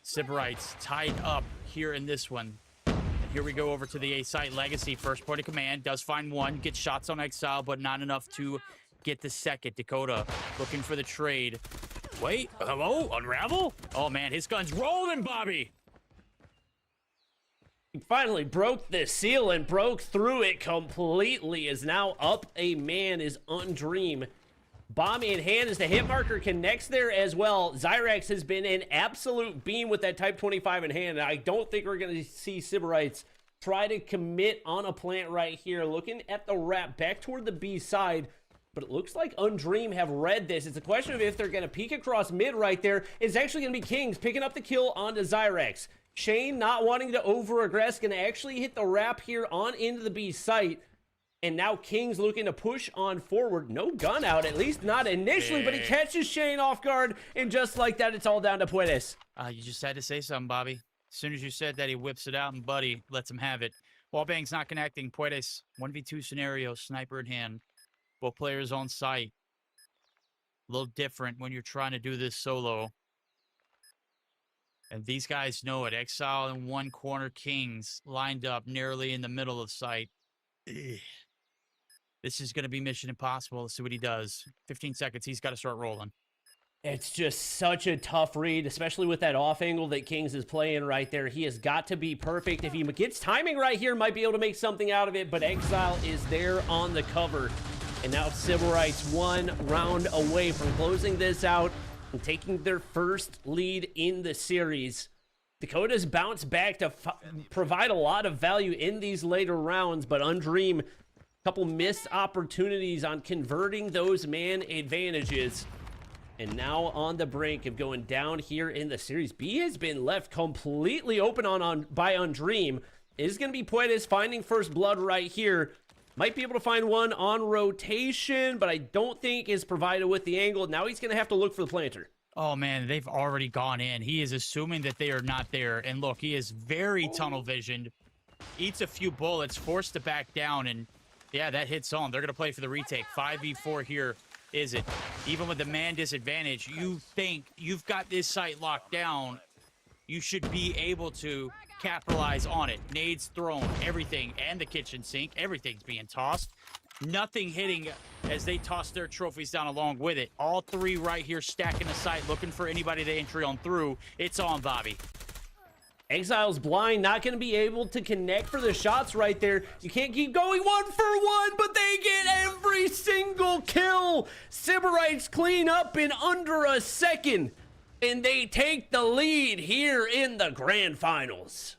Sybarites tied up here in this one. And here we go over to the A site. Legacy, first point of command, does find one, gets shots on Exile, but not enough to get the second. Dakota looking for the trade. Wait, hello, Unravel? Oh man, his gun's rolling, Bobby. He finally broke the seal and broke through it completely. Is now up a man is Undream. Bomb in hand as the hit marker connects there as well. Zyrax has been an absolute beam with that Type 25 in hand. I don't think we're going to see Sybarites try to commit on a plant right here. Looking at the wrap back toward the B side, but it looks like Undream have read this. It's a question of if they're going to peek across mid right there. It's actually going to be Kings picking up the kill onto Zyrax. Shane not wanting to over-aggress, going to actually hit the wrap here on into the B site. And now King's looking to push on forward. No gun out, at least not initially, but he catches Shane off guard. And just like that, it's all down to Puedes. You just had to say something, Bobby. As soon as you said that, he whips it out, and Buddy lets him have it. Wallbang's not connecting. Puedes, 1v2 scenario, sniper in hand. Both players on site. A little different when you're trying to do this solo. And these guys know it. Exile in one corner, Kings lined up nearly in the middle of sight. Ugh. This is going to be mission impossible. Let's see what he does. 15 seconds. He's got to start rolling. It's just such a tough read, especially with that off angle that Kings is playing right there. He has got to be perfect. If he gets timing right here, might be able to make something out of it, but Exile is there on the cover. And now Sybarites 1 round away from closing this out and taking their first lead in the series. Dakota's bounced back to provide a lot of value in these later rounds, but Undream, couple missed opportunities on converting those man advantages. And now on the brink of going down here in the series. B has been left completely open by Undream. It is going to be Puedes finding first blood right here. Might be able to find one on rotation, but I don't think is provided with the angle. Now he's going to have to look for the planter. Oh, man, they've already gone in. He is assuming that they are not there. And look, he is very tunnel visioned. Eats a few bullets, forced to back down, and yeah, that hits on. They're going to play for the retake. 5v4 here, is it? Even with the man disadvantage, you think you've got this site locked down. You should be able to capitalize on it. Nades thrown, everything, and the kitchen sink. Everything's being tossed. Nothing hitting as they toss their trophies down along with it. All three right here stacking the site, looking for anybody to entry on through. It's on, Bobby. Exile's blind, not going to be able to connect for the shots right there. You can't keep going 1 for 1, but they get every single kill. Sybarites clean up in under a second, and they take the lead here in the grand finals.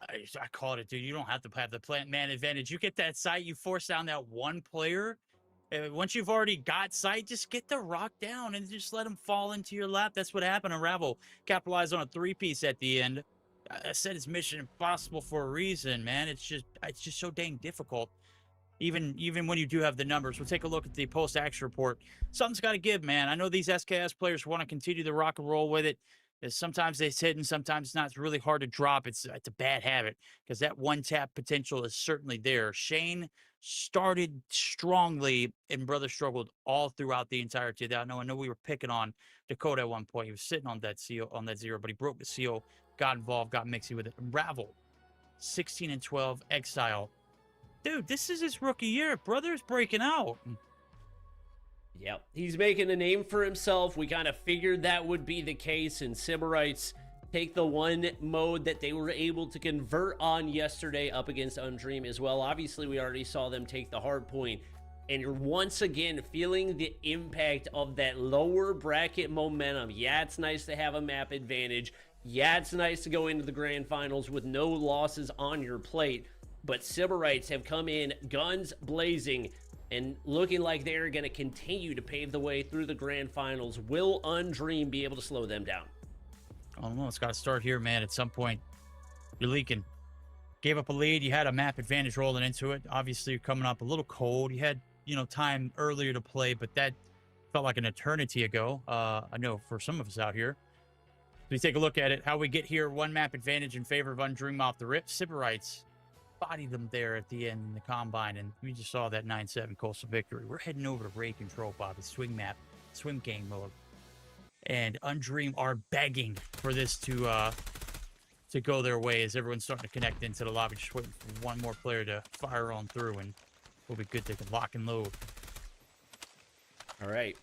I called it, dude. You don't have to have the plant man advantage. You get that site, you force down that one player. Once you've already got sight, just get the rock down and just let them fall into your lap. That's what happened. Unravel capitalized on a 3-piece at the end. I said it's mission impossible for a reason, man. It's just so dang difficult. Even when you do have the numbers. We'll take a look at the post-action report. Something's got to give, man. I know these SKS players want to continue to rock and roll with it. Sometimes it's hidden, sometimes it's not. It's really hard to drop. It's a bad habit because that one-tap potential is certainly there. Shane started strongly, and brother struggled all throughout the entirety of that. I know we were picking on Dakota at one point. He was sitting on that seal, on that zero, but he broke the seal, got involved, got mixy with it. Unravel, 16 and 12, Exile. Dude, this is his rookie year. Brother's breaking out. Yep, he's making a name for himself. We kind of figured that would be the case, and Sybarites take the one mode that they were able to convert on yesterday up against Undream as well. Obviously, we already saw them take the hard point, and you're once again feeling the impact of that lower bracket momentum. Yeah, it's nice to have a map advantage. Yeah, it's nice to go into the grand finals with no losses on your plate, but Sybarites have come in guns blazing and looking like they're going to continue to pave the way through the grand finals. Will Undream be able to slow them down? I don't know. It's got to start here, man. At some point, you're leaking. Gave up a lead. You had a map advantage rolling into it. Obviously, you're coming up a little cold. You had, time earlier to play, but that felt like an eternity ago. I know for some of us out here. So we take a look at it. How we get here. One map advantage in favor of Undream off the rip. Sybarites bodied them there at the end in the combine, and we just saw that 9-7 coastal victory. We're heading over to raid control, Bobby. Swing map, swim game mode. And Undream are begging for this to go their way as everyone's starting to connect into the lobby. Just waiting for one more player to fire on through, and we'll be good to lock and load. All right.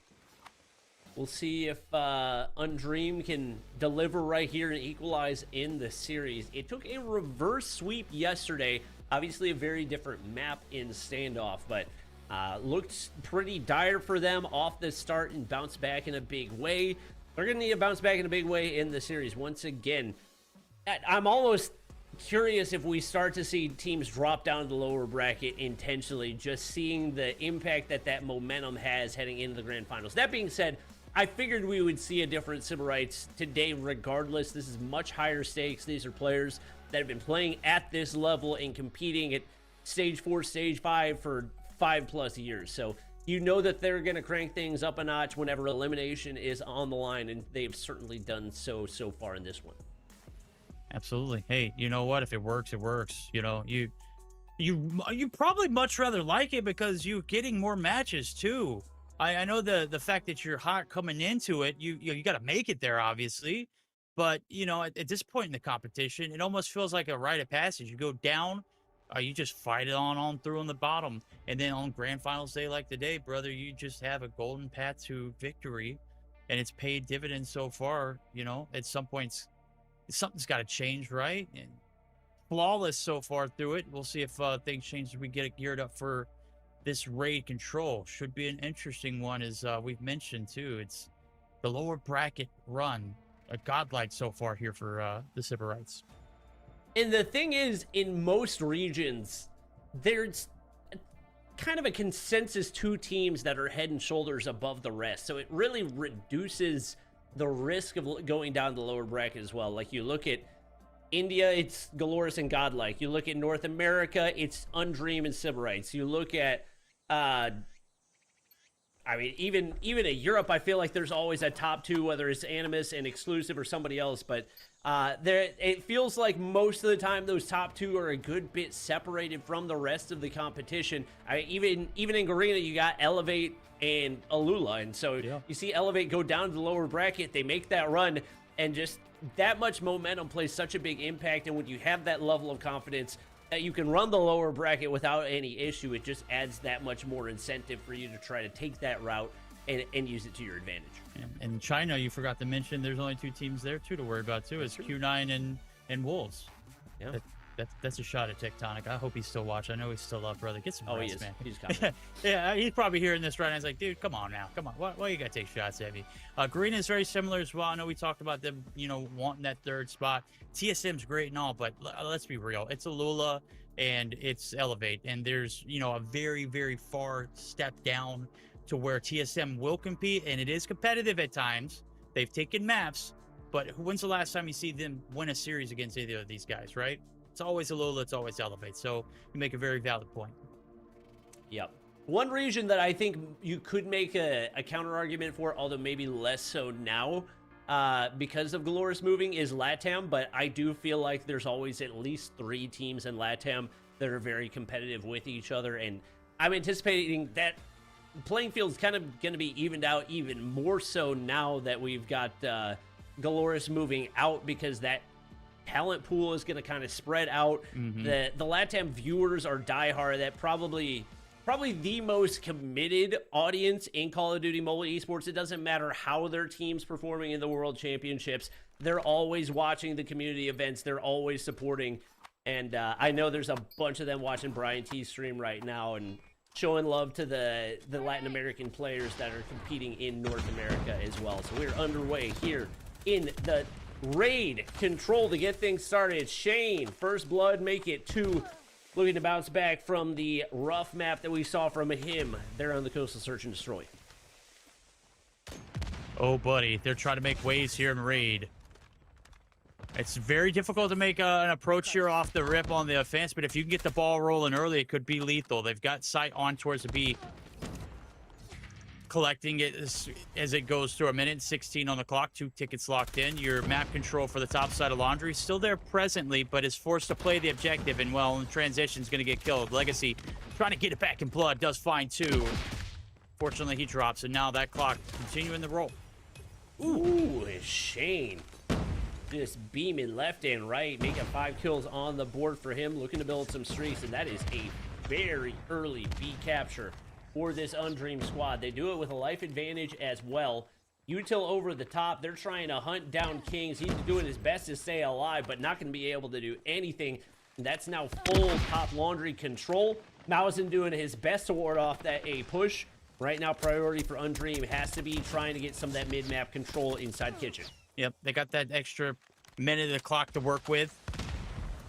We'll see if Undream can deliver right here and equalize in the series. It took a reverse sweep yesterday. Obviously a very different map in standoff, but looked pretty dire for them off the start and bounced back in a big way. They're going to need to bounce back in a big way in the series once again. I'm almost curious if we start to see teams drop down to the lower bracket intentionally, just seeing the impact that momentum has heading into the grand finals. That being said, I figured we would see a different Sybarites today regardless. This is much higher stakes. These are players that have been playing at this level and competing at stage 4, stage 5 for 5+ years. So you know that they're going to crank things up a notch whenever elimination is on the line, and they've certainly done so far in this one. Absolutely. Hey, you know what? If it works, it works. You probably much rather like it because you're getting more matches too. I know the fact that you're hot coming into it, you got to make it there, obviously. But at this point in the competition, it almost feels like a rite of passage. You go down, you just fight it on through on the bottom, and then on grand finals day like today, brother, you just have a golden path to victory, and it's paid dividends so far. At some points, something's got to change, right? And flawless so far through it. We'll see if things change as we get it geared up for this raid control. Should be an interesting one, as we've mentioned too. It's the lower bracket run, a godlike so far here for the Sybarites. And the thing is, in most regions, there's kind of a consensus 2 teams that are head and shoulders above the rest. So it really reduces the risk of going down the lower bracket as well. Like you look at India, it's Galorus and Godlike. You look at North America, it's Undream and Sybarites. You look at even at Europe, I feel like there's always a top 2, whether it's Animus and Exclusive or somebody else. But it feels like most of the time those top 2 are a good bit separated from the rest of the competition. Even in Garena, you got Elevate and Alula, and so you see Elevate go down to the lower bracket. They make that run, and just that much momentum plays such a big impact. And when you have that level of confidence that you can run the lower bracket without any issue, it just adds that much more incentive for you to try to take that route and use it to your advantage. And China, you forgot to mention, there's only 2 teams there too to worry about too. It's Q9 and Wolves. Yeah. That's a shot at Tectonic. I hope he's still watching. I know he's still up, brother. Get some rest, he is. man. He's coming. Yeah, he's probably hearing this right now. He's like, dude, come on now. Come on. Why you got to take shots at me? Green is very similar as well. I know we talked about them, wanting that 3rd spot. TSM's great and all, but let's be real. It's Alula and it's Elevate. And there's, a very, very far step down to where TSM will compete. And it is competitive at times. They've taken maps. But when's the last time you see them win a series against either of these guys, right? It's always Alula, it's always Elevate. So you make a very valid point. Yep. One region that I think you could make a counter argument for, although maybe less so now because of Galorus moving, is LATAM. But I do feel like there's always at least 3 teams in LATAM that are very competitive with each other. And I'm anticipating that playing field's kind of going to be evened out even more so now that we've got Galorus moving out, because that talent pool is going to kind of spread out. The LATAM viewers are diehard. That probably the most committed audience in Call of Duty Mobile Esports. It doesn't matter how their team's performing in the World Championships. They're always watching the community events. They're always supporting. And I know there's a bunch of them watching Brian T's stream right now and showing love to the Latin American players that are competing in North America as well. So we're underway here in the raid control to get things started. Shane, First Blood, make it 2. Looking to bounce back from the rough map that we saw from him there on the Coastal Search and Destroy. Oh, buddy, they're trying to make waves here in raid. It's very difficult to make an approach here off the rip on the offense, but if you can get the ball rolling early, it could be lethal. They've got sight on towards the B. Collecting it as it goes through. 1:16 on the clock, 2 tickets locked in. Your map control for the top side of Laundry still there presently, but is forced to play the objective, and well, in transition is going to get killed. Legacy trying to get it back in blood, does fine too. Fortunately, he drops, and now that clock continuing the roll. Ooh, it's Shane. Just beaming left and right, making 5 kills on the board for him, looking to build some streaks, and that is a very early B capture for this Undream squad. They do it with a life advantage as well. Util over the top. They're trying to hunt down Kings. He's doing his best to stay alive, but not going to be able to do anything. That's now full top Laundry control. Mausen doing his best to ward off that A push. Right now, priority for Undream has to be trying to get some of that mid-map control inside Kitchen. Yep, they got that extra minute of the clock to work with.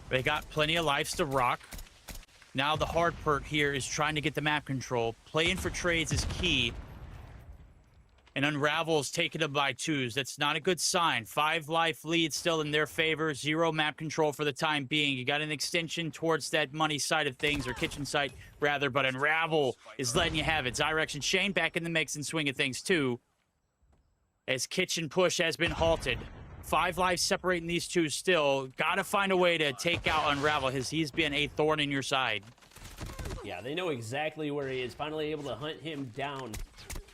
They got plenty of lives to rock. Now the hard part here is trying to get the map control. Playing for trades is key. And Unravel's taking them by 2s. That's not a good sign. 5 life lead still in their favor. 0 map control for the time being. You got an extension towards that money side of things, or kitchen side rather, but Unravel is letting you have it. Zyrex and Shane back in the mix and swing of things too, as kitchen push has been halted. 5 lives separating these 2 still. Gotta find a way to take out Unravel. He's been a thorn in your side. Yeah, they know exactly where he is. Finally able to hunt him down.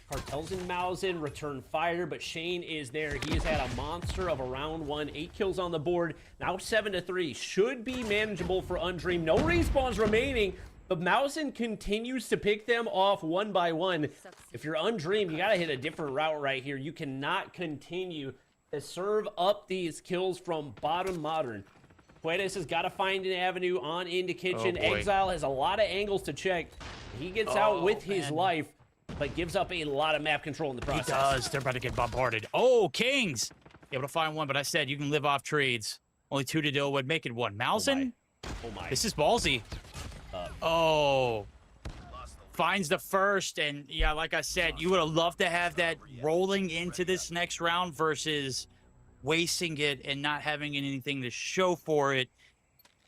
Cartels and Mausen return fire, but Shane is there. He has had a monster of a round 1. 8 kills on the board. Now 7-3. Should be manageable for Undream. No respawns remaining, but Mausen continues to pick them off one by one. If you're Undream, you gotta hit a different route right here. You cannot continue to serve up these kills from bottom modern. Puedes has got to find an avenue on into Kitchen. Exile has a lot of angles to check. He gets out with his life, but gives up a lot of map control in the process. He does. They're about to get bombarded. Oh, Kings! Able to find one, but I said you can live off trades. Only 2 to deal with. Make it 1. Mausen? Oh my. This is ballsy. Oh. Finds the first, and yeah, like I said, you would have loved to have that rolling into this next round versus wasting it and not having anything to show for it.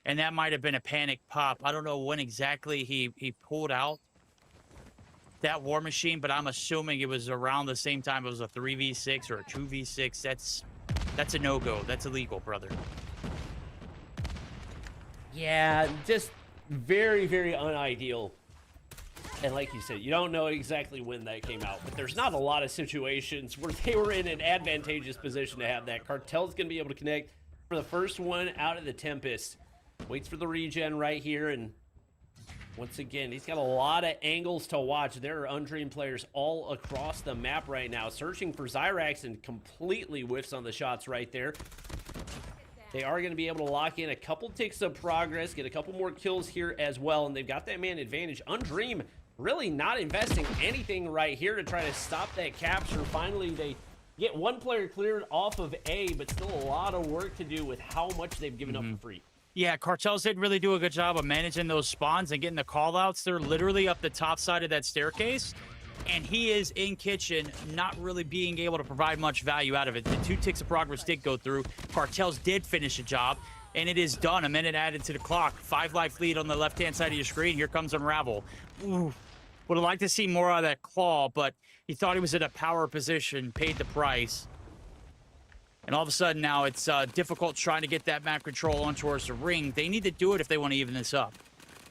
And that might have been a panic pop. I don't know when exactly he pulled out that War Machine, but I'm assuming it was around the same time it was a 3v6 or a 2v6. That's a no-go. That's illegal, brother. Yeah, just very, very unideal. And like you said, you don't know exactly when that came out, but there's not a lot of situations where they were in an advantageous position to have that. Cartel's going to be able to connect for the first one out of the Tempest. Waits for the regen right here, and once again, he's got a lot of angles to watch. There are Undream players all across the map right now, searching for Zyrax, and completely whiffs on the shots right there. They are going to be able to lock in a couple ticks of progress, get a couple more kills here as well, and they've got that man advantage. Undream really not investing anything right here to try to stop that capture. Finally, they get 1 player cleared off of A, but still a lot of work to do with how much they've given up for free. Yeah, Cartels didn't really do a good job of managing those spawns and getting the call-outs. They're literally up the top side of that staircase, and he is in Kitchen, not really being able to provide much value out of it. The 2 ticks of progress did go through. Cartels did finish a job, and it is done. A minute added to the clock. 5 life lead on the left-hand side of your screen. Here comes Unravel. Ooh. Would have liked to see more out of that claw, but he thought he was in a power position, paid the price. And all of a sudden now it's difficult trying to get that map control on towards the ring. They need to do it if they want to even this up.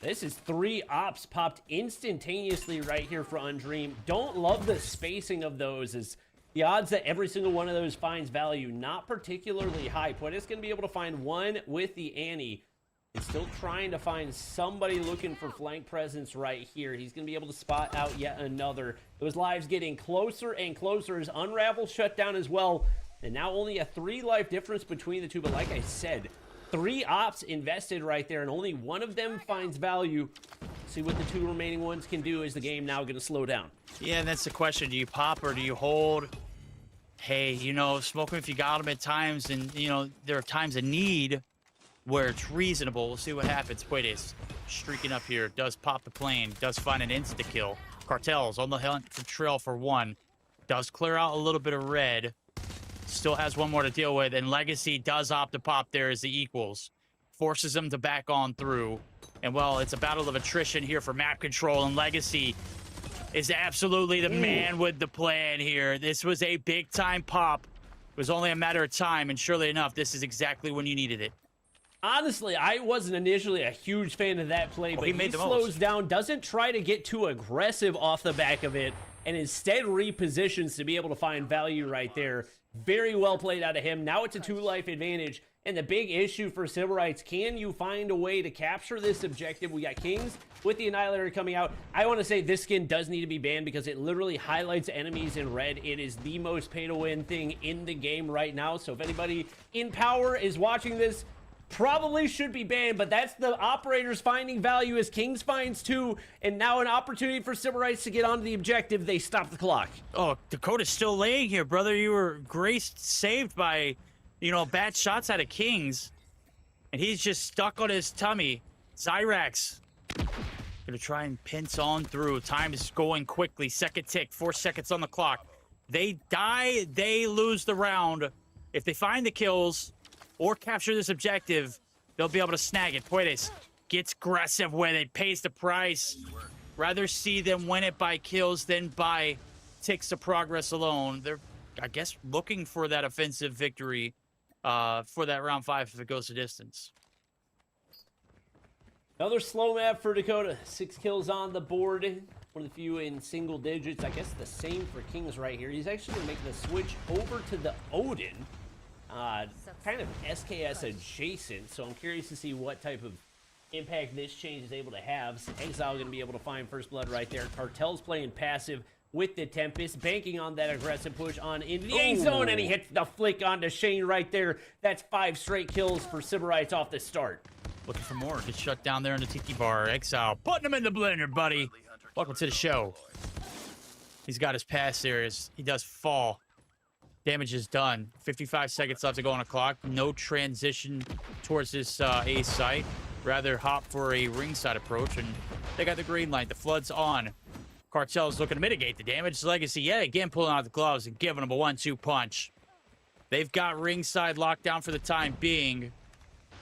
This is 3 ops popped instantaneously right here for Undream. Don't love the spacing of those, as the odds that every single one of those finds value, not particularly high. Puedes going to be able to find 1 with the Annie. He's still trying to find somebody looking for flank presence right here. He's going to be able to spot out yet another. Those lives getting closer and closer as Unravel shut down as well. And now only a 3 life difference between the 2. But like I said, 3 ops invested right there, and only 1 of them finds value. See what the 2 remaining ones can do. Is the game now going to slow down? Yeah, and that's the question. Do you pop or do you hold? Hey, you know, smoke them if you got them at times, and, you know, there are times of need where it's reasonable. We'll see what happens. Puedes streaking up here. Does pop the plane. Does find an insta-kill. Cartels on the hunt for trail for 1. Does clear out a little bit of red. Still has one more to deal with, and Legacy does opt to pop there as the equals. Forces them to back on through. And, well, it's a battle of attrition here for map control, and Legacy is absolutely the man with the plan here. This was a big-time pop. It was only a matter of time, and surely enough, this is exactly when you needed it. Honestly, I wasn't initially a huge fan of that play, but he slows down, doesn't try to get too aggressive off the back of it, and instead repositions to be able to find value right there. Very well played out of him. Now it's a 2-life advantage, and the big issue for Sybarites, can you find a way to capture this objective? We got Kings with the Annihilator coming out. I want to say this skin does need to be banned because it literally highlights enemies in red. It is the most pay-to-win thing in the game right now, so if anybody in power is watching this, probably should be banned, but that's the operators finding value as Kings finds 2, and now an opportunity for Sybarites to get onto the objective. They stop the clock. Oh, Dakota's still laying here, brother. You were saved by, you know, bad shots out of Kings, and he's just stuck on his tummy. Zyrax gonna try and pinch on through. Time is going quickly. Second tick, 4 seconds on the clock. They die, they lose the round. If they find the kills or capture this objective, they'll be able to snag it. Puedes gets aggressive with it, pays the price. Rather see them win it by kills than by ticks of progress alone. They're, I guess, looking for that offensive victory for that round 5 if it goes the distance. Another slow map for Dakota. 6 kills on the board. One of the few in single digits. I guess the same for Kings right here. He's actually going to make the switch over to the Odin. Kind of SKS adjacent, so I'm curious to see what type of impact this change is able to have. Exile going to be able to find first blood right there. Cartel's playing passive with the Tempest, banking on that aggressive push on into the A zone, and he hits the flick onto Shane right there. That's 5 straight kills for Sybarites off the start. Looking for more. Gets shut down there in the Tiki Bar. Exile putting him in the blender, buddy. Welcome to the show. He's got his pass there as he does fall. Damage is done. 55 seconds left to go on the clock. No transition towards this A site. Rather hop for a ringside approach, and they got the green light. The flood's on. Cartel's looking to mitigate the damage. Legacy, yet again, pulling out the gloves and giving them a 1-2 punch. They've got ringside locked down for the time being.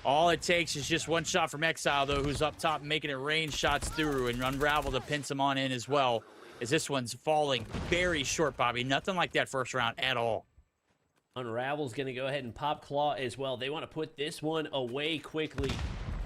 All it takes is just one shot from Exile, though, who's up top making it rain shots through, and Unravel to pin some on in as well, as this one's falling very short, Bobby. Nothing like that first round at all. Unravel's going to go ahead and pop Claw as well. They want to put this one away quickly.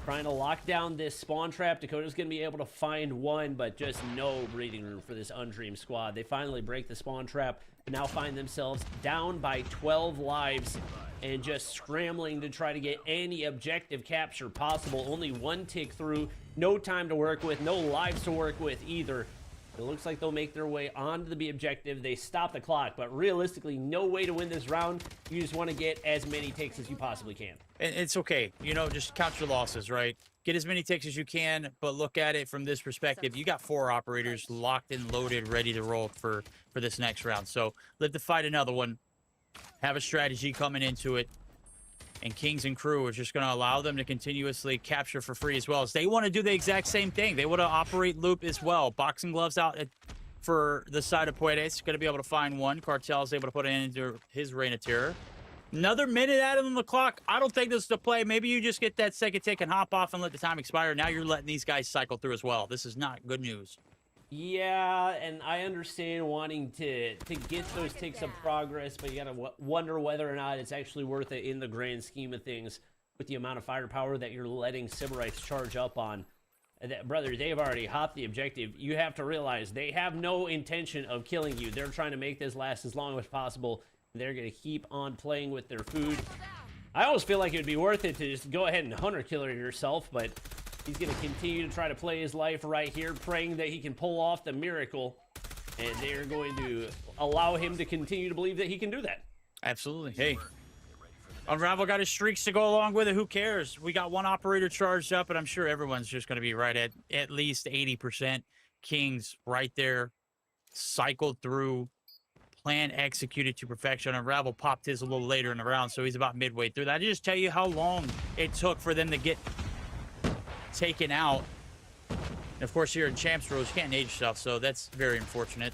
Trying to lock down this spawn trap. Dakota's going to be able to find one, but just no breathing room for this Undream squad. They finally break the spawn trap, but now find themselves down by 12 lives and just scrambling to try to get any objective capture possible. Only 1 tick through. No time to work with. No lives to work with either. It looks like they'll make their way onto the B objective. They stop the clock, but realistically, no way to win this round. You just want to get as many takes as you possibly can. And it's okay. You know, just count your losses, right? Get as many takes as you can, but look at it from this perspective. You got 4 operators locked and loaded, ready to roll for this next round. So live to fight another one. Have a strategy coming into it. And Kings and crew is just going to allow them to continuously capture for free as well. As they want to do the exact same thing. They want to operate loop as well. Boxing gloves out for the side of Puedes. Going to be able to find one. Cartel is able to put it into his Reign of Terror. Another minute added on the clock. I don't think this is the play. Maybe you just get that second tick and hop off and let the time expire. Now you're letting these guys cycle through as well. This is not good news. Yeah, and I understand wanting to get those ticks of progress, but you gotta wonder whether or not it's actually worth it in the grand scheme of things with the amount of firepower that you're letting Sybarites charge up on. Brother, they've already hopped the objective. You have to realize they have no intention of killing you. They're trying to make this last as long as possible. They're gonna keep on playing with their food. I almost feel like it would be worth it to just go ahead and hunter killer yourself, but he's going to continue to try to play his life right here, praying that he can pull off the miracle. And they're going to allow him to continue to believe that he can do that. Absolutely. Hey, Unravel got his streaks to go along with it. Who cares? We got 1 operator charged up, and I'm sure everyone's just going to be right at least 80%. Kings right there, cycled through, plan executed to perfection. Unravel popped his a little later in the round, so he's about midway through. That just tell you how long it took for them to get taken out. And of course, here in Champs Rules, you can't nade yourself, so that's very unfortunate.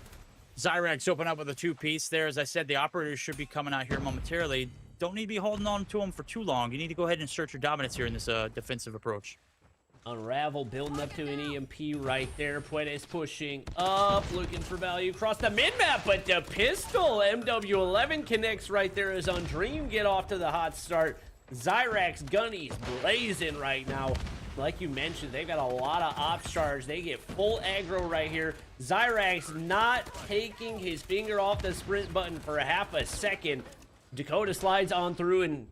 Zyrex open up with a 2-piece there. As I said, the operators should be coming out here momentarily. Don't need to be holding on to them for too long. You need to go ahead and assert your dominance here in this defensive approach. Unravel building up to an EMP right there. Puedes pushing up, looking for value across the mid-map, but the pistol MW11 connects right there as Undream get off to the hot start. Zyrax gunnies blazing right now. Like you mentioned, they've got a lot of op charge. They get full aggro right here. Zyrax not taking his finger off the sprint button for a half a second. Dakota slides on through, and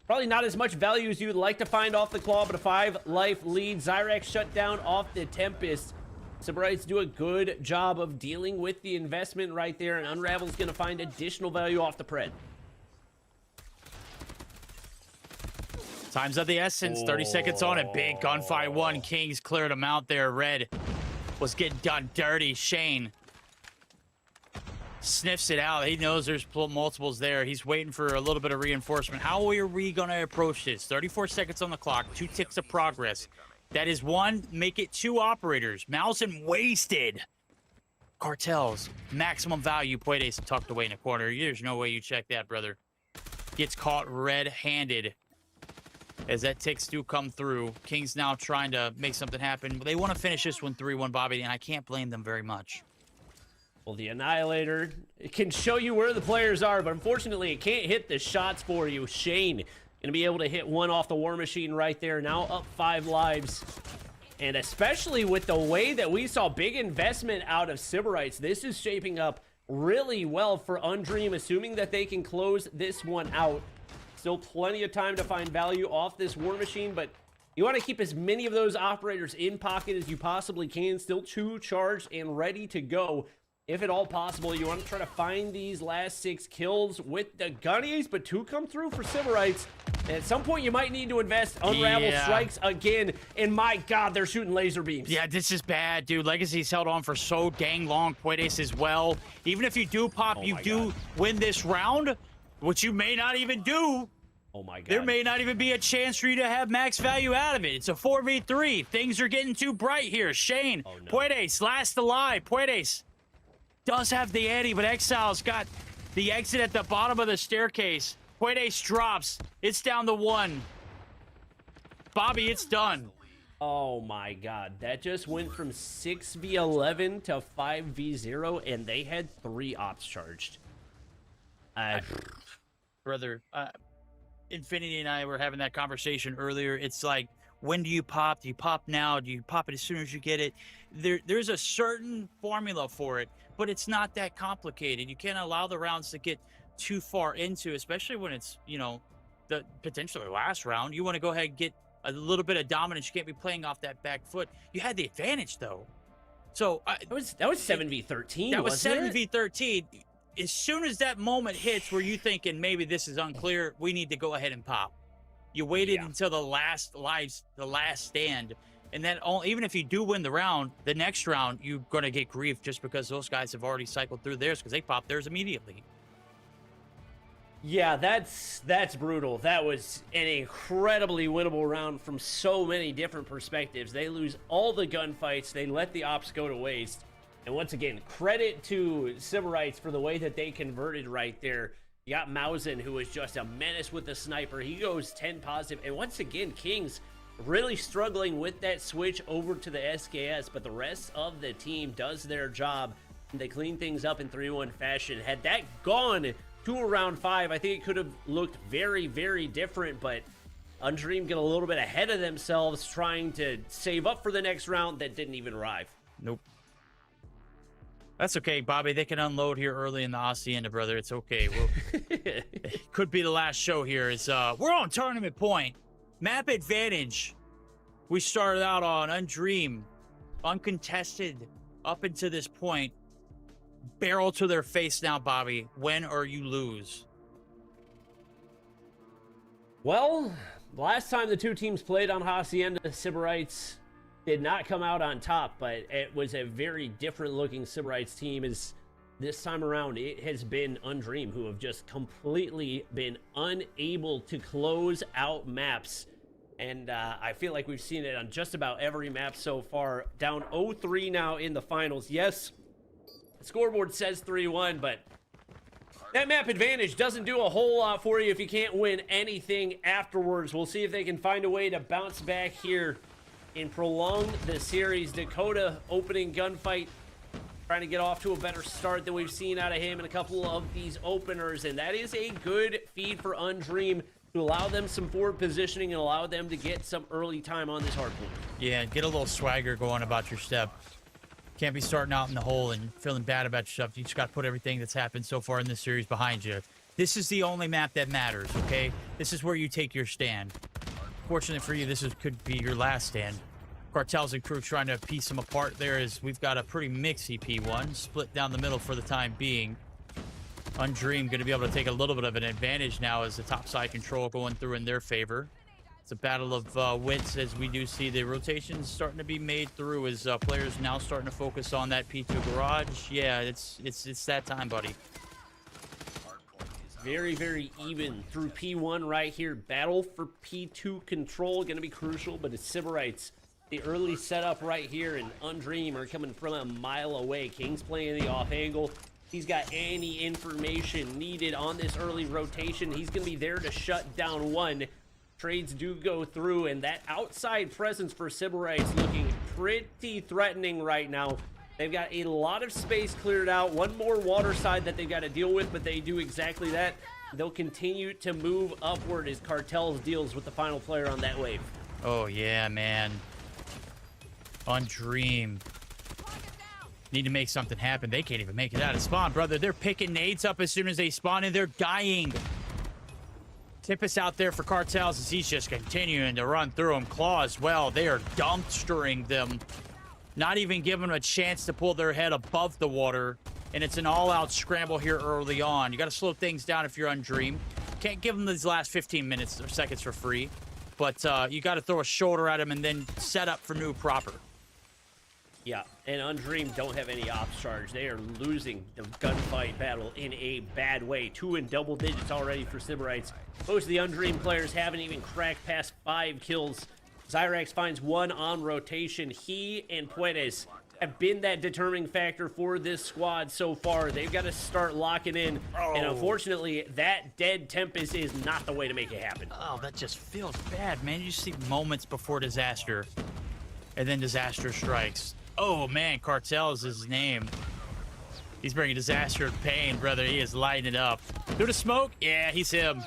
probably not as much value as you'd like to find off the claw, but a 5-life lead. Zyrax shut down off the Tempest. Sybarites do a good job of dealing with the investment right there, and Unravel's going to find additional value off the Pred. Time's of the essence. 30 seconds on it. Big gunfight one. Kings cleared him out there. Red was getting done dirty. Shane sniffs it out. He knows there's multiples there. He's waiting for a little bit of reinforcement. How are we going to approach this? 34 seconds on the clock. 2 ticks of progress. That is 1. Make it 2 operators. Mausen wasted. Cartels. Maximum value. Puedes tucked away in the corner. There's no way you check that, brother. Gets caught red-handed as that ticks do come through. Kings now trying to make something happen. They want to finish this one 3-1, Bobby, and I can't blame them very much. Well, the Annihilator, it can show you where the players are, but unfortunately it can't hit the shots for you. Shane gonna be able to hit one off the War Machine right there. Now up 5 lives. And especially with the way that we saw big investment out of Sybarites, this is shaping up really well for Undream, assuming that they can close this one out. Still plenty of time to find value off this War Machine, but you want to keep as many of those operators in pocket as you possibly can. Still 2 charged and ready to go. If at all possible, you want to try to find these last 6 kills with the gunnies, but 2 come through for Sybarites. And at some point, you might need to invest. Unravel strikes again, and my God, they're shooting laser beams. Yeah, this is bad, dude. Legacy's held on for so dang long. Puedes as well. Even if you do pop, you do win this round, which you may not even do. Oh my God. There may not even be a chance for you to have max value out of it. It's a 4v3. Things are getting too bright here. Shane, Puedes, last alive. Puedes does have the Eddie, but Exile's got the exit at the bottom of the staircase. Puedes drops. It's down to 1. Bobby, it's done. Oh my God. That just went from 6v11 to 5v0, and they had 3 ops charged. Brother, Infinity and I were having that conversation earlier. It's like, when do you pop? Do you pop now? Do you pop it as soon as you get it? There's a certain formula for it, but it's not that complicated. You can't allow the rounds to get too far into, especially when it's, you know, the potentially last round. You want to go ahead and get a little bit of dominance. You can't be playing off that back foot. You had the advantage, though. So that was 7v13. That was 7v13. As soon as that moment hits where you thinking maybe this is unclear, we need to go ahead and pop. You waited until the last stand, and then even if you do win the round, the next round you're gonna get grief just because those guys have already cycled through theirs because they popped theirs immediately. Yeah, that's brutal. That was an incredibly winnable round from so many different perspectives. They lose all the gunfights. They let the ops go to waste. And once again, credit to Sybarites for the way that they converted right there. You got Mausen, who is just a menace with the sniper. He goes 10 positive. And once again, Kings really struggling with that switch over to the SKS, but the rest of the team does their job. They clean things up in 3-1 fashion. Had that gone to round 5, I think it could have looked very, very different, but Undream get a little bit ahead of themselves trying to save up for the next round that didn't even arrive. Nope. That's okay, Bobby. They can unload here early in the Hacienda, brother. It's okay. It could be the last show here. We're on tournament point. Map advantage. We started out on Undream. Uncontested up until this point. Barrel to their face now, Bobby. Win or you lose. Well, last time the two teams played on Hacienda, Sybarites did not come out on top, but it was a very different looking Sybarites team. As this time around, it has been Undream who have just completely been unable to close out maps. And I feel like we've seen it on just about every map so far. Down 0-3 now in the finals. Yes, The scoreboard says 3-1, but that map advantage doesn't do a whole lot for you if you can't win anything afterwards. We'll see if they can find a way to bounce back here and prolong the series. Dakota opening gunfight, trying to get off to a better start than we've seen out of him in a couple of these openers, and that is a good feed for Undream to allow them some forward positioning and allow them to get some early time on this hard point. Yeah, get a little swagger going about your step. Can't be starting out in the hole and feeling bad about yourself. You just got to put everything that's happened so far in this series behind you. This is the only map that matters, okay? This is where you take your stand. Fortunately for you, could be your last stand. Cartels and crew trying to piece them apart there as we've got a pretty mixy P1, split down the middle for the time being. Undream going to be able to take a little bit of an advantage now as the topside control going through in their favor. It's a battle of wits as we do see the rotations starting to be made through as players now starting to focus on that P2 garage. Yeah, it's that time, buddy. Very, very even through P1 right here. Battle for P2 control going to be crucial, but it's Sybarites. The early setup right here, and Undream are coming from a mile away. King's playing the off angle. He's got any information needed on this early rotation. He's going to be there to shut down one. Trades do go through, and that outside presence for Sybarites looking pretty threatening right now. They've got a lot of space cleared out. One more water side that they've got to deal with, but they do exactly that. They'll continue to move upward as Cartels deals with the final player on that wave. Oh, yeah, man. Undream. Need to make something happen. They can't even make it out of spawn, brother. They're picking nades up as soon as they spawn, and they're dying. Tippus out there for Cartels as he's just continuing to run through them. Claw as well. They are dumpstering them. Not even giving them a chance to pull their head above the water. And it's an all-out scramble here early on. You got to slow things down if you're Undream. Can't give them these last 15 minutes or seconds for free. But you got to throw a shoulder at them and then set up for new proper. Yeah, and Undream don't have any ops charge. They are losing the gunfight battle in a bad way. 2 in double digits already for Sybarites. Most of the Undream players haven't even cracked past 5 kills. Zyrax finds 1 on rotation. He and Puedes have been that determining factor for this squad so far. They've got to start locking in. Oh. And unfortunately, that dead Tempest is not the way to make it happen. Oh, that just feels bad, man. You see moments before disaster, and then disaster strikes. Oh, man, Cartel is his name. He's bringing disaster and pain, brother. He is lighting it up. Through the smoke? Yeah, he's him.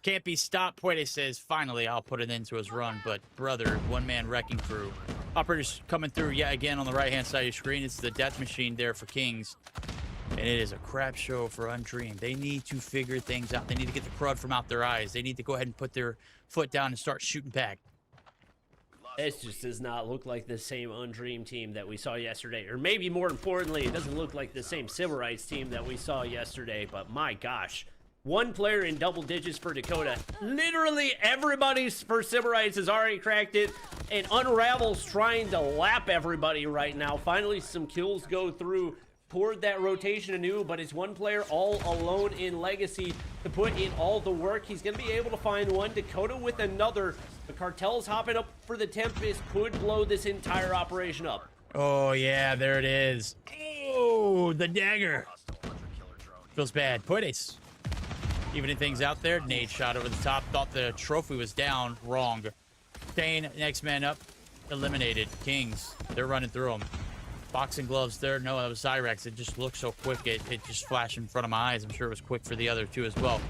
Can't be stopped. Puede says, finally, I'll put it into his run. But, brother, one-man wrecking crew. Operators coming through yet again on the right-hand side of your screen. It's the death machine there for Kings. And it is a crap show for Undream. They need to figure things out. They need to get the crud from out their eyes. They need to go ahead and put their foot down and start shooting back. This just does not look like the same Undream team that we saw yesterday. Or maybe more importantly, it doesn't look like the same Sybarites team that we saw yesterday. But my gosh, 1 player in double digits for Dakota. Literally everybody for Sybarites has already cracked it. And Unravel's trying to lap everybody right now. Finally, some kills go through toward that rotation anew, but it's 1 player all alone in Legacy to put in all the work. He's going to be able to find 1. Dakota with another. The Cartel's hopping up for the Tempest could blow this entire operation up. Oh, yeah, there it is. Oh, the dagger. Feels bad. Puedes. Evening things out there. Nade shot over the top. Thought the trophy was down. Wrong. Dane, next man up. Eliminated. Kings. They're running through them. Boxing gloves there. No, that was Zyrax. It just looked so quick. It just flashed in front of my eyes. I'm sure it was quick for the other 2 as well.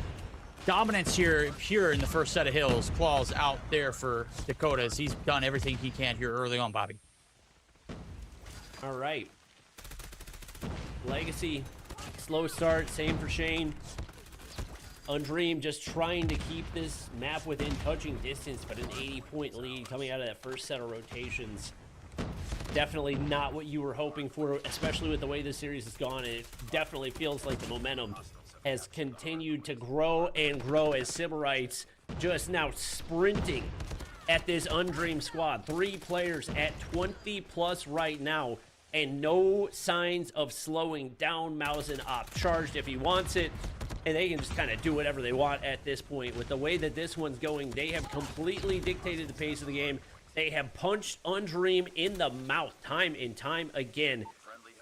Dominance here in the first set of hills. Claws out there for Dakota as he's done everything he can here early on, Bobby. All right. Legacy, slow start. Same for Shane. Undream just trying to keep this map within touching distance, but an 80-point lead coming out of that first set of rotations. Definitely not what you were hoping for, especially with the way this series has gone. And it definitely feels like the momentum has continued to grow and grow as Sybarites just now sprinting at this Undream squad. 3 players at 20+ right now, and no signs of slowing down. Mausen op charged if he wants it, and they can just kind of do whatever they want at this point. With the way that this one's going, they have completely dictated the pace of the game. They have punched Undream in the mouth time and time again.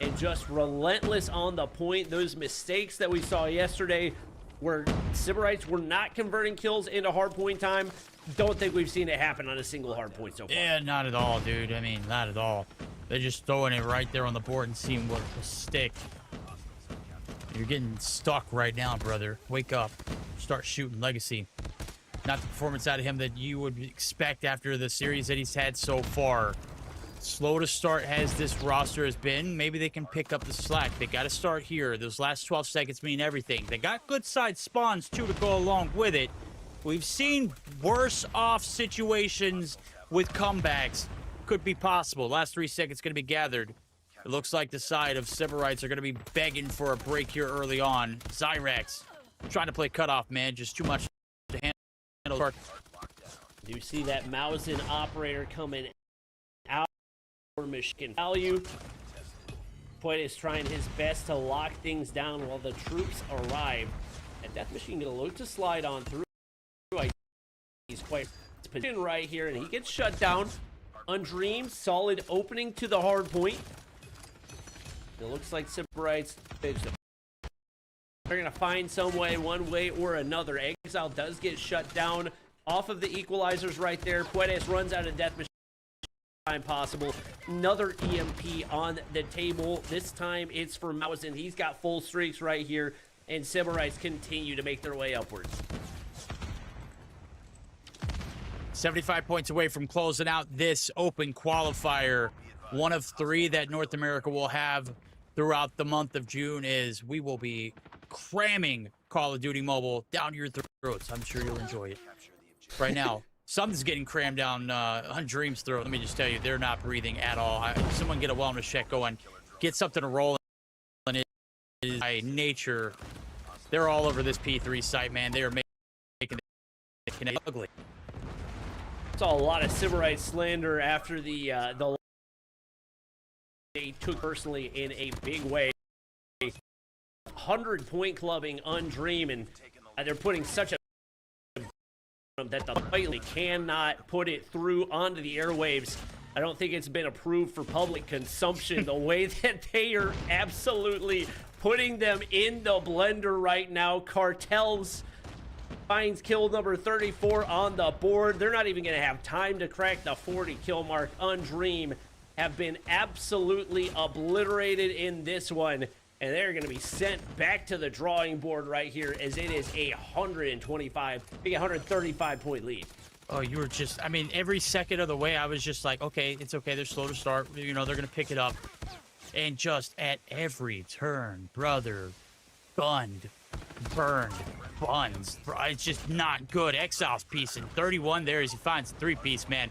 and just relentless on the point. Those mistakes that we saw yesterday where Sybarites were not converting kills into hardpoint time, don't think we've seen it happen on a single hardpoint so far. Yeah, not at all, dude. I mean, not at all. They're just throwing it right there on the board and seeing what will stick. You're getting stuck right now, brother. Wake up. Start shooting Legacy. Not the performance out of him that you would expect after the series that he's had so far. Slow to start as this roster has been. Maybe they can pick up the slack. They got to start here. Those last 12 seconds mean everything. They got good side spawns, too, to go along with it. We've seen worse off situations with comebacks. Could be possible. Last 3 seconds going to be gathered. It looks like the side of Sybarites are going to be begging for a break here early on. Zyrax trying to play cutoff, man. Just too much to handle. You see that Mausen operator coming out for Michigan value. Poit is trying his best to lock things down while the troops arrive. And Death Machine gonna look to slide on through. He's quite positioned right here, and he gets shut down. Undream, solid opening to the hard point. It looks like Sybarites. They're gonna find some way, one way or another. Exile does get shut down off of the equalizers right there. Puedes runs out of Death Machine. Time possible. Another EMP on the table. This time it's for Mausen. He's got full streaks right here, and Sybarites continue to make their way upwards. 75 points away from closing out this open qualifier. One of 3 that North America will have throughout the month of June is we will be cramming Call of Duty Mobile down your throats. I'm sure you'll enjoy it. Right now, something's getting crammed down on Dream's throat. Let me just tell you, they're not breathing at all. Someone get a wellness check going. Get something to roll. And it is by nature. They're all over this P3 site, man. They are making it ugly. Saw a lot of Sybarite slander after the they took personally in a big way. 100-point clubbing Undream, and they're putting such a that the Whiteley cannot put it through onto the airwaves. I don't think it's been approved for public consumption the way that they are absolutely putting them in the blender right now. Cartels finds kill number 34 on the board. They're not even going to have time to crack the 40 kill mark. Undream have been absolutely obliterated in this one, and they're going to be sent back to the drawing board right here, as it is a 135 point lead. Oh, you were just, I mean, every second of the way, I was just like, okay, it's okay. They're slow to start. You know, they're going to pick it up. And just at every turn, brother, gunned, burned, buns. It's just not good. Exile's piece in 31 there as he finds a 3-piece, man.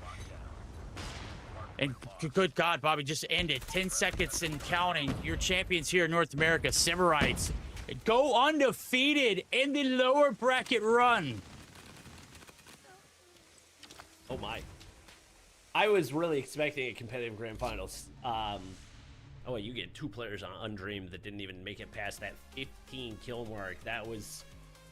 And good God, Bobby, just end it. 10 seconds and counting. Your champions here in North America, Sybarites, go undefeated in the lower bracket run. Oh my. I was really expecting a competitive grand finals. Oh, you get 2 players on Undream that didn't even make it past that 15 kill mark. That was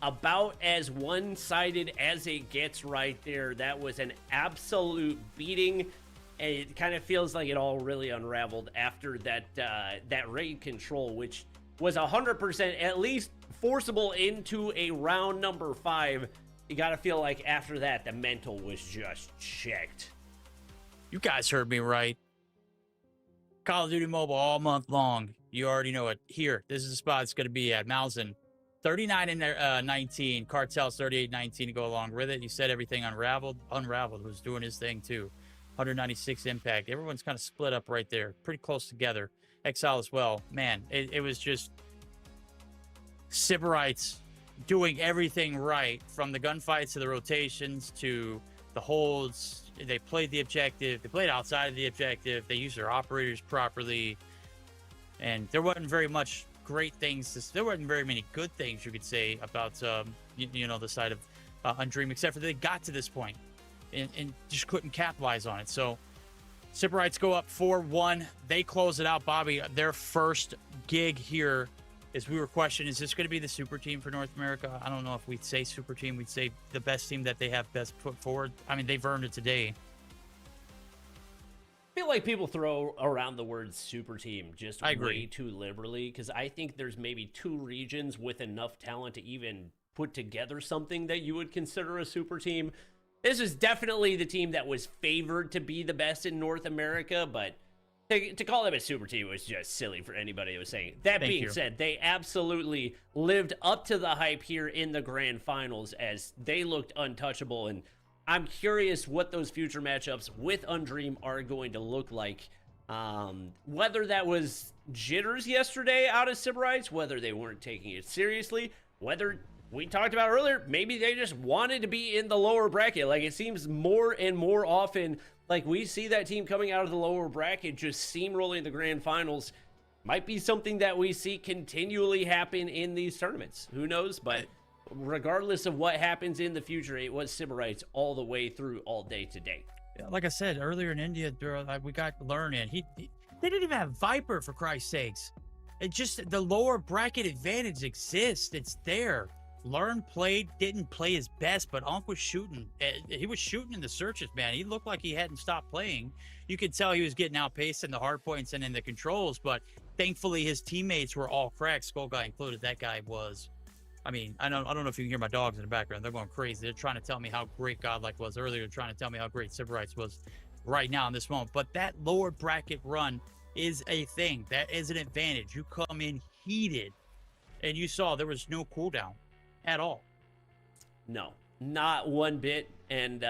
about as one-sided as it gets right there. That was an absolute beating. And it kind of feels like it all really unraveled after that that raid control, which was 100% at least forcible into a round number 5. You got to feel like after that, the mental was just checked. You guys heard me right. Call of Duty Mobile all month long. You already know it. Here, this is the spot it's going to be at. Mausen, 39 and 19. Cartels, 38-19 to go along with it. You said everything unraveled. Unraveled was doing his thing, too. 196 impact. Everyone's kind of split up right there. Pretty close together. Exile as well. Man, it was just Sybarites doing everything right, from the gunfights to the rotations to the holds. They played the objective. They played outside of the objective. They used their operators properly. And there wasn't very much great things. There wasn't very many good things you could say about, you know, the side of Undream, except for they got to this point. And just couldn't capitalize on it. So Sybarites go up 4-1. They close it out, Bobby. Their first gig here, as we were questioning, is this going to be the super team for North America? I don't know if we'd say super team. We'd say the best team that they have best put forward. I mean, they've earned it today. feel like people throw around the word super team just I agree. way too liberally, because I think there's maybe 2 regions with enough talent to even put together something that you would consider a super team. This is definitely the team that was favored to be the best in North America, but to call them a super team was just silly for anybody who was saying it. That Thank being you. said, they absolutely lived up to the hype here in the grand finals as they looked untouchable, and I'm curious what those future matchups with Undream are going to look like. Whether that was jitters yesterday out of Sybarites, whether they weren't taking it seriously, whether we talked about earlier, maybe they just wanted to be in the lower bracket. Like, it seems more and more often like we see that team coming out of the lower bracket just steamrolling the grand finals. Might be something that we see continually happen in these tournaments. Who knows? But regardless of what happens in the future, it was Sybarites all the way through, all day today. Like I said earlier in India, we got Learn in. They didn't even have Viper, for Christ's sakes. It just, the lower bracket advantage exists. It's there. Learn didn't play his best, but Unk was shooting. He was shooting in the searches, man. He looked like he hadn't stopped playing. You could tell he was getting outpaced in the hard points and in the controls, but thankfully his teammates were all cracked, Skull Guy included. That guy was, I mean, I don't know if you can hear my dogs in the background. They're going crazy. They're trying to tell me how great Godlike was earlier. They're trying to tell me how great Sybarites was right now in this moment. But that lower bracket run is a thing. That is an advantage. You come in heated, and you saw there was no cooldown at all. No, not one bit. And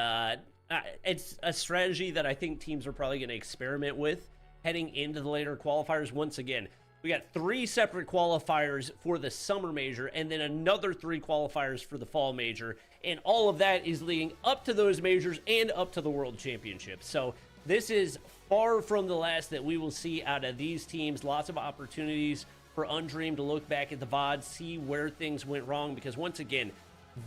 it's a strategy that I think teams are probably going to experiment with heading into the later qualifiers. Once again, we got 3 separate qualifiers for the summer major and then another 3 qualifiers for the fall major. And all of that is leading up to those majors and up to the world championships. So this is far from the last that we will see out of these teams. Lots of opportunities for Undream to look back at the VOD, see where things went wrong, because once again,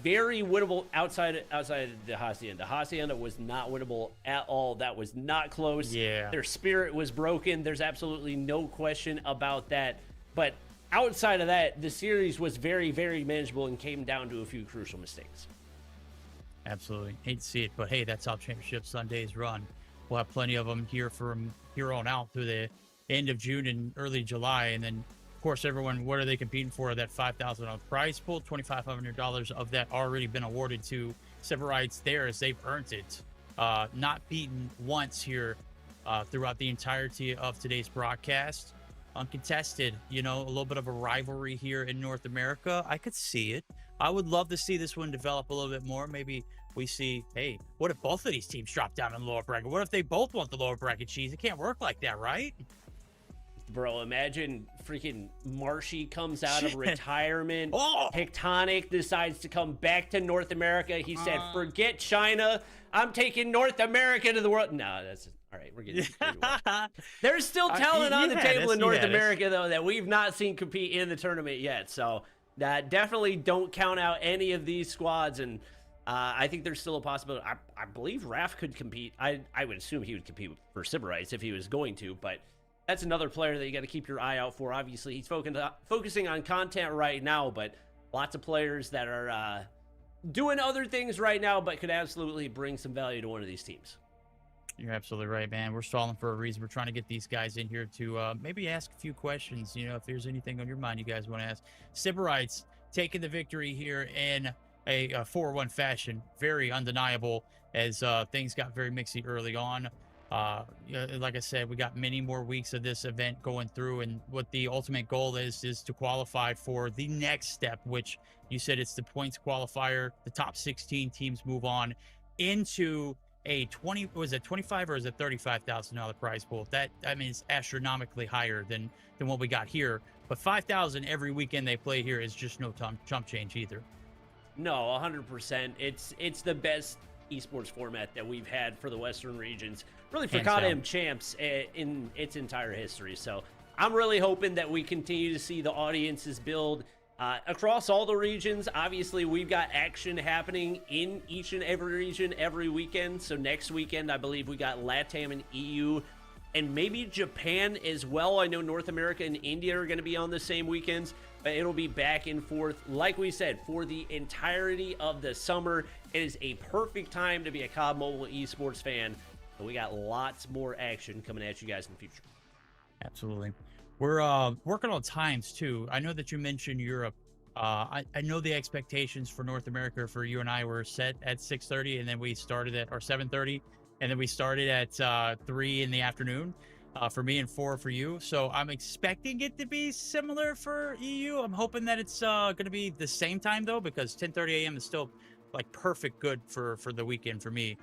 very winnable outside of the Hacienda. Hacienda was not winnable at all. That was not close. Yeah. Their spirit was broken. There's absolutely no question about that. But outside of that, the series was very, very manageable and came down to a few crucial mistakes. Absolutely. Hate to see it, but hey, that's how Championship Sundays run. We'll have plenty of them here from here on out through the end of June and early July. And then, of course, everyone, what are they competing for? That $5,000 prize pool, $2,500 of that already been awarded to Sybarites there as they've earned it. Not beaten once here throughout the entirety of today's broadcast. Uncontested, you know, a little bit of a rivalry here in North America. I could see it. I would love to see this one develop a little bit more. Maybe we see, hey, what if both of these teams drop down in the lower bracket? What if they both want the lower bracket cheese? It can't work like that, right? Bro, imagine freaking Marshy comes out of retirement. Oh! Tectonic decides to come back to North America. He said, forget China. I'm taking North America to the world. No, that's all right. We're getting There's still talent on the table in North America, though, that we've not seen compete in the tournament yet. So definitely don't count out any of these squads. And I think there's still a possibility. I believe Raph could compete. I would assume he would compete for Sybarites if he was going to, but that's another player that you got to keep your eye out for. Obviously, he's focusing on content right now, but lots of players that are doing other things right now, but could absolutely bring some value to one of these teams. You're absolutely right, man. We're stalling for a reason. We're trying to get these guys in here to maybe ask a few questions. You know, if there's anything on your mind you guys want to ask. Sybarites taking the victory here in a 4-1 fashion. Very undeniable as things got very mixy early on. Like I said, we got many more weeks of this event going through, and what the ultimate goal is to qualify for the next step, which you said it's the points qualifier. The top 16 teams move on into a was it 25 or is it $35,000 prize pool? That, I mean, it's astronomically higher than what we got here, but 5,000 every weekend they play here is just no chump change either. No, 100%. It's the best esports format that we've had for the Western regions, really for CODM champs in its entire history. So I'm really hoping that we continue to see the audiences build across all the regions. Obviously, we've got action happening in each and every region every weekend. So next weekend, I believe we got LATAM and EU and maybe Japan as well. I know North America and India are going to be on the same weekends, but it'll be back and forth. Like we said, for the entirety of the summer, it is a perfect time to be a COD Mobile esports fan. So we got lots more action coming at you guys in the future. Absolutely. We're working on times too. I know that you mentioned Europe. I know the expectations for North America for you and I were set at 6:30, and then we started at, or 7:30, and then we started at 3 in the afternoon for me and 4 for you. So I'm expecting it to be similar for EU. I'm hoping that it's going to be the same time though, because 10:30 a.m. is still like perfect good for the weekend for me.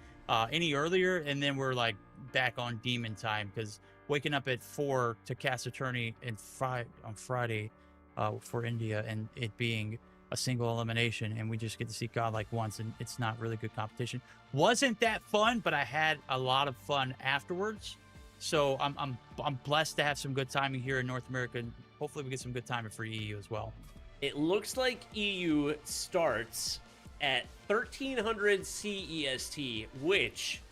Any earlier, and then we're like back on demon time, because waking up at 4 to cast Attorney and 5 on Friday for India, and it being a single elimination, and we just get to see God like once, and it's not really good competition. Wasn't that fun, but I had a lot of fun afterwards. So I'm blessed to have some good timing here in North America, and hopefully we get some good timing for EU as well. It looks like EU starts at 1300 CEST, which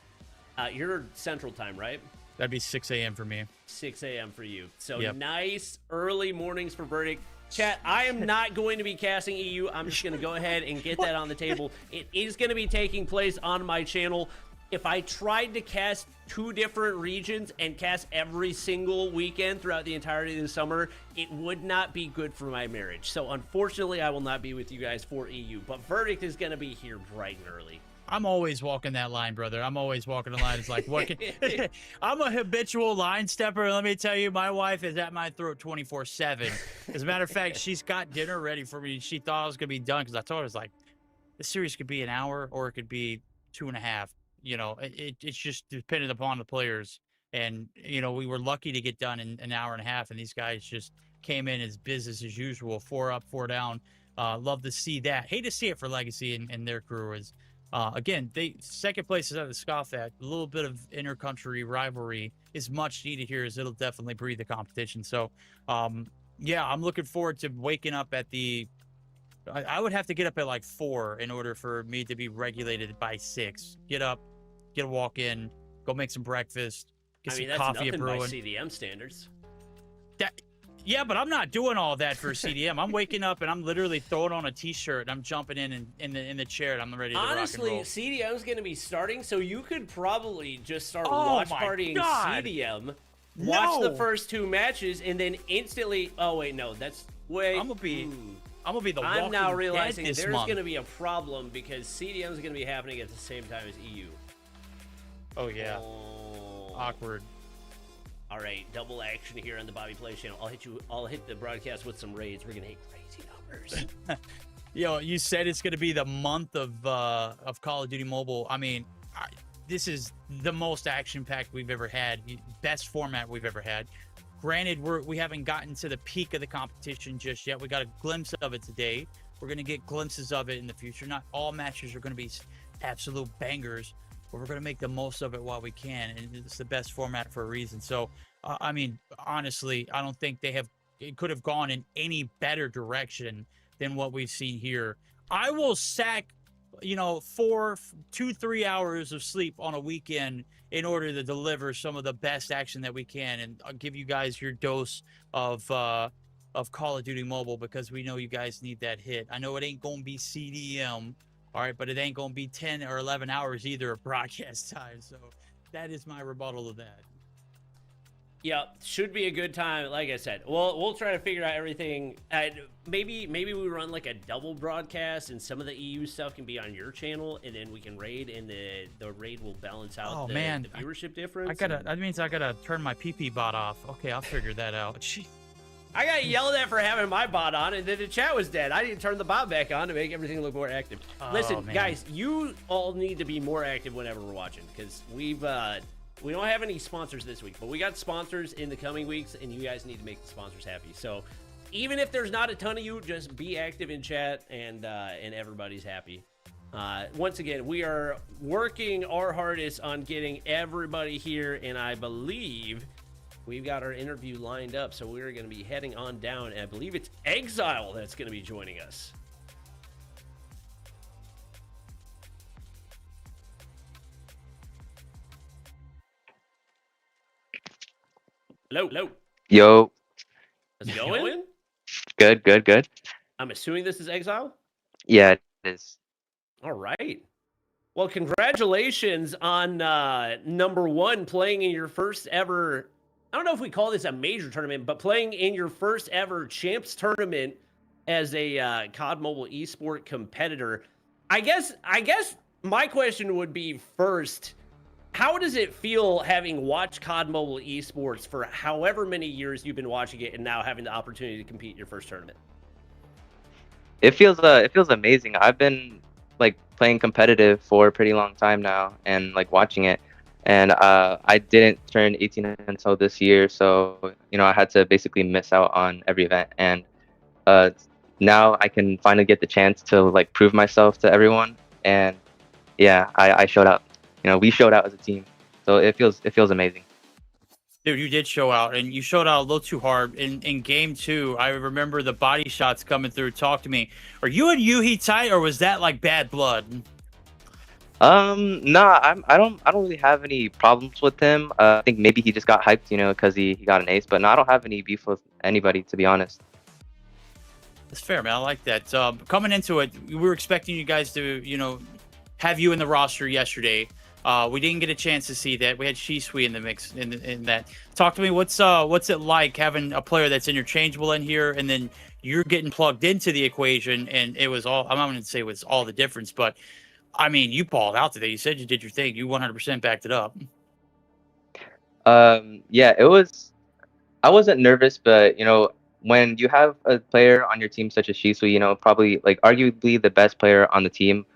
you're Central Time, right? That'd be 6 a.m. for me. 6 a.m. for you. So Yep. nice early mornings for Verdict. Chat, I am not going to be casting EU. I'm just going to go ahead and get that on the table. It is going to be taking place on my channel. If I tried to cast 2 different regions and cast every single weekend throughout the entirety of the summer, it would not be good for my marriage. So unfortunately, I will not be with you guys for EU. But Verdict is going to be here bright and early. I'm always walking that line, brother. I'm always walking the line. It's like, what can... I'm a habitual line stepper. Let me tell you, my wife is at my throat 24/7. As a matter of fact, she's got dinner ready for me. She thought I was going to be done, because I told her, I was like, this series could be an hour or it could be 2.5. You know, it's just dependent upon the players. And, you know, we were lucky to get done in an hour and a half, and these guys just came in as business as usual, 4 up, 4 down. Love to see that. Hate to see it for Legacy and their crew. Is again, second place is at the scoff at. A little bit of inter-country rivalry is much needed here, as it'll definitely breed the competition. So, yeah, I'm looking forward to waking up at the... I would have to get up at like 4 in order for me to be regulated by 6. Get up, get a walk in, go make some breakfast, get some that's coffee nothing brewing. by CDM standards. Yeah, but I'm not doing all that for CDM. I'm waking up and I'm literally throwing on a t-shirt and I'm jumping in the chair and I'm ready to Honestly, rock and roll. CDM's going to be starting, so you could probably just start Oh watch my partying God. CDM, watch the No. first 2 matches, and then instantly. Oh wait, no, that's wait. I'm gonna be the I'm now Walking realizing Dead this there's month. going to be a problem because CDM is going to be happening at the same time as EU. Oh yeah, Oh. awkward. All right, double action here on the Bobby Play channel. I'll hit the broadcast with some raids. We're gonna hit crazy numbers. Yo, you said it's gonna be the month of Call of Duty Mobile. I mean, this is the most action-packed we've ever had, best format we've ever had. Granted, we haven't gotten to the peak of the competition just yet. We got a glimpse of it today. We're gonna get glimpses of it in the future. Not all matches are gonna be absolute bangers, but we're gonna make the most of it while we can, and it's the best format for a reason. So, I mean, honestly, I don't think it could have gone in any better direction than what we've seen here. I will sack, 2-3 hours of sleep on a weekend in order to deliver some of the best action that we can, and I'll give you guys your dose of Call of Duty Mobile, because we know you guys need that hit. I know it ain't gonna be CDM, all right, but it ain't gonna be 10 or 11 hours either of broadcast time. So that is my rebuttal to that. Yeah, should be a good time. Like I said, we'll try to figure out everything. Maybe we run like a double broadcast, and some of the EU stuff can be on your channel, and then we can raid, and the raid will balance out the viewership difference. That means I gotta turn my PP bot off. Okay, I'll figure that out. Gee. I got yelled at for having my bot on, and then the chat was dead. I didn't turn the bot back on to make everything look more active. Listen, man. guys, you all need to be more active whenever we're watching, because we don't have any sponsors this week, but we got sponsors in the coming weeks, and you guys need to make the sponsors happy. So even if there's not a ton of you, just be active in chat, and everybody's happy. Once again, we are working our hardest on getting everybody here, and I believe we've got our interview lined up, so we're going to be heading on down, and I believe it's Exile that's going to be joining us. Hello. Yo, How's it going? good. I'm assuming this is Exile? Yeah, it is. All right. Well, congratulations on number one, playing in your first ever. I don't know if we call this a major tournament, but playing in your first ever champs tournament as a COD Mobile esport competitor. I guess my question would be first, how does it feel having watched COD Mobile esports for however many years you've been watching it and now having the opportunity to compete in your first tournament? It feels amazing. I've been like playing competitive for a pretty long time now and like watching it. And I didn't turn 18 until this year, so I had to basically miss out on every event. And uh, now I can finally get the chance to like prove myself to everyone. And yeah, I showed out. We showed out as a team, so it feels amazing. Dude, you did show out, and you showed out a little too hard. In game 2, I remember the body shots coming through. Talk to me. Are you and Yuhi tight, or was that like bad blood? Nah, I don't really have any problems with him. I think maybe he just got hyped, because he got an ace. But no, I don't have any beef with anybody, to be honest. That's fair, man. I like that. Coming into it, we were expecting you guys to, have you in the roster yesterday. We didn't get a chance to see that. We had Shisui in the mix in that. Talk to me. What's it like having a player that's interchangeable in here, and then you're getting plugged into the equation? And it was all. I'm not going to say it was all the difference, but I mean, you balled out today. You said you did your thing. You 100% backed it up. Yeah, it was. I wasn't nervous, but when you have a player on your team such as Shisui, probably like arguably the best player on the team,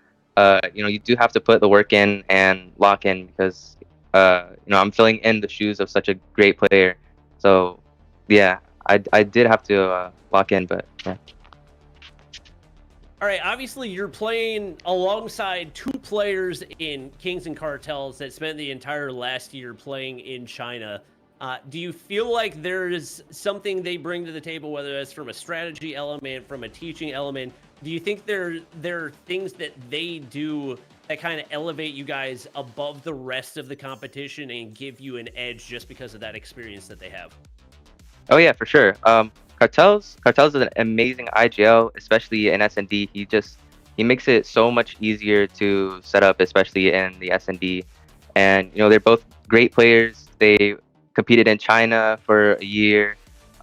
you do have to put the work in and lock in because I'm filling in the shoes of such a great player. So yeah, I did have to lock in, but yeah. All right, obviously you're playing alongside two players in Kings and Cartels that spent the entire last year playing in China. Do you feel like there's something they bring to the table, whether that's from a strategy element, from a teaching element? Do you think there are things that they do that kind of elevate you guys above the rest of the competition and give you an edge just because of that experience that they have? Oh yeah, for sure. Cartels is an amazing IGL, especially in S&D. He makes it so much easier to set up, especially in the S&D. And they're both great players. They competed in China for a year,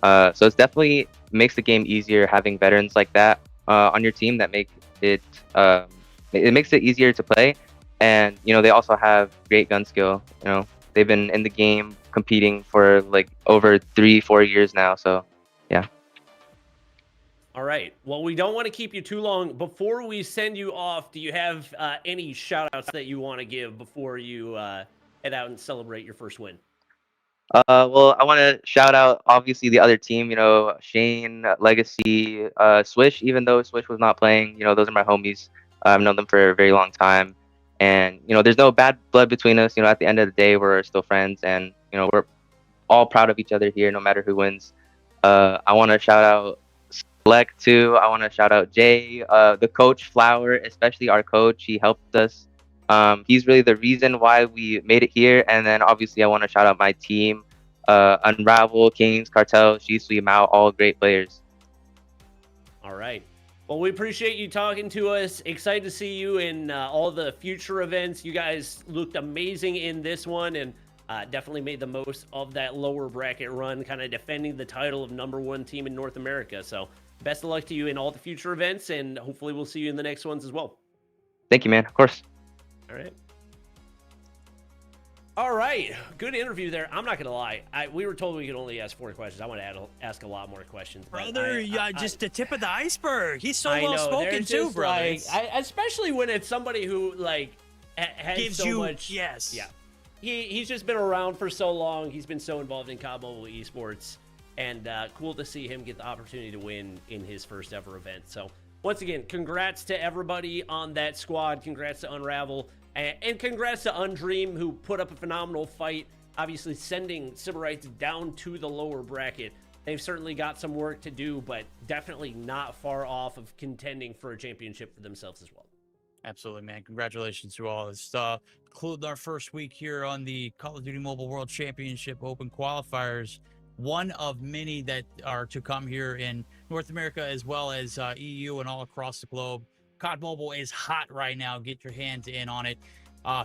so it definitely makes the game easier having veterans like that on your team that make it makes it easier to play. And they also have great gun skill. They've been in the game competing for like over 3-4 years now, so yeah. All right. Well, we don't want to keep you too long. Before we send you off, do you have any shout outs that you want to give before you head out and celebrate your first win? Well, I want to shout out obviously the other team, Shane, Legacy, Swish. Even though Swish was not playing, those are my homies. I've known them for a very long time, and there's no bad blood between us. At the end of the day, we're still friends, and we're all proud of each other here, no matter who wins. I want to shout out Select too. I want to shout out Jay, the coach Flower, especially our coach. He helped us. He's really the reason why we made it here. And then obviously I want to shout out my team, Unravel, Kings, Cartel, Shisui, Mao, all great players. All right. Well, we appreciate you talking to us. Excited to see you in all the future events. You guys looked amazing in this one and definitely made the most of that lower bracket run, kind of defending the title of #1 team in North America. So best of luck to you in all the future events, and hopefully we'll see you in the next ones as well. Thank you, man. Of course. All right. All right. Good interview there. I'm not going to lie. We were told we could only ask 4 questions. I want to ask a lot more questions. Brother, just the tip of the iceberg. He's so well spoken too, brother. Like, especially when it's somebody who has gives so you much. Yes. Yeah. He's just been around for so long. He's been so involved in COD Mobile esports, and cool to see him get the opportunity to win in his first ever event. So once again, congrats to everybody on that squad. Congrats to Unravel. And congrats to Undream, who put up a phenomenal fight, obviously sending Sybarites down to the lower bracket. They've certainly got some work to do, but definitely not far off of contending for a championship for themselves as well. Absolutely, man. Congratulations to all. It's concluding our first week here on the Call of Duty Mobile World Championship Open Qualifiers. One of many that are to come here in North America as well as EU and all across the globe. COD Mobile is hot right now. Get your hands in on it.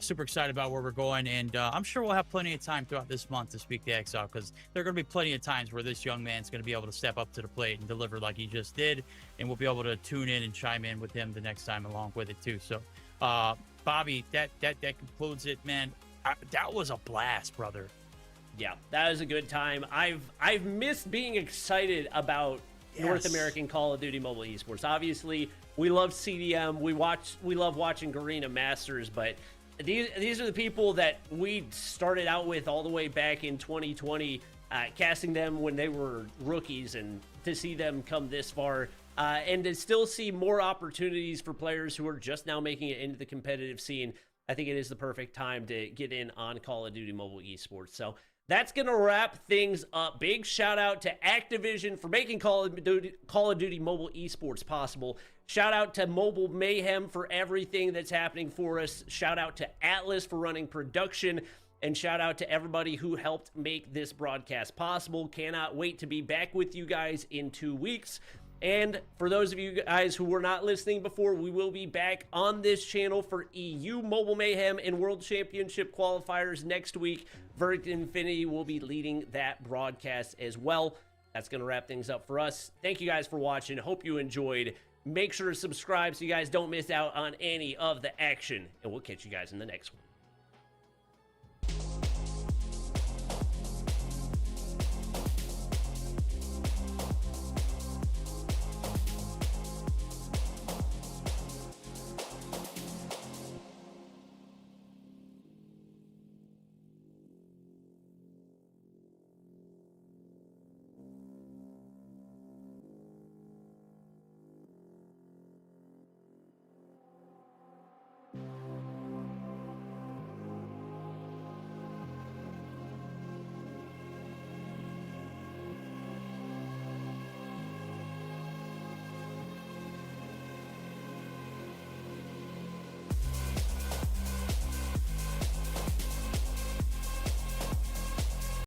Super excited about where we're going, and I'm sure we'll have plenty of time throughout this month to speak to Exile, because there are going to be plenty of times where this young man's going to be able to step up to the plate and deliver like he just did, and we'll be able to tune in and chime in with him the next time along with it too. So, Bobby, that concludes it, man. That was a blast, brother. Yeah, that was a good time. I've missed being excited about North American Call of Duty Mobile Esports. Obviously, we love CDM. We love watching Garena Masters, but these are the people that we started out with all the way back in 2020, casting them when they were rookies, and to see them come this far, and to still see more opportunities for players who are just now making it into the competitive scene. I think it is the perfect time to get in on Call of Duty Mobile Esports. So that's going to wrap things up. Big shout out to Activision for making Call of Duty Mobile Esports possible. Shout out to Mobile Mayhem for everything that's happening for us. Shout out to Atlas for running production. And shout out to everybody who helped make this broadcast possible. Cannot wait to be back with you guys in 2 weeks. And for those of you guys who were not listening before, we will be back on this channel for EU Mobile Mayhem and World Championship qualifiers next week. Verdict Infinity will be leading that broadcast as well. That's going to wrap things up for us. Thank you guys for watching. Hope you enjoyed. Make sure to subscribe so you guys don't miss out on any of the action. And we'll catch you guys in the next one.